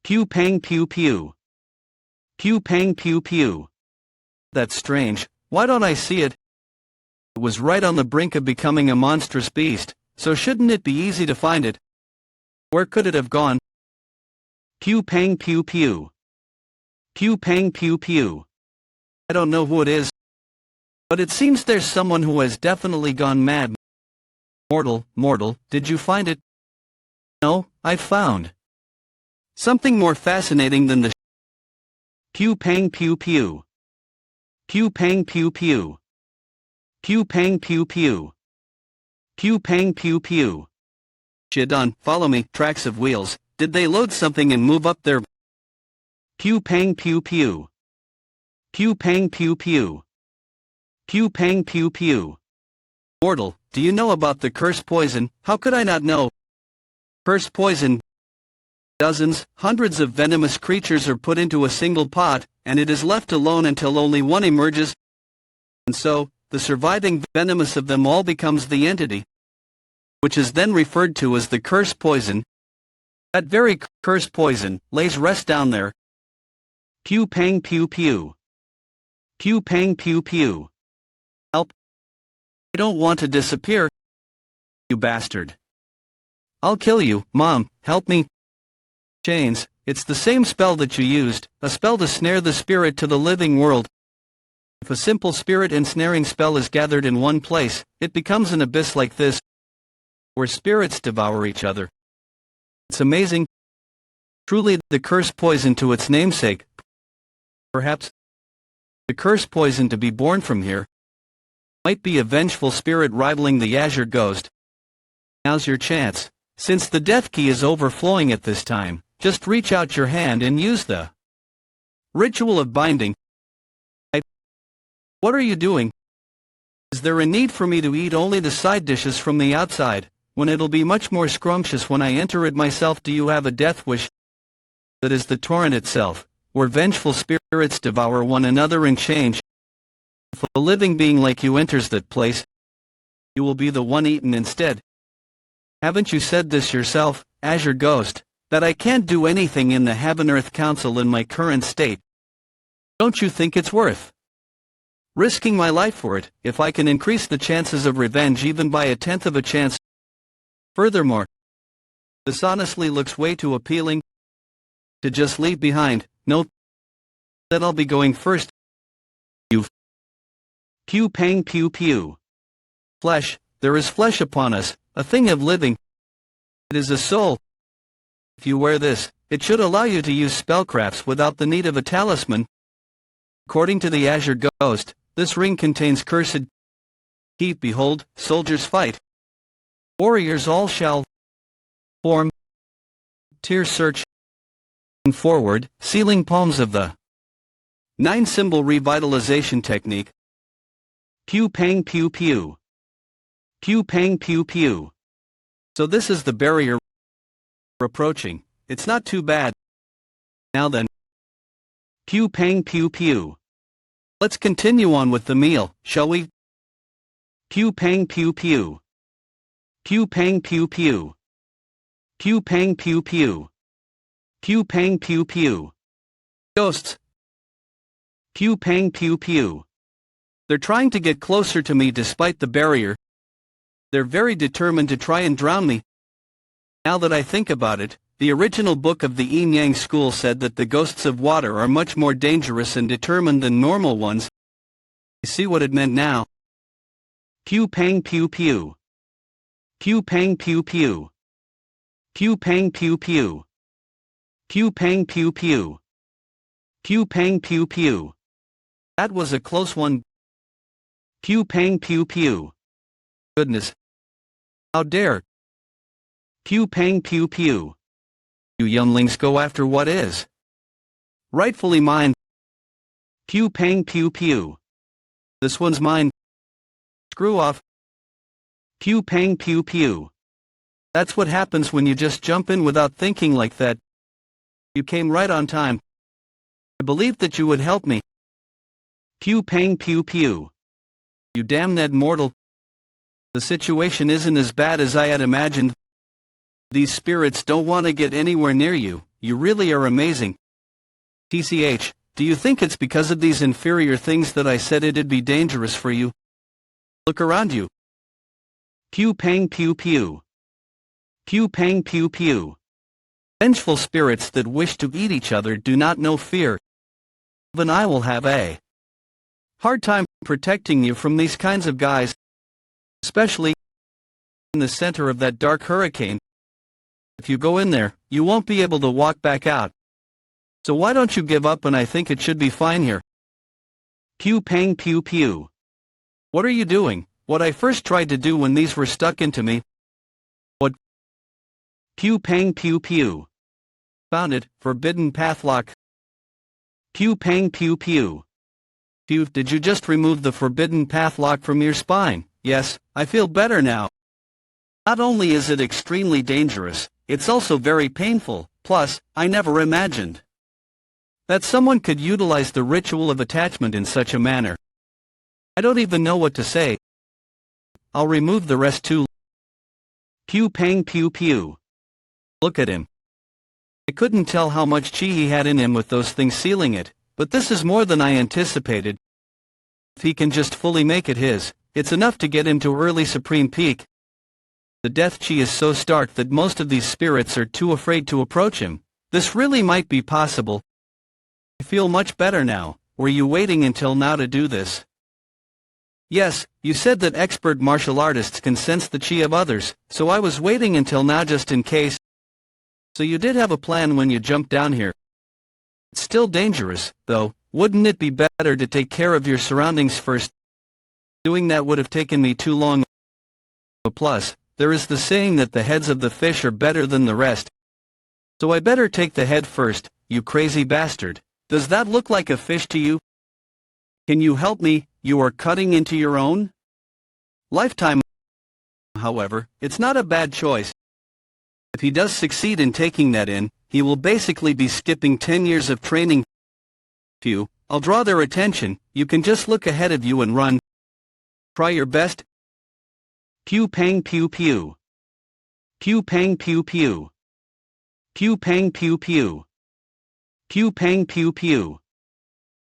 Pew pang pew pew. Pew pang pew pew. That's strange. Why don't I see it? It was right on the brink of becoming a monstrous beast, so shouldn't it be easy to find it? Where could it have gone? Pew pang pew pew. Pew pang pew pew. I don't know who it is, but it seems there's someone who has definitely gone mad. Mortal, did you find it? No, I found something more fascinating than the pew pang pew pew. Pew pang pew pew. Pew pang pew pew. Pew pang pew pew. Shaitan, follow me. Tracks of wheels. Did they load something and move up there? Pew pang pew pew. Pew pang pew pew. Pew pang pew pew. Mortal, do you know about the curse poison? How could I not know? Curse poison. Dozens, hundreds of venomous creatures are put into a single pot, and it is left alone until only one emerges. And so, the surviving venomous of them all becomes the entity, which is then referred to as the curse poison. That very curse poison lays rest down there. Pew pang pew pew. Pew pang pew pew. Help. I don't want to disappear. You bastard. I'll kill you, Mom, help me. Chains, it's the same spell that you used, a spell to snare the spirit to the living world. If a simple spirit ensnaring spell is gathered in one place, it becomes an abyss like this, where spirits devour each other. It's amazing. Truly the curse poison to its namesake. Perhaps the curse poison to be born from here might be a vengeful spirit rivaling the Azure Ghost. Now's your chance. Since the death key is overflowing at this time, just reach out your hand and use the ritual of binding. What are you doing? Is there a need for me to eat only the side dishes from the outside, when it'll be much more scrumptious when I enter it myself? Do you have a death wish? That is the torrent itself, where vengeful spirits devour one another and change. If a living being like you enters that place, you will be the one eaten instead. Haven't you said this yourself, Azure Ghost, that I can't do anything in the Heaven-Earth Council in my current state? Don't you think it's worth risking my life for it, if I can increase the chances of revenge even by 1/10 of a chance? Furthermore, this honestly looks way too appealing to just leave behind. Note that I'll be going first. You. Pew pang pew pew. Flesh, there is flesh upon us, a thing of living. It is a soul. If you wear this, it should allow you to use spellcrafts without the need of a talisman. According to the Azure Ghost, this ring contains cursed key. Behold, soldiers fight. Warriors all shall form. Tears search forward, sealing palms of the 9-symbol revitalization technique. Pew pang pew pew. Pew pang pew pew. So this is the barrier approaching. It's not too bad. Now then. Pew pang pew pew. Let's continue on with the meal, shall we? Pew pang pew pew. Pew pang pew pew. Pew pang pew pew. Pew pang pew pew. Ghosts. Pew pang pew pew. They're trying to get closer to me despite the barrier. They're very determined to try and drown me. Now that I think about it, the original book of the Yin Yang school said that the ghosts of water are much more dangerous and determined than normal ones. You see what it meant now? Pew pang pew pew. Pew pang pew pew. Pew pang pew pew. Pew pang pew pew. Pew pang pew pew. That was a close one. Pew pang pew pew. Goodness. How dare. Pew pang pew pew. You younglings go after what is rightfully mine. Pew pang pew pew. This one's mine. Screw off. Pew pang pew pew. That's what happens when you just jump in without thinking like that. You came right on time. I believed that you would help me. Pew pang pew pew. You damn Ned mortal. The situation isn't as bad as I had imagined. These spirits don't want to get anywhere near you. You really are amazing. TCH, do you think it's because of these inferior things that I said it'd be dangerous for you? Look around you. Pew pang pew pew. Pew pang pew pew. Vengeful spirits that wish to eat each other do not know fear. Even I will have a hard time protecting you from these kinds of guys, especially in the center of that dark hurricane. If you go in there, you won't be able to walk back out. So why don't you give up, and I think it should be fine here. Pew pang pew pew. What are you doing? What I first tried to do when these were stuck into me. What? Pew pang pew pew. Found it, forbidden pathlock. Pew pang pew pew. Pew, did you just remove the forbidden pathlock from your spine? Yes, I feel better now. Not only is it extremely dangerous, it's also very painful. Plus, I never imagined that someone could utilize the ritual of attachment in such a manner. I don't even know what to say. I'll remove the rest too. Pew pang pew pew. Look at him. I couldn't tell how much chi he had in him with those things sealing it, but this is more than I anticipated. If he can just fully make it his, it's enough to get him to early supreme peak. The death chi is so stark that most of these spirits are too afraid to approach him. This really might be possible. I feel much better now. Were you waiting until now to do this? Yes, you said that expert martial artists can sense the chi of others, so I was waiting until now just in case. So you did have a plan when you jumped down here. It's still dangerous, though. Wouldn't it be better to take care of your surroundings first? Doing that would have taken me too long. Plus, there is the saying that the heads of the fish are better than the rest. So I better take the head first, you crazy bastard. Does that look like a fish to you? Can you help me? You are cutting into your own lifetime. However, it's not a bad choice. If he does succeed in taking that in, he will basically be skipping 10 years of training. Phew, I'll draw their attention. You can just look ahead of you and run. Try your best. Pew pang pew pew. Pew pang pew pew. Pew pang pew pew. Pew pang pew pew.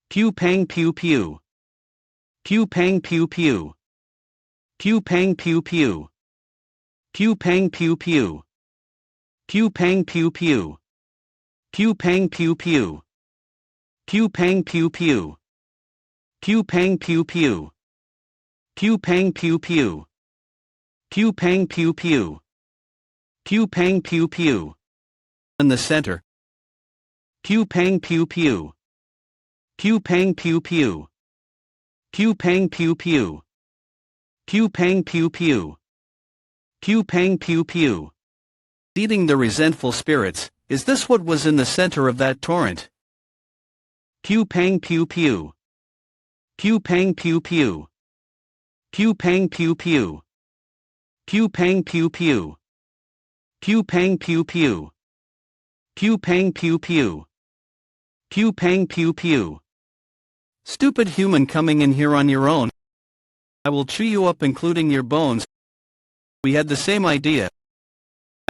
Pew pang pew pew. Pew pang pew pew. Pew pang pew pew. Pew pang pew pew. Pew pang pew pew. Pew pang pew pew. Pew pang pew pew. Pew pang pew pew. Pew pang pew pew. Pew pang pew pew. Pew pang pew pew. In the center. Pew pang pew pew. Pew pang pew pew. Pew pang pew pew. Pew pang pew pew. Pew pang pew pew. Eating the resentful spirits, is this what was in the center of that torrent? Pew pang pew pew. Pew pang pew pew. Pew pang pew pew. Pew pang pew pew. Pew pang pew pew. Pew pang pew pew. Pew pang pew pew. Stupid human coming in here on your own. I will chew you up including your bones. We had the same idea.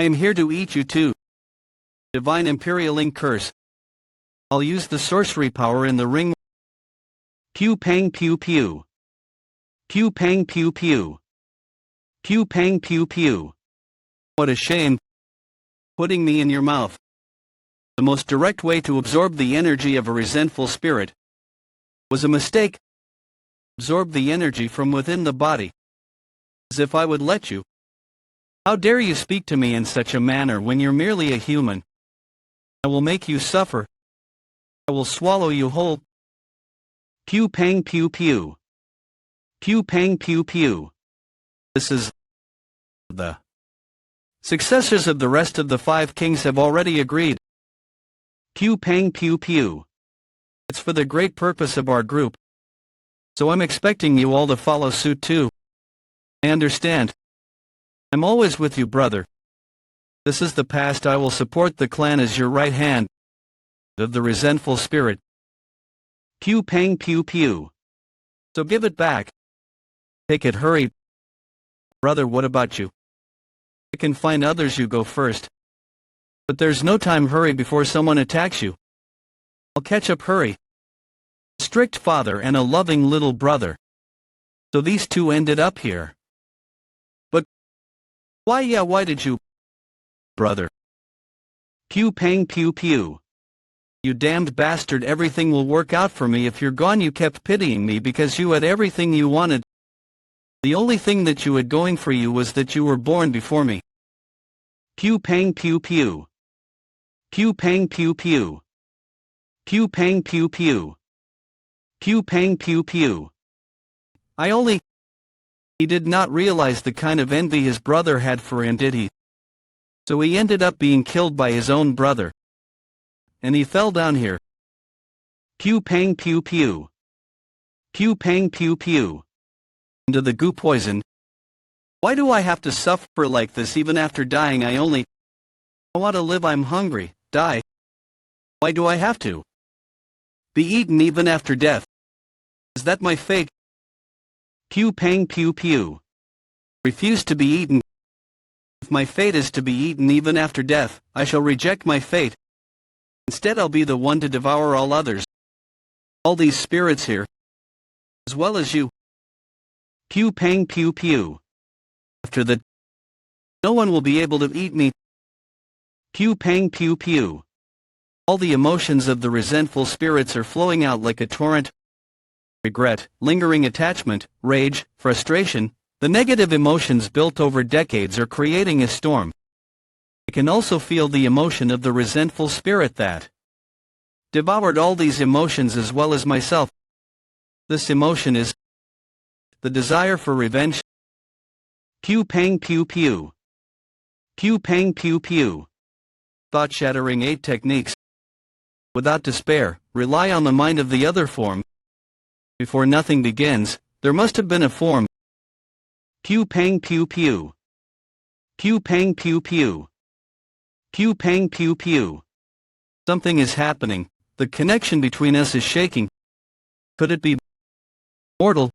I am here to eat you too. Divine Imperialing curse. I'll use the sorcery power in the ring. Pew pang pew pew. Pew pang pew pew. Pew pang pew pew. What a shame. Putting me in your mouth. The most direct way to absorb the energy of a resentful spirit was a mistake. Absorb the energy from within the body. As if I would let you. How dare you speak to me in such a manner when you're merely a human? I will make you suffer. I will swallow you whole. Pew pang pew pew. Pew pang pew pew. This is the successors of the rest of the 5 kings have already agreed. Pew pang pew pew. It's for the great purpose of our group. So I'm expecting you all to follow suit too. I understand. I'm always with you, brother. This is the past. I will support the clan as your right hand of the resentful spirit. Pew pang pew pew. So give it back. Take it, hurry. Brother, what about you? I can find others, you go first. But there's no time, hurry before someone attacks you. I'll catch up, hurry. A strict father and a loving little brother. So these two ended up here. But why did you, brother? Pew pang pew pew. You damned bastard, everything will work out for me if you're gone. You kept pitying me because you had everything you wanted. The only thing that you had going for you was that you were born before me. Pew pang pew pew. Pew pang pew pew. Pew pang pew pew. Pew pang pew pew. He did not realize the kind of envy his brother had for him, did he? So he ended up being killed by his own brother. And he fell down here. Pew pang pew pew. Pew pang pew pew. Into the goo poison. Why do I have to suffer like this even after dying? I want to live. I'm hungry. Die. Why do I have to be eaten even after death? Is that my fate? Pew pang pew pew. Refuse to be eaten. If my fate is to be eaten even after death, I shall reject my fate. Instead, I'll be the one to devour all others. All these spirits here. As well as you. Pew pang pew pew. After that, no one will be able to eat me. Pew pang pew pew. All the emotions of the resentful spirits are flowing out like a torrent. Regret, lingering attachment, rage, frustration, the negative emotions built over decades are creating a storm. I can also feel the emotion of the resentful spirit that devoured all these emotions as well as myself. This emotion is the desire for revenge. Pew pang pew pew. Pew pang pew pew. Thought-shattering 8 techniques. Without despair, rely on the mind of the other form. Before nothing begins, there must have been a form. Pew pang pew pew. Pew pang pew pew. Pew pang pew pew. Something is happening. The connection between us is shaking. Could it be mortal?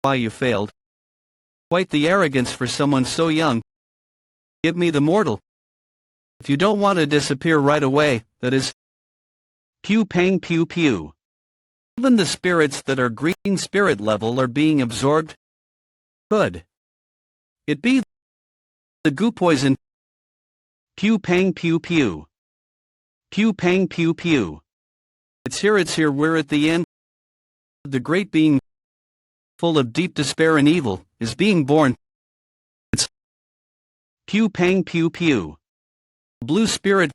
Why you failed? Quite the arrogance for someone so young. Give me the mortal. If you don't want to disappear right away, that is. Pew pang pew pew. Even the spirits that are green spirit level are being absorbed. Could it be the goo poison? Pew pang pew pew. Pew pang pew pew. It's here, we're at the end. The great being, full of deep despair and evil, is being born. It's pew pang pew pew. Blue spirit.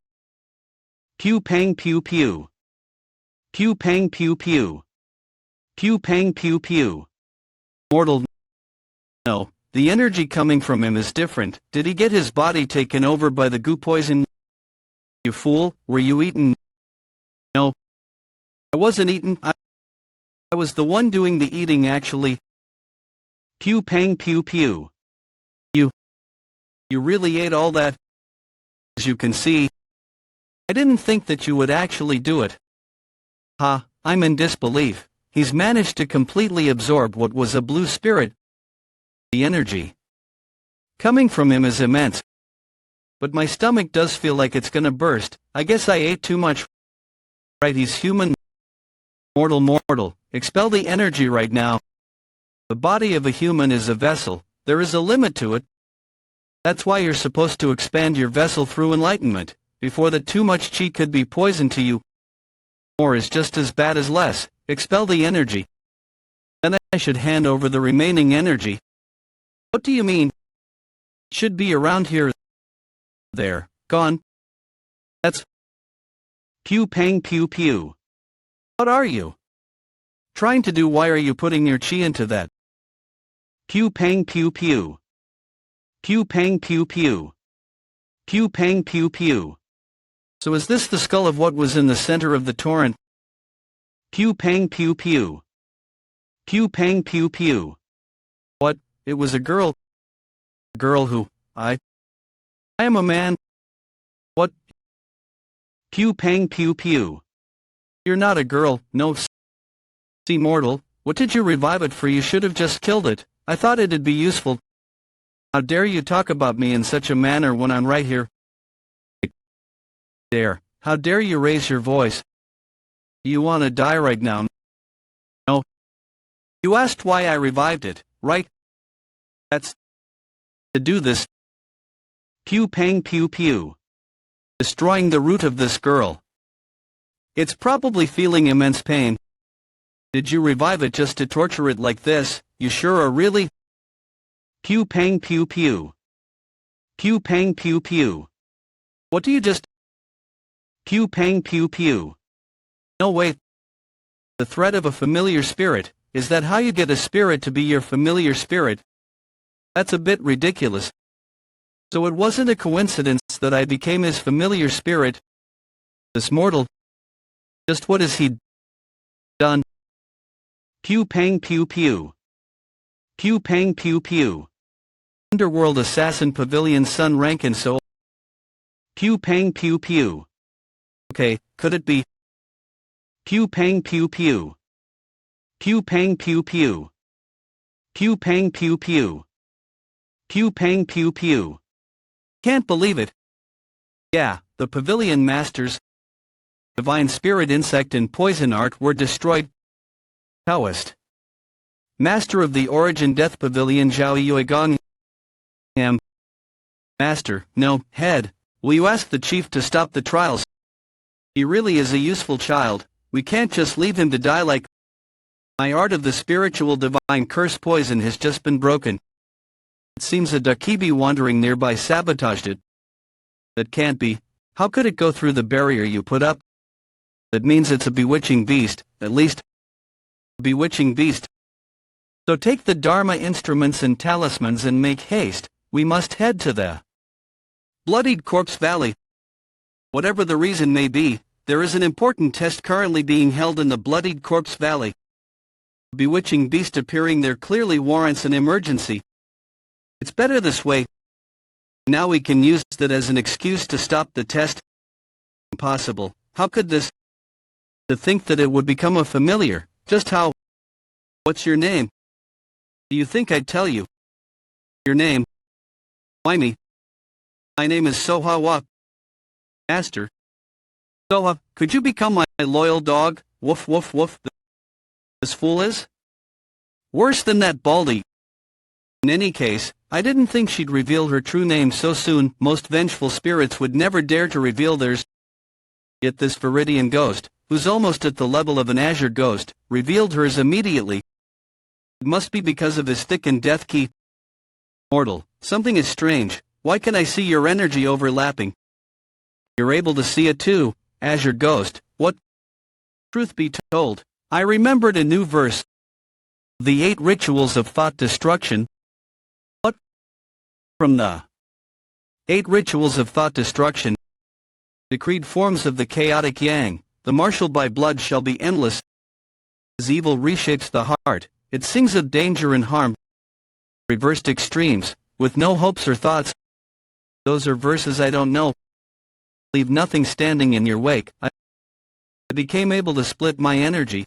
Pew pang pew pew. Pew pang pew pew. Pew pang pew pew. Mortal. No, the energy coming from him is different. Did he get his body taken over by the goo poison? You fool, were you eaten? No. I wasn't eaten. I was the one doing the eating actually. Pew pang pew pew. You really ate all that? As you can see, I didn't think that you would actually do it. Ha, I'm in disbelief. He's managed to completely absorb what was a blue spirit. The energy coming from him is immense. but my stomach does feel like it's gonna burst. I guess I ate too much. Right, he's human. Mortal, expel the energy right now. The body of a human is a vessel. There is a limit to it. That's why you're supposed to expand your vessel through enlightenment, before that too much chi could be poison to you. More is just as bad as less. Expel the energy. Then I should hand over the remaining energy. What do you mean? Should be around here. There, gone. That's pew pang pew pew. What are you trying to do? Why are you putting your chi into that? Pew pang pew pew. Pew pang pew pew. Pew pang pew pew. So is this the skull of what was in the center of the torrent? Pew pang pew pew. Pew pang pew pew. What? It was a girl. A girl who, I am a man. What? Pew pang pew pew. You're not a girl, no. See, mortal, what did you revive it for? You should have just killed it. I thought it'd be useful. How dare you talk about me in such a manner when I'm right here? Dare. How dare you raise your voice? You want to die right now? No. You asked why I revived it, right? That's to do this. Pew pang pew pew. Destroying the root of this girl. It's probably feeling immense pain. Did you revive it just to torture it like this? You sure are really? Pew pang pew pew. Pew pang pew pew. What do you just? Pew pang pew pew. No wait. The threat of a familiar spirit, is that how you get a spirit to be your familiar spirit? That's a bit ridiculous. So it wasn't a coincidence that I became his familiar spirit. This mortal. Just what has he done? Pew pang pew pew. Pew pang pew pew. Underworld assassin pavilion sun rank and so. Pew pang pew pew. Okay, could it be? Pew pang pew pew. Pew pang pew pew. Pew pang pew pew. Pew pang pew pew. Can't believe it. Yeah, the pavilion masters, divine spirit, insect and poison art were destroyed. Taoist. Master of the origin death pavilion Zhao Yuigong. Master, no, head. Will you ask the chief to stop the trials? He really is a useful child. We can't just leave him to die like. My art of the spiritual divine curse poison has just been broken. It seems a Dakibi wandering nearby sabotaged it. That can't be. How could it go through the barrier you put up? That means it's a bewitching beast, at least. A bewitching beast. So take the Dharma instruments and talismans and make haste. We must head to the Bloodied Corpse Valley. Whatever the reason may be, there is an important test currently being held in the Bloodied Corpse Valley. A bewitching beast appearing there clearly warrants an emergency. It's better this way. Now we can use that as an excuse to stop the test. Impossible. How could this? To think that it would become a familiar. Just how? What's your name? Do you think I'd tell you? Your name? Why me? My name is Soha. Master. Soha, could you become my loyal dog? Woof woof woof. This fool is? Worse than that baldy. In any case, I didn't think she'd reveal her true name so soon. Most vengeful spirits would never dare to reveal theirs. Yet this Viridian ghost, who's almost at the level of an azure ghost, revealed hers immediately. It must be because of his thick and death key. Mortal, something is strange. Why can I see your energy overlapping? You're able to see it too, azure ghost. What? Truth be told, I remembered a new verse. The 8 rituals of thought destruction. What? From the 8 rituals of thought destruction. Decreed forms of the chaotic yang, the martial by blood shall be endless. As evil reshapes the heart, it sings of danger and harm. Reversed extremes, with no hopes or thoughts. Those are verses I don't know. Leave nothing standing in your wake. I became able to split my energy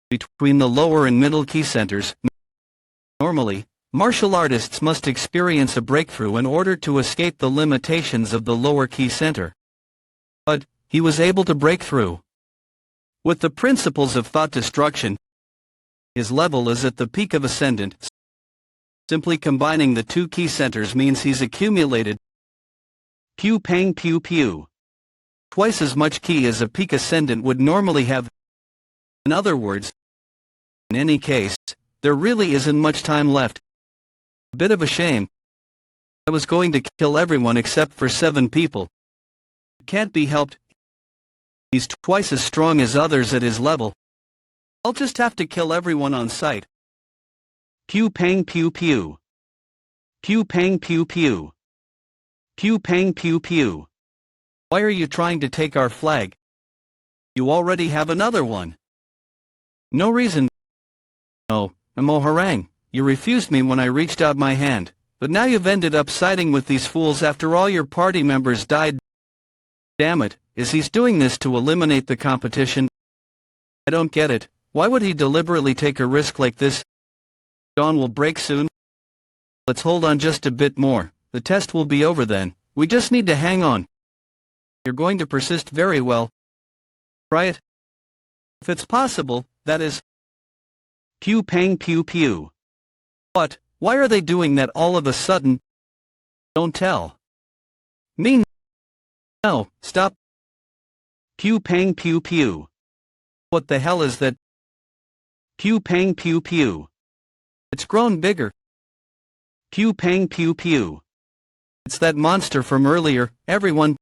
between the lower and middle key centers. Normally, Martial artists must experience a breakthrough in order to escape the limitations of the lower key center. But he was able to break through. With the principles of thought destruction, his level is at the peak of ascendant. Simply combining the two key centers means he's accumulated pew pang pew pew. Twice as much ki as a peak ascendant would normally have. In other words, in any case, there really isn't much time left. A bit of a shame. I was going to kill everyone except for 7 people. It can't be helped. He's twice as strong as others at his level. I'll just have to kill everyone on sight. Pew pang pew pew. Pew pang pew pew. Pew pang pew pew. Why are you trying to take our flag? You already have another one. No reason. No, Harang, you refused me when I reached out my hand, but now you've ended up siding with these fools after all your party members died. Damn it, is he doing this to eliminate the competition? I don't get it. Why would he deliberately take a risk like this? Dawn will break soon. Let's hold on just a bit more. The test will be over then. We just need to hang on. You're going to persist very well. Try it. If it's possible, that is. Pew pang pew pew. What? Why are they doing that all of a sudden? Don't tell me. No, stop. Pew pang pew pew. What the hell is that? Pew pang pew pew. It's grown bigger. Pew pang pew pew. It's that monster from earlier, everyone.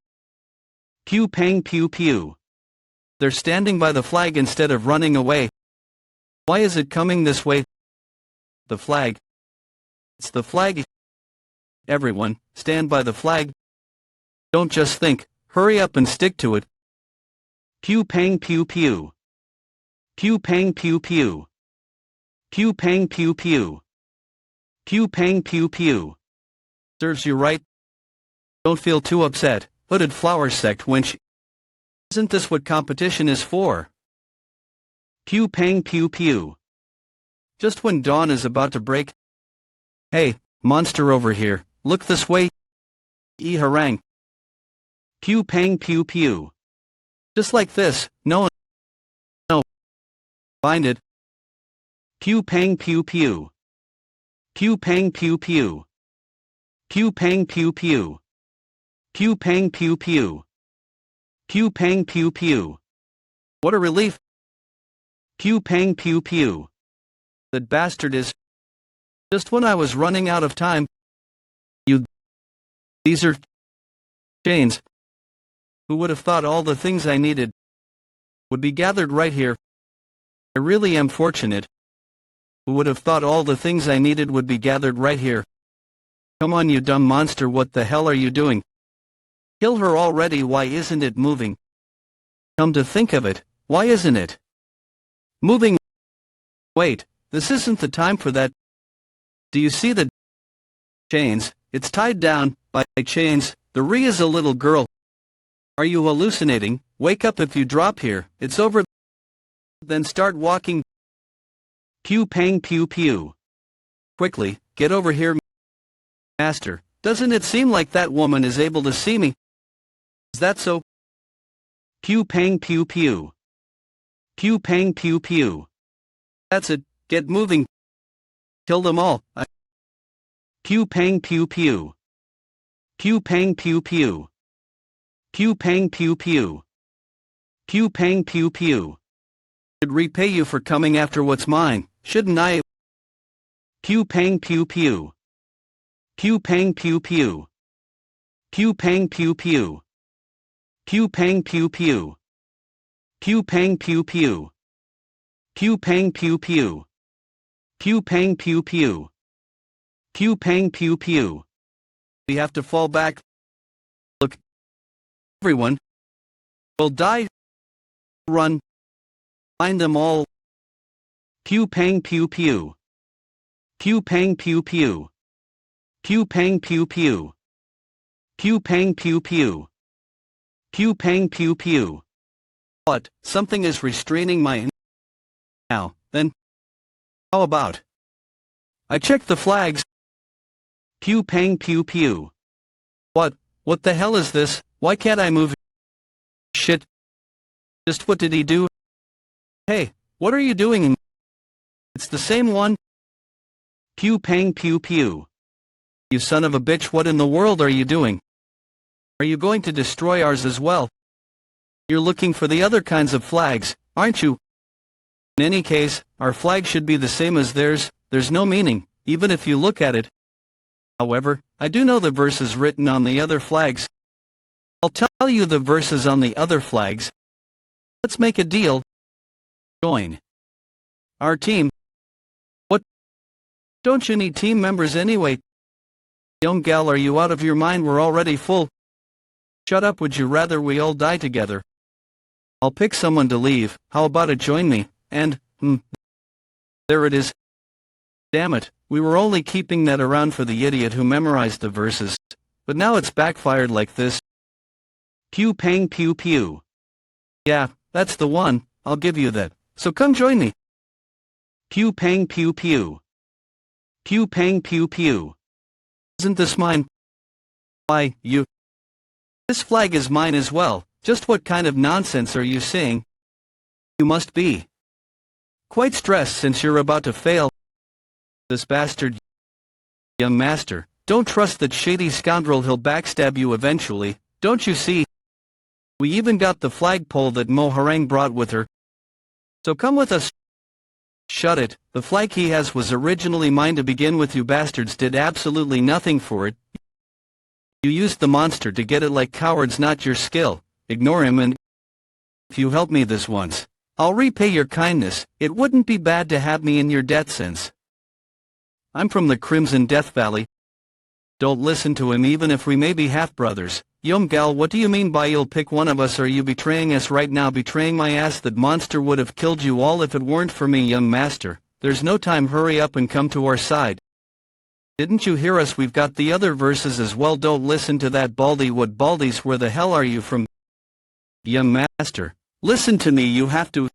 Pew pang pew pew. They're standing by the flag instead of running away. Why is it coming this way? The flag. It's the flag. Everyone, stand by the flag. Don't just think, hurry up and stick to it. Pew pang pew pew. Pew pang pew pew. Pew pang pew pew. Pew pang pew pew. Serves you right. Don't feel too upset, hooded flower sect wench. Isn't this what competition is for? Pew pang pew pew. Just when dawn is about to break. Hey, monster over here, look this way. Harang. Pew pang pew pew. Just like this, no. Find it. Pew pang pew pew. Pew pang pew pew. Pew pang pew pew. Pew pang pew pew. Pew pang pew pew. What a relief. Pew pang pew pew. That bastard is. Just when I was running out of time. These are chains. Who would have thought all the things I needed would be gathered right here? I really am fortunate. Who would have thought all the things I needed would be gathered right here? Come on, you dumb monster, what the hell are you doing? Kill her already, why isn't it moving? Come to think of it, why isn't it moving? Wait, this isn't the time for that. Do you see the chains? It's tied down by chains. The Rhea is a little girl. Are you hallucinating? Wake up if you drop here, it's over. Then start walking. Pew pang pew pew. Quickly, get over here. Master, doesn't it seem like that woman is able to see me? Is that so? Pew pang pew pew. Pew pang pew pew. That's it, get moving. Kill them all. Pew pang pew pew. Pew pang pew pew. Pew pang pew pew. Pew pang pew pew. Should repay you for coming after what's mine, shouldn't I? Pew pang pew pew. Pew pang pew pew. Pew pang pew pew. Pew pang pew pew. Pew pang pew pew. Pew pang pew pew. Pew pang pew pew. Pew pang pew pew. We have to fall back. Look. Everyone will die. Run. Find them all. Pew pang pew pew. Pew pang pew pew. Pew pang pew pew. Pew pang pew pew. Pew pang pew pew. What? Something is restraining my. Now, then. How about I checked the flags. Pew pang pew pew. What the hell is this? Why can't I move? Shit. Just what did he do? Hey, what are you doing? It's the same one. Pew pang pew pew. You son of a bitch, what in the world are you doing? Are you going to destroy ours as well? You're looking for the other kinds of flags, aren't you? In any case, our flag should be the same as theirs. There's no meaning, even if you look at it. However, I do know the verses written on the other flags. I'll tell you the verses on the other flags. Let's make a deal. Join our team. What? Don't you need team members anyway? Young gal, are you out of your mind? We're already full. Shut up, would you rather we all die together? I'll pick someone to leave. How about it, join me? And, there it is. Damn it, we were only keeping that around for the idiot who memorized the verses, but now it's backfired like this. Pew pang pew pew. Yeah, that's the one, I'll give you that, so come join me. Pew pang pew pew. Pew pang pew pew. Isn't this mine? Why, you... This flag is mine as well. Just what kind of nonsense are you saying? You must be quite stressed since you're about to fail. This bastard, young master, don't trust that shady scoundrel, he'll backstab you eventually, don't you see? We even got the flagpole that Moharang brought with her. So come with us. Shut it, the flag he has was originally mine to begin with. You bastards did absolutely nothing for it. You used the monster to get it like cowards, not your skill. Ignore him, and if you help me this once, I'll repay your kindness. It wouldn't be bad to have me in your debt since I'm from the Crimson Death Valley. Don't listen to him even if we may be half-brothers. Yum gal, what do you mean by you'll pick one of us? Are you betraying us right now? Betraying my ass? That monster would have killed you all if it weren't for me, young master. There's no time, hurry up and come to our side. Didn't you hear us? We've got the other verses as well. Don't listen to that baldy. What baldies? Where the hell are you from? Young master, listen to me, you have to.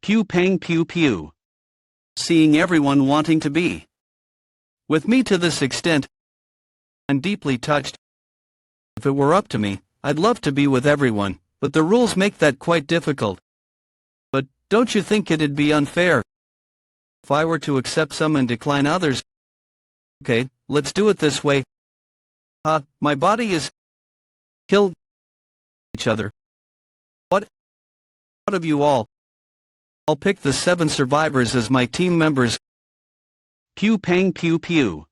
Pew pang pew pew. Seeing everyone wanting to be with me to this extent, I'm deeply touched. If it were up to me, I'd love to be with everyone, but the rules make that quite difficult. But don't you think it'd be unfair if I were to accept some and decline others? Okay, let's do it this way. My body is killed each other. What? Out of you all, I'll pick the 7 survivors as my team members. Pew pang pew pew.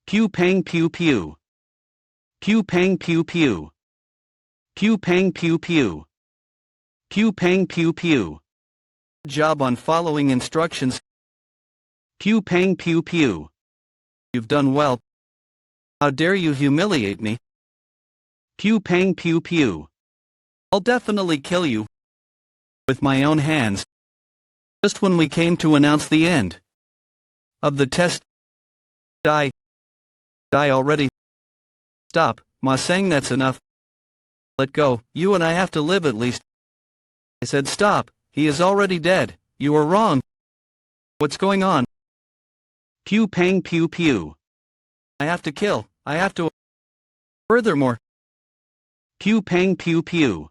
Pew pang pew pew. Pew pang pew pew. Pew pang pew pew. Pew pang pew pew. Good job on following instructions. Pew pang pew pew. You've done well. How dare you humiliate me? Pew pang pew pew. I'll definitely kill you with my own hands. Just when we came to announce the end of the test. Die already. Stop, Ma Sang, that's enough. Let go, you and I have to live at least. I said stop, he is already dead, you are wrong. What's going on? Pew pang pew pew. I have to kill, I have to. Furthermore. Pew pang pew pew.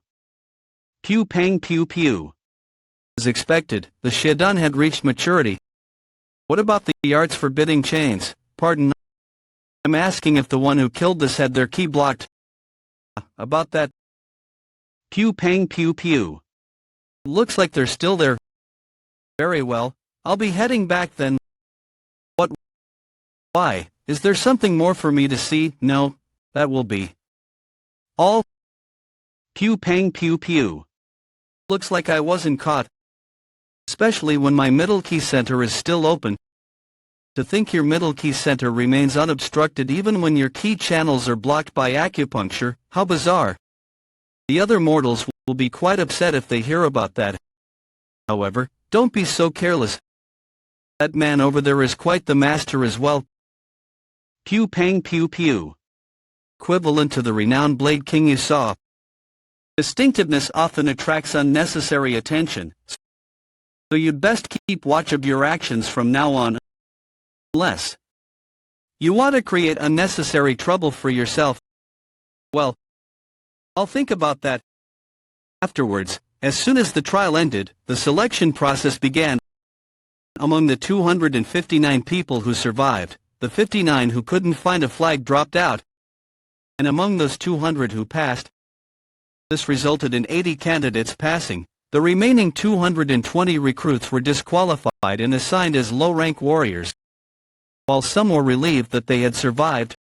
Pew pang pew pew. As expected, the Shedun had reached maturity. What about the arts forbidding chains? Pardon, I'm asking if the one who killed this had their key blocked. About that. Pew pang pew pew. Looks like they're still there. Very well, I'll be heading back then. What? Why? Is there something more for me to see? No, that will be all. Pew pang pew pew. Looks like I wasn't caught. Especially when my middle key center is still open. To think your middle key center remains unobstructed even when your key channels are blocked by acupuncture, how bizarre. The other mortals will be quite upset if they hear about that. However, don't be so careless. That man over there is quite the master as well. Pew pang pew pew. Equivalent to the renowned Blade King you saw. Distinctiveness often attracts unnecessary attention, so you'd best keep watch of your actions from now on. less. You want to create unnecessary trouble for yourself? Well, I'll think about that. Afterwards, as soon as the trial ended, the selection process began. Among the 259 people who survived, the 59 who couldn't find a flag dropped out. And among those 200 who passed, this resulted in 80 candidates passing. The remaining 220 recruits were disqualified and assigned as low-rank warriors. While some were relieved that they had survived,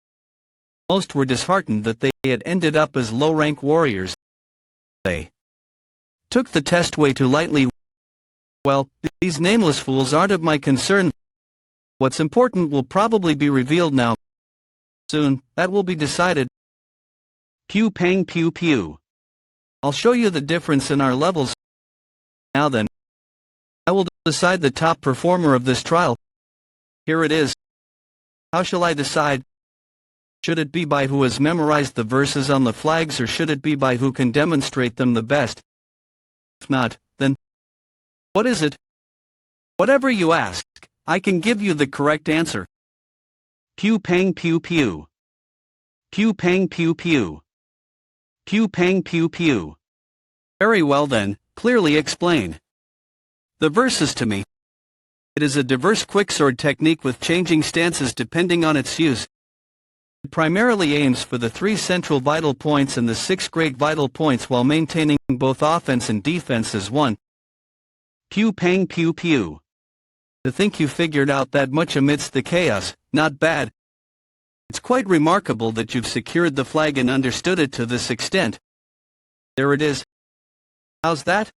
most were disheartened that they had ended up as low-rank warriors. They took the test way too lightly. Well, these nameless fools aren't of my concern. What's important will probably be revealed now. Soon, that will be decided. Pew pang pew pew. I'll show you the difference in our levels. Now then, I will decide the top performer of this trial. Here it is. How shall I decide? Should it be by who has memorized the verses on the flags, or should it be by who can demonstrate them the best? If not, then what is it? Whatever you ask, I can give you the correct answer. Pew pang pew pew. Pew pang pew pew. Pew pang pew pew. Very well then, clearly explain the verses to me. It is a diverse quicksword technique with changing stances depending on its use. It primarily aims for the 3 central vital points and the 6 great vital points while maintaining both offense and defense as one. Pew pang pew pew. To think you figured out that much amidst the chaos, not bad. It's quite remarkable that you've secured the flag and understood it to this extent. There it is. How's that?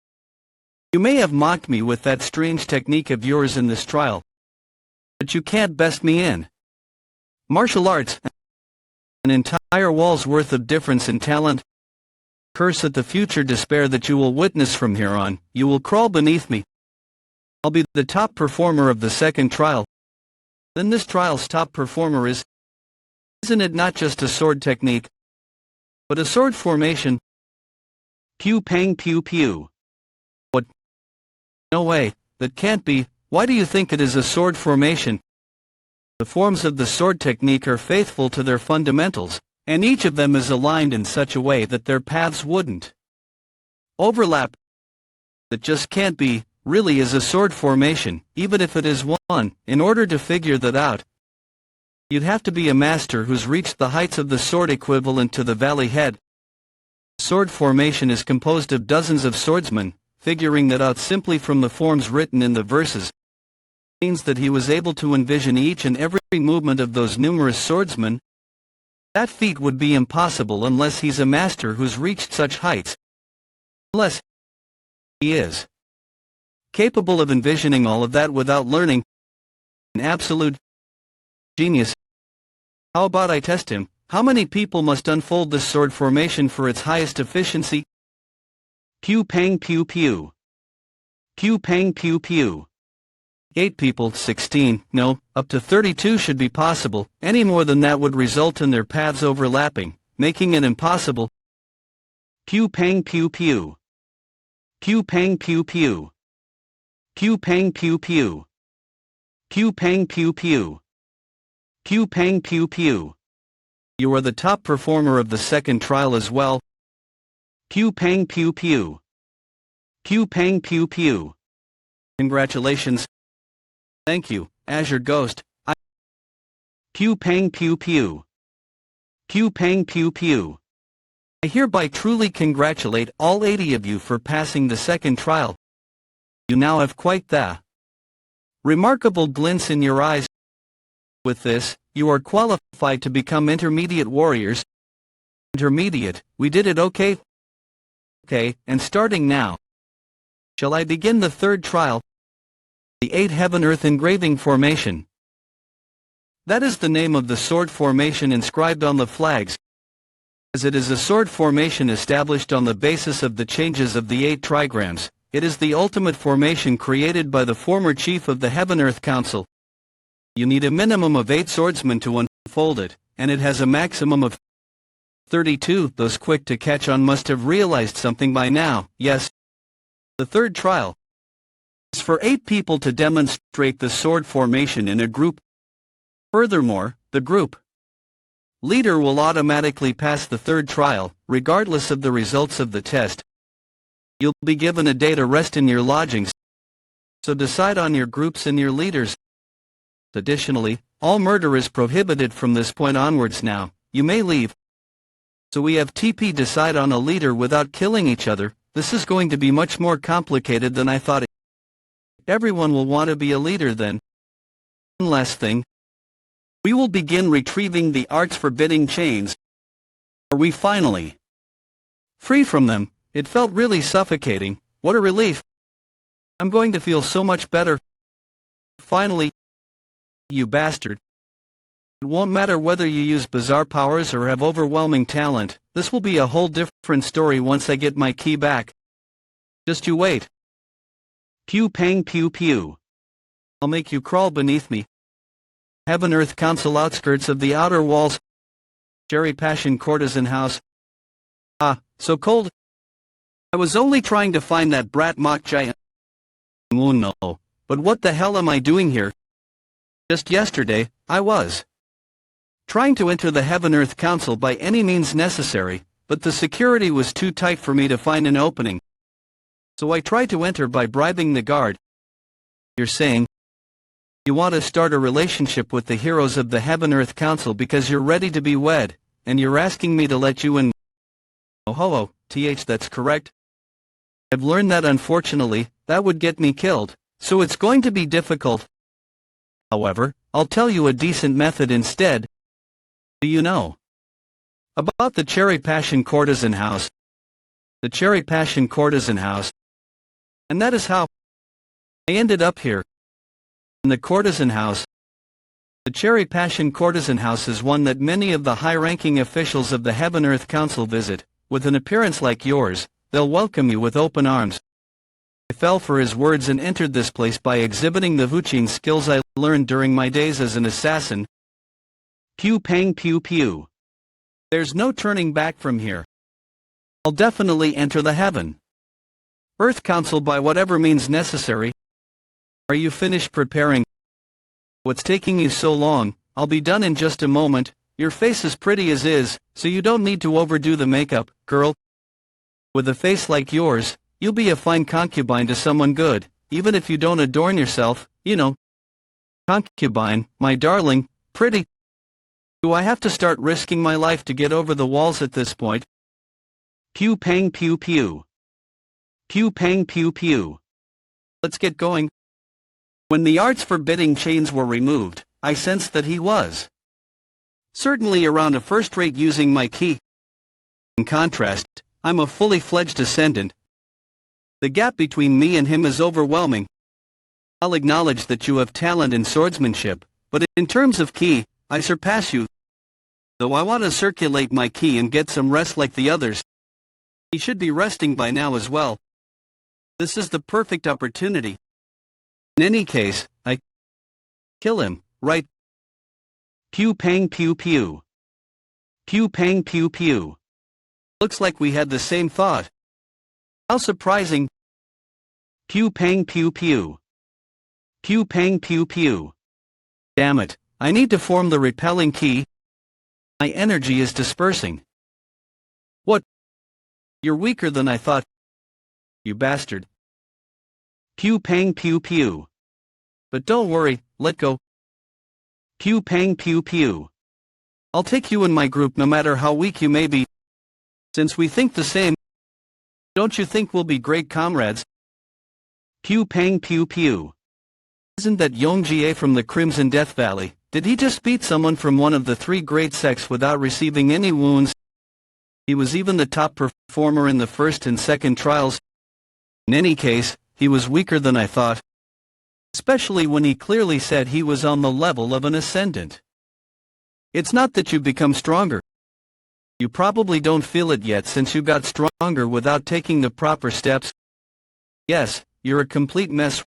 You may have mocked me with that strange technique of yours in this trial, but you can't best me in. Martial arts, an entire wall's worth of difference in talent. Curse at the future despair that you will witness from here on. You will crawl beneath me. I'll be the top performer of the second trial. Then this trial's top performer isn't it not just a sword technique, but a sword formation? Pew pang pew pew. What? No way, that can't be. Why do you think it is a sword formation? The forms of the sword technique are faithful to their fundamentals, and each of them is aligned in such a way that their paths wouldn't overlap. That just can't be, really is a sword formation, even if it is one. In order to figure that out, you'd have to be a master who's reached the heights of the sword equivalent to the valley head. Sword formation is composed of dozens of swordsmen. Figuring that out simply from the forms written in the verses means that he was able to envision each and every movement of those numerous swordsmen. That feat would be impossible unless he's a master who's reached such heights. Unless he is capable of envisioning all of that without learning. An absolute genius. How about I test him? How many people must unfold this sword formation for its highest efficiency? Pew pang pew pew. Pew pang pew pew. 8 people, 16, no, up to 32 should be possible. Any more than that would result in their paths overlapping, making it impossible. Pew pang pew pew. Pew pang pew pew. Pew pang pew pew. Pew pang pew pew. Pew pang pew pew. You are the top performer of the second trial as well. Pew pang pew pew. Pew pang pew pew. Congratulations. Thank you, Azure Ghost. Pew pang pew pew. Pew pang pew pew. I hereby truly congratulate all 80 of you for passing the second trial. You now have quite the remarkable glints in your eyes. With this, you are qualified to become intermediate warriors. Intermediate, we did it okay? Okay, and starting now. Shall I begin the third trial? The 8 Heaven-Earth Engraving Formation. That is the name of the sword formation inscribed on the flags, as it is a sword formation established on the basis of the changes of the 8 trigrams. It is the ultimate formation created by the former chief of the Heaven-Earth Council. You need a minimum of 8 swordsmen to unfold it, and it has a maximum of 32. Those quick to catch on must have realized something by now. Yes, the third trial is for 8 people to demonstrate the sword formation in a group. Furthermore, the group leader will automatically pass the third trial, regardless of the results of the test. You'll be given a day to rest in your lodgings, so decide on your groups and your leaders. Additionally, all murder is prohibited from this point onwards now. You may leave. So we have TP decide on a leader without killing each other. This is going to be much more complicated than I thought. Everyone will want to be a leader then. One last thing. We will begin retrieving the art's forbidding chains. Are we finally free from them? It felt really suffocating. What a relief. I'm going to feel so much better. Finally, you bastard. It won't matter whether you use bizarre powers or have overwhelming talent. This will be a whole different story once I get my key back. Just you wait. Pew pang pew pew. I'll make you crawl beneath me. Heaven Earth Council outskirts of the outer walls. Cherry Passion Courtesan House. Ah, so cold. I was only trying to find that brat mock giant. Oh no, but what the hell am I doing here? Just yesterday, I was trying to enter the Heaven Earth Council by any means necessary, but the security was too tight for me to find an opening. So I tried to enter by bribing the guard. You're saying you want to start a relationship with the heroes of the Heaven Earth Council because you're ready to be wed, and you're asking me to let you in. Oh ho, that's correct. I've learned that unfortunately, that would get me killed, so it's going to be difficult. However, I'll tell you a decent method instead. Do you know about the Cherry Passion Courtesan House? The Cherry Passion Courtesan House. And that is how I ended up here. In the Courtesan House. The Cherry Passion Courtesan House is one that many of the high-ranking officials of the Heaven Earth Council visit. With an appearance like yours, they'll welcome you with open arms. I fell for his words and entered this place by exhibiting the Vuching skills I learned during my days as an assassin. Pew pang pew pew. There's no turning back from here. I'll definitely enter the Heaven Earth Council by whatever means necessary. Are you finished preparing? What's taking you so long? I'll be done in just a moment. Your face is pretty as is, so you don't need to overdo the makeup, girl. With a face like yours, you'll be a fine concubine to someone good, even if you don't adorn yourself, you know. Concubine, my darling, pretty. Do I have to start risking my life to get over the walls at this point? Pew pang pew pew. Pew pang pew pew. Let's get going. When the art's forbidding chains were removed, I sensed that he was certainly around a first-rate using my key. In contrast, I'm a fully fledged ascendant. The gap between me and him is overwhelming. I'll acknowledge that you have talent in swordsmanship, but in terms of key, I surpass you. Though I want to circulate my key and get some rest like the others. He should be resting by now as well. This is the perfect opportunity. In any case, I kill him, right? Pew pang pew pew. Pew pang pew pew. Looks like we had the same thought. How surprising. Pew pang pew pew. Pew pang pew pew. Damn it, I need to form the repelling key. My energy is dispersing. What? You're weaker than I thought. You bastard. Pew pang pew pew. But don't worry, let go. Pew pang pew pew. I'll take you in my group no matter how weak you may be. Since we think the same, don't you think we'll be great comrades? Pew pang pew pew. Isn't that Yongjie from the Crimson Death Valley? Did he just beat someone from one of the three great sects without receiving any wounds? He was even the top performer in the first and second trials. In any case, he was weaker than I thought. Especially when he clearly said he was on the level of an ascendant. It's not that you become stronger. You probably don't feel it yet since you got stronger without taking the proper steps. Yes, you're a complete mess.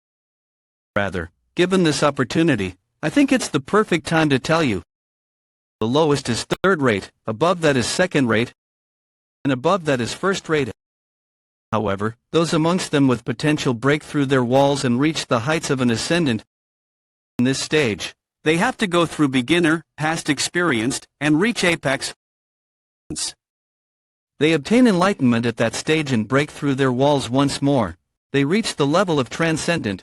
Rather, given this opportunity, I think it's the perfect time to tell you. The lowest is third rate, above that is second rate, and above that is first rate. However, those amongst them with potential break through their walls and reach the heights of an ascendant. In this stage, they have to go through beginner, past experienced, and reach apex. They obtain enlightenment at that stage and break through their walls once more. They reach the level of transcendent.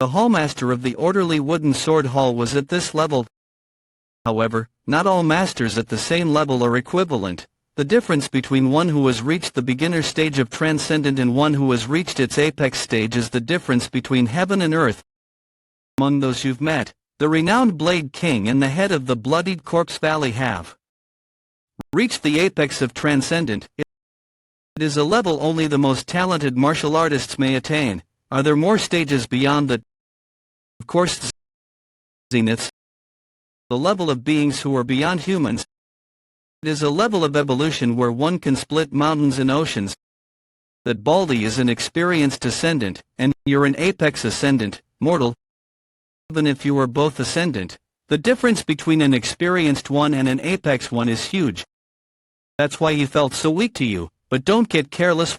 The hallmaster of the orderly wooden sword hall was at this level. However, not all masters at the same level are equivalent. The difference between one who has reached the beginner stage of transcendent and one who has reached its apex stage is the difference between heaven and earth. Among those you've met, the renowned Blade King and the head of the bloodied Corpse Valley have reached the apex of transcendent. It is a level only the most talented martial artists may attain. Are there more stages beyond that? Of course, the zeniths, the level of beings who are beyond humans. It is a level of evolution where one can split mountains and oceans. That Baldy is an experienced ascendant, and you're an apex ascendant, mortal. Even if you are both ascendant, the difference between an experienced one and an apex one is huge. That's why he felt so weak to you, but don't get careless.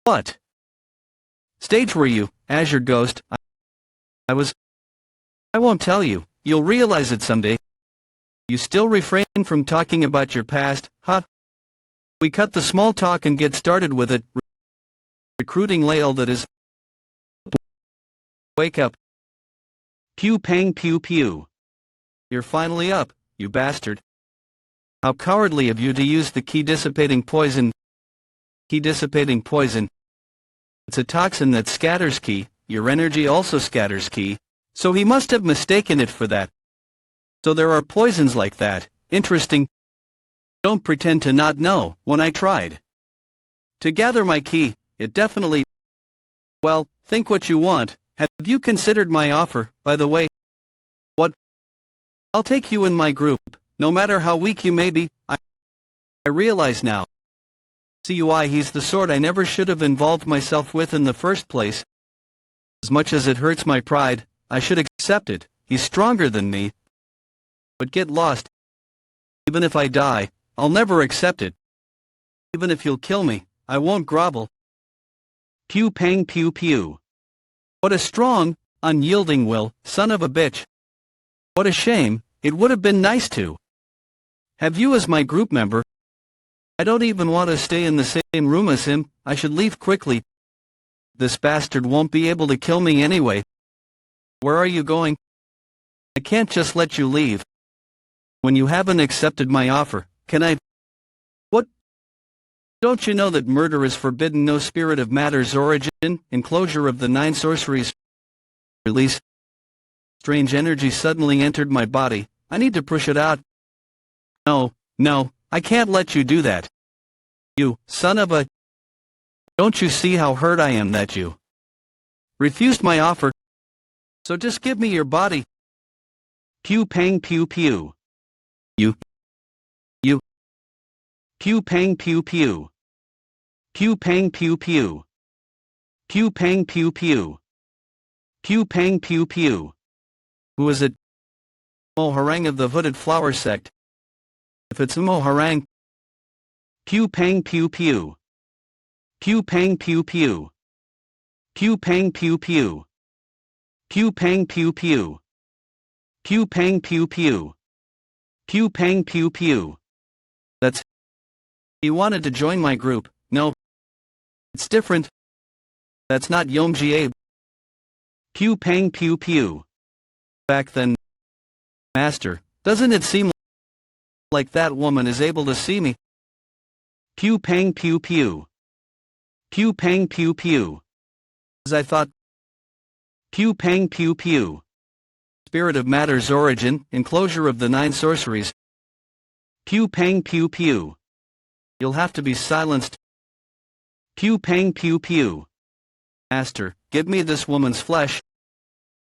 What stage were you, Azure Ghost? I won't tell you, you'll realize it someday. You still refrain from talking about your past, huh? We cut the small talk and get started with it. Recruiting Lael that is. Wake up. Pew pang pew pew. You're finally up, you bastard. How cowardly of you to use the key dissipating poison. Key dissipating poison. It's a toxin that scatters ki, your energy also scatters ki, so he must have mistaken it for that. So there are poisons like that. Interesting. Don't pretend to not know. When I tried to gather my ki, it definitely. Well, think what you want. Have you considered my offer, by the way? What? I'll take you in my group, no matter how weak you may be. I realize now. CUI, he's the sort I never should have involved myself with in the first place. As much as it hurts my pride, I should accept it. He's stronger than me. But get lost. Even if I die, I'll never accept it. Even if you'll kill me, I won't grovel. Pew pang pew pew. What a strong, unyielding will, son of a bitch. What a shame, it would have been nice to have you as my group member. I don't even want to stay in the same room as him. I should leave quickly. This bastard won't be able to kill me anyway. Where are you going? I can't just let you leave. When you haven't accepted my offer, can I? What? Don't you know that murder is forbidden? No spirit of matter's origin, enclosure of the 9 sorceries. Release. Strange energy suddenly entered my body. I need to push it out. No, I can't let you do that. You, son of a. Don't you see how hurt I am that you refused my offer? So just give me your body. Pew pang pew pew. You. Pew pang pew pew. Pew pang pew pew. Pew pang pew pew. Pew pang pew pew. Who is it? Moharang of the Hooded Flower Sect. If it's Moharang. Pew pang pew pew. Pew pang pew pew. Pew pang pew pew. Pew pang pew pew. Pew pang pew pew. Pew pang pew pew. That's. He wanted to join my group. No. It's different. That's not Yomji Abe. Pew pang pew pew. Back then. Master, doesn't it seem like that woman is able to see me? Pew pang pew pew. Pew pang pew pew. As I thought. Pew pang pew pew. Spirit of matter's origin, enclosure of the 9 sorceries. Pew pang pew pew. You'll have to be silenced. Pew pang pew pew. Master, give me this woman's flesh.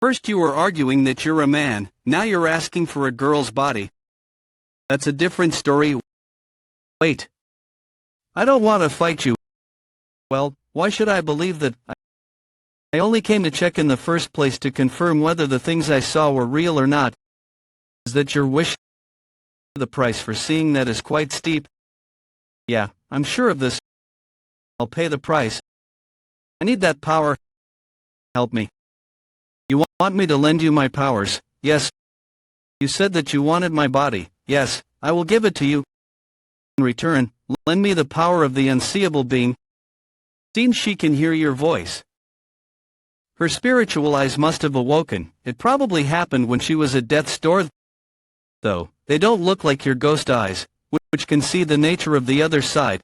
First you were arguing that you're a man, now you're asking for a girl's body. That's a different story. Wait. I don't want to fight you. Well, why should I believe that? I only came to check in the first place to confirm whether the things I saw were real or not. Is that your wish? The price for seeing that is quite steep. Yeah, I'm sure of this. I'll pay the price. I need that power. Help me. You want me to lend you my powers? Yes. You said that you wanted my body. Yes, I will give it to you. In return, lend me the power of the unseeable being. Seems she can hear your voice. Her spiritual eyes must have awoken. It probably happened when she was at death's door. Though, they don't look like your ghost eyes, which can see the nature of the other side.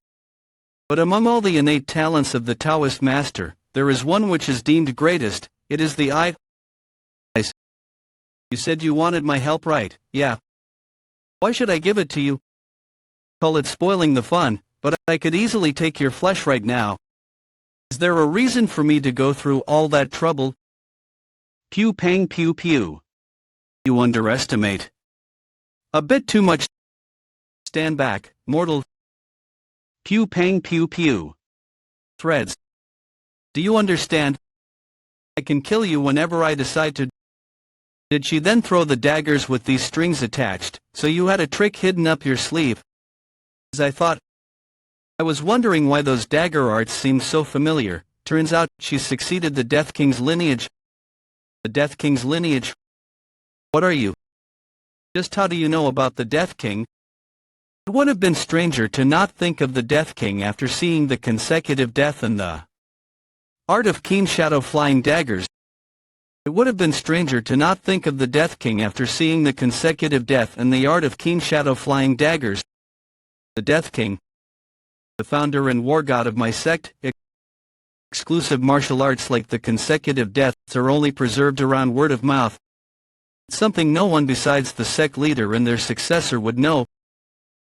But among all the innate talents of the Taoist master, there is one which is deemed greatest. It is the eye. You said you wanted my help, right? Yeah. Why should I give it to you? Call it spoiling the fun, but I could easily take your flesh right now. Is there a reason for me to go through all that trouble? Pew pang pew pew. You underestimate. A bit too much. Stand back, mortal. Pew pang pew pew. Threads. Do you understand? I can kill you whenever I decide to. Did she then throw the daggers with these strings attached, so you had a trick hidden up your sleeve? As I thought. I was wondering why those dagger arts seemed so familiar. Turns out, she's succeeded the Death King's lineage. The Death King's lineage? What are you? Just how do you know about the Death King? It would have been stranger to not think of the Death King after seeing the consecutive death and the art of keen shadow flying daggers. It would have been stranger to not think of the Death King after seeing the consecutive death and the art of keen shadow flying daggers. The Death King, the founder and war god of my sect, exclusive martial arts like the consecutive deaths are only preserved around word of mouth. It's something no one besides the sect leader and their successor would know.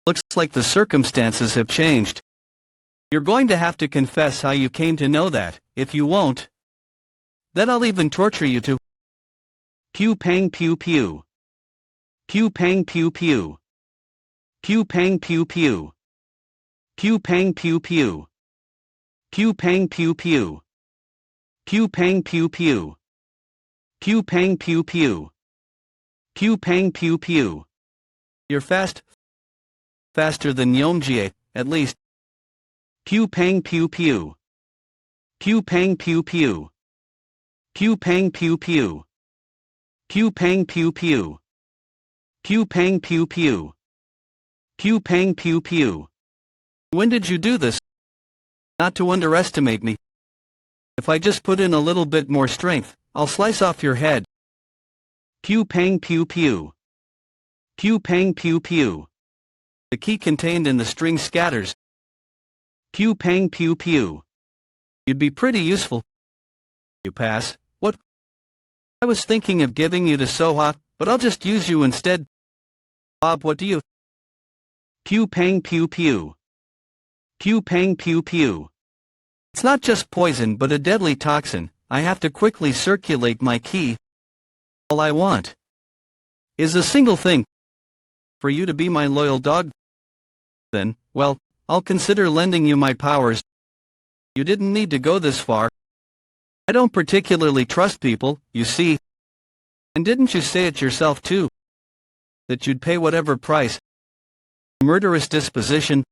Looks like the circumstances have changed. You're going to have to confess how you came to know that. If you won't, then I'll even torture you to. Pew pang pew pew. Pew pang pew pew. Pew pang pew pew. Pew pang pew pew. Pew pang pew pew. Pew pang pew pew. Pew pang pew pew. Pew pang pew pew. You're fast. Faster than Yomjie, at least. Pew pang pew pew. Pew pang pew pew. Pew pang pew pew. Pew pang pew pew. Pew pang pew pew. Pew pang pew pew. When did you do this? Not to underestimate me. If I just put in a little bit more strength, I'll slice off your head. Pew pang pew pew. Pew pang pew pew. The key contained in the string scatters. Pew pang pew pew. You'd be pretty useful. You pass. What? I was thinking of giving you to Soha, but I'll just use you instead. Bob, what do you? Pew pang pew pew. Pew pang pew pew. It's not just poison but a deadly toxin. I have to quickly circulate my ki. All I want is a single thing. For you to be my loyal dog. Then, well, I'll consider lending you my powers. You didn't need to go this far. I don't particularly trust people, you see. And didn't you say it yourself too? That you'd pay whatever price. Murderous disposition.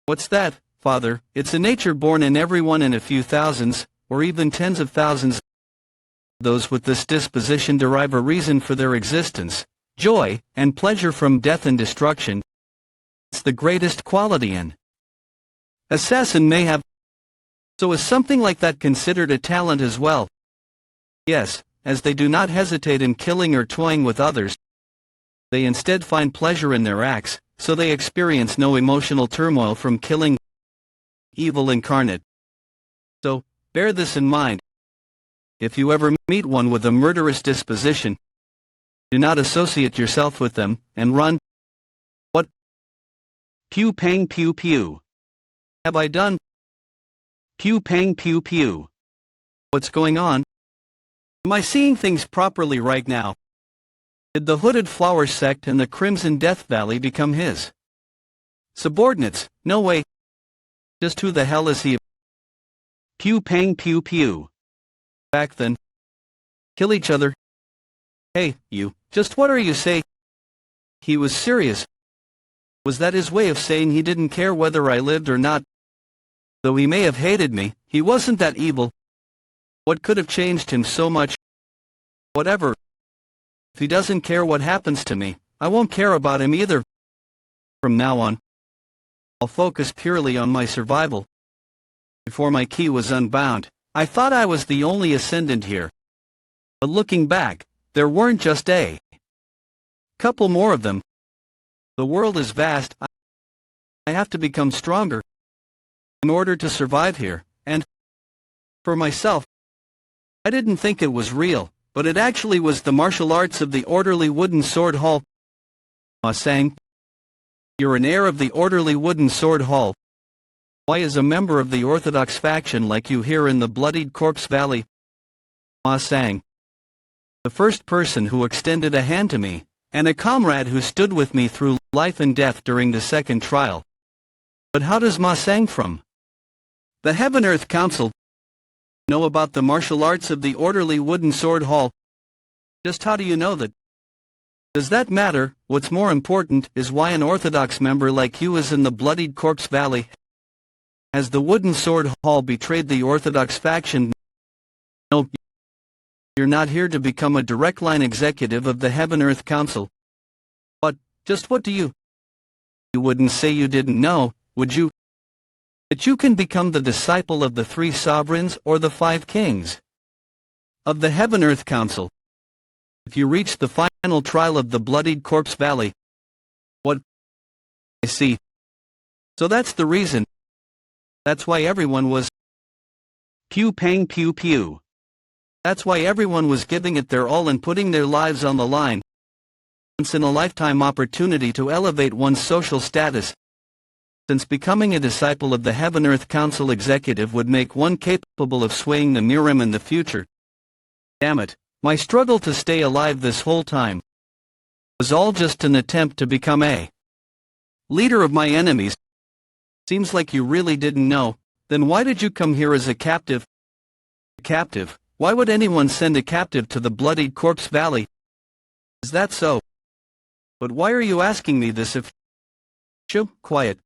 What's that, Father? It's a nature born in everyone, in a few thousands, or even tens of thousands. Those with this disposition derive a reason for their existence, joy, and pleasure from death and destruction. It's the greatest quality an assassin may have. So is something like that considered a talent as well? Yes, as they do not hesitate in killing or toying with others. They instead find pleasure in their acts, so they experience no emotional turmoil from killing evil incarnate. So, bear this in mind. If you ever meet one with a murderous disposition, do not associate yourself with them, and run. What? Pew pang pew pew. Have I done? Pew pang pew pew. What's going on? Am I seeing things properly right now? Did the Hooded Flower sect and the Crimson Death Valley become his subordinates? No way. Just who the hell is he? Pew pang pew pew. Back then. Kill each other. Hey, you, just what are you saying? He was serious. Was that his way of saying he didn't care whether I lived or not? Though he may have hated me, he wasn't that evil. What could have changed him so much? Whatever. If he doesn't care what happens to me, I won't care about him either. From now on, I'll focus purely on my survival. Before my key was unbound, I thought I was the only ascendant here. But looking back, there weren't just a couple more of them. The world is vast. I have to become stronger in order to survive here, and for myself, I didn't think it was real, but it actually was the martial arts of the orderly wooden sword hall. Ma sang, "You're an heir of the orderly wooden sword hall. Why is a member of the Orthodox faction like you here in the bloodied corpse valley?" Ma sang. The first person who extended a hand to me, and a comrade who stood with me through life and death during the second trial. But how does Ma sang from the Heaven-Earth Council know about the martial arts of the orderly wooden sword hall? Just how do you know that? Does that matter? What's more important is why an Orthodox member like you is in the bloodied corpse valley. Has the wooden sword hall betrayed the Orthodox faction? No, you're not here to become a direct line executive of the Heaven-Earth Council. But, just what do you? You wouldn't say you didn't know, would you? That you can become the disciple of the 3 sovereigns or the 5 kings of the Heaven-Earth Council. If you reach the final trial of the bloodied corpse valley. What? I see. So that's the reason. That's why everyone was pew pang pew pew. That's why everyone was giving it their all and putting their lives on the line. Once in a lifetime opportunity to elevate one's social status. Since becoming a disciple of the Heaven-Earth Council executive would make one capable of swaying the Mirim in the future. Damn it, my struggle to stay alive this whole time was all just an attempt to become a leader of my enemies. Seems like you really didn't know. Then why did you come here as a captive? A captive? Why would anyone send a captive to the bloodied corpse valley? Is that so? But why are you asking me this if... Shoo, quiet.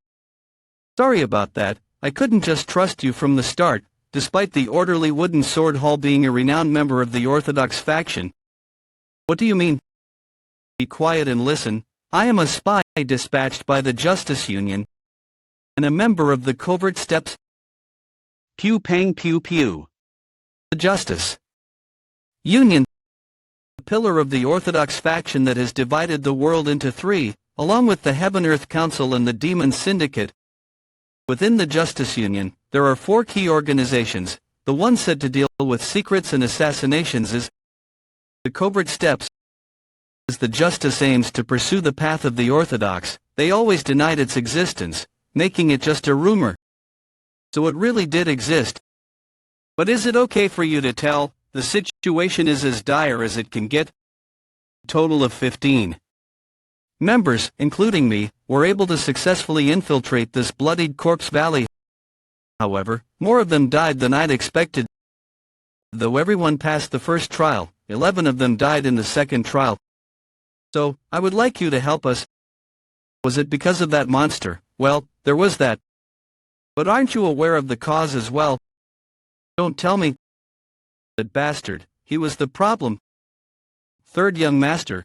Sorry about that, I couldn't just trust you from the start, despite the orderly wooden sword hall being a renowned member of the Orthodox faction. What do you mean? Be quiet and listen. I am a spy dispatched by the Justice Union, and a member of the covert steps. Pew pang pew pew. The Justice Union, the pillar of the Orthodox faction that has divided the world into 3, along with the Heaven-Earth Council and the Demon Syndicate. Within the Justice Union, there are 4 key organizations. The one said to deal with secrets and assassinations is the Covert Steps. As the Justice aims to pursue the path of the Orthodox, they always denied its existence, making it just a rumor. So it really did exist. But is it okay for you to tell? The situation is as dire as it can get. A total of 15 members, including me, were able to successfully infiltrate this bloodied corpse valley. However, more of them died than I'd expected. Though everyone passed the first trial, 11 of them died in the second trial. So, I would like you to help us. Was it because of that monster? Well, there was that. But aren't you aware of the cause as well? Don't tell me. That bastard, he was the problem. Third young master.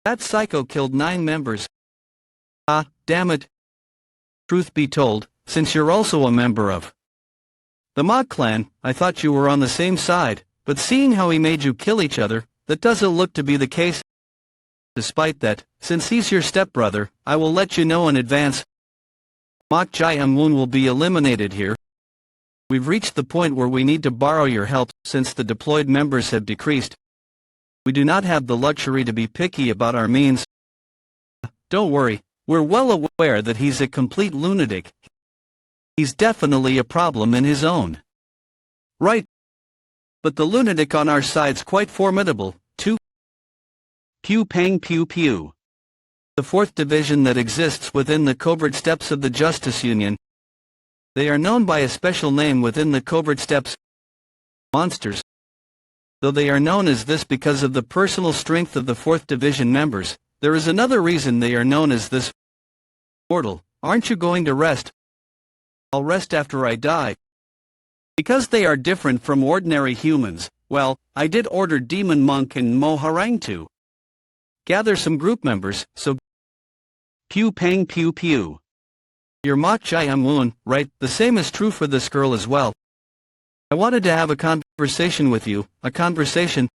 That psycho killed 9 members. Ah, damn it. Truth be told, since you're also a member of the Mog clan, I thought you were on the same side, but seeing how he made you kill each other, that doesn't look to be the case. Despite that, since he's your stepbrother, I will let you know in advance. Mok Jai-Amun will be eliminated here. We've reached the point where we need to borrow your help since the deployed members have decreased. We do not have the luxury to be picky about our means. Don't worry, we're well aware that he's a complete lunatic. He's definitely a problem in his own right. But the lunatic on our side's quite formidable, too. Pew pang pew pew. The 4th division that exists within the covert steps of the Justice Union. They are known by a special name within the covert steps. Monsters. Though they are known as this because of the personal strength of the 4th division members, there is another reason they are known as this. Mortal, aren't you going to rest? I'll rest after I die. Because they are different from ordinary humans, well, I did order Demon Monk and Moharang to gather some group members, so pew pang pew pew. You're Mok Jai Moon, right? The same is true for this girl as well. I wanted to have a conversation with you, a conversation.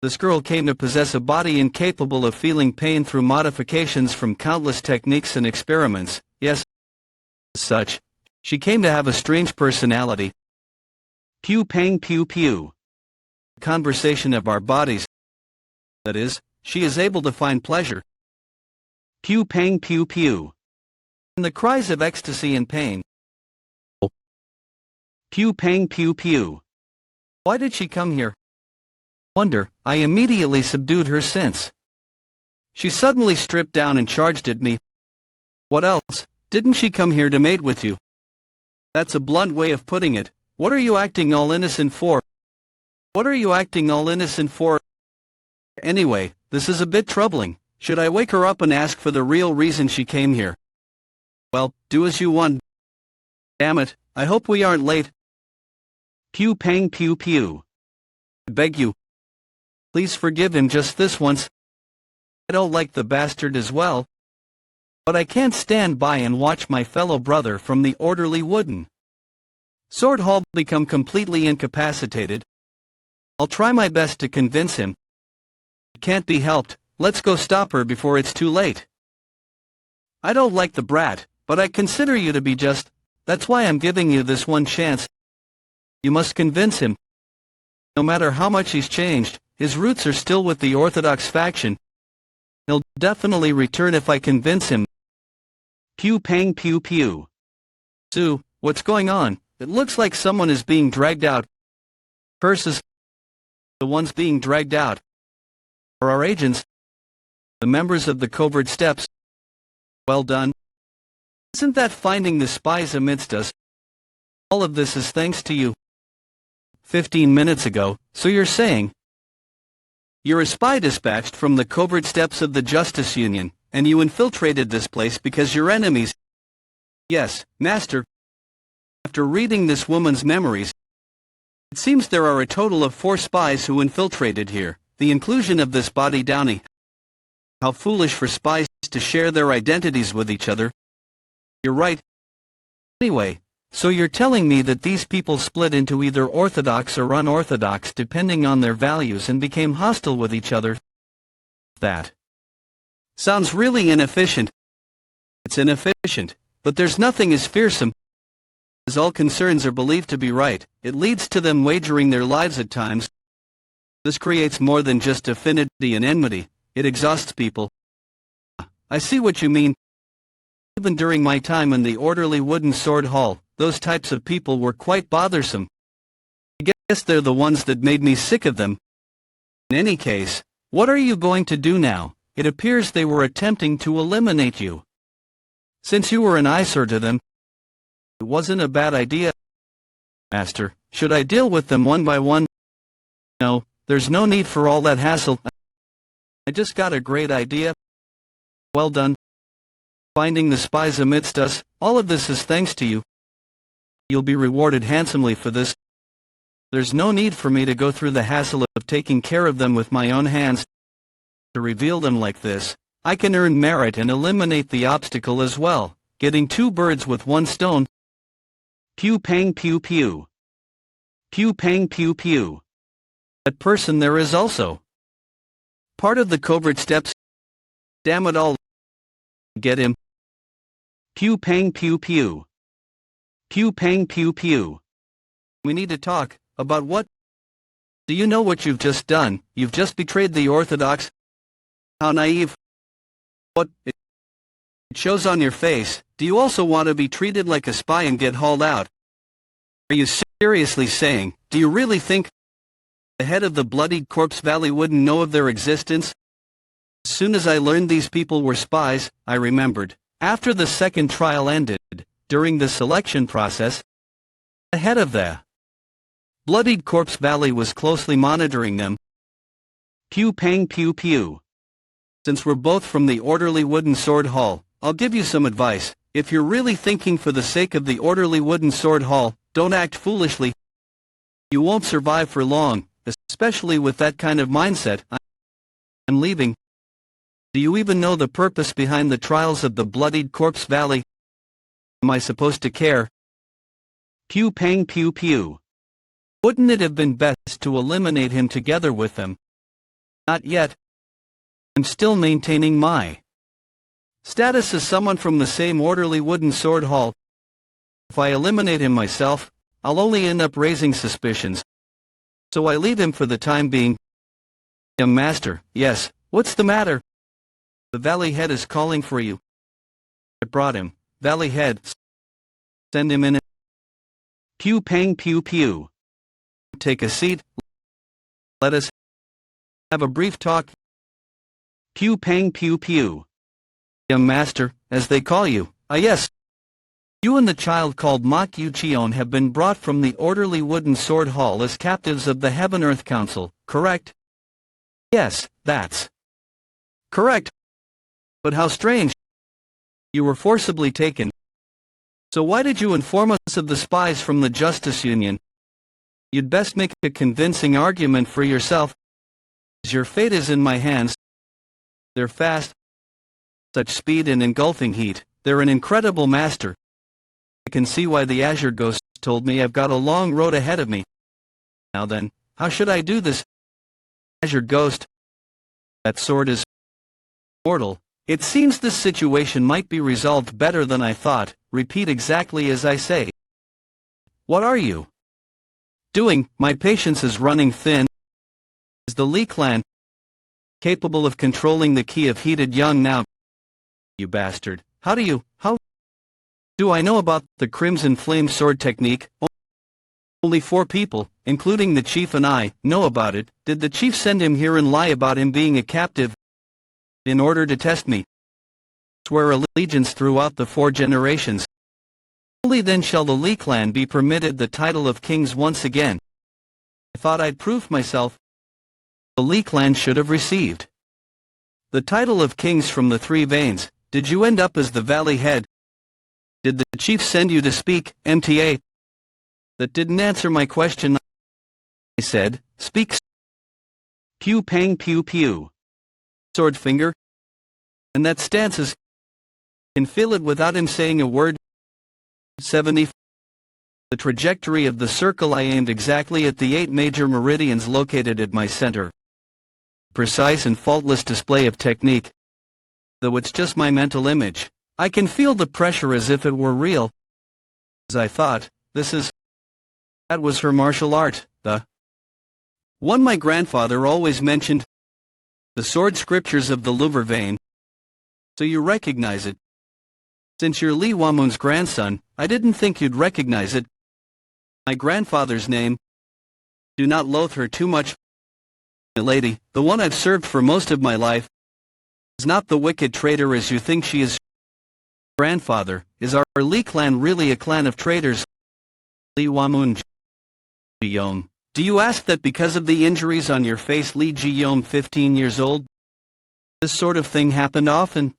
This girl came to possess a body incapable of feeling pain through modifications from countless techniques and experiments, yes. As such, she came to have a strange personality. Pew pang pew pew. Conversation of our bodies. That is, she is able to find pleasure. Pew pang pew pew. And the cries of ecstasy and pain. Pew pang pew pew. Why did she come here? Wonder, I immediately subdued her since. She suddenly stripped down and charged at me. What else? Didn't she come here to mate with you? That's a blunt way of putting it. What are you acting all innocent for? What are you acting all innocent for? Anyway, this is a bit troubling. Should I wake her up and ask for the real reason she came here? Well, do as you want. Damn it, I hope we aren't late. Pew pang pew pew. I beg you. Please forgive him just this once. I don't like the bastard as well. But I can't stand by and watch my fellow brother from the orderly wooden sword hall become completely incapacitated. I'll try my best to convince him. It can't be helped, let's go stop her before it's too late. I don't like the brat, but I consider you to be just, that's why I'm giving you this one chance. You must convince him. No matter how much he's changed, his roots are still with the Orthodox faction. He'll definitely return if I convince him. Pew pang pew pew. Sue, what's going on? It looks like someone is being dragged out. Curses. The ones being dragged out are our agents, the members of the covert steps. Well done. Isn't that finding the spies amidst us? All of this is thanks to you. 15 minutes ago, so you're saying you're a spy dispatched from the covert steps of the Justice Union, and you infiltrated this place because your enemies. Yes, Master. After reading this woman's memories, it seems there are a total of 4 spies who infiltrated here. The inclusion of this body Downey. How foolish for spies to share their identities with each other. You're right. Anyway, so you're telling me that these people split into either orthodox or unorthodox depending on their values and became hostile with each other? That sounds really inefficient. It's inefficient, but there's nothing as fearsome. As all concerns are believed to be right, it leads to them wagering their lives at times. This creates more than just affinity and enmity, it exhausts people. I see what you mean. Even during my time in the orderly wooden sword hall, those types of people were quite bothersome. I guess they're the ones that made me sick of them. In any case, what are you going to do now? It appears they were attempting to eliminate you. Since you were an eyesore to them, it wasn't a bad idea. Master, should I deal with them one by one? No, there's no need for all that hassle. I just got a great idea. Well done. Finding the spies amidst us, all of this is thanks to you. You'll be rewarded handsomely for this. There's no need for me to go through the hassle of taking care of them with my own hands. To reveal them like this, I can earn merit and eliminate the obstacle as well, getting 2 birds with 1 stone. Pew pang pew pew. Pew pang pew pew. That person there is also part of the covert steps. Damn it all. Get him. Pew pang pew pew. Pew pang pew pew. We need to talk. About what? Do you know what you've just done? You've just betrayed the Orthodox. How naive. What? It shows on your face. Do you also want to be treated like a spy and get hauled out? Are you seriously saying, do you really think the head of the bloodied corpse valley wouldn't know of their existence? As soon as I learned these people were spies, I remembered. After the second trial ended, during the selection process, the head of the bloodied corpse valley was closely monitoring them. Pew pang pew pew. Since we're both from the orderly wooden sword hall, I'll give you some advice. If you're really thinking for the sake of the orderly wooden sword hall, don't act foolishly. You won't survive for long, especially with that kind of mindset. I'm leaving. Do you even know the purpose behind the trials of the bloodied corpse valley? Am I supposed to care? Pew pang pew pew. Wouldn't it have been best to eliminate him together with them? Not yet. I'm still maintaining my status as someone from the same orderly wooden sword hall. If I eliminate him myself, I'll only end up raising suspicions. So I leave him for the time being. Master, yes, what's the matter? The Valley Head is calling for you. I brought him. Valley Head. Send him in. Pew pang pew pew. Take a seat. Let us have a brief talk. Pew pang pew pew. Master, as they call you. Ah yes. You and the child called Mak Yuchion have been brought from the orderly wooden sword hall as captives of the Heaven-Earth Council, correct? Yes, that's correct. But how strange. You were forcibly taken. So why did you inform us of the spies from the Justice Union? You'd best make a convincing argument for yourself. Your fate is in my hands. They're fast. Such speed and engulfing heat. They're an incredible master. I can see why the Azure Ghost told me I've got a long road ahead of me. Now then, how should I do this? Azure Ghost. That sword is mortal. It seems this situation might be resolved better than I thought. Repeat exactly as I say. What are you doing? My patience is running thin. Is the Lee clan capable of controlling the key of heated young now? You bastard. How do I know about the Crimson Flame sword technique? Only 4 people, including the chief and I, know about it. Did the chief send him here and lie about him being a captive in order to test me? Swear allegiance throughout the 4 generations. Only then shall the Lee clan be permitted the title of kings once again. I thought I'd proved myself. The Lee clan should have received the title of kings from the 3 veins. Did you end up as the Valley Head? Did the chief send you to speak, MTA? That didn't answer my question. I said, speak. Pew pang pew pew. Sword finger. And that stance is. Can feel it without him saying a word. 70. The trajectory of the circle I aimed exactly at the 8 major meridians located at my center. Precise and faultless display of technique. Though it's just my mental image, I can feel the pressure as if it were real. As I thought, that was her martial art, the one my grandfather always mentioned. The sword scriptures of the Louvre vein. So you recognize it. Since you're Li Wamun's grandson, I didn't think you'd recognize it. My grandfather's name. Do not loathe her too much. The lady, the one I've served for most of my life, is not the wicked traitor as you think she is. Grandfather, is our Li clan really a clan of traitors? Li Wamun Jiyom. Do you ask that because of the injuries on your face, Li Jiyom 15 years old? This sort of thing happened often.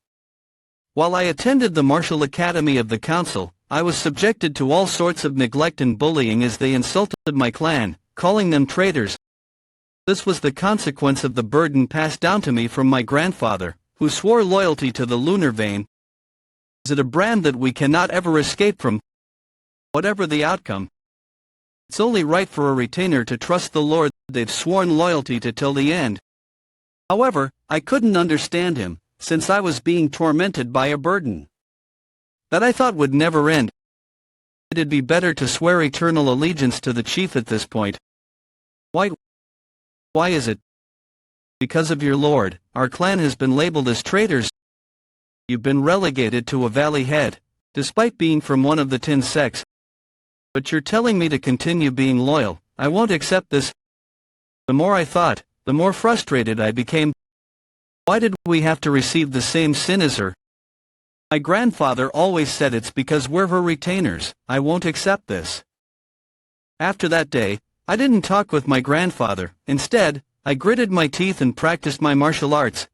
While I attended the martial academy of the council, I was subjected to all sorts of neglect and bullying as they insulted my clan, calling them traitors. This was the consequence of the burden passed down to me from my grandfather, who swore loyalty to the lunar vein. Is it a brand that we cannot ever escape from? Whatever the outcome, it's only right for a retainer to trust the Lord they've sworn loyalty to till the end. However, I couldn't understand him, since I was being tormented by a burden that I thought would never end. It'd be better to swear eternal allegiance to the chief at this point. Why is it? Because of your lord, our clan has been labeled as traitors. You've been relegated to a valley head, despite being from one of the 10 sects. But you're telling me to continue being loyal. I won't accept this. The more I thought, the more frustrated I became. Why did we have to receive the same sin as her? My grandfather always said it's because we're her retainers. I won't accept this. After that day, I didn't talk with my grandfather. Instead, I gritted my teeth and practiced my martial arts.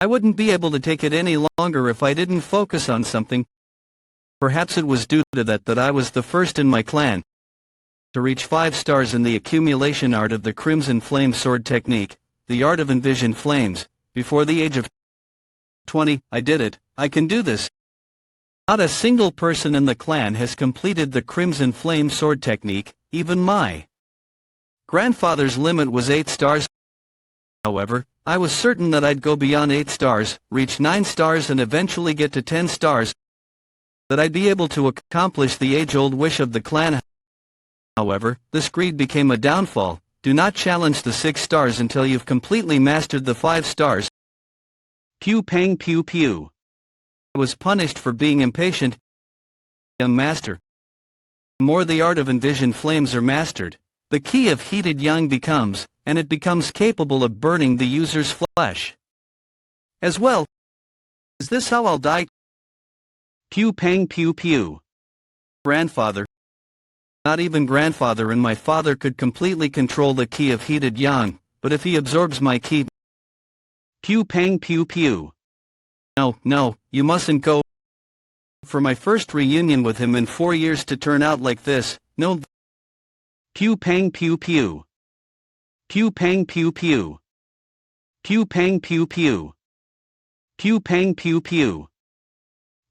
I wouldn't be able to take it any longer if I didn't focus on something. Perhaps it was due to that I was the first in my clan to reach 5 stars in the accumulation art of the Crimson Flame sword technique, the art of envisioned flames, before the age of 20, I did it, I can do this. Not a single person in the clan has completed the Crimson Flame sword technique, even my grandfather's limit was 8 stars. However, I was certain that I'd go beyond 8 stars, reach 9 stars and eventually get to 10 stars. That I'd be able to accomplish the age-old wish of the clan. However, this greed became a downfall. Do not challenge the 6 stars until you've completely mastered the 5 stars. Pew pang pew pew. I was punished for being impatient. Young master. The more the art of envisioned flames are mastered, the key of heated yang becomes, and it becomes capable of burning the user's flesh. As well. Is this how I'll die? Pew pang pew pew. Grandfather. Not even grandfather and my father could completely control the key of heated yang, but if he absorbs my key. Pew pang pew pew. No, you mustn't go. For my first reunion with him in 4 years to turn out like this, no. Pew pang pew pew. Pew pang pew pew. Pew pang pew pew. Pew pang pew pew.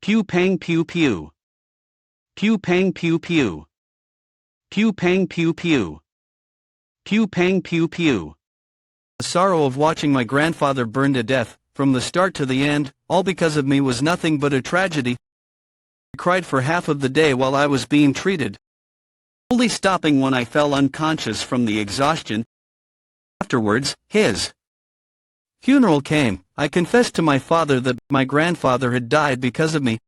Pew pang pew pew. Pew pang pew pew. Pew pang pew pew. Pew pang pew pew. The sorrow of watching my grandfather burn to death, from the start to the end, all because of me was nothing but a tragedy. I cried for half of the day while I was being treated, only stopping when I fell unconscious from the exhaustion. Afterwards, his funeral came. I confessed to my father that my grandfather had died because of me.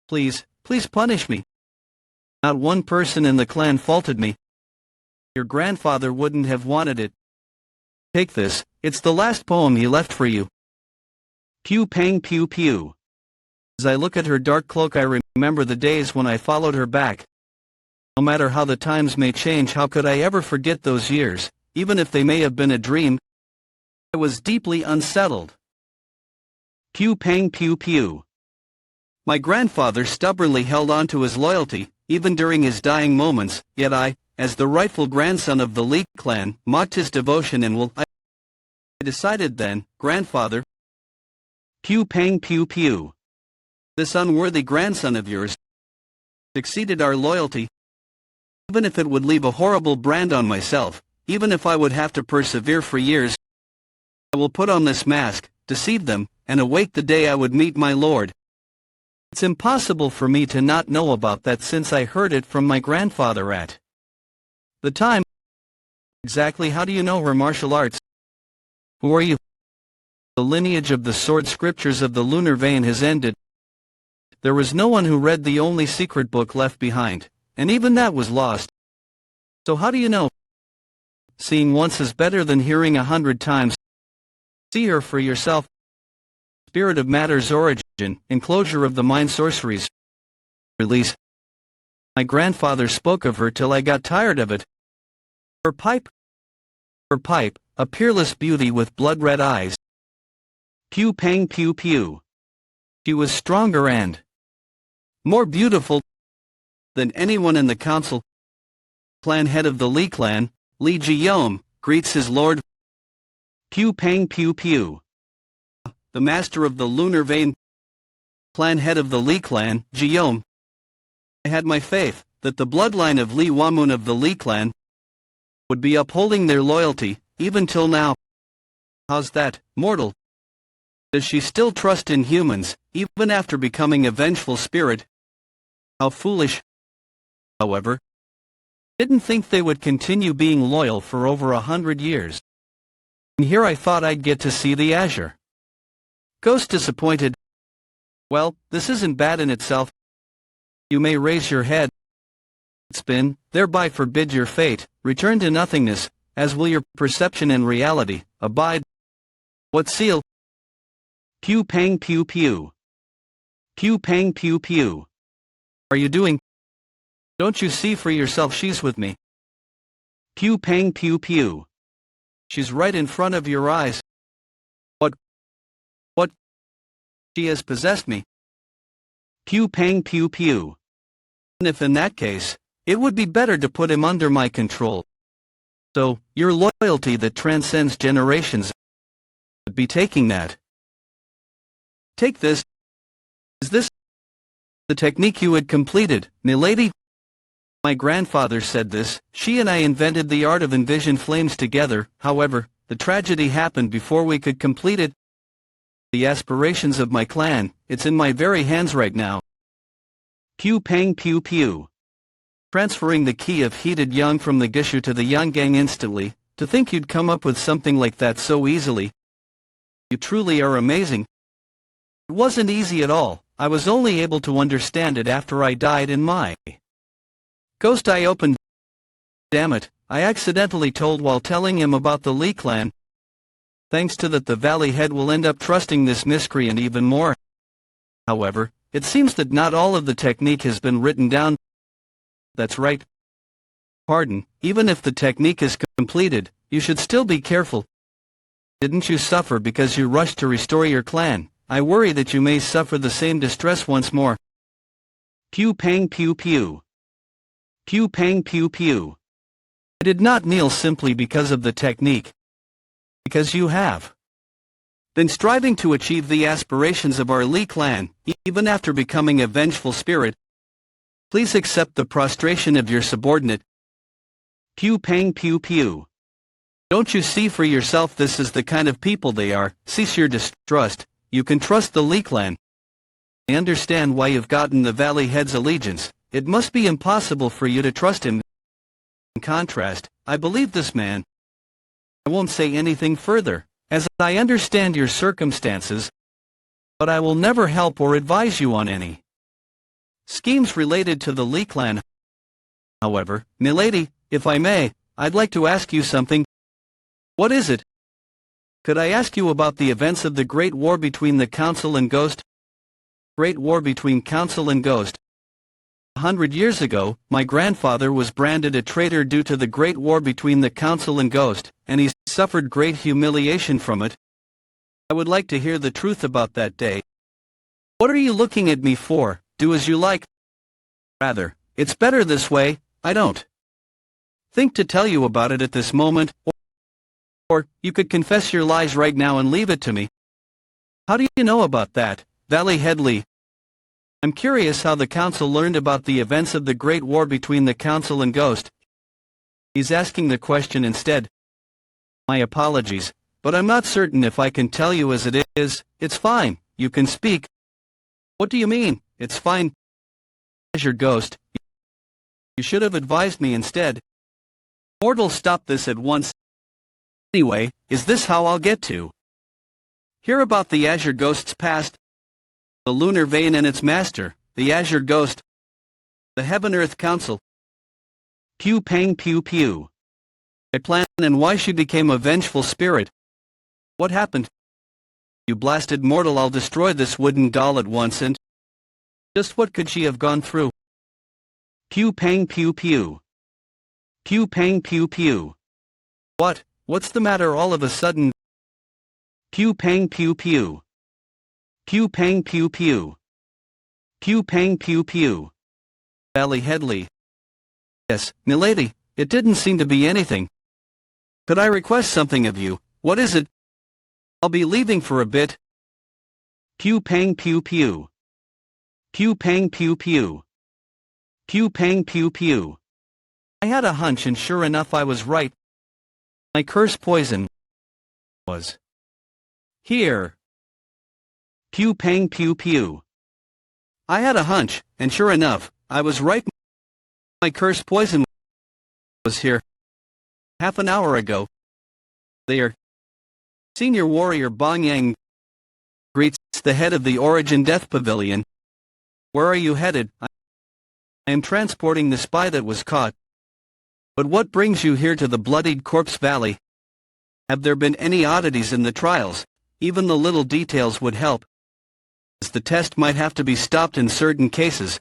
Please punish me. Not one person in the clan faulted me. Your grandfather wouldn't have wanted it. Take this, it's the last poem he left for you. Pew pang pew pew. As I look at her dark cloak, I remember the days when I followed her back. No matter how the times may change, how could I ever forget those years, even if they may have been a dream? I was deeply unsettled. Pew pang pew pew. My grandfather stubbornly held on to his loyalty, even during his dying moments, yet I, as the rightful grandson of the Lee clan, mocked his devotion and will. I decided then, grandfather. Pew pang pew pew. This unworthy grandson of yours exceeded our loyalty. Even if it would leave a horrible brand on myself, even if I would have to persevere for years, I will put on this mask, deceive them, and await the day I would meet my lord. It's impossible for me to not know about that since I heard it from my grandfather at the time. Exactly how do you know her martial arts? Who are you? The lineage of the sword scriptures of the lunar vein has ended. There was no one who read the only secret book left behind, and even that was lost. So how do you know? Seeing once is better than hearing 100 times. See her for yourself. Spirit of matter's origin, enclosure of the mind sorceries. Release. My grandfather spoke of her till I got tired of it. Her pipe, a peerless beauty with blood-red eyes. Pew pang pew pew. She was stronger and more beautiful than anyone in the council. Clan head of the Lee clan, Lee Ji-yom, greets his lord. Pew pang pew pew. The master of the lunar vein. Clan head of the Lee clan, Ji-yom. I had my faith that the bloodline of Lee Wamun of the Lee clan would be upholding their loyalty, even till now. How's that, mortal? Does she still trust in humans, even after becoming a vengeful spirit? How foolish. However, didn't think they would continue being loyal for over 100 years. And here I thought I'd get to see the Azure Ghost disappointed. Well, this isn't bad in itself. You may raise your head, spin, thereby forbid your fate, return to nothingness, as will your perception and reality, abide. What seal? Pew pang pew pew. Pew pang pew pew. Are you doing? Don't you see for yourself she's with me? Pew pang pew pew. She's right in front of your eyes. What? She has possessed me. Pew pang pew pew. And if in that case, it would be better to put him under my control. So, your loyalty that transcends generations would be taking that. Take this. Is this the technique you had completed, milady? My grandfather said this. She and I invented the art of envision flames together. However, the tragedy happened before we could complete it. The aspirations of my clan, it's in my very hands right now. Pew pang pew pew. Transferring the key of heated young from the Gishu to the young gang instantly. To think you'd come up with something like that so easily. You truly are amazing. It wasn't easy at all. I was only able to understand it after I died in my ghost eye opened. Damn it, I accidentally told while telling him about the Lee clan. Thanks to that, the Valley Head will end up trusting this miscreant even more. However, it seems that not all of the technique has been written down. That's right. Pardon, even if the technique is completed, you should still be careful. Didn't you suffer because you rushed to restore your clan? I worry that you may suffer the same distress once more. Pew pang pew pew. Pew pang pew pew. I did not kneel simply because of the technique. Because you have been striving to achieve the aspirations of our Lee clan, even after becoming a vengeful spirit. Please accept the prostration of your subordinate. Pew pang pew pew. Don't you see for yourself this is the kind of people they are? Cease your distrust. You can trust the Lee clan. I understand why you've gotten the Valley Head's allegiance. It must be impossible for you to trust him. In contrast, I believe this man. I won't say anything further, as I understand your circumstances, but I will never help or advise you on any schemes related to the Lee clan. However, milady, if I may, I'd like to ask you something. What is it? Could I ask you about the events of the Great War between the Council and Ghost? Great War between Council and Ghost. 100 years ago, my grandfather was branded a traitor due to the Great War between the Council and Ghost, and he suffered great humiliation from it. I would like to hear the truth about that day. What are you looking at me for? Do as you like. Rather, it's better this way. I don't think to tell you about it at this moment, or you could confess your lies right now and leave it to me. How do you know about that, Valley Headley? I'm curious how the Council learned about the events of the Great War between the Council and Ghost. He's asking the question instead. My apologies, but I'm not certain if I can tell you as it is. It's fine, you can speak. What do you mean, it's fine? As your ghost, you should have advised me instead. Mortal, stop this at once. Anyway, is this how I'll get to hear about the Azure Ghost's past? The Lunar Vein and its master, the Azure Ghost. The Heaven-Earth Council. Pew pang pew pew. I plan and why she became a vengeful spirit. What happened? You blasted mortal, I'll destroy this wooden doll at once and... Just what could she have gone through? Pew pang pew pew. Pew pang pew pew. What's the matter all of a sudden? Pew pang pew pew. Pew pang pew pew. Pew pang pew pew. Valley Headley. Yes, milady, it didn't seem to be anything. Could I request something of you? What is it? I'll be leaving for a bit. Pew pang pew pew. Pew pang pew pew. Pew pang pew pew. I had a hunch and sure enough I was right. My curse poison was here. Pew pang pew pew. I had a hunch, and sure enough, I was right. My curse poison was here. Half an hour ago. There. Senior Warrior Bong Yang greets the head of the Origin Death Pavilion. Where are you headed? I am transporting the spy that was caught. But what brings you here to the Bloodied Corpse Valley? Have there been any oddities in the trials? Even the little details would help. As the test might have to be stopped in certain cases.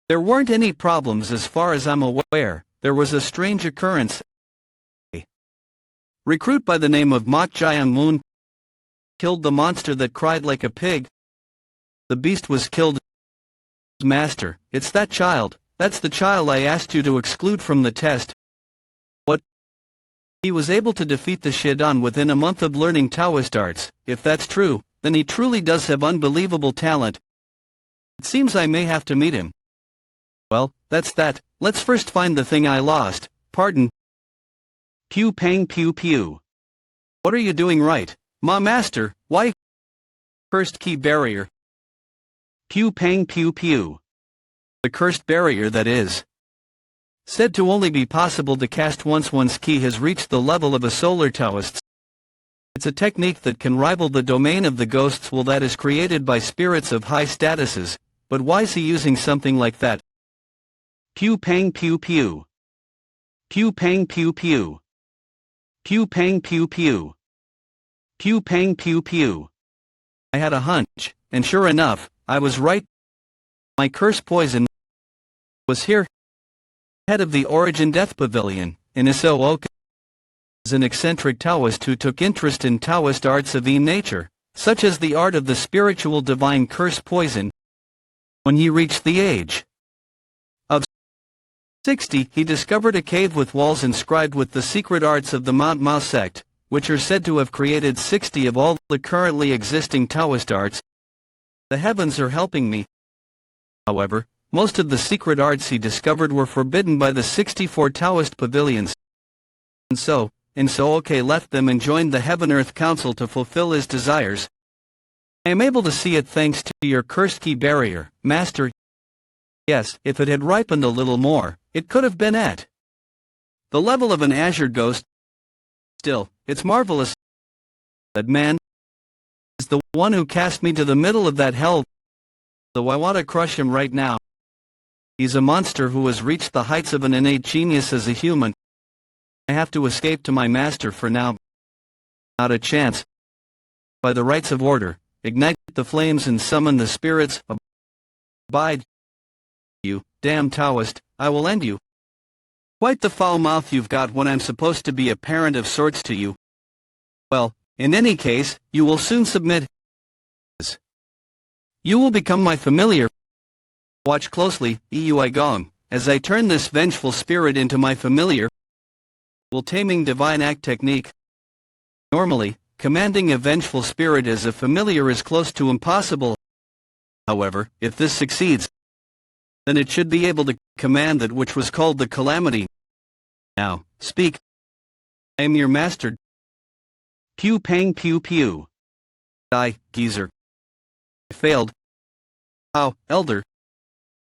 There weren't any problems as far as I'm aware. There was a strange occurrence. A recruit by the name of Mok Jiang Moon killed the monster that cried like a pig. The beast was killed. Master, it's that child. That's the child I asked you to exclude from the test. What? He was able to defeat the Shidan within a month of learning Taoist arts. If that's true, then he truly does have unbelievable talent. It seems I may have to meet him. Well, that's that. Let's first find the thing I lost. Pardon. Pew pang pew pew. What are you doing right? Ma master, why? Cursed key barrier. Pew pang pew pew. The cursed barrier that is said to only be possible to cast once one's key has reached the level of a solar Taoist. It's a technique that can rival the domain of the ghosts will that is created by spirits of high statuses, but why's he using something like that? Pew pang pew pew. Pew pang pew pew. Pew pang pew pew. Pew pang pew pew. I had a hunch, and sure enough, I was right. My curse poison was here. Head of the Origin Death Pavilion, in Isooka, is an eccentric Taoist who took interest in Taoist arts of nature, such as the art of the spiritual divine curse poison. When he reached the age of 60, he discovered a cave with walls inscribed with the secret arts of the Mount Mao sect, which are said to have created 60 of all the currently existing Taoist arts. The heavens are helping me. However, most of the secret arts he discovered were forbidden by the 64 Taoist pavilions. And so, Insooka left them and joined the Heaven-Earth Council to fulfill his desires. I am able to see it thanks to your cursed key barrier, Master. Yes, if it had ripened a little more, it could have been at the level of an azure ghost. Still, it's marvelous. That man is the one who cast me to the middle of that hell. Though I want to crush him right now. He's a monster who has reached the heights of an innate genius as a human. I have to escape to my master for now. Not a chance. By the rights of order, ignite the flames and summon the spirits. Abide. You, damn Taoist, I will end you. Quite the foul mouth you've got when I'm supposed to be a parent of sorts to you. Well, in any case, you will soon submit. You will become my familiar. Watch closely, Eui as I turn this vengeful spirit into my familiar. Will taming divine act technique. Normally, commanding a vengeful spirit as a familiar is close to impossible. However, if this succeeds, then it should be able to command that which was called the calamity. Now, speak. I am your master. Pew pang pew pew. Die, geezer. I failed. How, elder?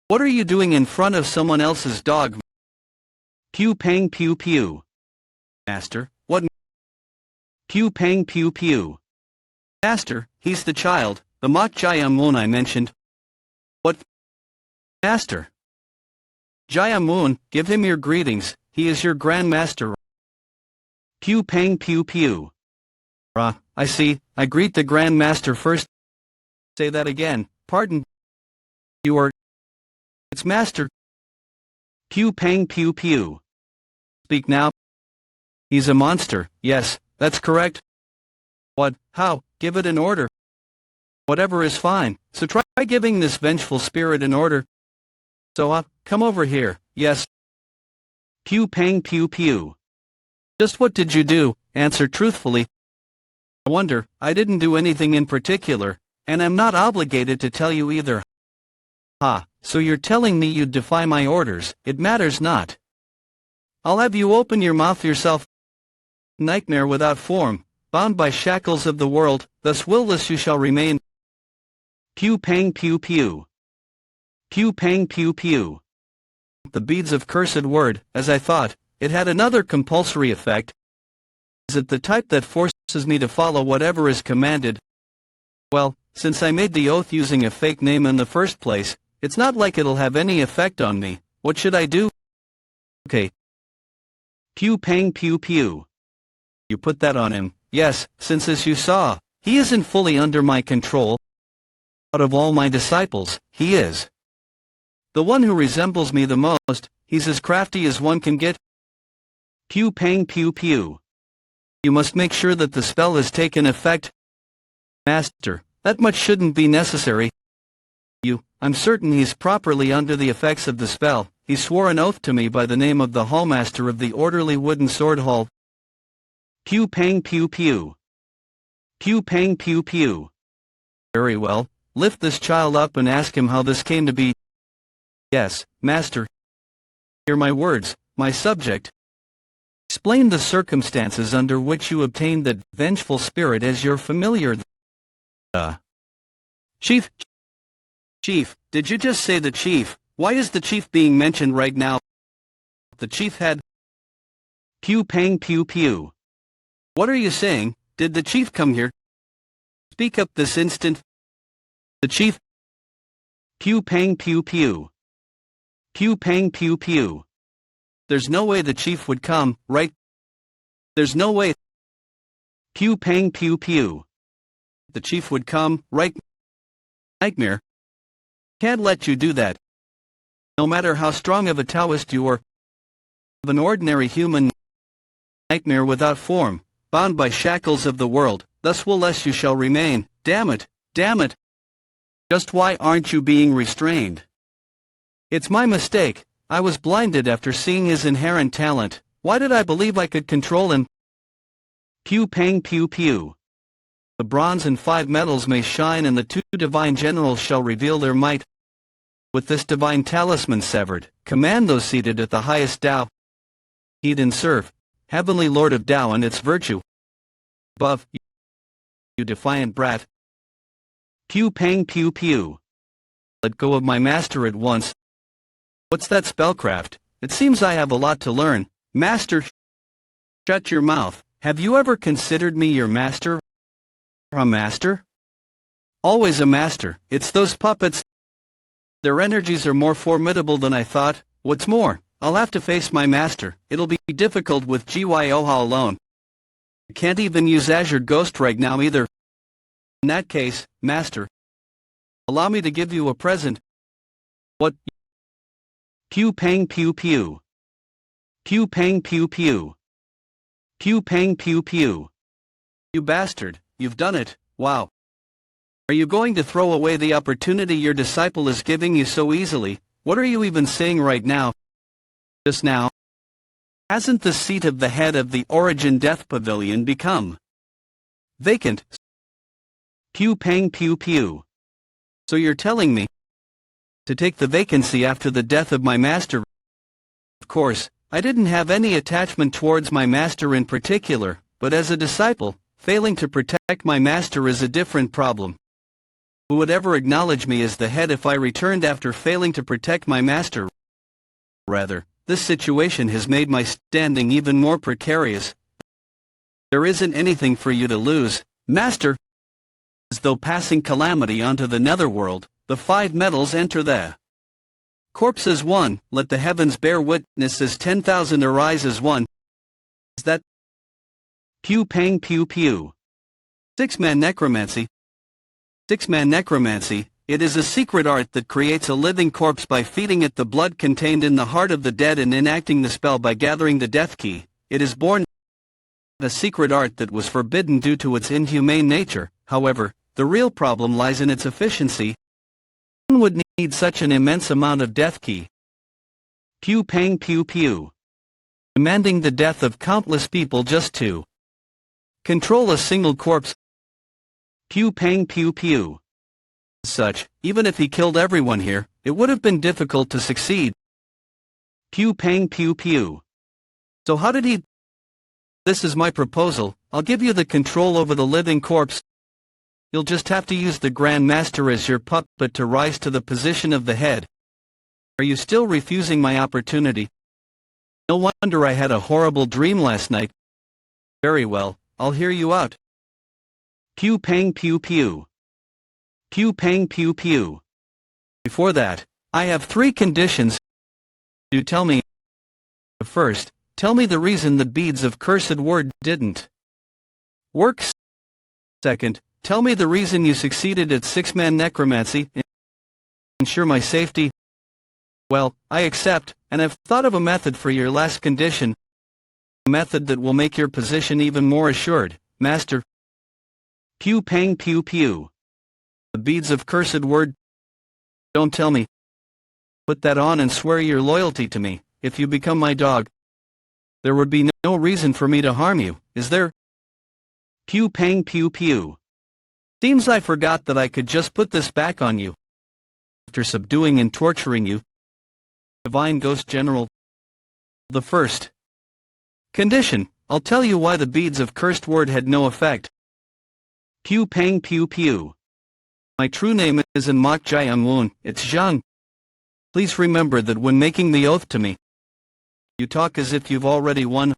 What are you doing in front of someone else's dog? Pew pang pew pew. Master, what? Pew pang pew pew. Master, he's the child, the Mok Jayamun I mentioned. What? Master. Jayamun, give him your greetings, he is your Grand Master. Pew pang pew pew. I see, I greet the Grand Master first. Say that again, pardon. You are... It's Master. Pew pang pew pew. Speak now. He's a monster, yes, that's correct. What, how, give it an order. Whatever is fine, so try giving this vengeful spirit an order. So come over here, yes. Pew pang pew pew. Just what did you do? Answer truthfully. I wonder, I didn't do anything in particular, and I'm not obligated to tell you either. So you're telling me you'd defy my orders, it matters not. I'll have you open your mouth yourself. Nightmare without form, bound by shackles of the world, thus willless you shall remain. Pew pang pew pew. Pew pang pew pew. The beads of cursed word, as I thought, it had another compulsory effect. Is it the type that forces me to follow whatever is commanded? Well, since I made the oath using a fake name in the first place, it's not like it'll have any effect on me. What should I do? Okay. Pew pang pew pew. You put that on him, yes, since as you saw, he isn't fully under my control. Out of all my disciples, he is the one who resembles me the most. He's as crafty as one can get. Pew pang pew pew. You must make sure that the spell has taken effect. Master, that much shouldn't be necessary. I'm certain he's properly under the effects of the spell. He swore an oath to me by the name of the hallmaster of the orderly wooden sword hall. Pew pang pew pew. Pew pang pew pew. Very well, lift this child up and ask him how this came to be. Yes, master. Hear my words, my subject. Explain the circumstances under which you obtained that vengeful spirit as your familiar. Chief? Chief, did you just say the chief? Why is the chief being mentioned right now? The chief had... Pew pang pew pew. What are you saying? Did the chief come here? Speak up this instant. The chief... Pew pang pew pew. Pew pang pew pew. There's no way the chief would come, right? There's no way. Pew pang pew pew. The chief would come, right? Nightmare. Can't let you do that. No matter how strong of a Taoist you are, of an ordinary human nightmare without form, bound by shackles of the world, thus will less you shall remain. Damn it, damn it. Just why aren't you being restrained? It's my mistake. I was blinded after seeing his inherent talent. Why did I believe I could control him? Pew pang pew pew. The bronze and 5 metals may shine and the 2 divine generals shall reveal their might. With this divine talisman severed, command those seated at the highest Tao. Heed and serve, heavenly Lord of Tao and its virtue. Above, you defiant brat. Pew pang pew pew. Let go of my master at once. What's that spellcraft? It seems I have a lot to learn. Master, shut your mouth. Have you ever considered me your master? A master? Always a master. It's those puppets. Their energies are more formidable than I thought. What's more, I'll have to face my master. It'll be difficult with Gyoha alone. I can't even use Azure Ghost right now either. In that case, master, allow me to give you a present. What? Pew pang pew pew. Pew pang pew pew. Pew pang pew pew. You bastard, you've done it. Wow. Are you going to throw away the opportunity your disciple is giving you so easily? What are you even saying right now? Just now. Hasn't the seat of the head of the Origin Death Pavilion become vacant? Pew pang pew pew. So you're telling me to take the vacancy after the death of my master? Of course, I didn't have any attachment towards my master in particular, but as a disciple, failing to protect my master is a different problem. Who would ever acknowledge me as the head if I returned after failing to protect my master? Rather, this situation has made my standing even more precarious. There isn't anything for you to lose, master. As though passing calamity onto the netherworld, the 5 metals enter the corpse as one, let the heavens bear witness as 10,000 arise as one. Is that? Pew pang pew pew. 6-man necromancy. 6-man necromancy, it is a secret art that creates a living corpse by feeding it the blood contained in the heart of the dead and enacting the spell by gathering the death key. It is born a secret art that was forbidden due to its inhumane nature. However, the real problem lies in its efficiency. One would need such an immense amount of death key. Pew pang pew pew. Demanding the death of countless people just to control a single corpse. Pew pang pew pew. As such, even if he killed everyone here, it would have been difficult to succeed. Pew pang pew pew. So how did he? This is my proposal. I'll give you the control over the living corpse. You'll just have to use the Grand Master as your puppet to rise to the position of the head. Are you still refusing my opportunity? No wonder I had a horrible dream last night. Very well, I'll hear you out. Pew pang pew pew. Pew pang pew pew. Before that, I have 3 conditions. Do tell me. First, tell me the reason the beads of cursed word didn't work. Second, tell me the reason you succeeded at 6-man necromancy. Ensure my safety. Well, I accept, and I've thought of a method for your last condition. A method that will make your position even more assured, master. Pew pang pew pew. The beads of cursed word. Don't tell me. Put that on and swear your loyalty to me. If you become my dog, there would be no reason for me to harm you, is there? Pew pang pew pew. Seems I forgot that I could just put this back on you. After subduing and torturing you, Divine Ghost General. The first condition, I'll tell you why the beads of cursed word had no effect. Pew pang pew pew. My true name isn't Mok Jai Unwoon, it's Zhang. Please remember that when making the oath to me, you talk as if you've already won.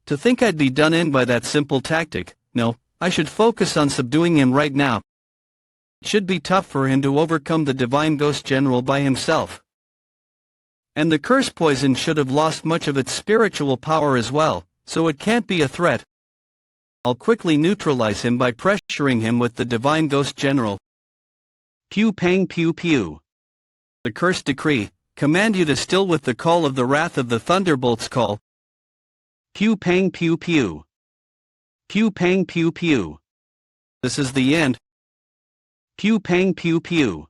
To think I'd be done in by that simple tactic, no, I should focus on subduing him right now. It should be tough for him to overcome the Divine Ghost General by himself. And the curse poison should have lost much of its spiritual power as well, so it can't be a threat. I'll quickly neutralize him by pressuring him with the Divine Ghost General. Pew pang pew pew. The cursed decree, command you to still with the call of the wrath of the thunderbolts call. Pew pang pew pew. Pew pang pew pew. This is the end. Pew pang pew pew.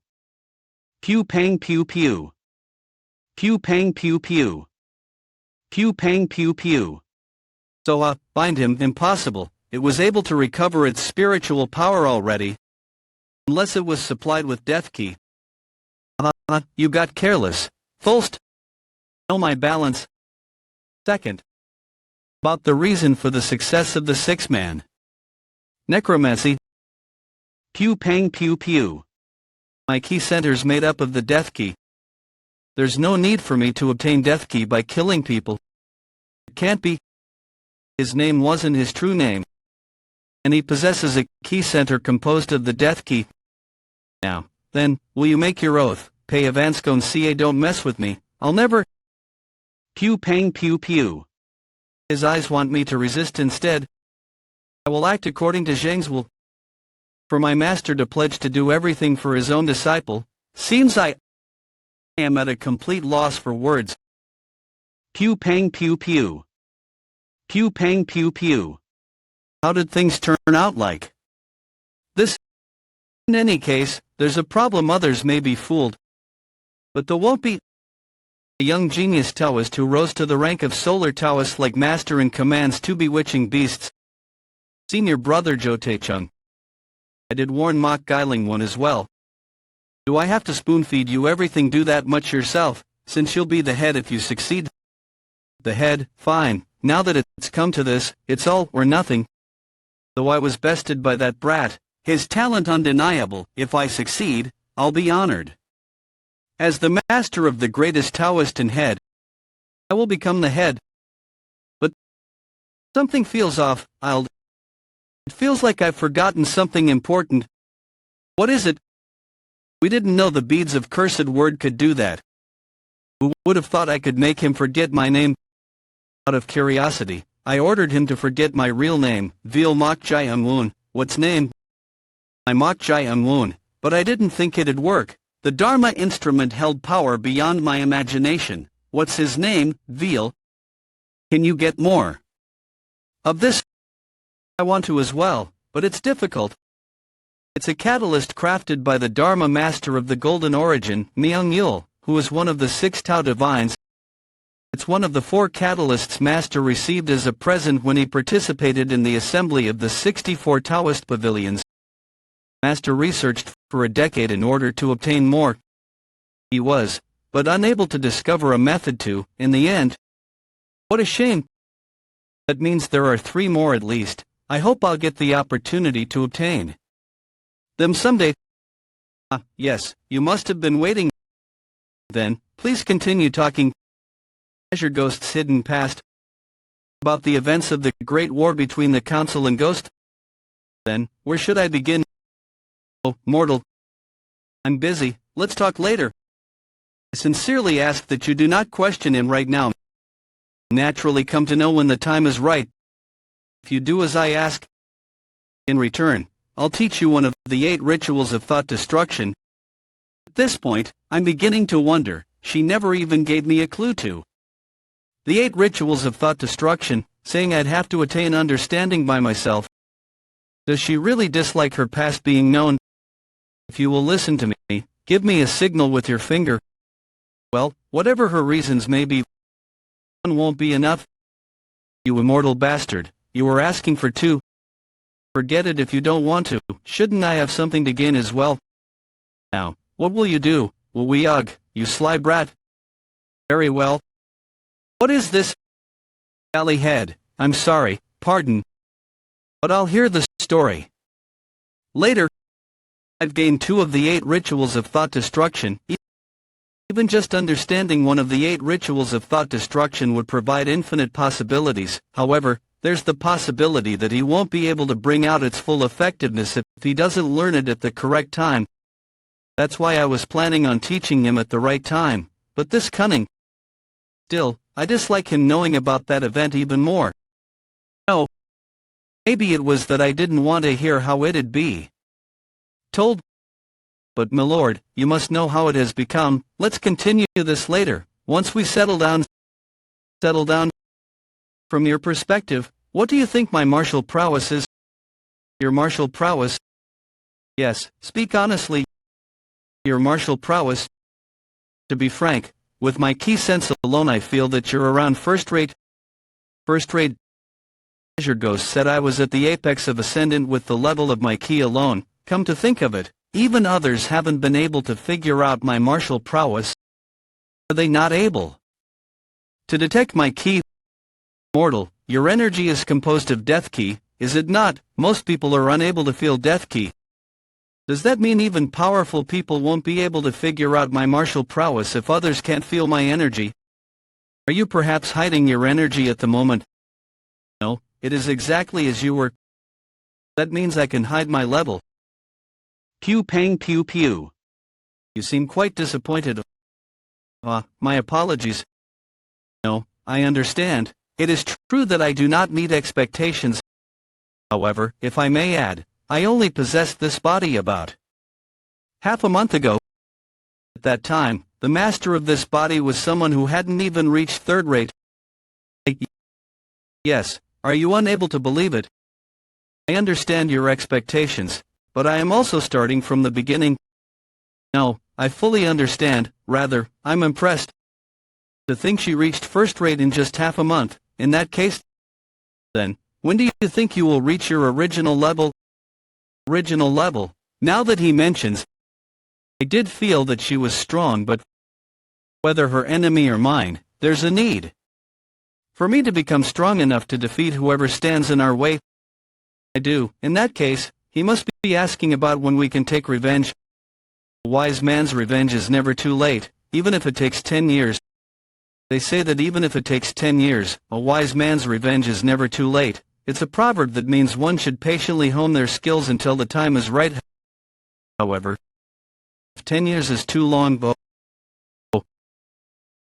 Pew pang pew pew. Pew pang pew pew. Pew pang pew pew. So bind him, impossible, it was able to recover its spiritual power already. Unless it was supplied with death key. You got careless. First, know my balance. Second, about the reason for the success of the six-man necromancy. Pew pang pew pew. My key center's made up of the death key. There's no need for me to obtain death key by killing people. It can't be. His name wasn't his true name. And he possesses a key center composed of the death key. Now, then, will you make your oath? Pay Avanscone ca don't mess with me, I'll never. Pew pang pew pew. His eyes want me to resist instead. I will act according to Zhang's will. For my master to pledge to do everything for his own disciple, seems I am at a complete loss for words. Pew pang pew pew. Pew pang pew pew. How did things turn out like this? In any case, there's a problem. Others may be fooled, but there won't be. A young genius Taoist who rose to the rank of solar Taoist like master and commands two bewitching beasts. Senior brother Jotechung. I did warn Mok Gailing one as well. Do I have to spoon-feed you everything? Do that much yourself, since you'll be the head if you succeed. The head, fine, now that it's come to this, it's all or nothing. Though I was bested by that brat, his talent undeniable. If I succeed, I'll be honored. As the master of the greatest Taoist and head, I will become the head. But something feels off. It feels like I've forgotten something important. What is it? We didn't know the beads of cursed word could do that. Who would have thought I could make him forget my name? Out of curiosity, I ordered him to forget my real name, Veal Mok Jai Unwoon. What's name? I Mok Jai Unwoon, but I didn't think it'd work. The Dharma instrument held power beyond my imagination. What's his name, Veal? Can you get more of this? I want to as well, but it's difficult. It's a catalyst crafted by the Dharma master of the Golden Origin, Myung Yul, who is one of the 6 Tao divines. It's one of the 4 catalysts master received as a present when he participated in the assembly of the 64 Taoist pavilions. Master researched for a decade in order to obtain more. He was, but unable to discover a method to, in the end. What a shame. That means there are 3 more at least. I hope I'll get the opportunity to obtain them someday. Yes, you must have been waiting. Then, please continue talking. Treasure Ghost's hidden past. About the events of the Great War between the Council and Ghost. Then, where should I begin? Oh, mortal. I'm busy, let's talk later. I sincerely ask that you do not question him right now. Naturally come to know when the time is right. If you do as I ask, in return, I'll teach you one of the 8 rituals of thought destruction. At this point, I'm beginning to wonder, she never even gave me a clue to. The 8 rituals of thought destruction, saying I'd have to attain understanding by myself. Does she really dislike her past being known? If you will listen to me, give me a signal with your finger. Well, whatever her reasons may be, one won't be enough. You immortal bastard, you were asking for 2. Forget it if you don't want to. Shouldn't I have something to gain as well? Now, what will you do? Will we ugh, you sly brat? Very well. What is this? Galley head, I'm sorry, pardon. But I'll hear the story. Later, I've gained 2 of the 8 rituals of thought destruction. Even just understanding one of the 8 rituals of thought destruction would provide infinite possibilities. However, there's the possibility that he won't be able to bring out its full effectiveness if he doesn't learn it at the correct time. That's why I was planning on teaching him at the right time, but this cunning. Still, I dislike him knowing about that event even more. No. Maybe it was that I didn't want to hear how it'd be told. But my lord, you must know how it has become. Let's continue this later, once we settle down. Settle down? From your perspective, what do you think my martial prowess is? Your martial prowess? Yes, speak honestly. Your martial prowess? To be frank, with my key sense alone I feel that you're around first-rate. First-rate. Treasure Ghost said I was at the apex of ascendant with the level of my key alone. Come to think of it, even others haven't been able to figure out my martial prowess. Are they not able to detect my key? Mortal, your energy is composed of death key, is it not? Most people are unable to feel death key. Does that mean even powerful people won't be able to figure out my martial prowess if others can't feel my energy? Are you perhaps hiding your energy at the moment? No, it is exactly as you were. That means I can hide my level. Pew pang pew pew. You seem quite disappointed. My apologies. No, I understand. It is true that I do not meet expectations. However, if I may add, I only possessed this body about half a month ago. At that time, the master of this body was someone who hadn't even reached third rate. Yes, are you unable to believe it? I understand your expectations, but I am also starting from the beginning. No, I fully understand, rather, I'm impressed. To think she reached first rate in just half a month. In that case, then, when do you think you will reach your original level? Original level. Now that he mentions, I did feel that she was strong, but whether her enemy or mine, there's a need for me to become strong enough to defeat whoever stands in our way. I do. In that case, he must be asking about when we can take revenge. A wise man's revenge is never too late, even if it takes 10 years. They say that even if it takes 10 years, a wise man's revenge is never too late. It's a proverb that means one should patiently hone their skills until the time is right. However, if 10 years is too long,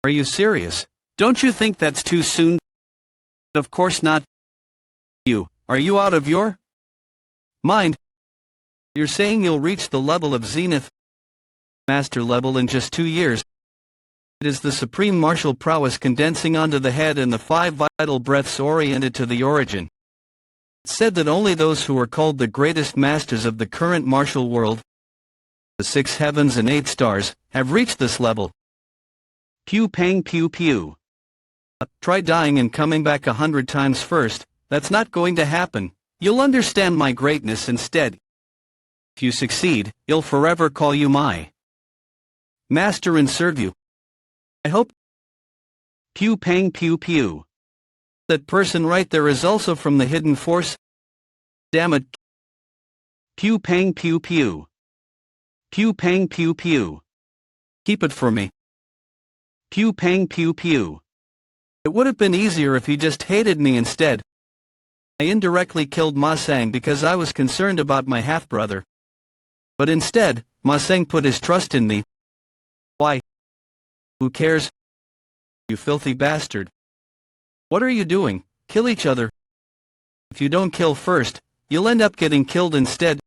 are you serious? Don't you think that's too soon? Of course not. Are you out of your mind? You're saying you'll reach the level of Zenith Master level in just 2 years. It is the supreme martial prowess condensing onto the head and the 5 vital breaths oriented to the origin. It's said that only those who are called the greatest masters of the current martial world, the 6 heavens and 8 stars, have reached this level. Pew pang pew pew. Try dying and coming back 100 times first. That's not going to happen. You'll understand my greatness instead. If you succeed, I'll forever call you my master and serve you. I hope. Pew pang pew pew. That person right there is also from the hidden force. Damn it. Pew pang pew pew. Pew pang pew pew. Keep it for me. Pew pang pew pew. It would have been easier if he just hated me instead. I indirectly killed Ma Sang because I was concerned about my half-brother. But instead, Ma Sang put his trust in me. Why? Who cares? You filthy bastard. What are you doing? Kill each other. If you don't kill first, you'll end up getting killed instead.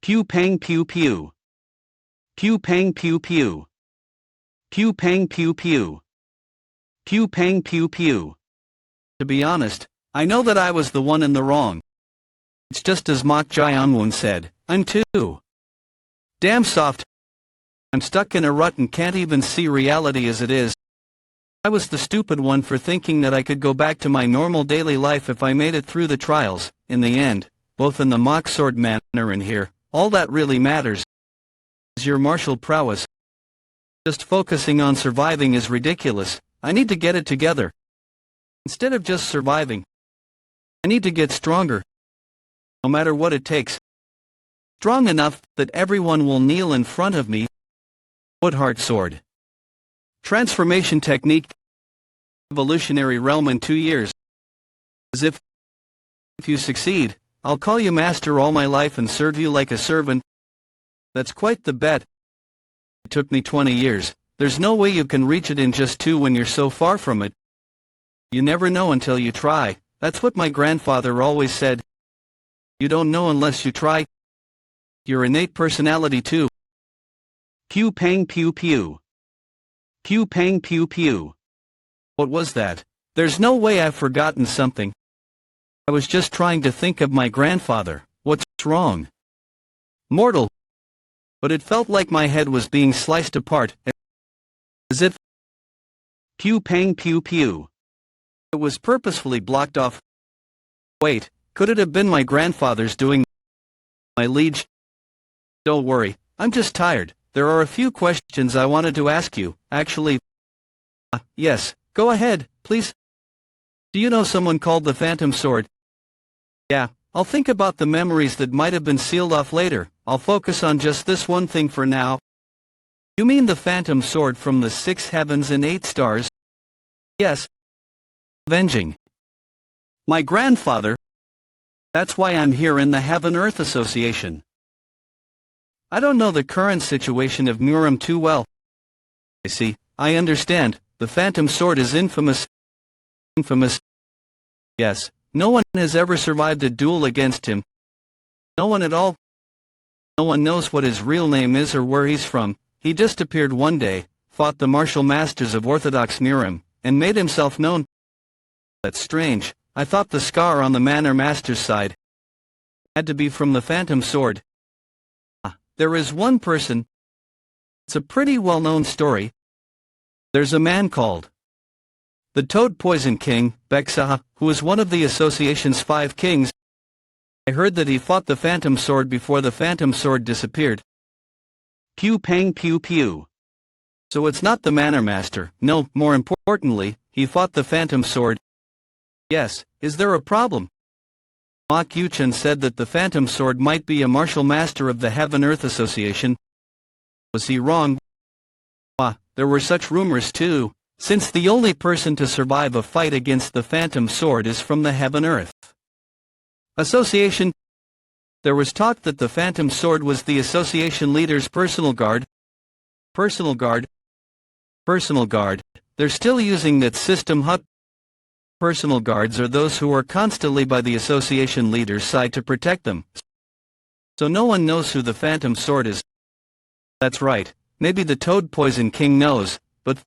Pew pang pew pew. Pew pang pew pew. Pew pang pew pew. Pew pang pew pew. To be honest, I know that I was the one in the wrong. It's just as Mok Jaeonwon said, I'm too damn soft. I'm stuck in a rut and can't even see reality as it is. I was the stupid one for thinking that I could go back to my normal daily life if I made it through the trials. In the end, both in the mock sword manner and here. All that really matters is your martial prowess. Just focusing on surviving is ridiculous. I need to get it together. Instead of just surviving, I need to get stronger. No matter what it takes. Strong enough that everyone will kneel in front of me. Woodheart sword. Transformation technique. Evolutionary realm in 2 years. As if you succeed, I'll call you master all my life and serve you like a servant. That's quite the bet. It took me 20 years. There's no way you can reach it in just 2 when you're so far from it. You never know until you try. That's what my grandfather always said. You don't know unless you try. Your innate personality too. Pew pang pew pew. Pew pang pew pew. What was that? There's no way I've forgotten something. I was just trying to think of my grandfather. What's wrong? Mortal. But it felt like my head was being sliced apart. As if. Pew pang pew pew. It was purposefully blocked off. Wait, could it have been my grandfather's doing? My liege? Don't worry, I'm just tired. There are a few questions I wanted to ask you, actually. Yes, go ahead, please. Do you know someone called the Phantom Sword? Yeah, I'll think about the memories that might have been sealed off later. I'll focus on just this one thing for now. You mean the Phantom Sword from the 6 heavens and 8 stars? Yes. Avenging my grandfather. That's why I'm here in the Heaven-Earth Association. I don't know the current situation of Muram too well. I see, I understand, the Phantom Sword is infamous. Infamous. Yes, no one has ever survived a duel against him. No one at all. No one knows what his real name is or where he's from. He just appeared one day, fought the martial masters of Orthodox Muram, and made himself known. That's strange. I thought the scar on the Manor Master's side had to be from the Phantom Sword. There is one person. It's a pretty well-known story. There's a man called the Toad Poison King, Beksa, who is one of the association's 5 kings. I heard that he fought the Phantom Sword before the Phantom Sword disappeared. Pew pang pew pew. So it's not the Manor Master. No, more importantly, he fought the Phantom Sword. Yes, is there a problem? Mok Yuchen said that the Phantom Sword might be a martial master of the Heaven-Earth Association. Was he wrong? There were such rumors too, since the only person to survive a fight against the Phantom Sword is from the Heaven-Earth Association. There was talk that the Phantom Sword was the association leader's personal guard. Personal guard. Personal guard. They're still using that system. Personal guards are those who are constantly by the association leader's side to protect them. So no one knows who the Phantom Sword is. That's right, maybe the Toad Poison King knows, but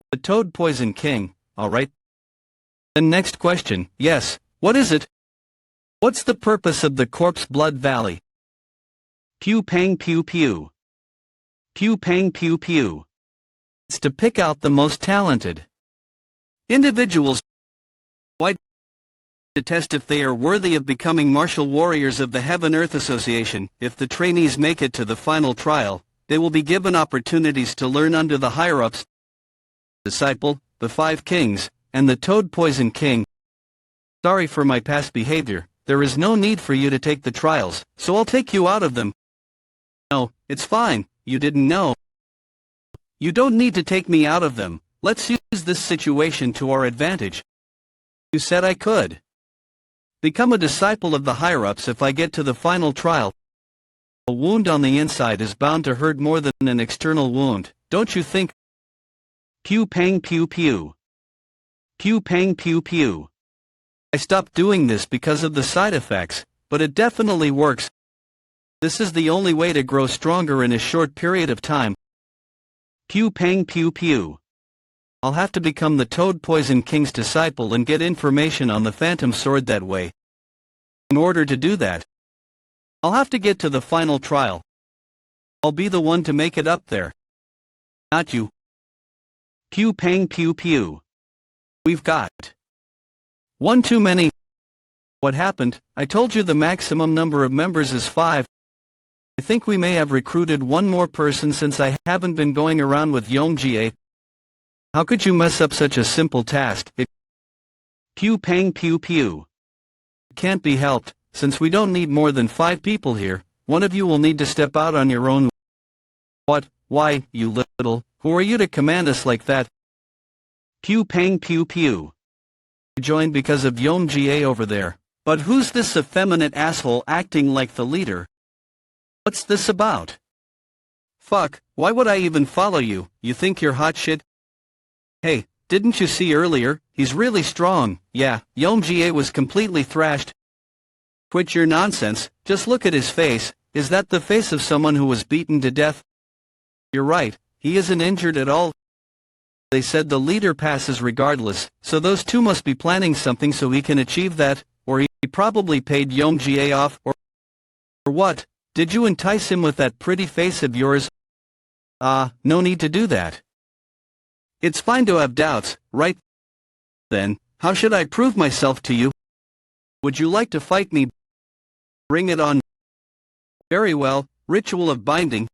the Toad Poison King, alright. Then next question, yes, what is it? What's the purpose of the Corpse Blood Valley? Pew pang pew pew. Pew pang pew pew. It's to pick out the most talented individuals. Why? To test if they are worthy of becoming martial warriors of the Heaven-Earth Association. If the trainees make it to the final trial, they will be given opportunities to learn under the higher-ups, Disciple, the 5 kings, and the Toad Poison King. Sorry for my past behavior. There is no need for you to take the trials, so I'll take you out of them. No, it's fine, you didn't know. You don't need to take me out of them. Let's use this situation to our advantage. You said I could become a disciple of the higher-ups if I get to the final trial. A wound on the inside is bound to hurt more than an external wound, don't you think? Pew pang pew pew. Pew pang pew pew. I stopped doing this because of the side effects, but it definitely works. This is the only way to grow stronger in a short period of time. Pew pang pew pew. I'll have to become the Toad Poison King's disciple and get information on the Phantom Sword that way. In order to do that, I'll have to get to the final trial. I'll be the one to make it up there. Not you. Pew pang pew pew. We've got one too many. What happened? I told you the maximum number of members is 5. I think we may have recruited one more person since I haven't been going around with Yomga. How could you mess up such a simple task? Pew pang pew pew. It can't be helped, since we don't need more than 5 people here. One of you will need to step out on your own. What? Why, you little, who are you to command us like that? Pew pang pew pew. I joined because of Yomga over there. But who's this effeminate asshole acting like the leader? What's this about? Fuck, why would I even follow you? You think you're hot shit? Hey, didn't you see earlier? He's really strong. Yeah, Yomga was completely thrashed. Quit your nonsense, just look at his face. Is that the face of someone who was beaten to death? You're right, he isn't injured at all. They said the leader passes regardless, so those two must be planning something so he can achieve that, or he probably paid Yomga off, or what? Did you entice him with that pretty face of yours? No need to do that. It's fine to have doubts, right? Then, how should I prove myself to you? Would you like to fight me? Bring it on. Very well, ritual of binding.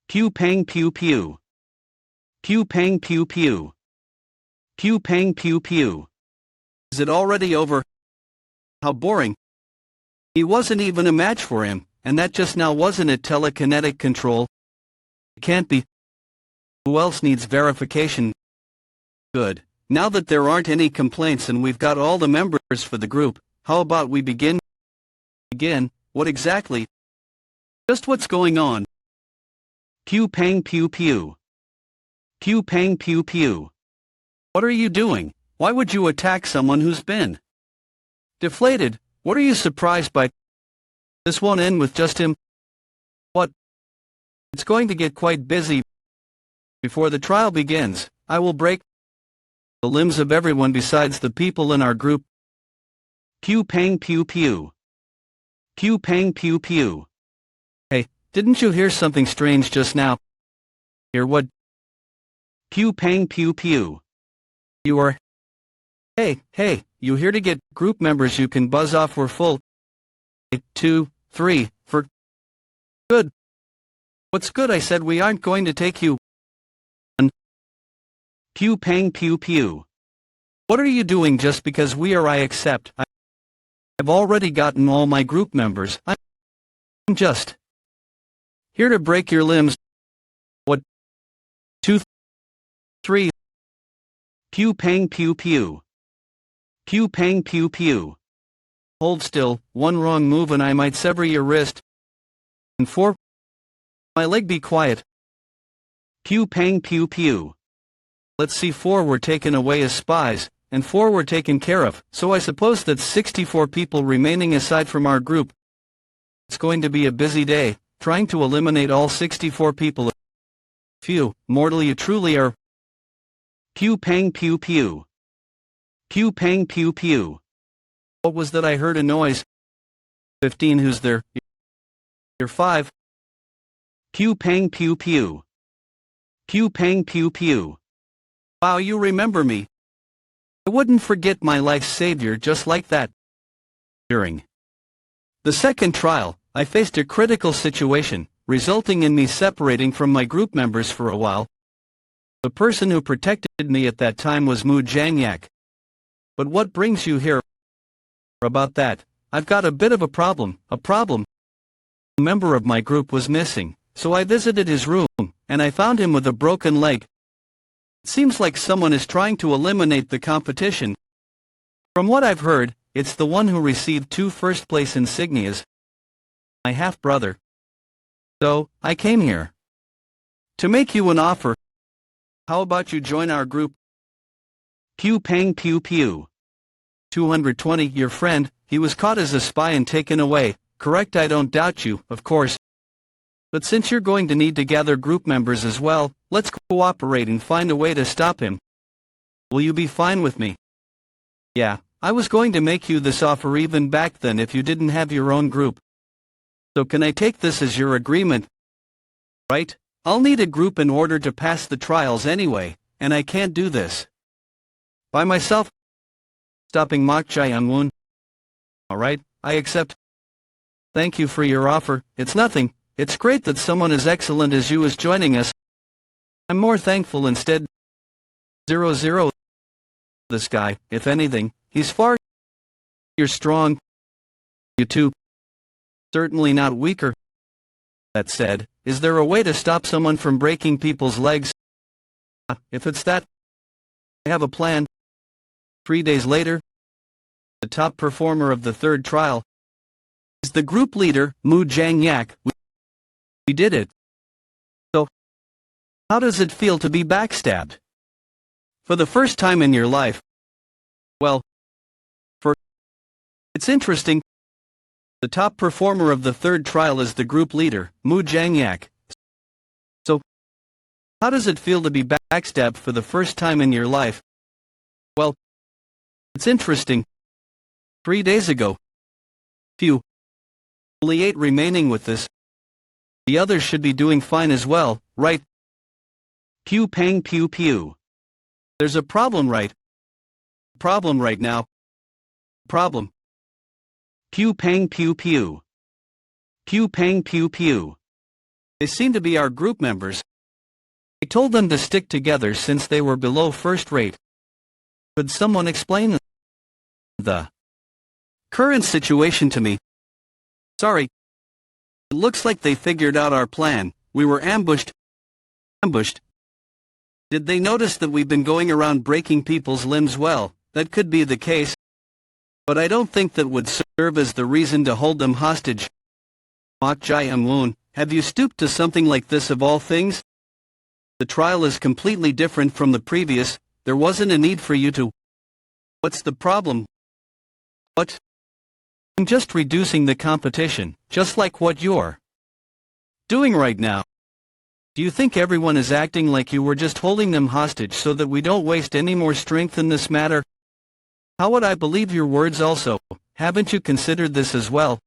Pew pang pew pew. Pew pang pew pew. Pew pang pew pew. Is it already over? How boring. He wasn't even a match for him, and that just now wasn't a telekinetic control. It can't be. Who else needs verification? Good. Now that there aren't any complaints and we've got all the members for the group, how about we begin? Begin? What exactly? Just what's going on? Pew pang pew pew. Pew pang pew pew. What are you doing? Why would you attack someone who's been deflated? What are you surprised by? This won't end with just him. What? It's going to get quite busy. Before the trial begins, I will break the limbs of everyone besides the people in our group. Pew pang pew pew. Pew pang pew pew. Hey, didn't you hear something strange just now? Hear what? Pew pang pew pew. You are... Hey, you here to get group members you can buzz off? We're full. 2, 3, for... Good. What's good? I said we aren't going to take you. Pew pang pew pew. What are you doing just because we are? I accept. I've already gotten all my group members. I'm just here to break your limbs. What? 2, 3. Pew pang pew pew. Pew pang pew pew. Hold still, one wrong move and I might sever your wrist. And 4. My leg, be quiet. Pew pang pew pew. Let's see, 4 were taken away as spies, and 4 were taken care of, so I suppose that's 64 people remaining aside from our group. It's going to be a busy day, trying to eliminate all 64 people. Phew, mortal you truly are. Pew pang pew pew. Pew pang pew pew. What was that? I heard a noise. 15, who's there? You're 5. Pew pang pew pew. Pew pang pew pew. Wow, you remember me. I wouldn't forget my life's savior just like that. During the second trial, I faced a critical situation, resulting in me separating from my group members for a while. The person who protected me at that time was Mu Jangyak. But what brings you here? About that, I've got a bit of a problem. A member of my group was missing, so I visited his room, and I found him with a broken leg. It seems like someone is trying to eliminate the competition. From what I've heard, it's the one who received 2 first-place insignias. My half-brother. So, I came here to make you an offer. How about you join our group? Pew pang pew pew. 220, your friend, he was caught as a spy and taken away, correct? I don't doubt you, of course. But since you're going to need to gather group members as well, let's cooperate and find a way to stop him. Will you be fine with me? Yeah, I was going to make you this offer even back then if you didn't have your own group. So can I take this as your agreement? Right? I'll need a group in order to pass the trials anyway, and I can't do this by myself. Stopping Mok Jae-Woon. Alright, I accept. Thank you for your offer. It's nothing. It's great that someone as excellent as you is joining us. I'm more thankful instead. 00. This guy, if anything, he's far. You're strong. You too. Certainly not weaker. That said, is there a way to stop someone from breaking people's legs? If it's that, I have a plan. 3 days later, the top performer of the third trial is the group leader, Mu Jiangyak. We did it. So, how does it feel to be backstabbed? For the first time in your life? Well, it's interesting. The top performer of the third trial is the group leader, Mu Jiangyak. So, how does it feel to be backstabbed for the first time in your life? Well, it's interesting. 3 days ago. Phew. Only 8 remaining with this. The others should be doing fine as well, right? Pew pang pew pew. There's a problem, right? Problem right now. Problem. Pew pang pew pew. Pew pang pew pew. They seem to be our group members. I told them to stick together since they were below first rate. Could someone explain the current situation to me? Sorry. It looks like they figured out our plan. We were ambushed. Ambushed. Did they notice that we've been going around breaking people's limbs? Well, that could be the case. But I don't think that would serve as the reason to hold them hostage. Mok Jai-Moon, have you stooped to something like this of all things? The trial is completely different from the previous. There wasn't a need for you to. What's the problem? What? I'm just reducing the competition, just like what you're doing right now. Do you think everyone is acting like you were just holding them hostage so that we don't waste any more strength in this matter? How would I believe your words also? Haven't you considered this as well?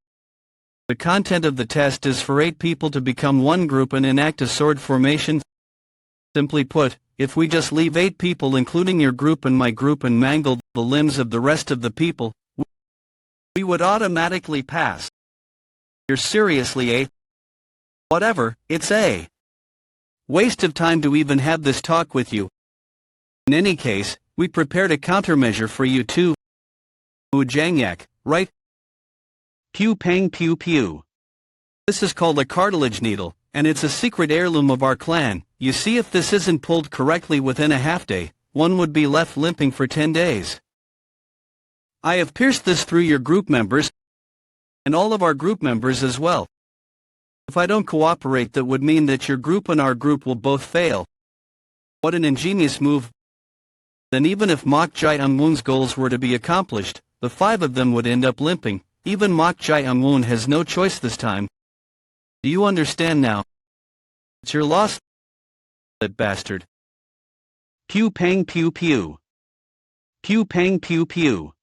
The content of the test is for 8 people to become one group and enact a sword formation. Simply put, if we just leave 8 people including your group and my group and mangle the limbs of the rest of the people, we would automatically pass. You're seriously a... Whatever, it's a waste of time to even have this talk with you. In any case, we prepared a countermeasure for you too. Mu Jiangyak, right? Pew pang pew pew. This is called a cartilage needle, and it's a secret heirloom of our clan. You see, if this isn't pulled correctly within a half day, one would be left limping for 10 days. I have pierced this through your group members, and all of our group members as well. If I don't cooperate, that would mean that your group and our group will both fail. What an ingenious move. Then even if Mok Jai-Moon's goals were to be accomplished, the 5 of them would end up limping. Even Mok Jai-Moon has no choice this time. Do you understand now? It's your loss, that bastard. Pew pang pew pew. Pew pang pew pew.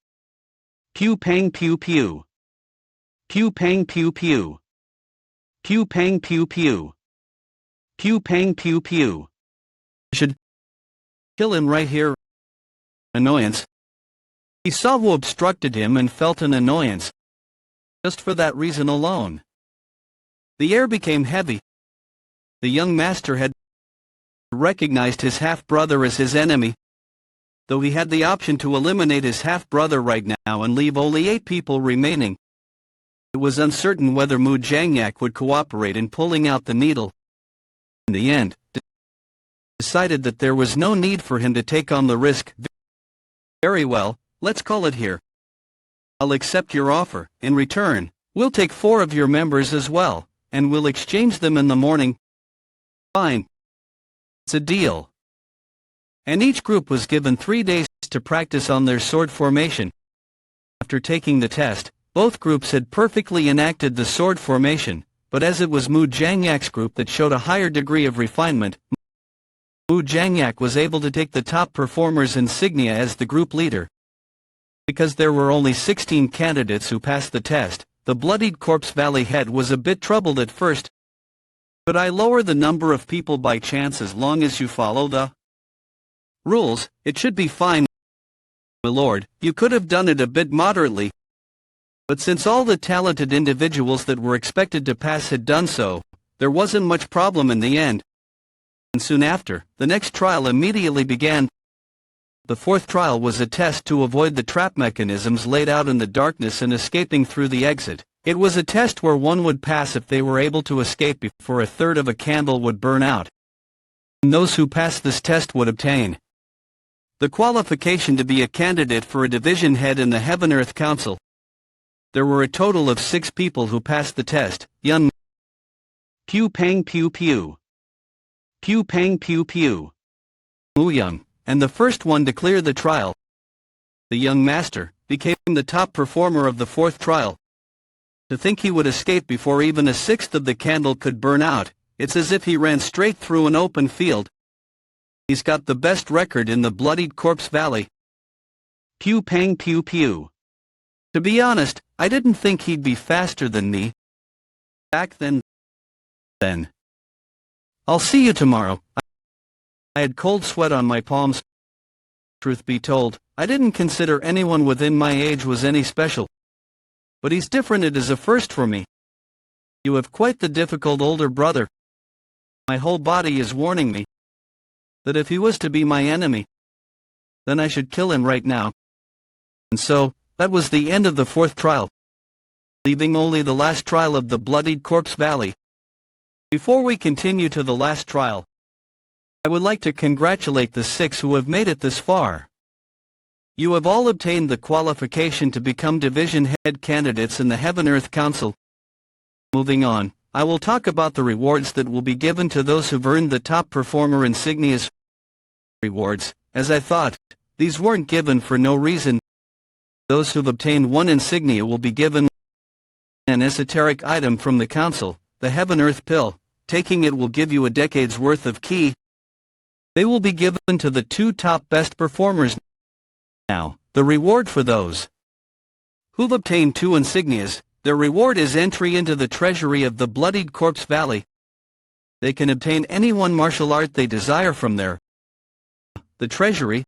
Pew pang pew pew. Pew pang pew pew. Pew pang pew pew. Pew pang pew pew. Should kill him right here. Annoyance. He saw who obstructed him and felt an annoyance. Just for that reason alone. The air became heavy. The young master had recognized his half-brother as his enemy. Though he had the option to eliminate his half-brother right now and leave only 8 people remaining, it was uncertain whether Mu Jiangyak would cooperate in pulling out the needle. In the end, decided that there was no need for him to take on the risk. Very well, let's call it here. I'll accept your offer. In return, we'll take 4 of your members as well, and we'll exchange them in the morning. Fine. It's a deal. And each group was given 3 days to practice on their sword formation. After taking the test, both groups had perfectly enacted the sword formation, but as it was Mu Jiangyak's group that showed a higher degree of refinement, Mu Jiangyak was able to take the top performer's insignia as the group leader. Because there were only 16 candidates who passed the test, the Bloodied Corpse Valley head was a bit troubled at first. Could I lower the number of people by chance as long as you follow the rules? It should be fine. My lord, you could have done it a bit moderately. But since all the talented individuals that were expected to pass had done so, there wasn't much problem in the end. And soon after, the next trial immediately began. The fourth trial was a test to avoid the trap mechanisms laid out in the darkness and escaping through the exit. It was a test where one would pass if they were able to escape before a third of a candle would burn out. And those who passed this test would obtain the qualification to be a candidate for a division head in the Heaven-Earth Council. There were a total of 6 people who passed the test. Young Pew Pang Pew Pew. Pew Pang Pew Pew. Mu Young, and the first one to clear the trial. The young master became the top performer of the fourth trial. To think he would escape before even a sixth of the candle could burn out, it's as if he ran straight through an open field. He's got the best record in the Bloodied Corpse Valley. Pew Pang Pew Pew. To be honest, I didn't think he'd be faster than me back then. I'll see you tomorrow. I had cold sweat on my palms. Truth be told, I didn't consider anyone within my age was any special. But he's different. It is a first for me. You have quite the difficult older brother. My whole body is warning me that if he was to be my enemy, then I should kill him right now. And so, that was the end of the fourth trial, leaving only the last trial of the Bloodied Corpse Valley. Before we continue to the last trial, I would like to congratulate the 6 who have made it this far. You have all obtained the qualification to become division head candidates in the Heaven-Earth Council. Moving on, I will talk about the rewards that will be given to those who've earned the top performer insignias. Rewards, as I thought, these weren't given for no reason. Those who've obtained one insignia will be given an esoteric item from the council, the Heaven-Earth Pill. Taking it will give you a decade's worth of ki. They will be given to the 2 top best performers. Now, the reward for those who've obtained 2 insignias, their reward is entry into the treasury of the Bloodied Corpse Valley. They can obtain any one martial art they desire from there. The treasury,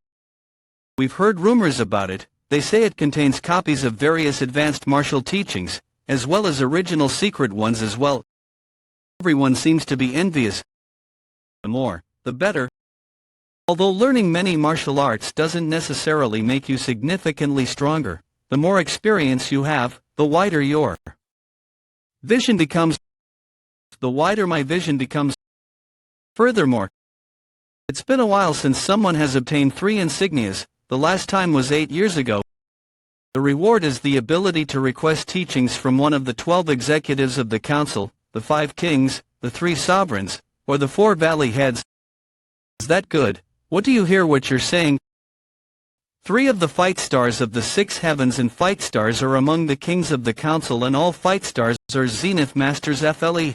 we've heard rumors about it. They say it contains copies of various advanced martial teachings, as well as original secret ones as well. Everyone seems to be envious. The more, the better. Although learning many martial arts doesn't necessarily make you significantly stronger, the more experience you have, the wider your vision becomes. The wider my vision becomes. Furthermore, it's been a while since someone has obtained 3 insignias. The last time was 8 years ago. The reward is the ability to request teachings from one of the 12 executives of the council, the 5 kings, the 3 sovereigns, or the 4 valley heads. Is that good? What do you hear what you're saying? 3 of the fight stars of the 6 heavens and fight stars are among the kings of the council, and all fight stars are zenith masters FLE.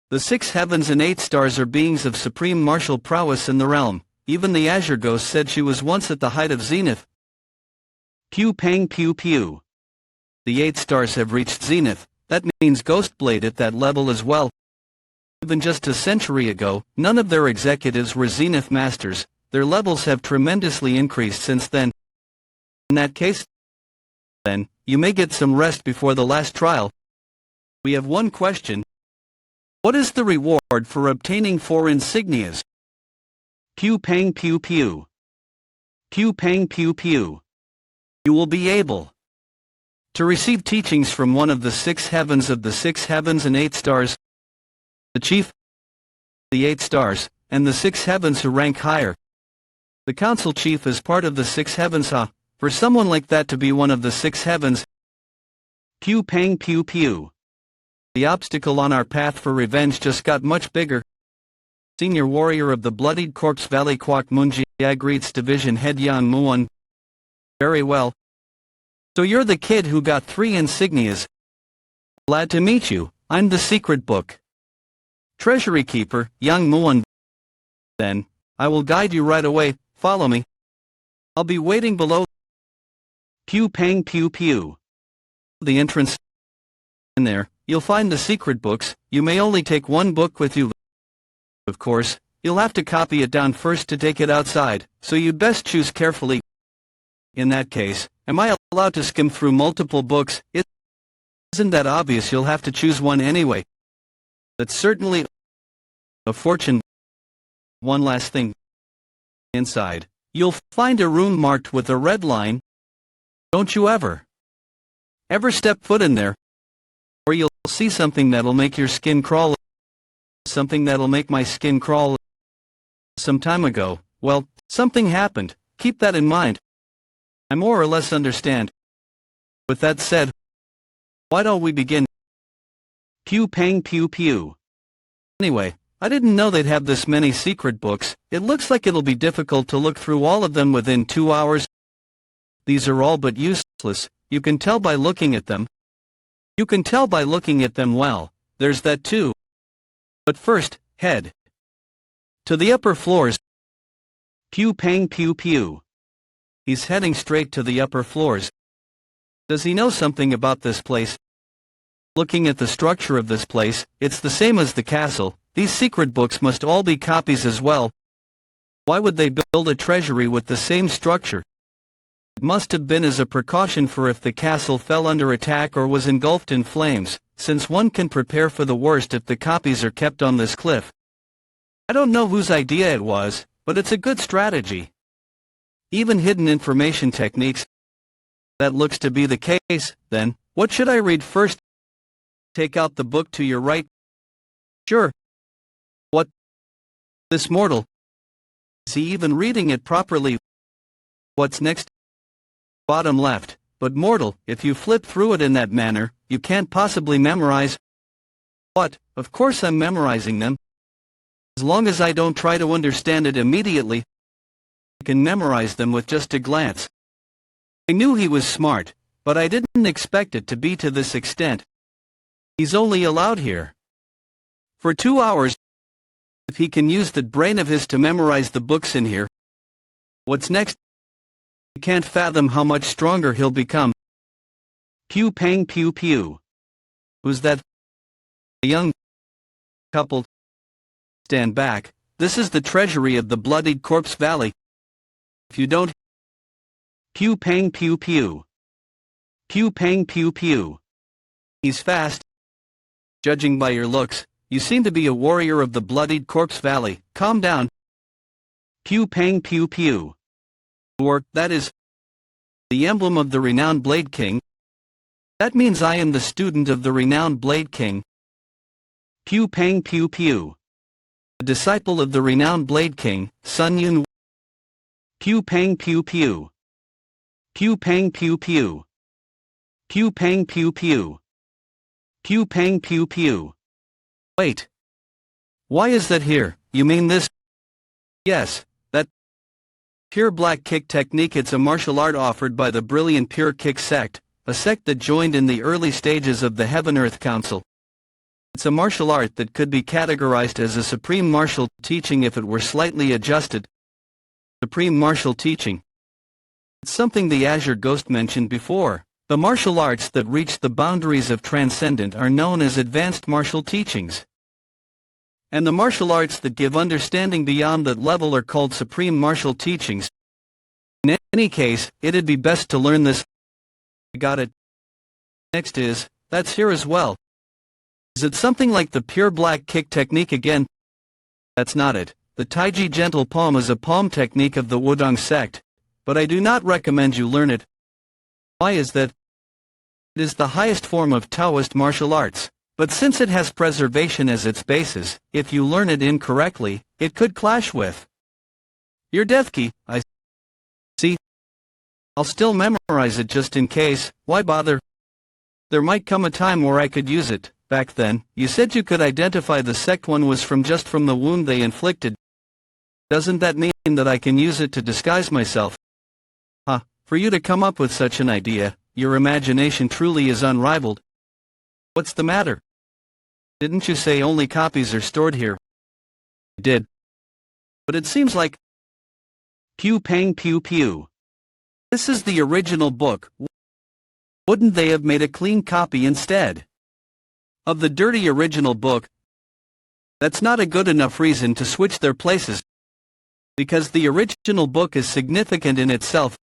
The 6 heavens and 8 stars are beings of supreme martial prowess in the realm. Even the Azure Ghost said she was once at the height of zenith. Pew Pang Pew Pew. The 8 stars have reached zenith. That means Ghostblade at that level as well. Even just a century ago, none of their executives were zenith masters. Their levels have tremendously increased since then. In that case, then, you may get some rest before the last trial. We have one question. What is the reward for obtaining 4 insignias? Pew Pang Pew Pew. Pew Pang Pew Pew. You will be able to receive teachings from one of the 6 heavens of the 6 heavens and 8 stars. The chief, the 8 stars, and the 6 heavens who rank higher. The council chief is part of the 6 heavens. For someone like that to be one of the 6 heavens. Pew Pang Pew Pew. The obstacle on our path for revenge just got much bigger. Senior warrior of the Bloodied Corpse Valley Kwak Munji greets division head Yan Muan. Very well. So you're the kid who got 3 insignias. Glad to meet you. I'm the secret book treasury keeper, Yang Muan. Then, I will guide you right away. Follow me. I'll be waiting below. Pew Pang Pew Pew. The entrance. In there, you'll find the secret books. You may only take 1 book with you. Of course, you'll have to copy it down first to take it outside, so you'd best choose carefully. In that case, am I allowed to skim through multiple books. Isn't that obvious? You'll have to choose one anyway. That's certainly a fortune. One last thing. Inside, you'll find a room marked with a red line. Don't you ever step foot in there, or you'll see something that'll make your skin crawl. Something that'll make my skin crawl. Some time ago, well, something happened. Keep that in mind. I more or less understand. With that said, why don't we begin? Pew pang pew pew. Anyway, I didn't know they'd have this many secret books. It looks like it'll be difficult to look through all of them within 2 hours. These are all but useless, you can tell by looking at them. You can tell by looking at them well, there's that too. But first, head to the upper floors. Pew pang pew pew. He's heading straight to the upper floors. Does he know something about this place? Looking at the structure of this place, it's the same as the castle. These secret books must all be copies as well. Why would they build a treasury with the same structure? It must have been as a precaution for if the castle fell under attack or was engulfed in flames, since one can prepare for the worst if the copies are kept on this cliff. I don't know whose idea it was, but it's a good strategy. Even hidden information techniques. That looks to be the case, then. What should I read first? Take out the book to your right. Sure. What? This mortal. Is he even reading it properly? What's next? Bottom left. But mortal, if you flip through it in that manner, you can't possibly memorize. What? Of course I'm memorizing them. As long as I don't try to understand it immediately, I can memorize them with just a glance. I knew he was smart, but I didn't expect it to be to this extent. He's only allowed here for 2 hours. If he can use that brain of his to memorize the books in here, what's next? I can't fathom how much stronger he'll become. Pew pang pew pew. Who's that? A young couple. Stand back. This is the treasury of the Bloodied Corpse Valley. If you don't... Pew pang pew pew. Pew pang pew pew. He's fast. Judging by your looks, you seem to be a warrior of the Bloodied Corpse Valley. Calm down. Pew pang pew pew. Or, that is, the emblem of the renowned Blade King. That means I am the student of the renowned Blade King. Pew pang pew pew. A disciple of the renowned Blade King, Sun Yun. Pew pang pew pew. Pew pang pew pew. Pew pang pew pew. Pew pang pew pew. Wait. Why is that here? You mean this? Yes, that pure black kick technique. It's a martial art offered by the brilliant Pure Kick sect, a sect that joined in the early stages of the Heaven-Earth Council. It's a martial art that could be categorized as a supreme martial teaching if it were slightly adjusted. Supreme martial teaching. It's something the Azure Ghost mentioned before. The martial arts that reach the boundaries of transcendent are known as advanced martial teachings. And the martial arts that give understanding beyond that level are called supreme martial teachings. In any case, it'd be best to learn this. Got it. Next is, that's here as well. Is it something like the pure black kick technique again? That's not it. The Taiji gentle palm is a palm technique of the Wudong sect, but I do not recommend you learn it. Why is that? It is the highest form of Taoist martial arts, but since it has preservation as its basis, if you learn it incorrectly, it could clash with your death key. I see. I'll still memorize it just in case. Why bother? There might come a time where I could use it. Back then, you said you could identify the sect one was from just from the wound they inflicted. Doesn't that mean that I can use it to disguise myself? Huh, for you to come up with such an idea, your imagination truly is unrivaled. What's the matter? Didn't you say only copies are stored here? I did. But it seems like... Pew pang pew pew. This is the original book. Wouldn't they have made a clean copy instead of the dirty original book? That's not a good enough reason to switch their places, because the original book is significant in itself.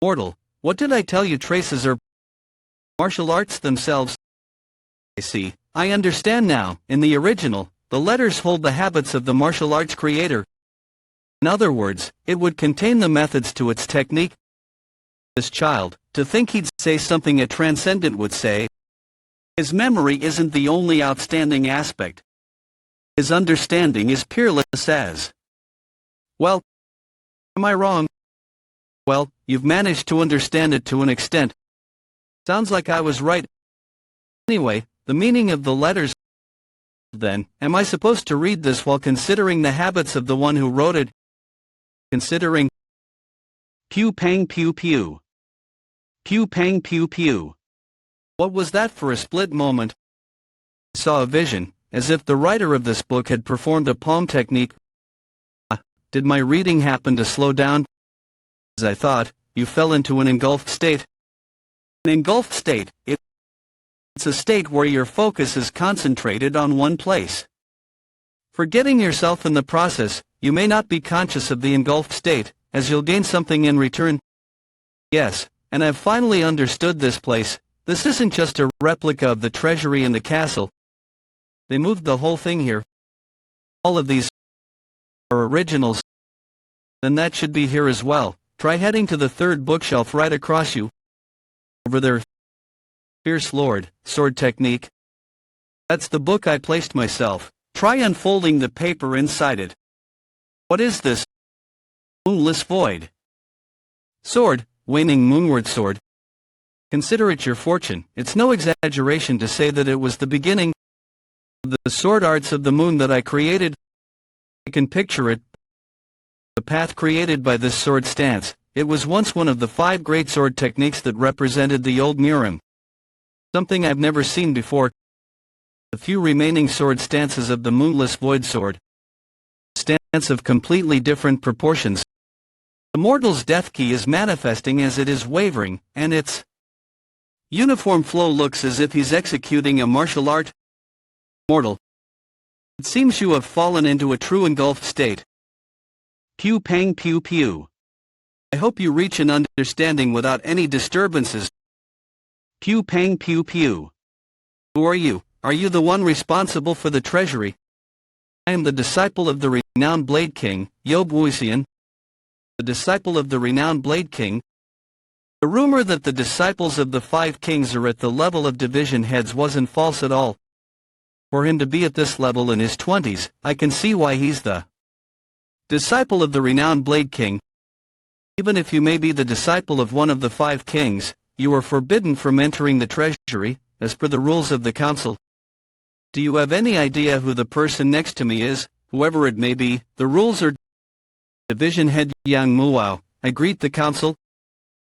Mortal, What did I tell you? Traces are martial arts themselves. I see. I understand now. In the original, the letters hold the habits of the martial arts creator. In other words, it would contain the methods to its technique. This child, to think he'd say something a transcendent would say. His memory isn't the only outstanding aspect. His understanding is peerless as. Well, am I wrong? Well, you've managed to understand it to an extent. Sounds like I was right. Anyway, the meaning of the letters. Then, am I supposed to read this while considering the habits of the one who wrote it? Considering. Pew pang pew pew. Pew pang pew pew. What was that? For a split moment, I saw a vision, as if the writer of this book had performed a palm technique. Did my reading happen to slow down? As I thought, you fell into an engulfed state. An engulfed state, it's a state where your focus is concentrated on one place. Forgetting yourself in the process, you may not be conscious of the engulfed state, as you'll gain something in return. Yes, and I've finally understood this place. This isn't just a replica of the treasury in the castle. They moved the whole thing here. All of these are originals. Then that should be here as well. Try heading to the third bookshelf right across you. Over there. Fierce Lord, Sword Technique. That's the book I placed myself. Try unfolding the paper inside it. What is this? Moonless Void. Sword, waning moonward sword. Consider it your fortune. It's no exaggeration to say that it was the beginning of the sword arts of the moon that I created. I can picture it. The path created by this sword stance. It was once one of the 5 great sword techniques that represented the old Murim. Something I've never seen before. The few remaining sword stances of the moonless void sword. Stance of completely different proportions. The mortal's death key is manifesting as it is wavering, and its uniform flow looks as if he's executing a martial art. Mortal. It seems you have fallen into a true engulfed state. Pew pang pew pew. I hope you reach an understanding without any disturbances. Pew pang pew pew. Who are you? Are you the one responsible for the treasury? I am the disciple of the renowned Blade King, Yob Wuisian. The disciple of the renowned Blade King. The rumor that the disciples of the 5 kings are at the level of division heads wasn't false at all. For him to be at this level in his 20s, I can see why he's the disciple of the renowned Blade King. Even if you may be the disciple of one of the 5 kings, you are forbidden from entering the treasury, as per the rules of the council. Do you have any idea who the person next to me is, whoever it may be? The rules are Division Head Yang Muao. I greet the council.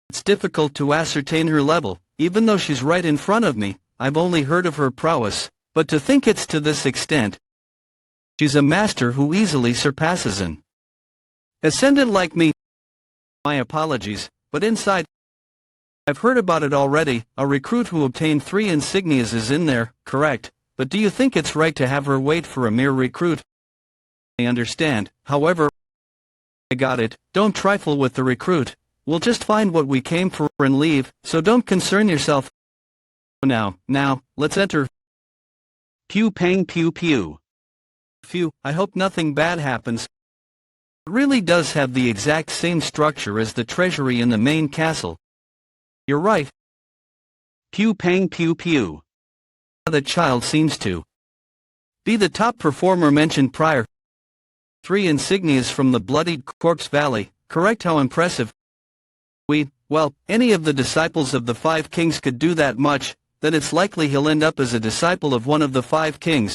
It's difficult to ascertain her level, even though she's right in front of me. I've only heard of her prowess, but to think it's to this extent. She's a master who easily surpasses an ascendant like me. My apologies, but inside, I've heard about it already. A recruit who obtained 3 insignias is in there, correct, but do you think it's right to have her wait for a mere recruit? I understand, however, I got it. Don't trifle with the recruit. We'll just find what we came for and leave, so don't concern yourself. Now, let's enter. Pew pang pew pew. Phew, I hope nothing bad happens. It really does have the exact same structure as the treasury in the main castle. You're right. Pew pang pew pew. The child seems to be the top performer mentioned prior. 3 insignias from the bloodied corpse valley, correct? How impressive. Well, any of the disciples of the 5 kings could do that much, then it's likely he'll end up as a disciple of one of the 5 kings.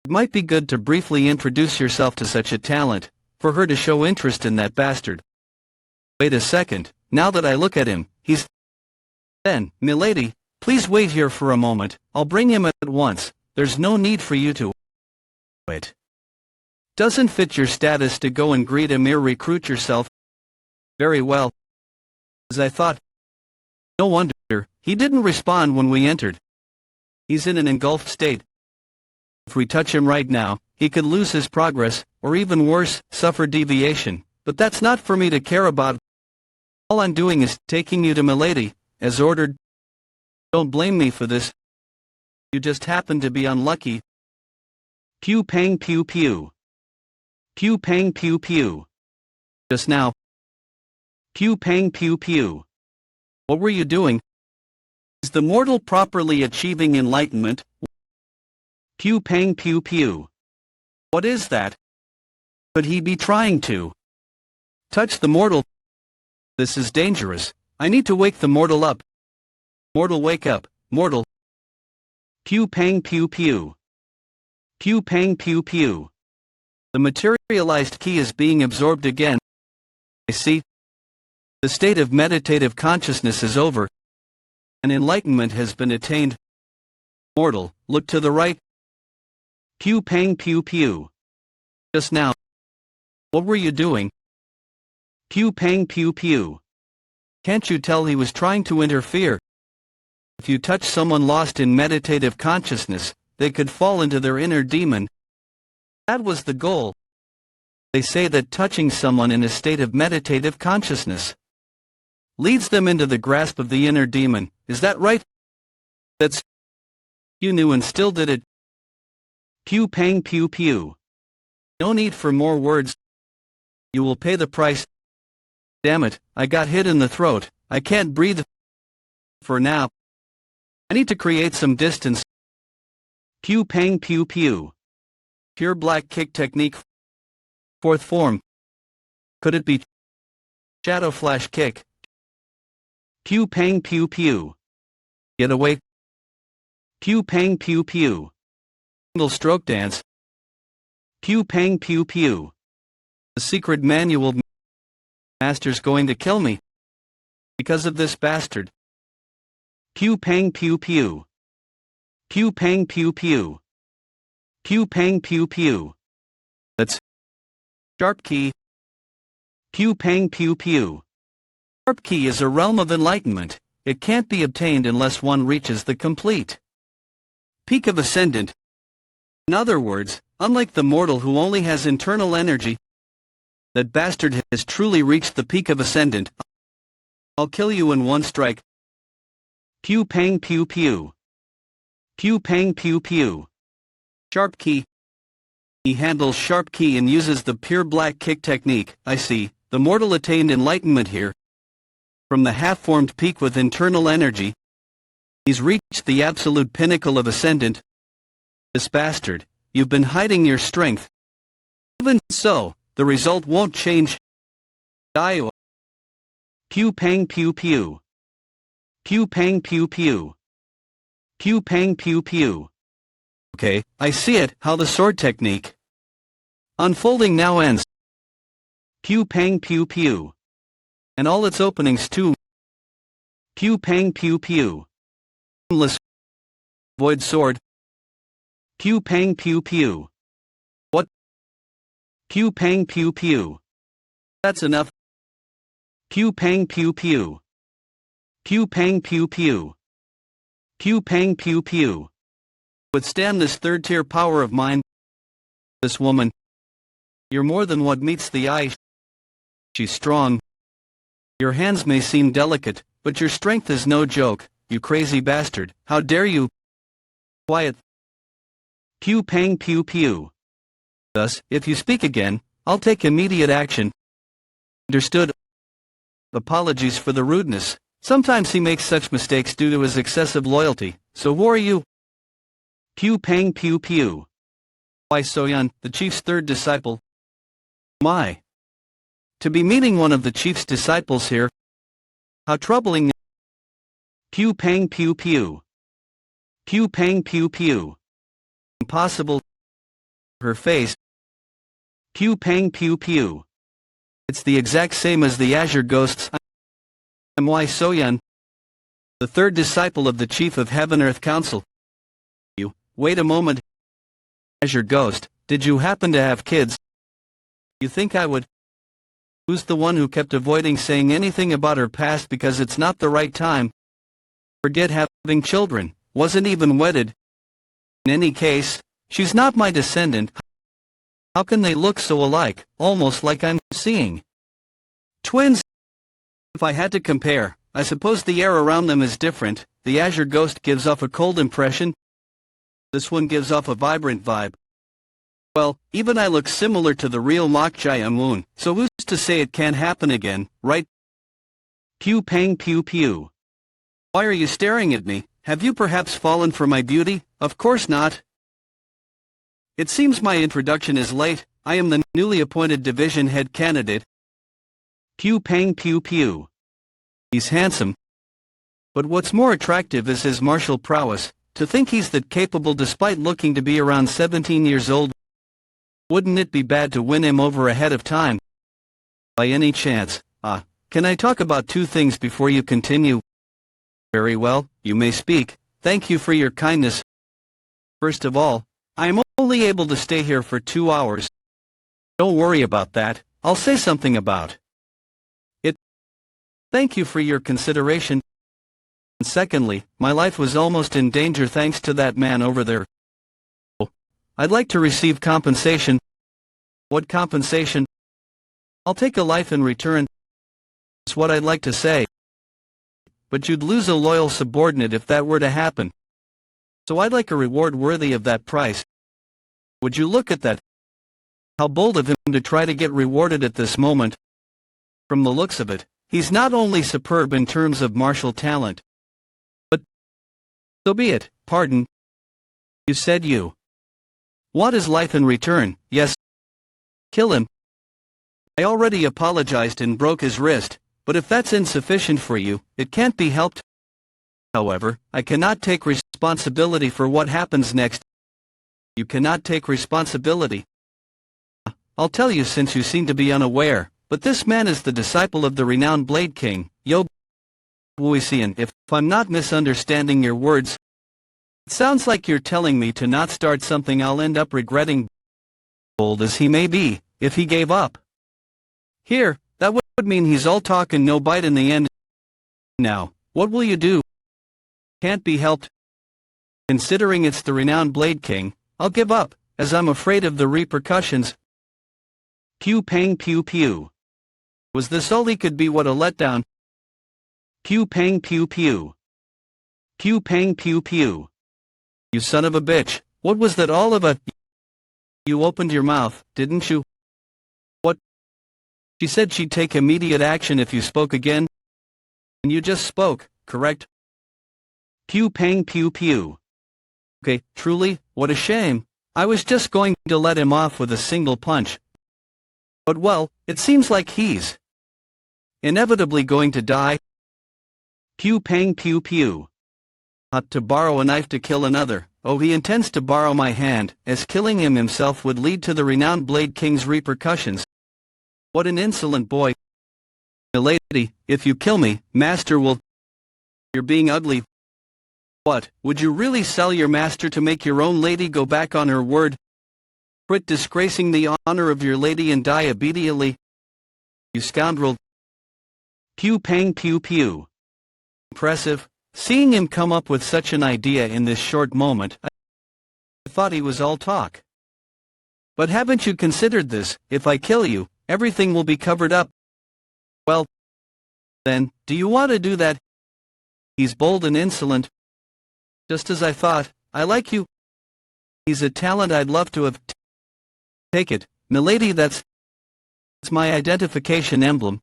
It might be good to briefly introduce yourself to such a talent, for her to show interest in that bastard. Wait a second, now that I look at him, he's... Then, milady, please wait here for a moment, I'll bring him at once. There's no need for you to... Wait. Doesn't fit your status to go and greet a mere recruit yourself. Very well. As I thought. No wonder, he didn't respond when we entered. He's in an engulfed state. If we touch him right now, he could lose his progress, or even worse, suffer deviation, but that's not for me to care about. All I'm doing is taking you to Milady, as ordered. Don't blame me for this. You just happened to be unlucky. Pew pang pew pew. Pew pang pew pew. Just now. Pew pang pew pew. What were you doing? Is the mortal properly achieving enlightenment? Pew pang pew pew. What is that? Could he be trying to touch the mortal? This is dangerous. I need to wake the mortal up. Mortal, wake up, mortal. Pew pang pew pew. Pew pang pew pew. The materialized key is being absorbed again. I see. The state of meditative consciousness is over. And enlightenment has been attained. Mortal, look to the right. Pew pang pew pew. Just now. What were you doing? Pew pang pew pew. Can't you tell he was trying to interfere? If you touch someone lost in meditative consciousness, they could fall into their inner demon. That was the goal. They say that touching someone in a state of meditative consciousness leads them into the grasp of the inner demon. Is that right? That's... You knew and still did it. Pew pang pew pew. No need for more words. You will pay the price. Damn it, I got hit in the throat. I can't breathe. For now. I need to create some distance. Pew pang pew pew. Pure black kick technique. Fourth form. Could it be shadow flash kick? Pew pang pew pew. Get away. Pew pang pew pew. Single stroke dance. Pew pang pew pew. The secret manual. Master's going to kill me because of this bastard. Pew pang pew pew. Pew pang pew pew. Pew pang pew pew. That's sharp key. Pew pang pew pew. Sharp key is a realm of enlightenment. It can't be obtained unless one reaches the complete peak of ascendant. In other words, unlike the mortal who only has internal energy, that bastard has truly reached the peak of ascendant. I'll kill you in one strike. Pew pang pew pew. Pew pang pew pew. Sharp key. He handles sharp key and uses the pure black kick technique. I see, the mortal attained enlightenment here. From the half-formed peak with internal energy, he's reached the absolute pinnacle of ascendant. This bastard, you've been hiding your strength. Even so, the result won't change. Die. Pew pang pew pew. Pew pang pew pew. Pew pang pew pew. Okay, I see it, how the sword technique unfolding now ends. Pew pang pew pew. And all its openings too. Pew pang pew pew. Endless void sword. Pew pang pew pew. What? Pew pang pew pew. That's enough. Pew pang pew pew. Pew pang pew pew. Pew pang pew pew. Withstand this third-tier power of mine. This woman. You're more than what meets the eye. She's strong. Your hands may seem delicate, but your strength is no joke, you crazy bastard. How dare you? Quiet. Pew pang pew pew. Thus, if you speak again, I'll take immediate action. Understood? Apologies for the rudeness. Sometimes he makes such mistakes due to his excessive loyalty, so who are you? Pew pang pew pew. Why Soyan, the chief's third disciple? My. To be meeting one of the chief's disciples here. How troubling. Pew pang pew pew. Pew pang pew pew. Impossible. Her face. Pew pang pew pew. It's the exact same as the Azure Ghosts. I'm Wai Soyan, the third disciple of the Chief of Heaven-Earth Council. You, wait a moment. Azure Ghost, did you happen to have kids? You think I would? Who's the one who kept avoiding saying anything about her past because it's not the right time? Forget having children, wasn't even wedded. In any case, she's not my descendant. How can they look so alike, almost like I'm seeing twins? If I had to compare, I suppose the air around them is different. The Azure Ghost gives off a cold impression. This one gives off a vibrant vibe. Well, even I look similar to the real Mokjaya Moon, so who's to say it can't happen again, right? Pew pang pew pew. Why are you staring at me? Have you perhaps fallen for my beauty? Of course not. It seems my introduction is late. I am the newly appointed division head candidate. Pew pang pew pew. He's handsome. But what's more attractive is his martial prowess. To think he's that capable despite looking to be around 17 years old. Wouldn't it be bad to win him over ahead of time? By any chance, can I talk about two things before you continue? Very well, you may speak. Thank you for your kindness. First of all, I am only able to stay here for 2 hours. Don't worry about that, I'll say something about it. Thank you for your consideration. And secondly, my life was almost in danger thanks to that man over there. I'd like to receive compensation. What compensation? I'll take a life in return. That's what I'd like to say. But you'd lose a loyal subordinate if that were to happen. So I'd like a reward worthy of that price. Would you look at that? How bold of him to try to get rewarded at this moment. From the looks of it, he's not only superb in terms of martial talent. But so be it, pardon. You said you want his life in return, yes. Kill him. I already apologized and broke his wrist, but if that's insufficient for you, it can't be helped. However, I cannot take responsibility for what happens next. You cannot take responsibility. I'll tell you since you seem to be unaware, but this man is the disciple of the renowned Blade King, Yo Wuisian. If I'm not misunderstanding your words, it sounds like you're telling me to not start something I'll end up regretting. Bold as he may be, if he gave up. Here, that would mean he's all talk and no bite in the end. Now, what will you do? Can't be helped. Considering it's the renowned Blade King, I'll give up, as I'm afraid of the repercussions. Pew pang pew pew. Was this all he could be? What a letdown. Pew pang pew pew. Pew pang pew pew. You son of a bitch, what was that all of a... You opened your mouth, didn't you? What? She said she'd take immediate action if you spoke again. And you just spoke, correct? Pew pang pew pew. Okay, truly, what a shame. I was just going to let him off with a single punch. But well, it seems like he's inevitably going to die. Pew pang pew pew. To borrow a knife to kill another. Oh, he intends to borrow my hand, as killing him himself would lead to the renowned Blade King's repercussions. What an insolent boy. Milady, if you kill me, master will... You're being ugly. What, would you really sell your master to make your own lady go back on her word? Quit disgracing the honor of your lady and die immediately. You scoundrel. Pew pang pew pew. Impressive. Seeing him come up with such an idea in this short moment, I thought he was all talk. But haven't you considered this? If I kill you, everything will be covered up. Well, then, do you want to do that? He's bold and insolent. Just as I thought. I like you. He's a talent I'd love to have. Take it, milady. That's my identification emblem.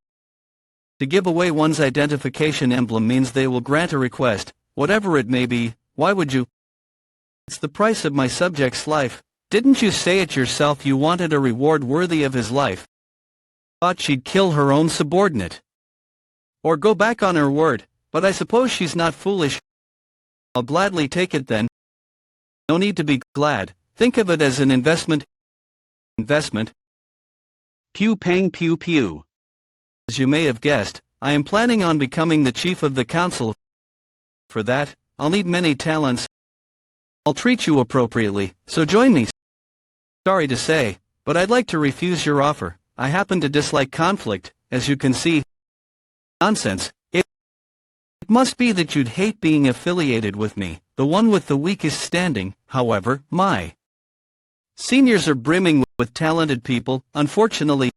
To give away one's identification emblem means they will grant a request, whatever it may be. Why would you? It's the price of my subject's life. Didn't you say it yourself you wanted a reward worthy of his life? Thought she'd kill her own subordinate. Or go back on her word, but I suppose she's not foolish. I'll gladly take it then. No need to be glad, think of it as an investment. Investment? Pew pang pew pew. As you may have guessed, I am planning on becoming the chief of the council. For that, I'll need many talents. I'll treat you appropriately, so join me. Sorry to say, but I'd like to refuse your offer. I happen to dislike conflict, as you can see. Nonsense. It must be that you'd hate being affiliated with me, the one with the weakest standing. However, my seniors are brimming with talented people. Unfortunately,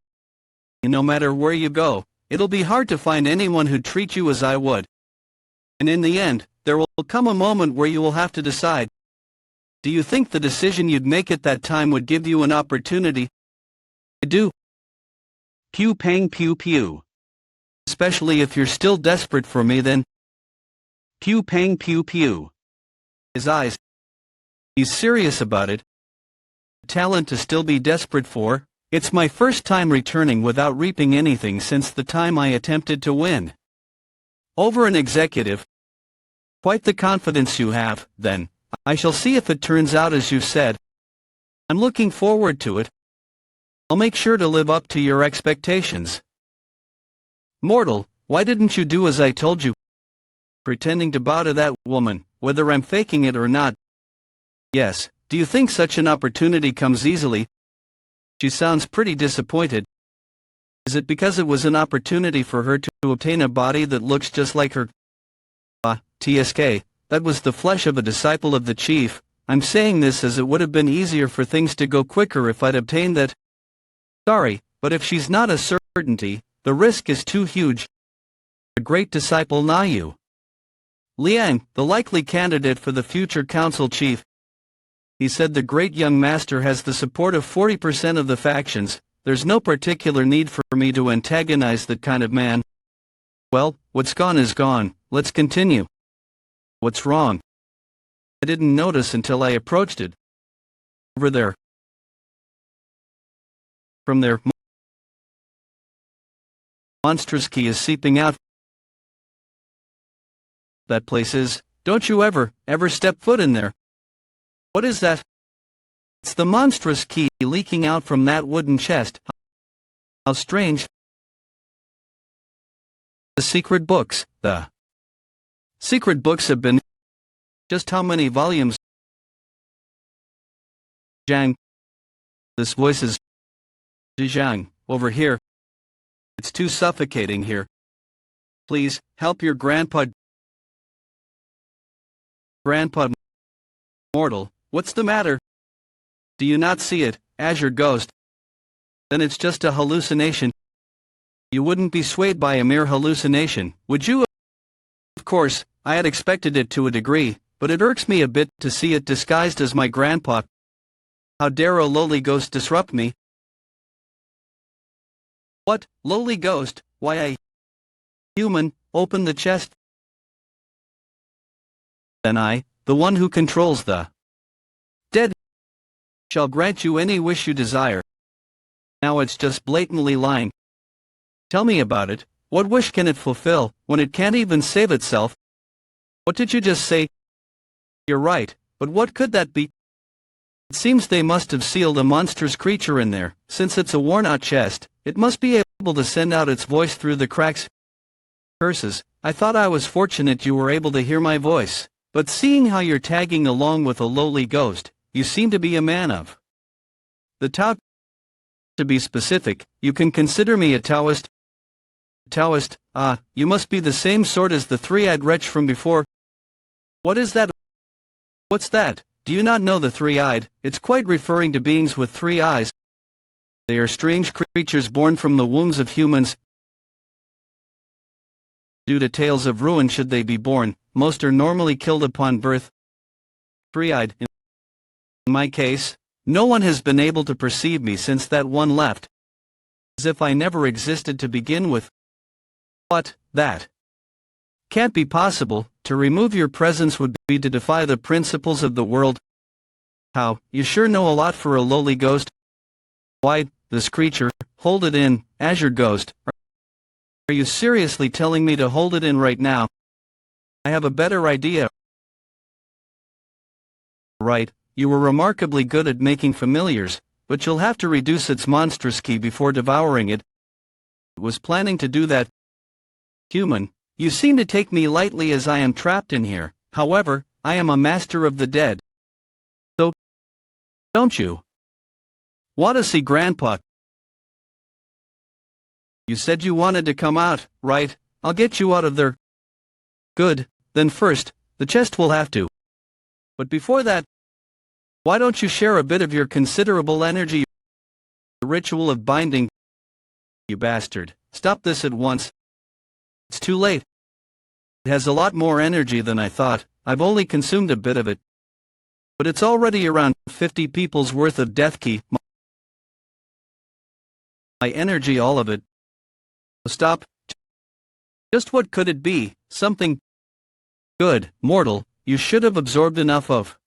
no matter where you go, It'll be hard to find anyone who'd treat you as I would. And in the end, there will come a moment where you will have to decide. Do you think the decision you'd make at that time would give you an opportunity? I do. Pew pang pew pew. Especially if you're still desperate for me then. Pew pang pew pew. His eyes. He's serious about it. Talent to still be desperate for. It's my first time returning without reaping anything since the time I attempted to win. Over an executive. Quite the confidence you have, then. I shall see if it turns out as you said. I'm looking forward to it. I'll make sure to live up to your expectations. Mortal, why didn't you do as I told you? Pretending to bow to that woman, whether I'm faking it or not. Yes, do you think such an opportunity comes easily? She sounds pretty disappointed. Is it because it was an opportunity for her to obtain a body that looks just like her? TSK, that was the flesh of a disciple of the chief. I'm saying this as it would have been easier for things to go quicker if I'd obtained that. Sorry, but if she's not a certainty, the risk is too huge. A great disciple Nayu. Liang, the likely candidate for the future council chief. He said the great young master has the support of 40% of the factions. There's no particular need for me to antagonize that kind of man. Well, what's gone is gone, let's continue. What's wrong? I didn't notice until I approached it. Over there. From there, monstrous key is seeping out. That place is, don't you ever step foot in there. What is that? It's the monstrous key leaking out from that wooden chest. How strange. The secret books, the secret books have been. Just how many volumes? Zhang. This voice is. Zhang, over here. It's too suffocating here. Please, help your grandpa. Grandpa. Mortal, what's the matter? Do you not see it, Azure Ghost? Then it's just a hallucination. You wouldn't be swayed by a mere hallucination, would you? Of course, I had expected it to a degree, but it irks me a bit to see it disguised as my grandpa. How dare a lowly ghost disrupt me? What, lowly ghost? Why I... Human, open the chest. Then I, the one who controls the dead, shall grant you any wish you desire. Now it's just blatantly lying. Tell me about it. What wish can it fulfill, when it can't even save itself? What did you just say? You're right, but what could that be? It seems they must have sealed a monstrous creature in there. Since it's a worn-out chest, it must be able to send out its voice through the cracks. Curses, I thought I was fortunate you were able to hear my voice. But seeing how you're tagging along with a lowly ghost, you seem to be a man of the Tao. To be specific, you can consider me a Taoist. Taoist, you must be the same sort as the three-eyed wretch from before. What is that? What's that? Do you not know the three-eyed? It's quite referring to beings with three eyes. They are strange creatures born from the wombs of humans. Due to tales of ruin should they be born, most are normally killed upon birth. Three-eyed. In my case, no one has been able to perceive me since that one left. As if I never existed to begin with. What, that? Can't be possible. To remove your presence would be to defy the principles of the world. How, you sure know a lot for a lowly ghost. Why, this creature, hold it in, Azure Ghost. Are you seriously telling me to hold it in right now? I have a better idea. Right, you were remarkably good at making familiars, but you'll have to reduce its monstrous key before devouring it. I was planning to do that. Human, you seem to take me lightly as I am trapped in here. However, I am a master of the dead. So, don't you want to see Grandpa? You said you wanted to come out, right? I'll get you out of there. Good, then first, the chest will have to. But before that, why don't you share a bit of your considerable energy? The ritual of binding. You bastard, stop this at once. It's too late. It has a lot more energy than I thought. I've only consumed a bit of it. But it's already around 50 people's worth of death key. My energy, all of it. Stop. Just what could it be? Something good, mortal, you should have absorbed enough of.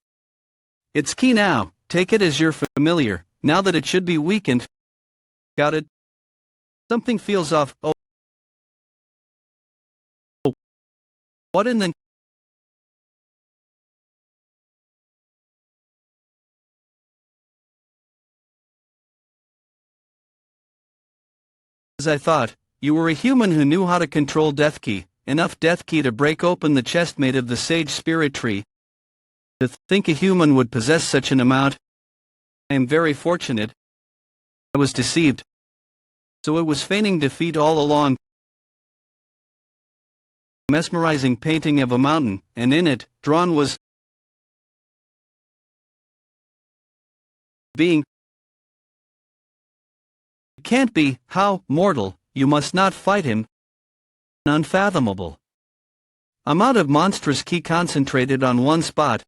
It's key now, take it as your familiar, now that it should be weakened. Got it? Something feels off. Oh. What in the... As I thought, you were a human who knew how to control death key, enough death key to break open the chest made of the sage spirit tree. To think a human would possess such an amount. I am very fortunate. I was deceived. So it was feigning defeat all along. Mesmerizing painting of a mountain, and in it, drawn was being. It can't be, how, mortal, you must not fight him. Unfathomable. Amount of monstrous key concentrated on one spot.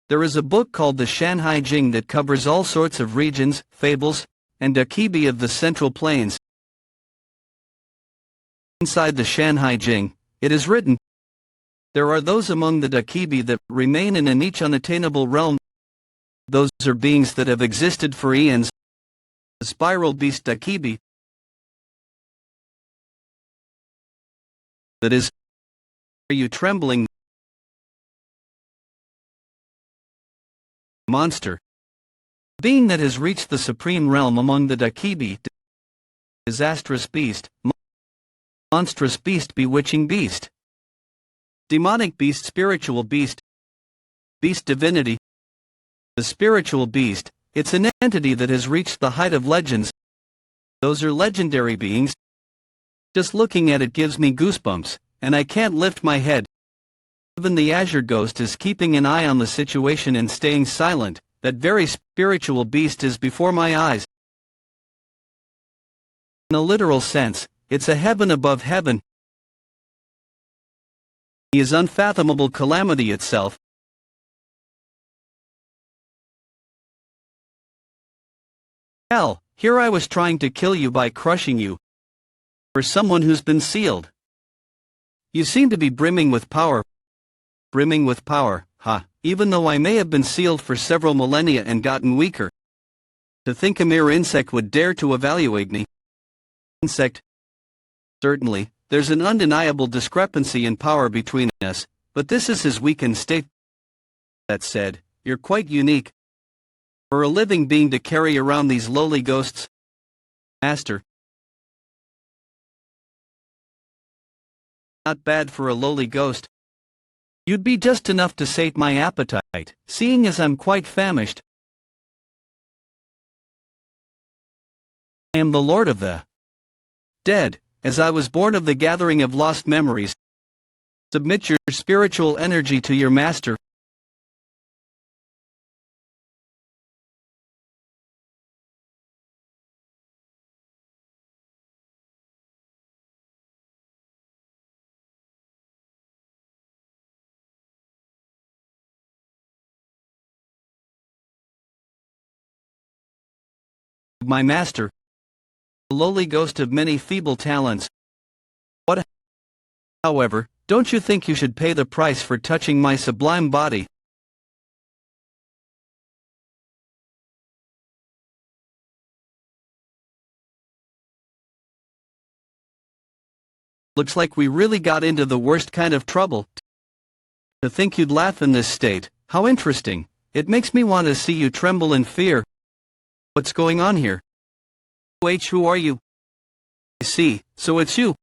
There is a book called the Shanhai Jing that covers all sorts of regions, fables, and dakibi of the Central Plains. Inside the Shanhai Jing, it is written, there are those among the dakibi that remain in a niche unattainable realm. Those are beings that have existed for eons. The spiral beast dakibi. That is, are you trembling? Monster. Being that has reached the supreme realm among the dakibi. Disastrous beast. Monstrous beast, bewitching beast. Demonic beast, spiritual beast. Beast divinity. The spiritual beast, it's an entity that has reached the height of legends. Those are legendary beings. Just looking at it gives me goosebumps, and I can't lift my head. Even the Azure Ghost is keeping an eye on the situation and staying silent. That very spiritual beast is before my eyes. In a literal sense, it's a heaven above heaven. He is unfathomable calamity itself. Hell, here I was trying to kill you by crushing you. For someone who's been sealed. You seem to be brimming with power. Brimming with power, ha, even though I may have been sealed for several millennia and gotten weaker. To think a mere insect would dare to evaluate me. Insect. Certainly, there's an undeniable discrepancy in power between us, but this is his weakened state. That said, you're quite unique. For a living being to carry around these lowly ghosts. Master. Not bad for a lowly ghost. You'd be just enough to sate my appetite, seeing as I'm quite famished. I am the Lord of the Dead, as I was born of the gathering of lost memories. Submit your spiritual energy to your master. My master. A lowly ghost of many feeble talents. What? However, don't you think you should pay the price for touching my sublime body? Looks like we really got into the worst kind of trouble. To think you'd laugh in this state, how interesting. It makes me want to see you tremble in fear. What's going on here? Wait, who are you? I see, so it's you.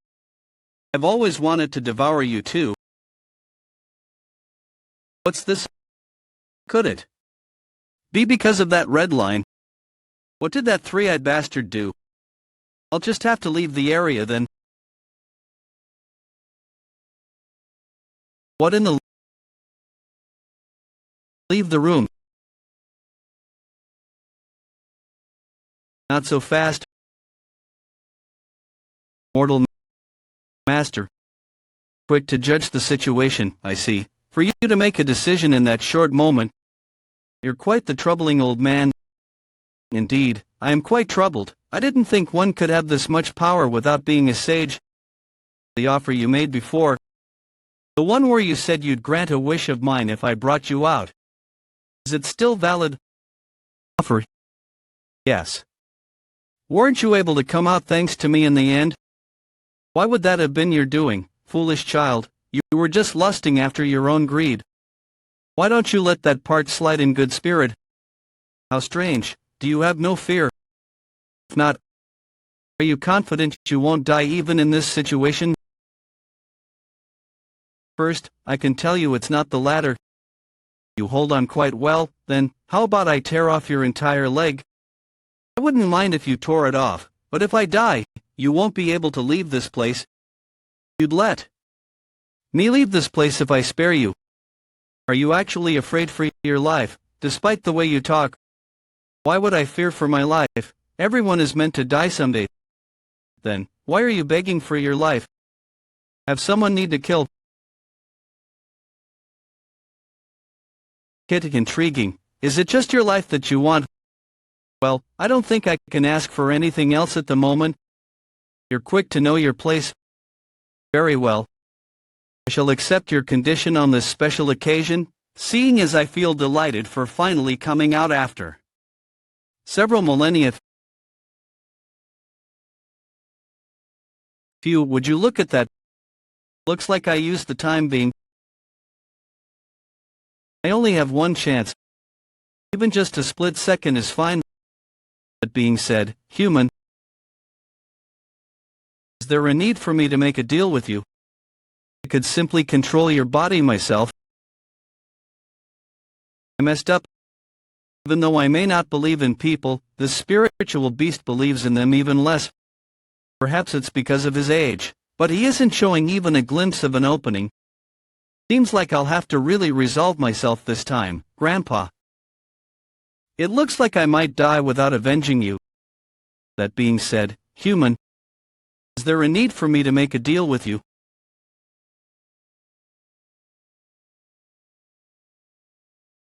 I've always wanted to devour you too. What's this? Could it be because of that red line? What did that three-eyed bastard do? I'll just have to leave the area then. What in the... Leave the room. Not so fast. Mortal master. Quick to judge the situation, I see. For you to make a decision in that short moment. You're quite the troubling old man. Indeed, I am quite troubled. I didn't think one could have this much power without being a sage. The offer you made before. The one where you said you'd grant a wish of mine if I brought you out. Is it still valid? Offer? Yes. Weren't you able to come out thanks to me in the end? Why would that have been your doing, foolish child? You were just lusting after your own greed. Why don't you let that part slide in good spirit? How strange. Do you have no fear? If not, are you confident you won't die even in this situation? First, I can tell you it's not the latter. You hold on quite well, then, how about I tear off your entire leg? I wouldn't mind if you tore it off, but if I die, you won't be able to leave this place. You'd let me leave this place if I spare you. Are you actually afraid for your life, despite the way you talk? Why would I fear for my life? Everyone is meant to die someday. Then, why are you begging for your life? Have someone need to kill? Intriguing. Is it just your life that you want? Well, I don't think I can ask for anything else at the moment. You're quick to know your place. Very well. I shall accept your condition on this special occasion, seeing as I feel delighted for finally coming out after several millennia. Phew, would you look at that? Looks like I used the time being. I only have one chance. Even just a split second is fine. That being said, human, is there a need for me to make a deal with you? I could simply control your body myself. I messed up. Even though I may not believe in people, the spiritual beast believes in them even less. Perhaps it's because of his age, but he isn't showing even a glimpse of an opening. Seems like I'll have to really resolve myself this time, Grandpa. It looks like I might die without avenging you. That being said, human, is there a need for me to make a deal with you?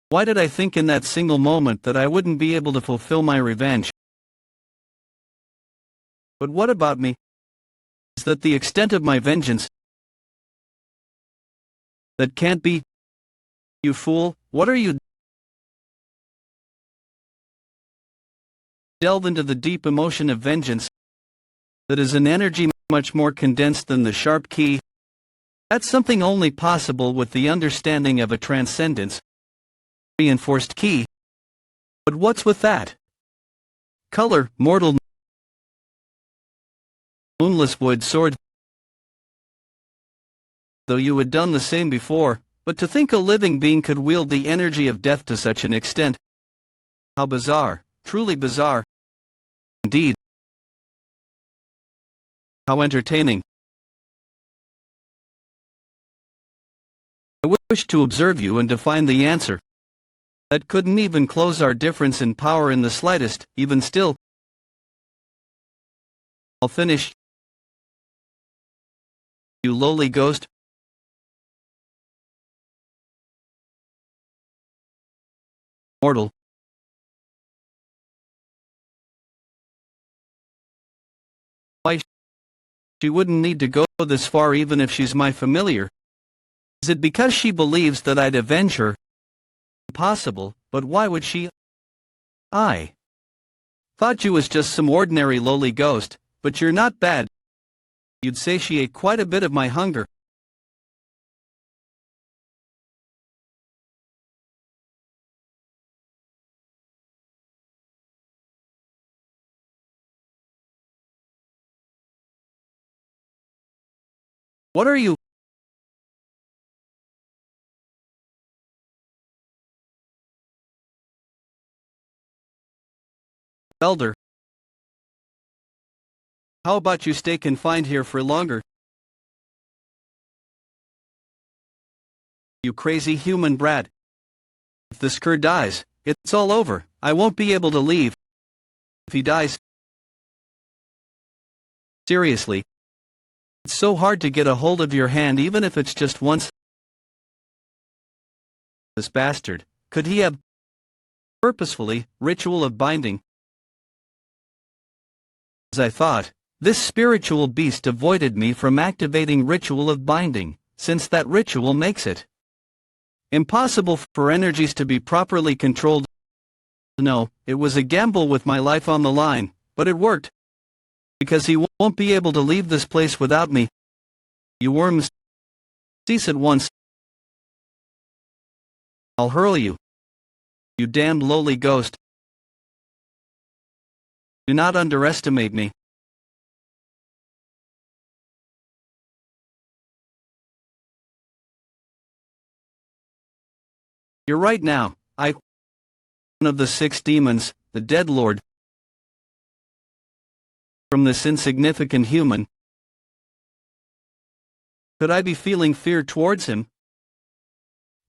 Why did I think in that single moment that I wouldn't be able to fulfill my revenge? But what about me? Is that the extent of my vengeance? That can't be. You fool, what are you? Delve into the deep emotion of vengeance. That is an energy much more condensed than the sharp key. That's something only possible with the understanding of a transcendence. Reinforced key. But what's with that? Color, mortal. Moonless wood sword. Though you had done the same before, but to think a living being could wield the energy of death to such an extent. How bizarre, truly bizarre. Indeed. How entertaining. I wish to observe you and to find the answer. That couldn't even close our difference in power in the slightest, even still. I'll finish. You lowly ghost. Mortal. Why? She wouldn't need to go this far even if she's my familiar. Is it because she believes that I'd avenge her? Impossible, but why would she? I thought you was just some ordinary lowly ghost, but you're not bad. You'd satiate quite a bit of my hunger. What are you? Elder. How about you stay confined here for longer? You crazy human brat. If this cur dies, it's all over. I won't be able to leave. If he dies. Seriously. It's so hard to get a hold of your hand even if it's just once. This bastard, could he have purposefully, ritual of binding? As I thought, this spiritual beast avoided me from activating ritual of binding, since that ritual makes it impossible for energies to be properly controlled. No, it was a gamble with my life on the line, but it worked. Because he won't be able to leave this place without me. You worms, cease at once. I'll hurl you. You damned lowly ghost. Do not underestimate me. You're right now, one of the 6 demons, the dead lord. From this insignificant human. Could I be feeling fear towards him?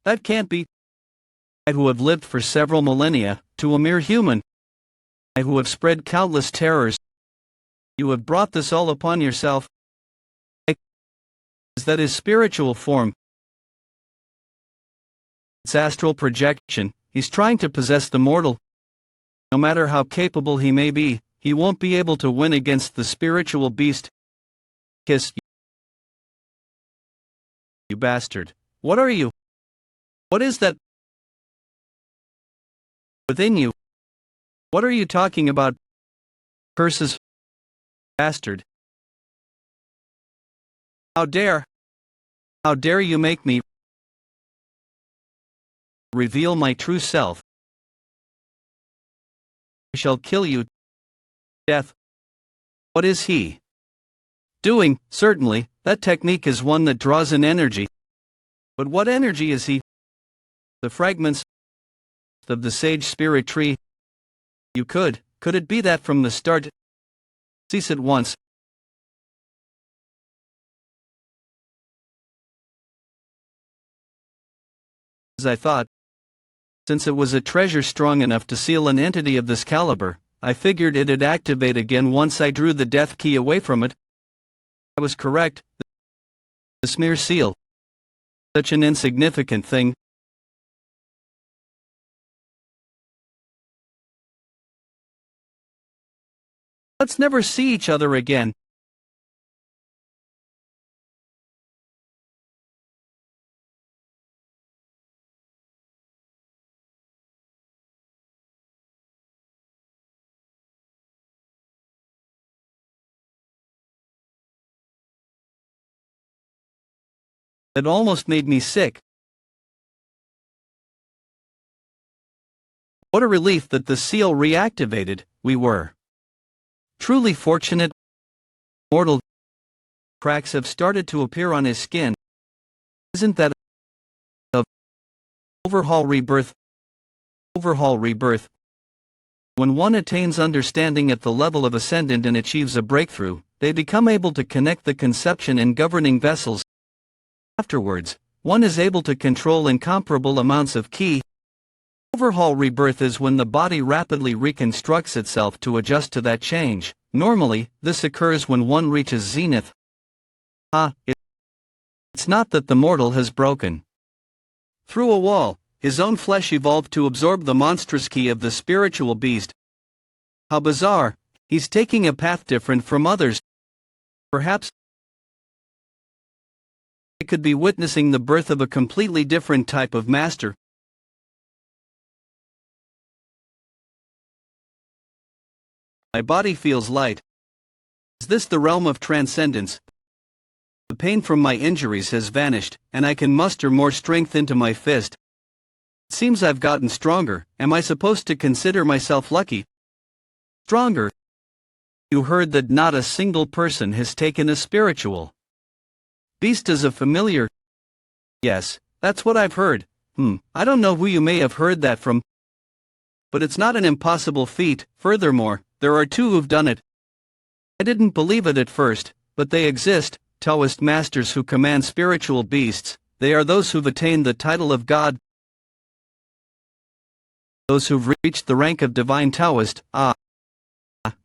That can't be. I who have lived for several millennia, to a mere human. I who have spread countless terrors. You have brought this all upon yourself. Is that his spiritual form? It's astral projection. He's trying to possess the mortal. No matter how capable he may be, he won't be able to win against the spiritual beast. Kiss you bastard. What are you? What is that within you? What are you talking about? Curses, bastard. How dare you make me reveal my true self? I shall kill you. Death. What is he doing? Certainly, that technique is one that draws in energy. But what energy is he? The fragments of the sage spirit tree. Could it be that from the start? Cease at once. As I thought. Since it was a treasure strong enough to seal an entity of this caliber, I figured it'd activate again once I drew the death key away from it. I was correct. The smear seal. Such an insignificant thing. Let's never see each other again. It almost made me sick. What a relief that the seal reactivated. We were truly fortunate. Mortal cracks have started to appear on his skin. Isn't that a overhaul rebirth? Overhaul rebirth. When one attains understanding at the level of ascendant and achieves a breakthrough, they become able to connect the conception and governing vessels. Afterwards, one is able to control incomparable amounts of ki. Overhaul rebirth is when the body rapidly reconstructs itself to adjust to that change. Normally, this occurs when one reaches zenith. It's not that the mortal has broken through a wall. His own flesh evolved to absorb the monstrous ki of the spiritual beast. How bizarre! He's taking a path different from others. Perhaps I could be witnessing the birth of a completely different type of master. My body feels light. Is this the realm of transcendence? The pain from my injuries has vanished, and I can muster more strength into my fist. It seems I've gotten stronger. Am I supposed to consider myself lucky? Stronger? You heard that not a single person has taken a spiritual beast as a familiar. Yes, that's what I've heard. I don't know who you may have heard that from. But it's not an impossible feat. Furthermore, there are 2 who've done it. I didn't believe it at first, but they exist. Taoist masters who command spiritual beasts. They are those who've attained the title of God. Those who've reached the rank of divine Taoist.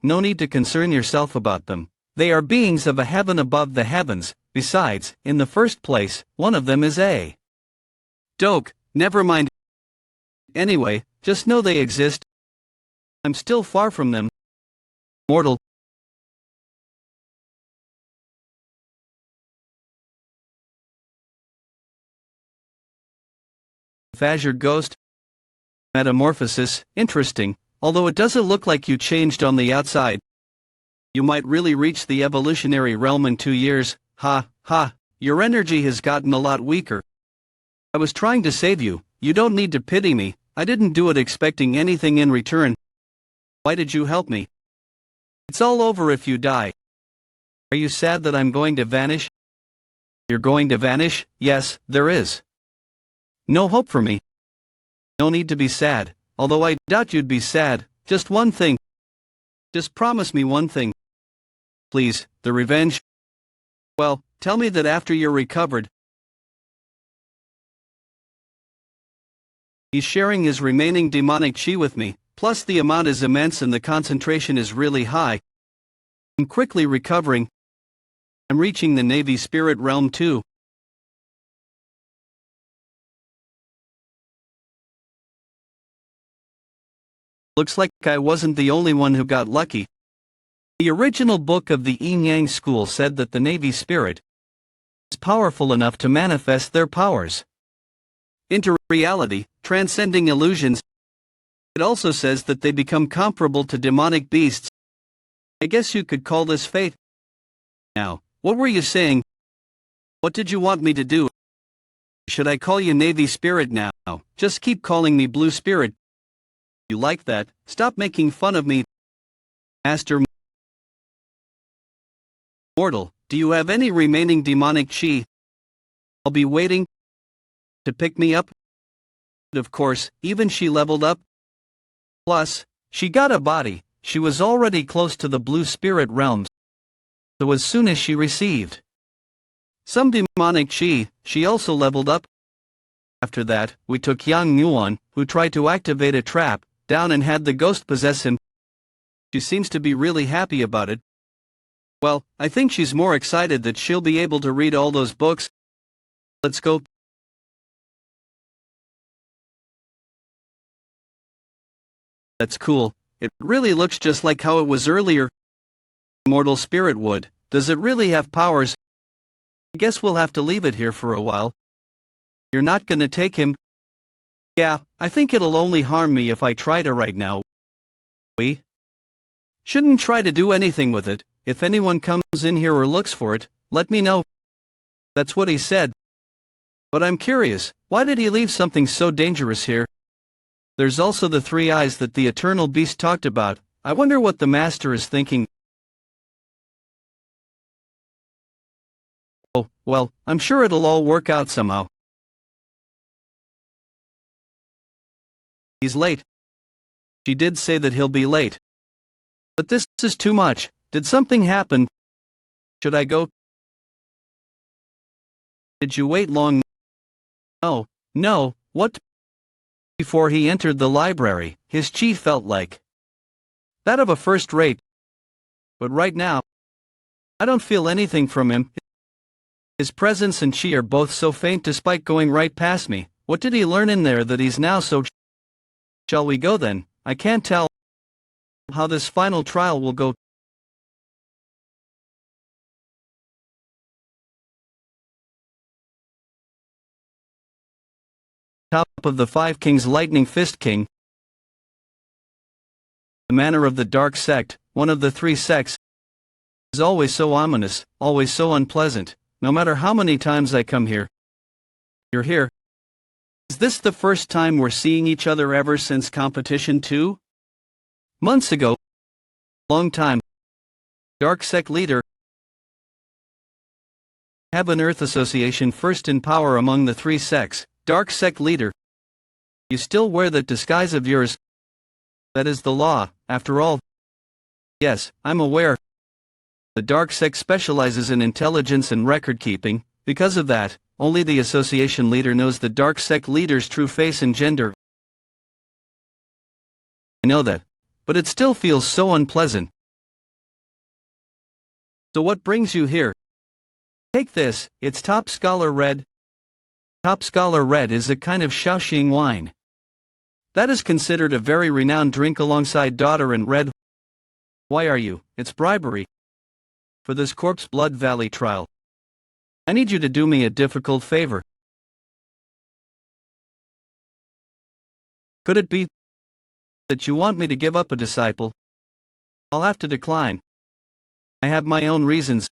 No need to concern yourself about them. They are beings of a heaven above the heavens. Besides, in the first place, one of them is a doke. Never mind. Anyway, just know they exist. I'm still far from them. Mortal. Azure Ghost. Metamorphosis. Interesting, although it doesn't look like you changed on the outside. You might really reach the evolutionary realm in 2 years. Ha, ha, your energy has gotten a lot weaker. I was trying to save you. You don't need to pity me. I didn't do it expecting anything in return. Why did you help me? It's all over if you die. Are you sad that I'm going to vanish? You're going to vanish? Yes, there is no hope for me. No need to be sad, although I doubt you'd be sad. Just one thing. Just promise me one thing. Please, the revenge. Well, tell me that after you're recovered. He's sharing his remaining demonic chi with me, plus the amount is immense and the concentration is really high. I'm quickly recovering. I'm reaching the Navy spirit realm too. Looks like I wasn't the only one who got lucky. The original book of the Yin Yang school said that the Navy spirit is powerful enough to manifest their powers into reality, transcending illusions. It also says that they become comparable to demonic beasts. I guess you could call this fate. Now, what were you saying? What did you want me to do? Should I call you Navy Spirit now? Just keep calling me Blue Spirit. You like that? Stop making fun of me. Master Mortal, do you have any remaining demonic chi? I'll be waiting to pick me up. Of course, even she leveled up. Plus, she got a body. She was already close to the Blue Spirit realms. So as soon as she received some demonic chi, she also leveled up. After that, we took Yang Yuan, who tried to activate a trap, down and had the ghost possess him. She seems to be really happy about it. Well, I think she's more excited that she'll be able to read all those books. Let's go. That's cool. It really looks just like how it was earlier. Immortal spirit would. Does it really have powers? I guess we'll have to leave it here for a while. You're not gonna take him? Yeah, I think it'll only harm me if I try to right now. We shouldn't try to do anything with it. If anyone comes in here or looks for it, let me know. That's what he said. But I'm curious, why did he leave something so dangerous here? There's also the 3 eyes that the Eternal Beast talked about. I wonder what the Master is thinking. Oh, well, I'm sure it'll all work out somehow. He's late. She did say that he'll be late. But this is too much. Did something happen? Should I go? Did you wait long? No, what? Before he entered the library, his chi felt like that of a first rate. But right now, I don't feel anything from him. His presence and chi are both so faint despite going right past me. What did he learn in there that he's now so... Shall we go then? I can't tell how this final trial will go. Top of the 5 Kings, Lightning Fist King. The manner of the dark sect, one of the 3 sects, is always so ominous, always so unpleasant, no matter how many times I come here. You're here. Is this the first time we're seeing each other ever since competition 2? Months ago. Long time. Dark sect leader. Heaven Earth Association first in power among the 3 sects. Dark sect leader. You still wear that disguise of yours. That is the law, after all. Yes, I'm aware. The dark sect specializes in intelligence and record keeping. Because of that, only the association leader knows the dark sect leader's true face and gender. I know that, but it still feels so unpleasant. So what brings you here? Take this, it's Top Scholar Red. Top Scholar Red is a kind of Shaoxing wine. That is considered a very renowned drink alongside Daughter and Red. Why are you? It's bribery. For this Corpse Blood Valley trial, I need you to do me a difficult favor. Could it be that you want me to give up a disciple? I'll have to decline. I have my own reasons.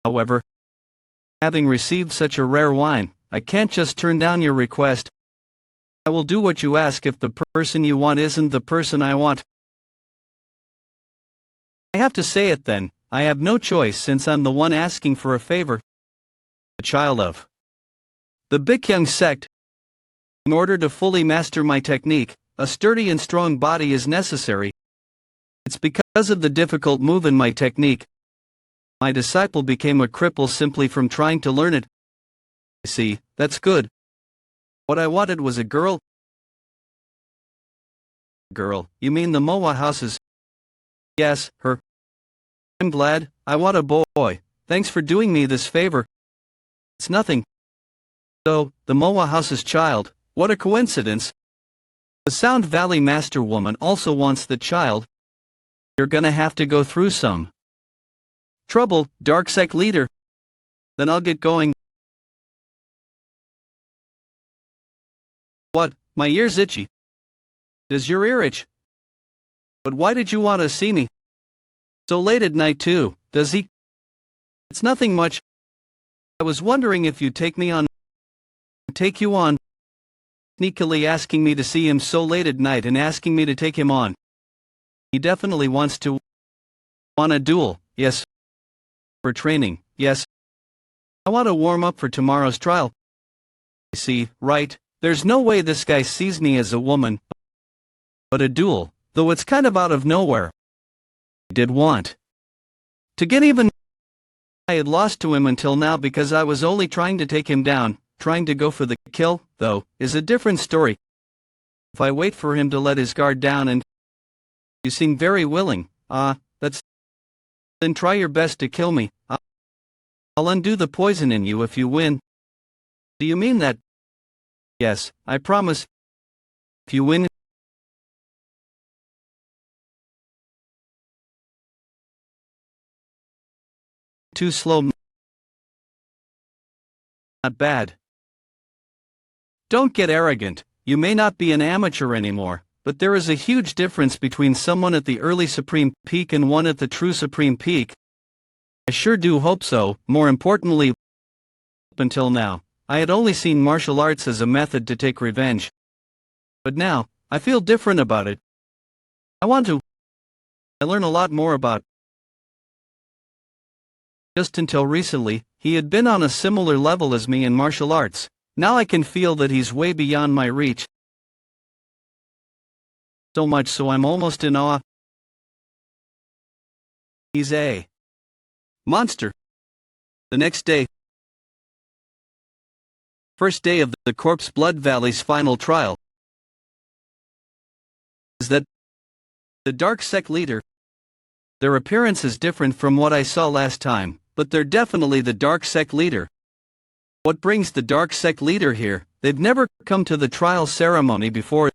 However, having received such a rare wine, I can't just turn down your request. I will do what you ask if the person you want isn't the person I want. I have to say it then, I have no choice since I'm the one asking for a favor. A child of the Bikyung sect. In order to fully master my technique, a sturdy and strong body is necessary. It's because of the difficult move in my technique. My disciple became a cripple simply from trying to learn it. See, that's good. What I wanted was a girl. Girl, you mean the Moa houses? Yes, her. I'm glad, I want a boy, thanks for doing me this favor. It's nothing. So, the Moa house's child, what a coincidence. The Sound Valley Master woman also wants the child. You're gonna have to go through some trouble, Dark Sect leader. Then I'll get going. What, my ear's itchy. Does your ear itch? But why did you want to see me? So late at night too, does he? It's nothing much. I was wondering if you'd take me on. Take you on. Sneakily asking me to see him so late at night and asking me to take him on. He definitely wants to. Want a duel, yes. For training, yes. I want to warm up for tomorrow's trial. See, right, there's no way this guy sees me as a woman. But a duel, though it's kind of out of nowhere. I did want to get even. I had lost to him until now because I was only trying to take him down. Trying to go for the kill, though, is a different story. If I wait for him to let his guard down and you seem very willing, that's. Then try your best to kill me. I'll undo the poison in you if you win. Do you mean that? Yes, I promise. If you win. Too slow. Not bad. Don't get arrogant, you may not be an amateur anymore, but there is a huge difference between someone at the early Supreme Peak and one at the true Supreme Peak. I sure do hope so. More importantly, up until now, I had only seen martial arts as a method to take revenge. But now, I feel different about it. I want to. I learn a lot more about. Just until recently, he had been on a similar level as me in martial arts. Now I can feel that he's way beyond my reach. So much so I'm almost in awe. He's a monster. The next day, first day of the Corpse Blood Valley's final trial, is that the Dark Sect leader. Their appearance is different from what I saw last time, but they're definitely the Dark Sect leader. What brings the Dark Sect leader here? They've never come to the trial ceremony before.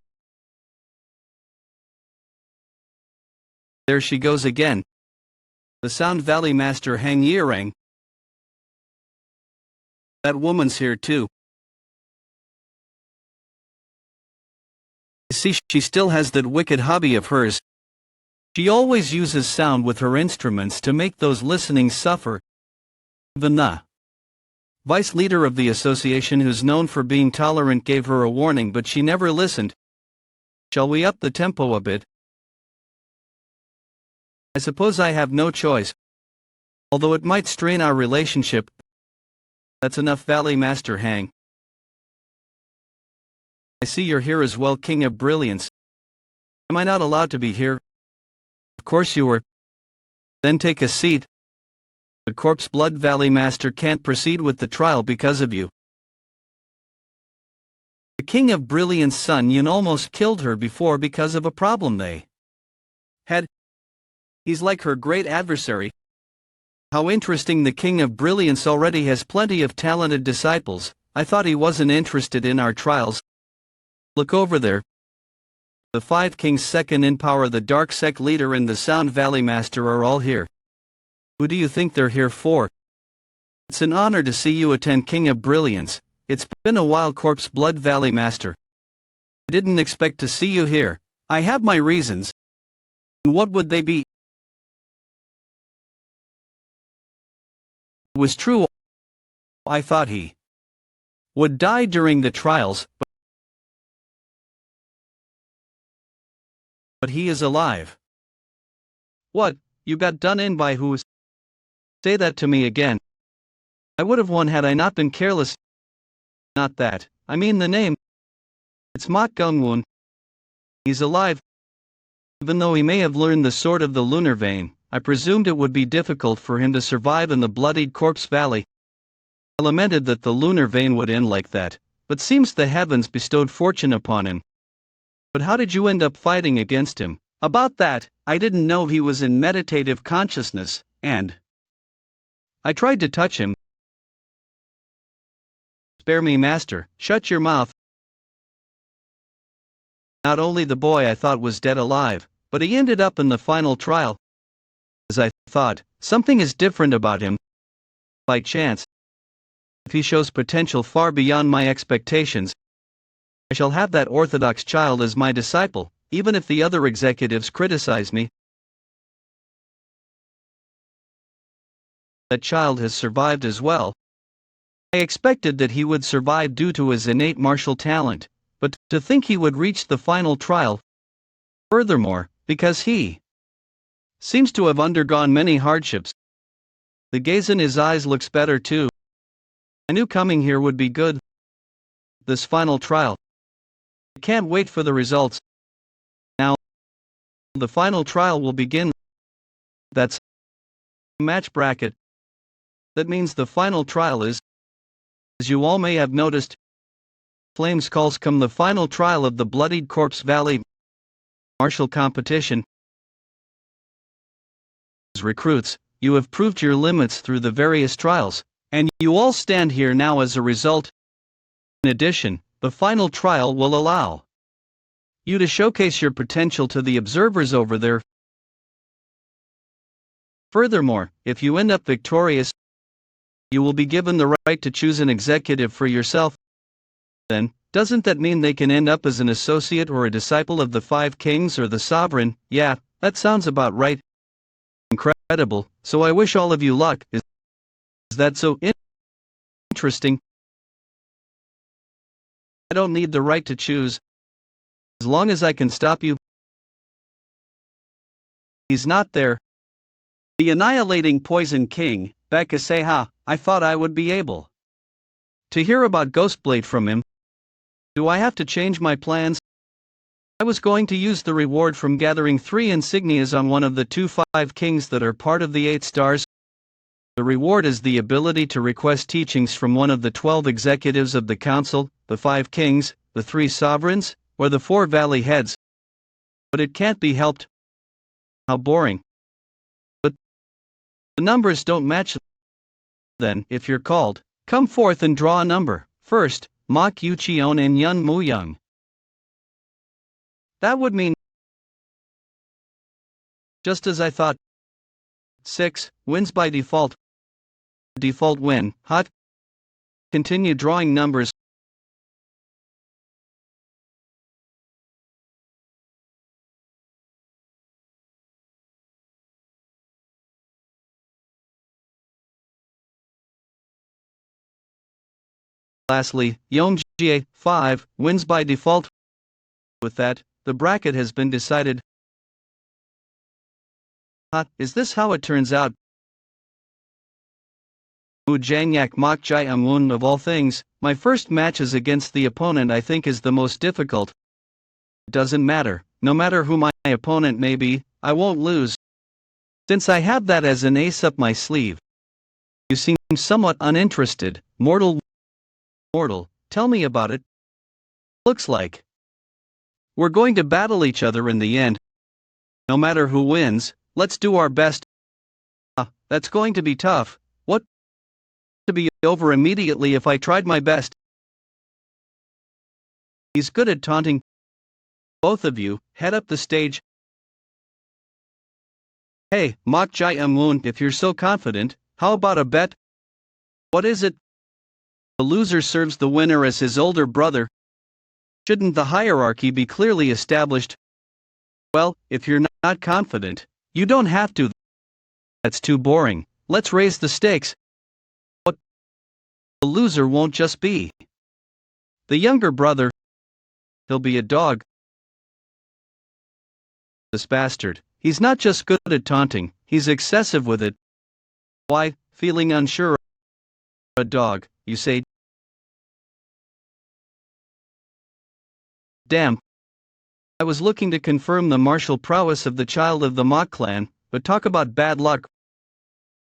There she goes again. The Sound Valley Master Hang Yirang. That woman's here too. See, she still has that wicked hobby of hers. She always uses sound with her instruments to make those listening suffer. Even the vice leader of the association, who's known for being tolerant, gave her a warning, but she never listened. Shall we up the tempo a bit? I suppose I have no choice. Although it might strain our relationship. That's enough, Valley Master Hang. I see you're here as well, King of Brilliance. Am I not allowed to be here? Of course you were. Then take a seat. The Corpse Blood Valley Master can't proceed with the trial because of you. The King of Brilliance Sun Yun almost killed her before because of a problem they had. He's like her great adversary. How interesting, the King of Brilliance already has plenty of talented disciples. I thought he wasn't interested in our trials. Look over there. The 5 kings second in power, the Dark Sect leader and the Sound Valley Master are all here. Who do you think they're here for? It's an honor to see you attend, King of Brilliance. It's been a while, Corpse Blood Valley Master. I didn't expect to see you here. I have my reasons. What would they be? It was true. I thought he would die during the trials, but he is alive. What, you got done in by who? Say that to me again. I would have won had I not been careless. Not that, I mean the name. It's Mok Gungwon. He's alive. Even though he may have learned the sword of the lunar vein, I presumed it would be difficult for him to survive in the bloodied Corpse Valley. I lamented that the lunar vein would end like that, but seems the heavens bestowed fortune upon him. But how did you end up fighting against him? About that, I didn't know he was in meditative consciousness, and I tried to touch him. Spare me, Master, shut your mouth. Not only the boy I thought was dead alive, but he ended up in the final trial. As I thought, something is different about him. By chance, if he shows potential far beyond my expectations, I shall have that Orthodox child as my disciple, even if the other executives criticize me. That child has survived as well. I expected that he would survive due to his innate martial talent, but to think he would reach the final trial. Furthermore, because he seems to have undergone many hardships. The gaze in his eyes looks better too. I knew coming here would be good. This final trial. I can't wait for the results. Now, the final trial will begin. That's a match bracket. That means the final trial is, as you all may have noticed, flames calls come the final trial of the bloodied Corpse Valley martial competition. As recruits, you have proved your limits through the various trials, and you all stand here now as a result. In addition, the final trial will allow you to showcase your potential to the observers over there. Furthermore, if you end up victorious, you will be given the right to choose an executive for yourself. Then, doesn't that mean they can end up as an associate or a disciple of the 5 kings or the sovereign? Yeah, that sounds about right. Incredible, so I wish all of you luck. Is that so interesting? I don't need the right to choose. As long as I can stop you. He's not there. The annihilating Poison King, Bekaseha, I thought I would be able to hear about Ghostblade from him. Do I have to change my plans? I was going to use the reward from gathering 3 insignias on one of the 5 kings that are part of the 8 stars. The reward is the ability to request teachings from one of the 12 executives of the council, the 5 kings, the 3 sovereigns, or the 4 valley heads. But it can't be helped. How boring. But the numbers don't match. Then, if you're called, come forth and draw a number. First, Mok Yuchion and Yun Mu Young. That would mean, just as I thought, 6 wins by default. Default win, hot. Continue drawing numbers. Lastly, Yongjie, 5, wins by default. With that, the bracket has been decided. Is this how it turns out? Janyak Mokjai Amun, of all things, my first match is against the opponent I think is the most difficult. It doesn't matter, no matter who my opponent may be, I won't lose. Since I have that as an ace up my sleeve. You seem somewhat uninterested, Mortal, tell me about it. Looks like we're going to battle each other in the end. No matter who wins, let's do our best. That's going to be tough. What? To be over immediately if I tried my best. He's good at taunting. Both of you, head up the stage. Hey, Mok Jai Woon, if you're so confident, how about a bet? What is it? The loser serves the winner as his older brother. Shouldn't the hierarchy be clearly established? Well, if you're not confident, you don't have to. That's too boring. Let's raise the stakes. What? The loser won't just be the younger brother. He'll be a dog. This bastard. He's not just good at taunting, he's excessive with it. Why, feeling unsure? A dog, you say? Damn. I was looking to confirm the martial prowess of the child of the Mok clan, but talk about bad luck.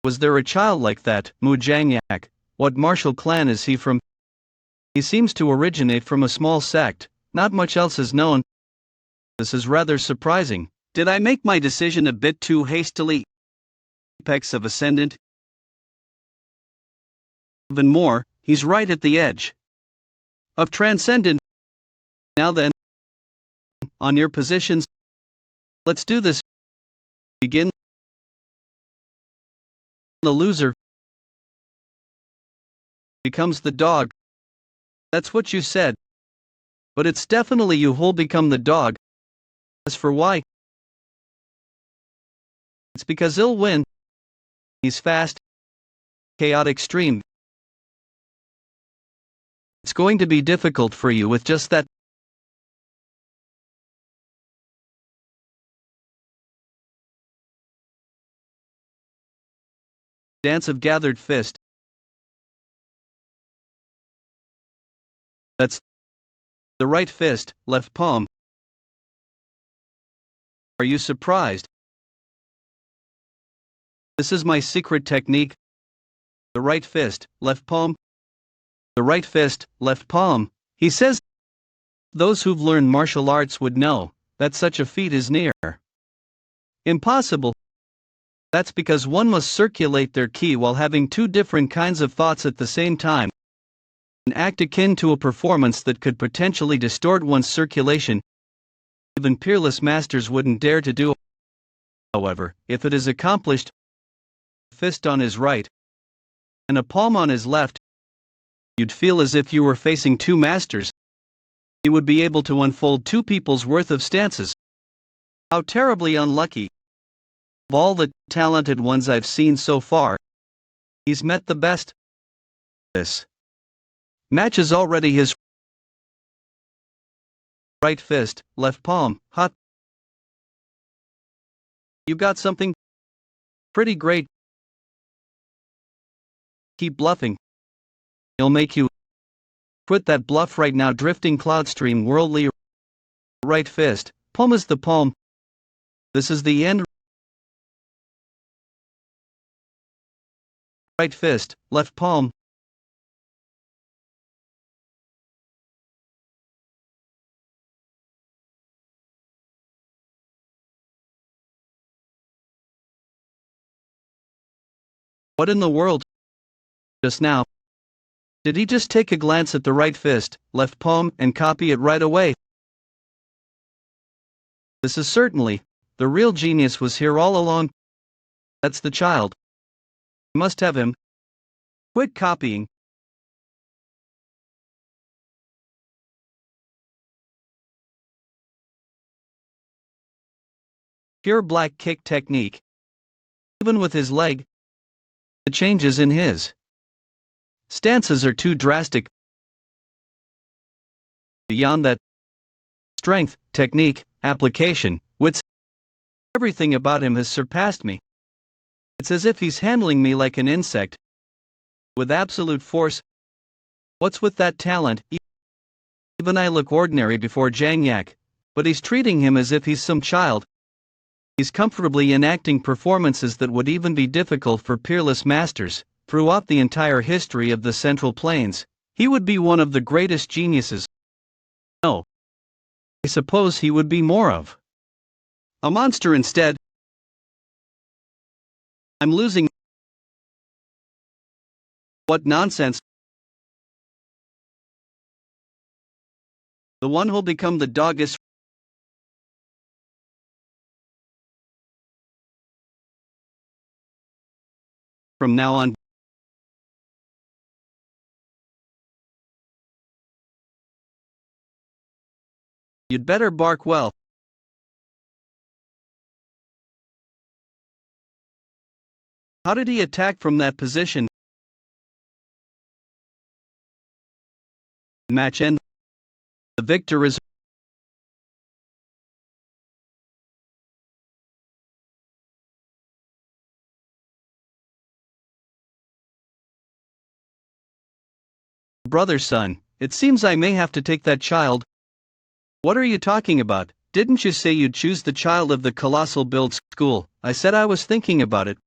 Was there a child like that, Mu Jangyak? What martial clan is he from? He seems to originate from a small sect, not much else is known. This is rather surprising. Did I make my decision a bit too hastily? Apex of Ascendant? Even more, he's right at the edge of Transcendent. Now then, on your positions, let's do this. Begin. The loser becomes the dog. That's what you said. But it's definitely you who'll become the dog. As for why? It's because he'll win. He's fast, chaotic stream. It's going to be difficult for you with just that. Dance of gathered fist. That's the right fist, left palm. Are you surprised? This is my secret technique. The right fist, left palm. The right fist, left palm. He says those who've learned martial arts would know that such a feat is near impossible. That's because one must circulate their ki while having two different kinds of thoughts at the same time. An act akin to a performance that could potentially distort one's circulation. Even peerless masters wouldn't dare to do. However, if it is accomplished, fist on his right and a palm on his left, you'd feel as if you were facing two masters. You would be able to unfold two people's worth of stances. How terribly unlucky. Of all the talented ones I've seen so far, he's met the best. This match is already his right fist, left palm, hot. You got something pretty great. Keep bluffing. He'll make you quit that bluff right now. Drifting cloud stream, worldly. Right fist, palm is the palm. This is the end. Right fist, left palm. What in the world? Just now. Did he just take a glance at the right fist, left palm, and copy it right away? This is certainly, the real genius was here all along. That's the child. Must have him. Quit copying. Pure black kick technique. Even with his leg, the changes in his stances are too drastic. Beyond that, strength, technique, application, wits, everything about him has surpassed me. It's as if he's handling me like an insect. With absolute force. What's with that talent? Even I look ordinary before Jangyak, but he's treating him as if he's some child. He's comfortably enacting performances that would even be difficult for peerless masters. Throughout the entire history of the Central Plains, he would be one of the greatest geniuses. No. I suppose he would be more of a monster instead. I'm losing. What nonsense. The one who'll become the dog is from now on. You'd better bark well. How did he attack from that position? Match end. The victor is brother's son. It seems I may have to take that child. What are you talking about? Didn't you say you'd choose the child of the colossal build school? I said I was thinking about it.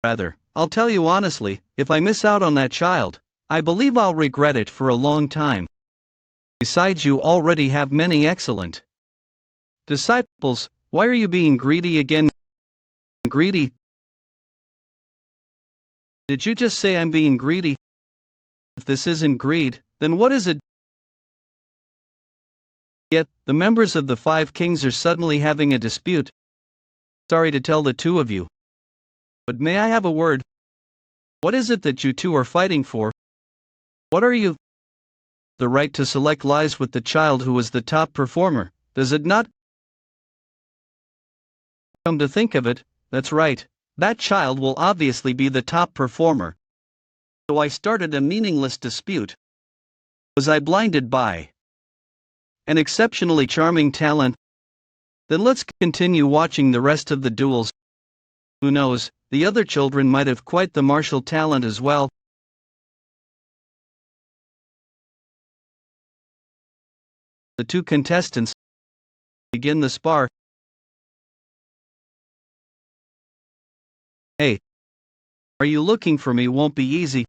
Rather, I'll tell you honestly, if I miss out on that child, I believe I'll regret it for a long time. Besides, you already have many excellent disciples. Why are you being greedy again? Greedy? Did you just say I'm being greedy? If this isn't greed, then what is it? Yet, the members of the 5 kings are suddenly having a dispute. Sorry to tell the two of you. But may I have a word? What is it that you two are fighting for? What are you? The right to select lies with the child who is the top performer, does it not? Come to think of it, that's right. That child will obviously be the top performer. So I started a meaningless dispute. Was I blinded by an exceptionally charming talent? Then let's continue watching the rest of the duels. Who knows, the other children might have quite the martial talent as well. The two contestants begin the spar. Hey, are you looking for me? Won't be easy.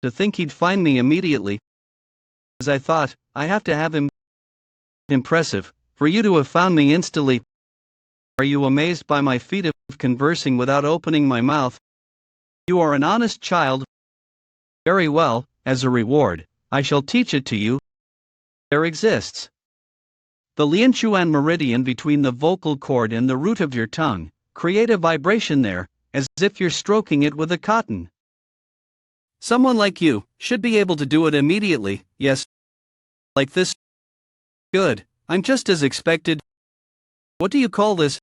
To think he'd find me immediately. As I thought, I have to have him. Impressive, for you to have found me instantly. Are you amazed by my feat of conversing without opening my mouth? You are an honest child. Very well, as a reward, I shall teach it to you. There exists the Lianchuan meridian between the vocal cord and the root of your tongue. Create a vibration there, as if you're stroking it with a cotton. Someone like you should be able to do it immediately, yes. Like this. Good, I'm just as expected. What do you call this?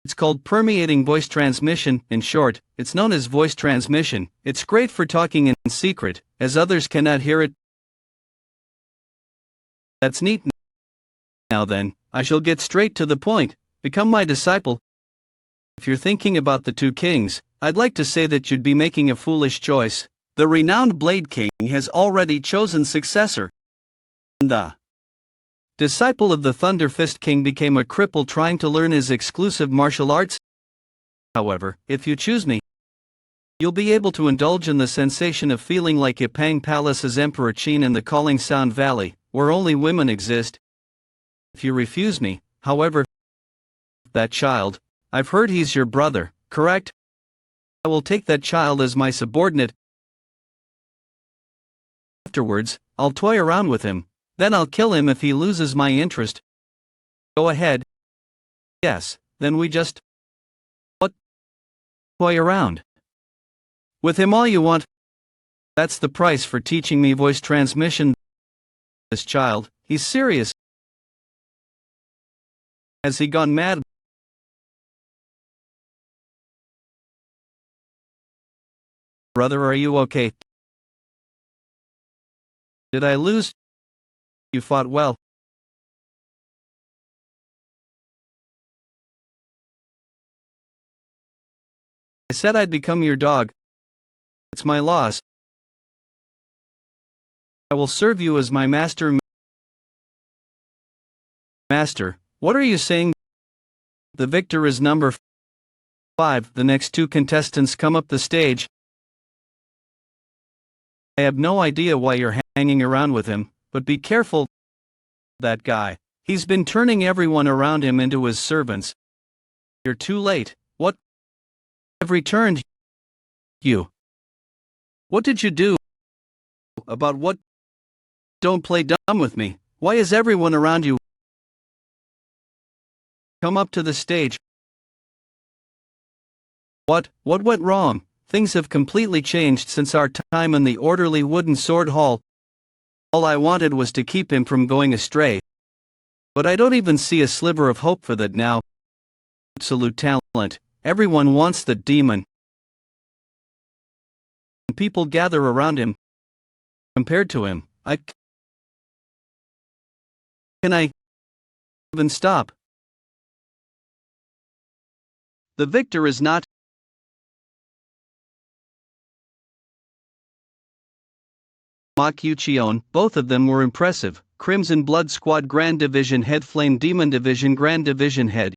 It's called permeating voice transmission. In short, it's known as voice transmission. It's great for talking in secret, as others cannot hear it. That's neat. Now then, I shall get straight to the point. Become my disciple. If you're thinking about the 2 kings, I'd like to say that you'd be making a foolish choice. The renowned Blade King has already chosen successor. The disciple of the Thunder Fist King became a cripple trying to learn his exclusive martial arts. However, if you choose me, you'll be able to indulge in the sensation of feeling like Yipang Palace's Emperor Qin in the Calling Sound Valley, where only women exist. If you refuse me, however, that child, I've heard he's your brother, correct? I will take that child as my subordinate. Afterwards, I'll toy around with him, then I'll kill him if he loses my interest. Go ahead. Yes, then we just... What? Toy around. With him all you want. That's the price for teaching me voice transmission. This child, he's serious. Has he gone mad? Brother, are you okay? Did I lose? You fought well. I said I'd become your dog. It's my loss. I will serve you as my master. Master, what are you saying? The victor is number 5. The next 2 contestants come up the stage. I have no idea why you're hanging around with him, but be careful. That guy. He's been turning everyone around him into his servants. You're too late. What? I've returned you. What did you do? About what? Don't play dumb with me. Why is everyone around you? Come up to the stage. What went wrong? Things have completely changed since our time in the orderly wooden sword hall. All I wanted was to keep him from going astray. But I don't even see a sliver of hope for that now. Absolute talent. Everyone wants the demon. People gather around him. Compared to him, can I even stop? The victor is not Mokuchion. Both of them were impressive. Crimson Blood Squad Grand Division Head, Flame Demon Division Grand Division Head.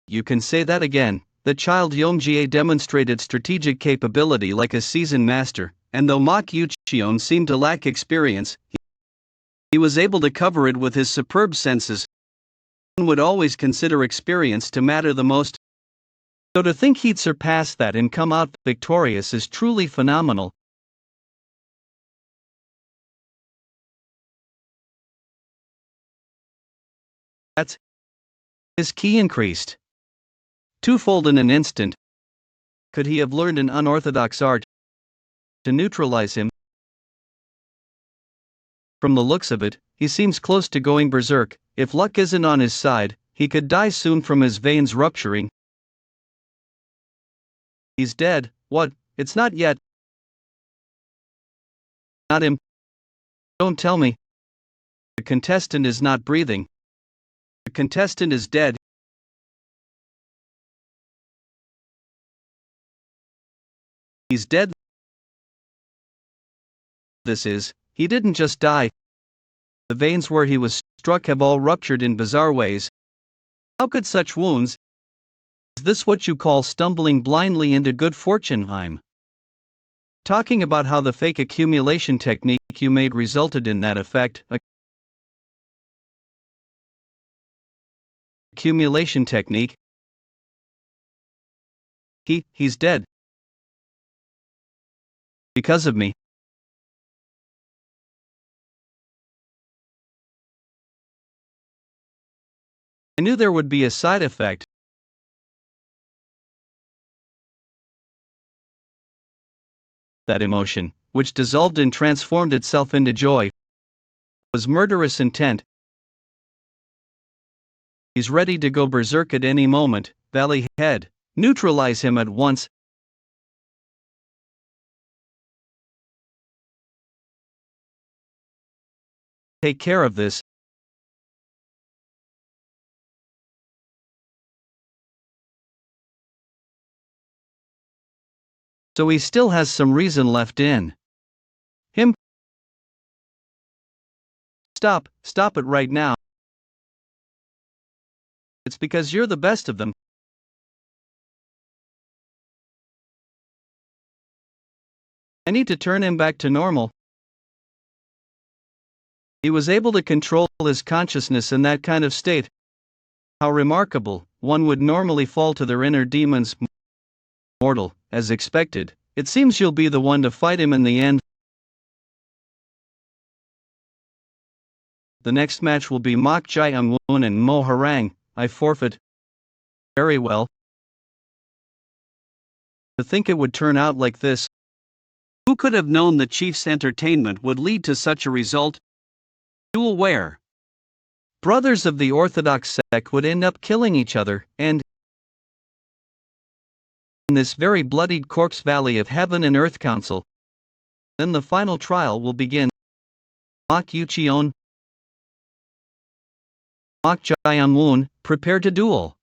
You can say that again. The child Yomjie demonstrated strategic capability like a seasoned master, and though Mokuchion seemed to lack experience, he was able to cover it with his superb senses. One would always consider experience to matter the most. So to think he'd surpass that and come out victorious is truly phenomenal. That's his ki increased twofold in an instant. Could he have learned an unorthodox art to neutralize him? From the looks of it, he seems close to going berserk. If luck isn't on his side, he could die soon from his veins rupturing. He's dead. What? It's not yet. Not him. Don't tell me. The contestant is not breathing. The contestant is dead. He's dead. He didn't just die. The veins where he was struck have all ruptured in bizarre ways. How could such wounds? Is this what you call stumbling blindly into good fortune? I'm talking about how the fake accumulation technique you made resulted in that effect. Accumulation technique. He's dead. Because of me. I knew there would be a side effect. That emotion, which dissolved and transformed itself into joy, was murderous intent. He's ready to go berserk at any moment. Valley Head, neutralize him at once. Take care of this. So he still has some reason left in him. Stop it right now. It's because you're the best of them. I need to turn him back to normal. He was able to control his consciousness in that kind of state. How remarkable. One would normally fall to their inner demons. Mortal, as expected. It seems you'll be the one to fight him in the end. The next match will be Mok Jae-Woon and Mo Harang. I forfeit. Very well. To think it would turn out like this. Who could have known the chief's entertainment would lead to such a result? Duel where brothers of the Orthodox sect would end up killing each other, and in this very bloodied corpse valley of heaven and earth council. Then the final trial will begin. Mok Yucheon, Mok Jae-Woon, prepare to duel.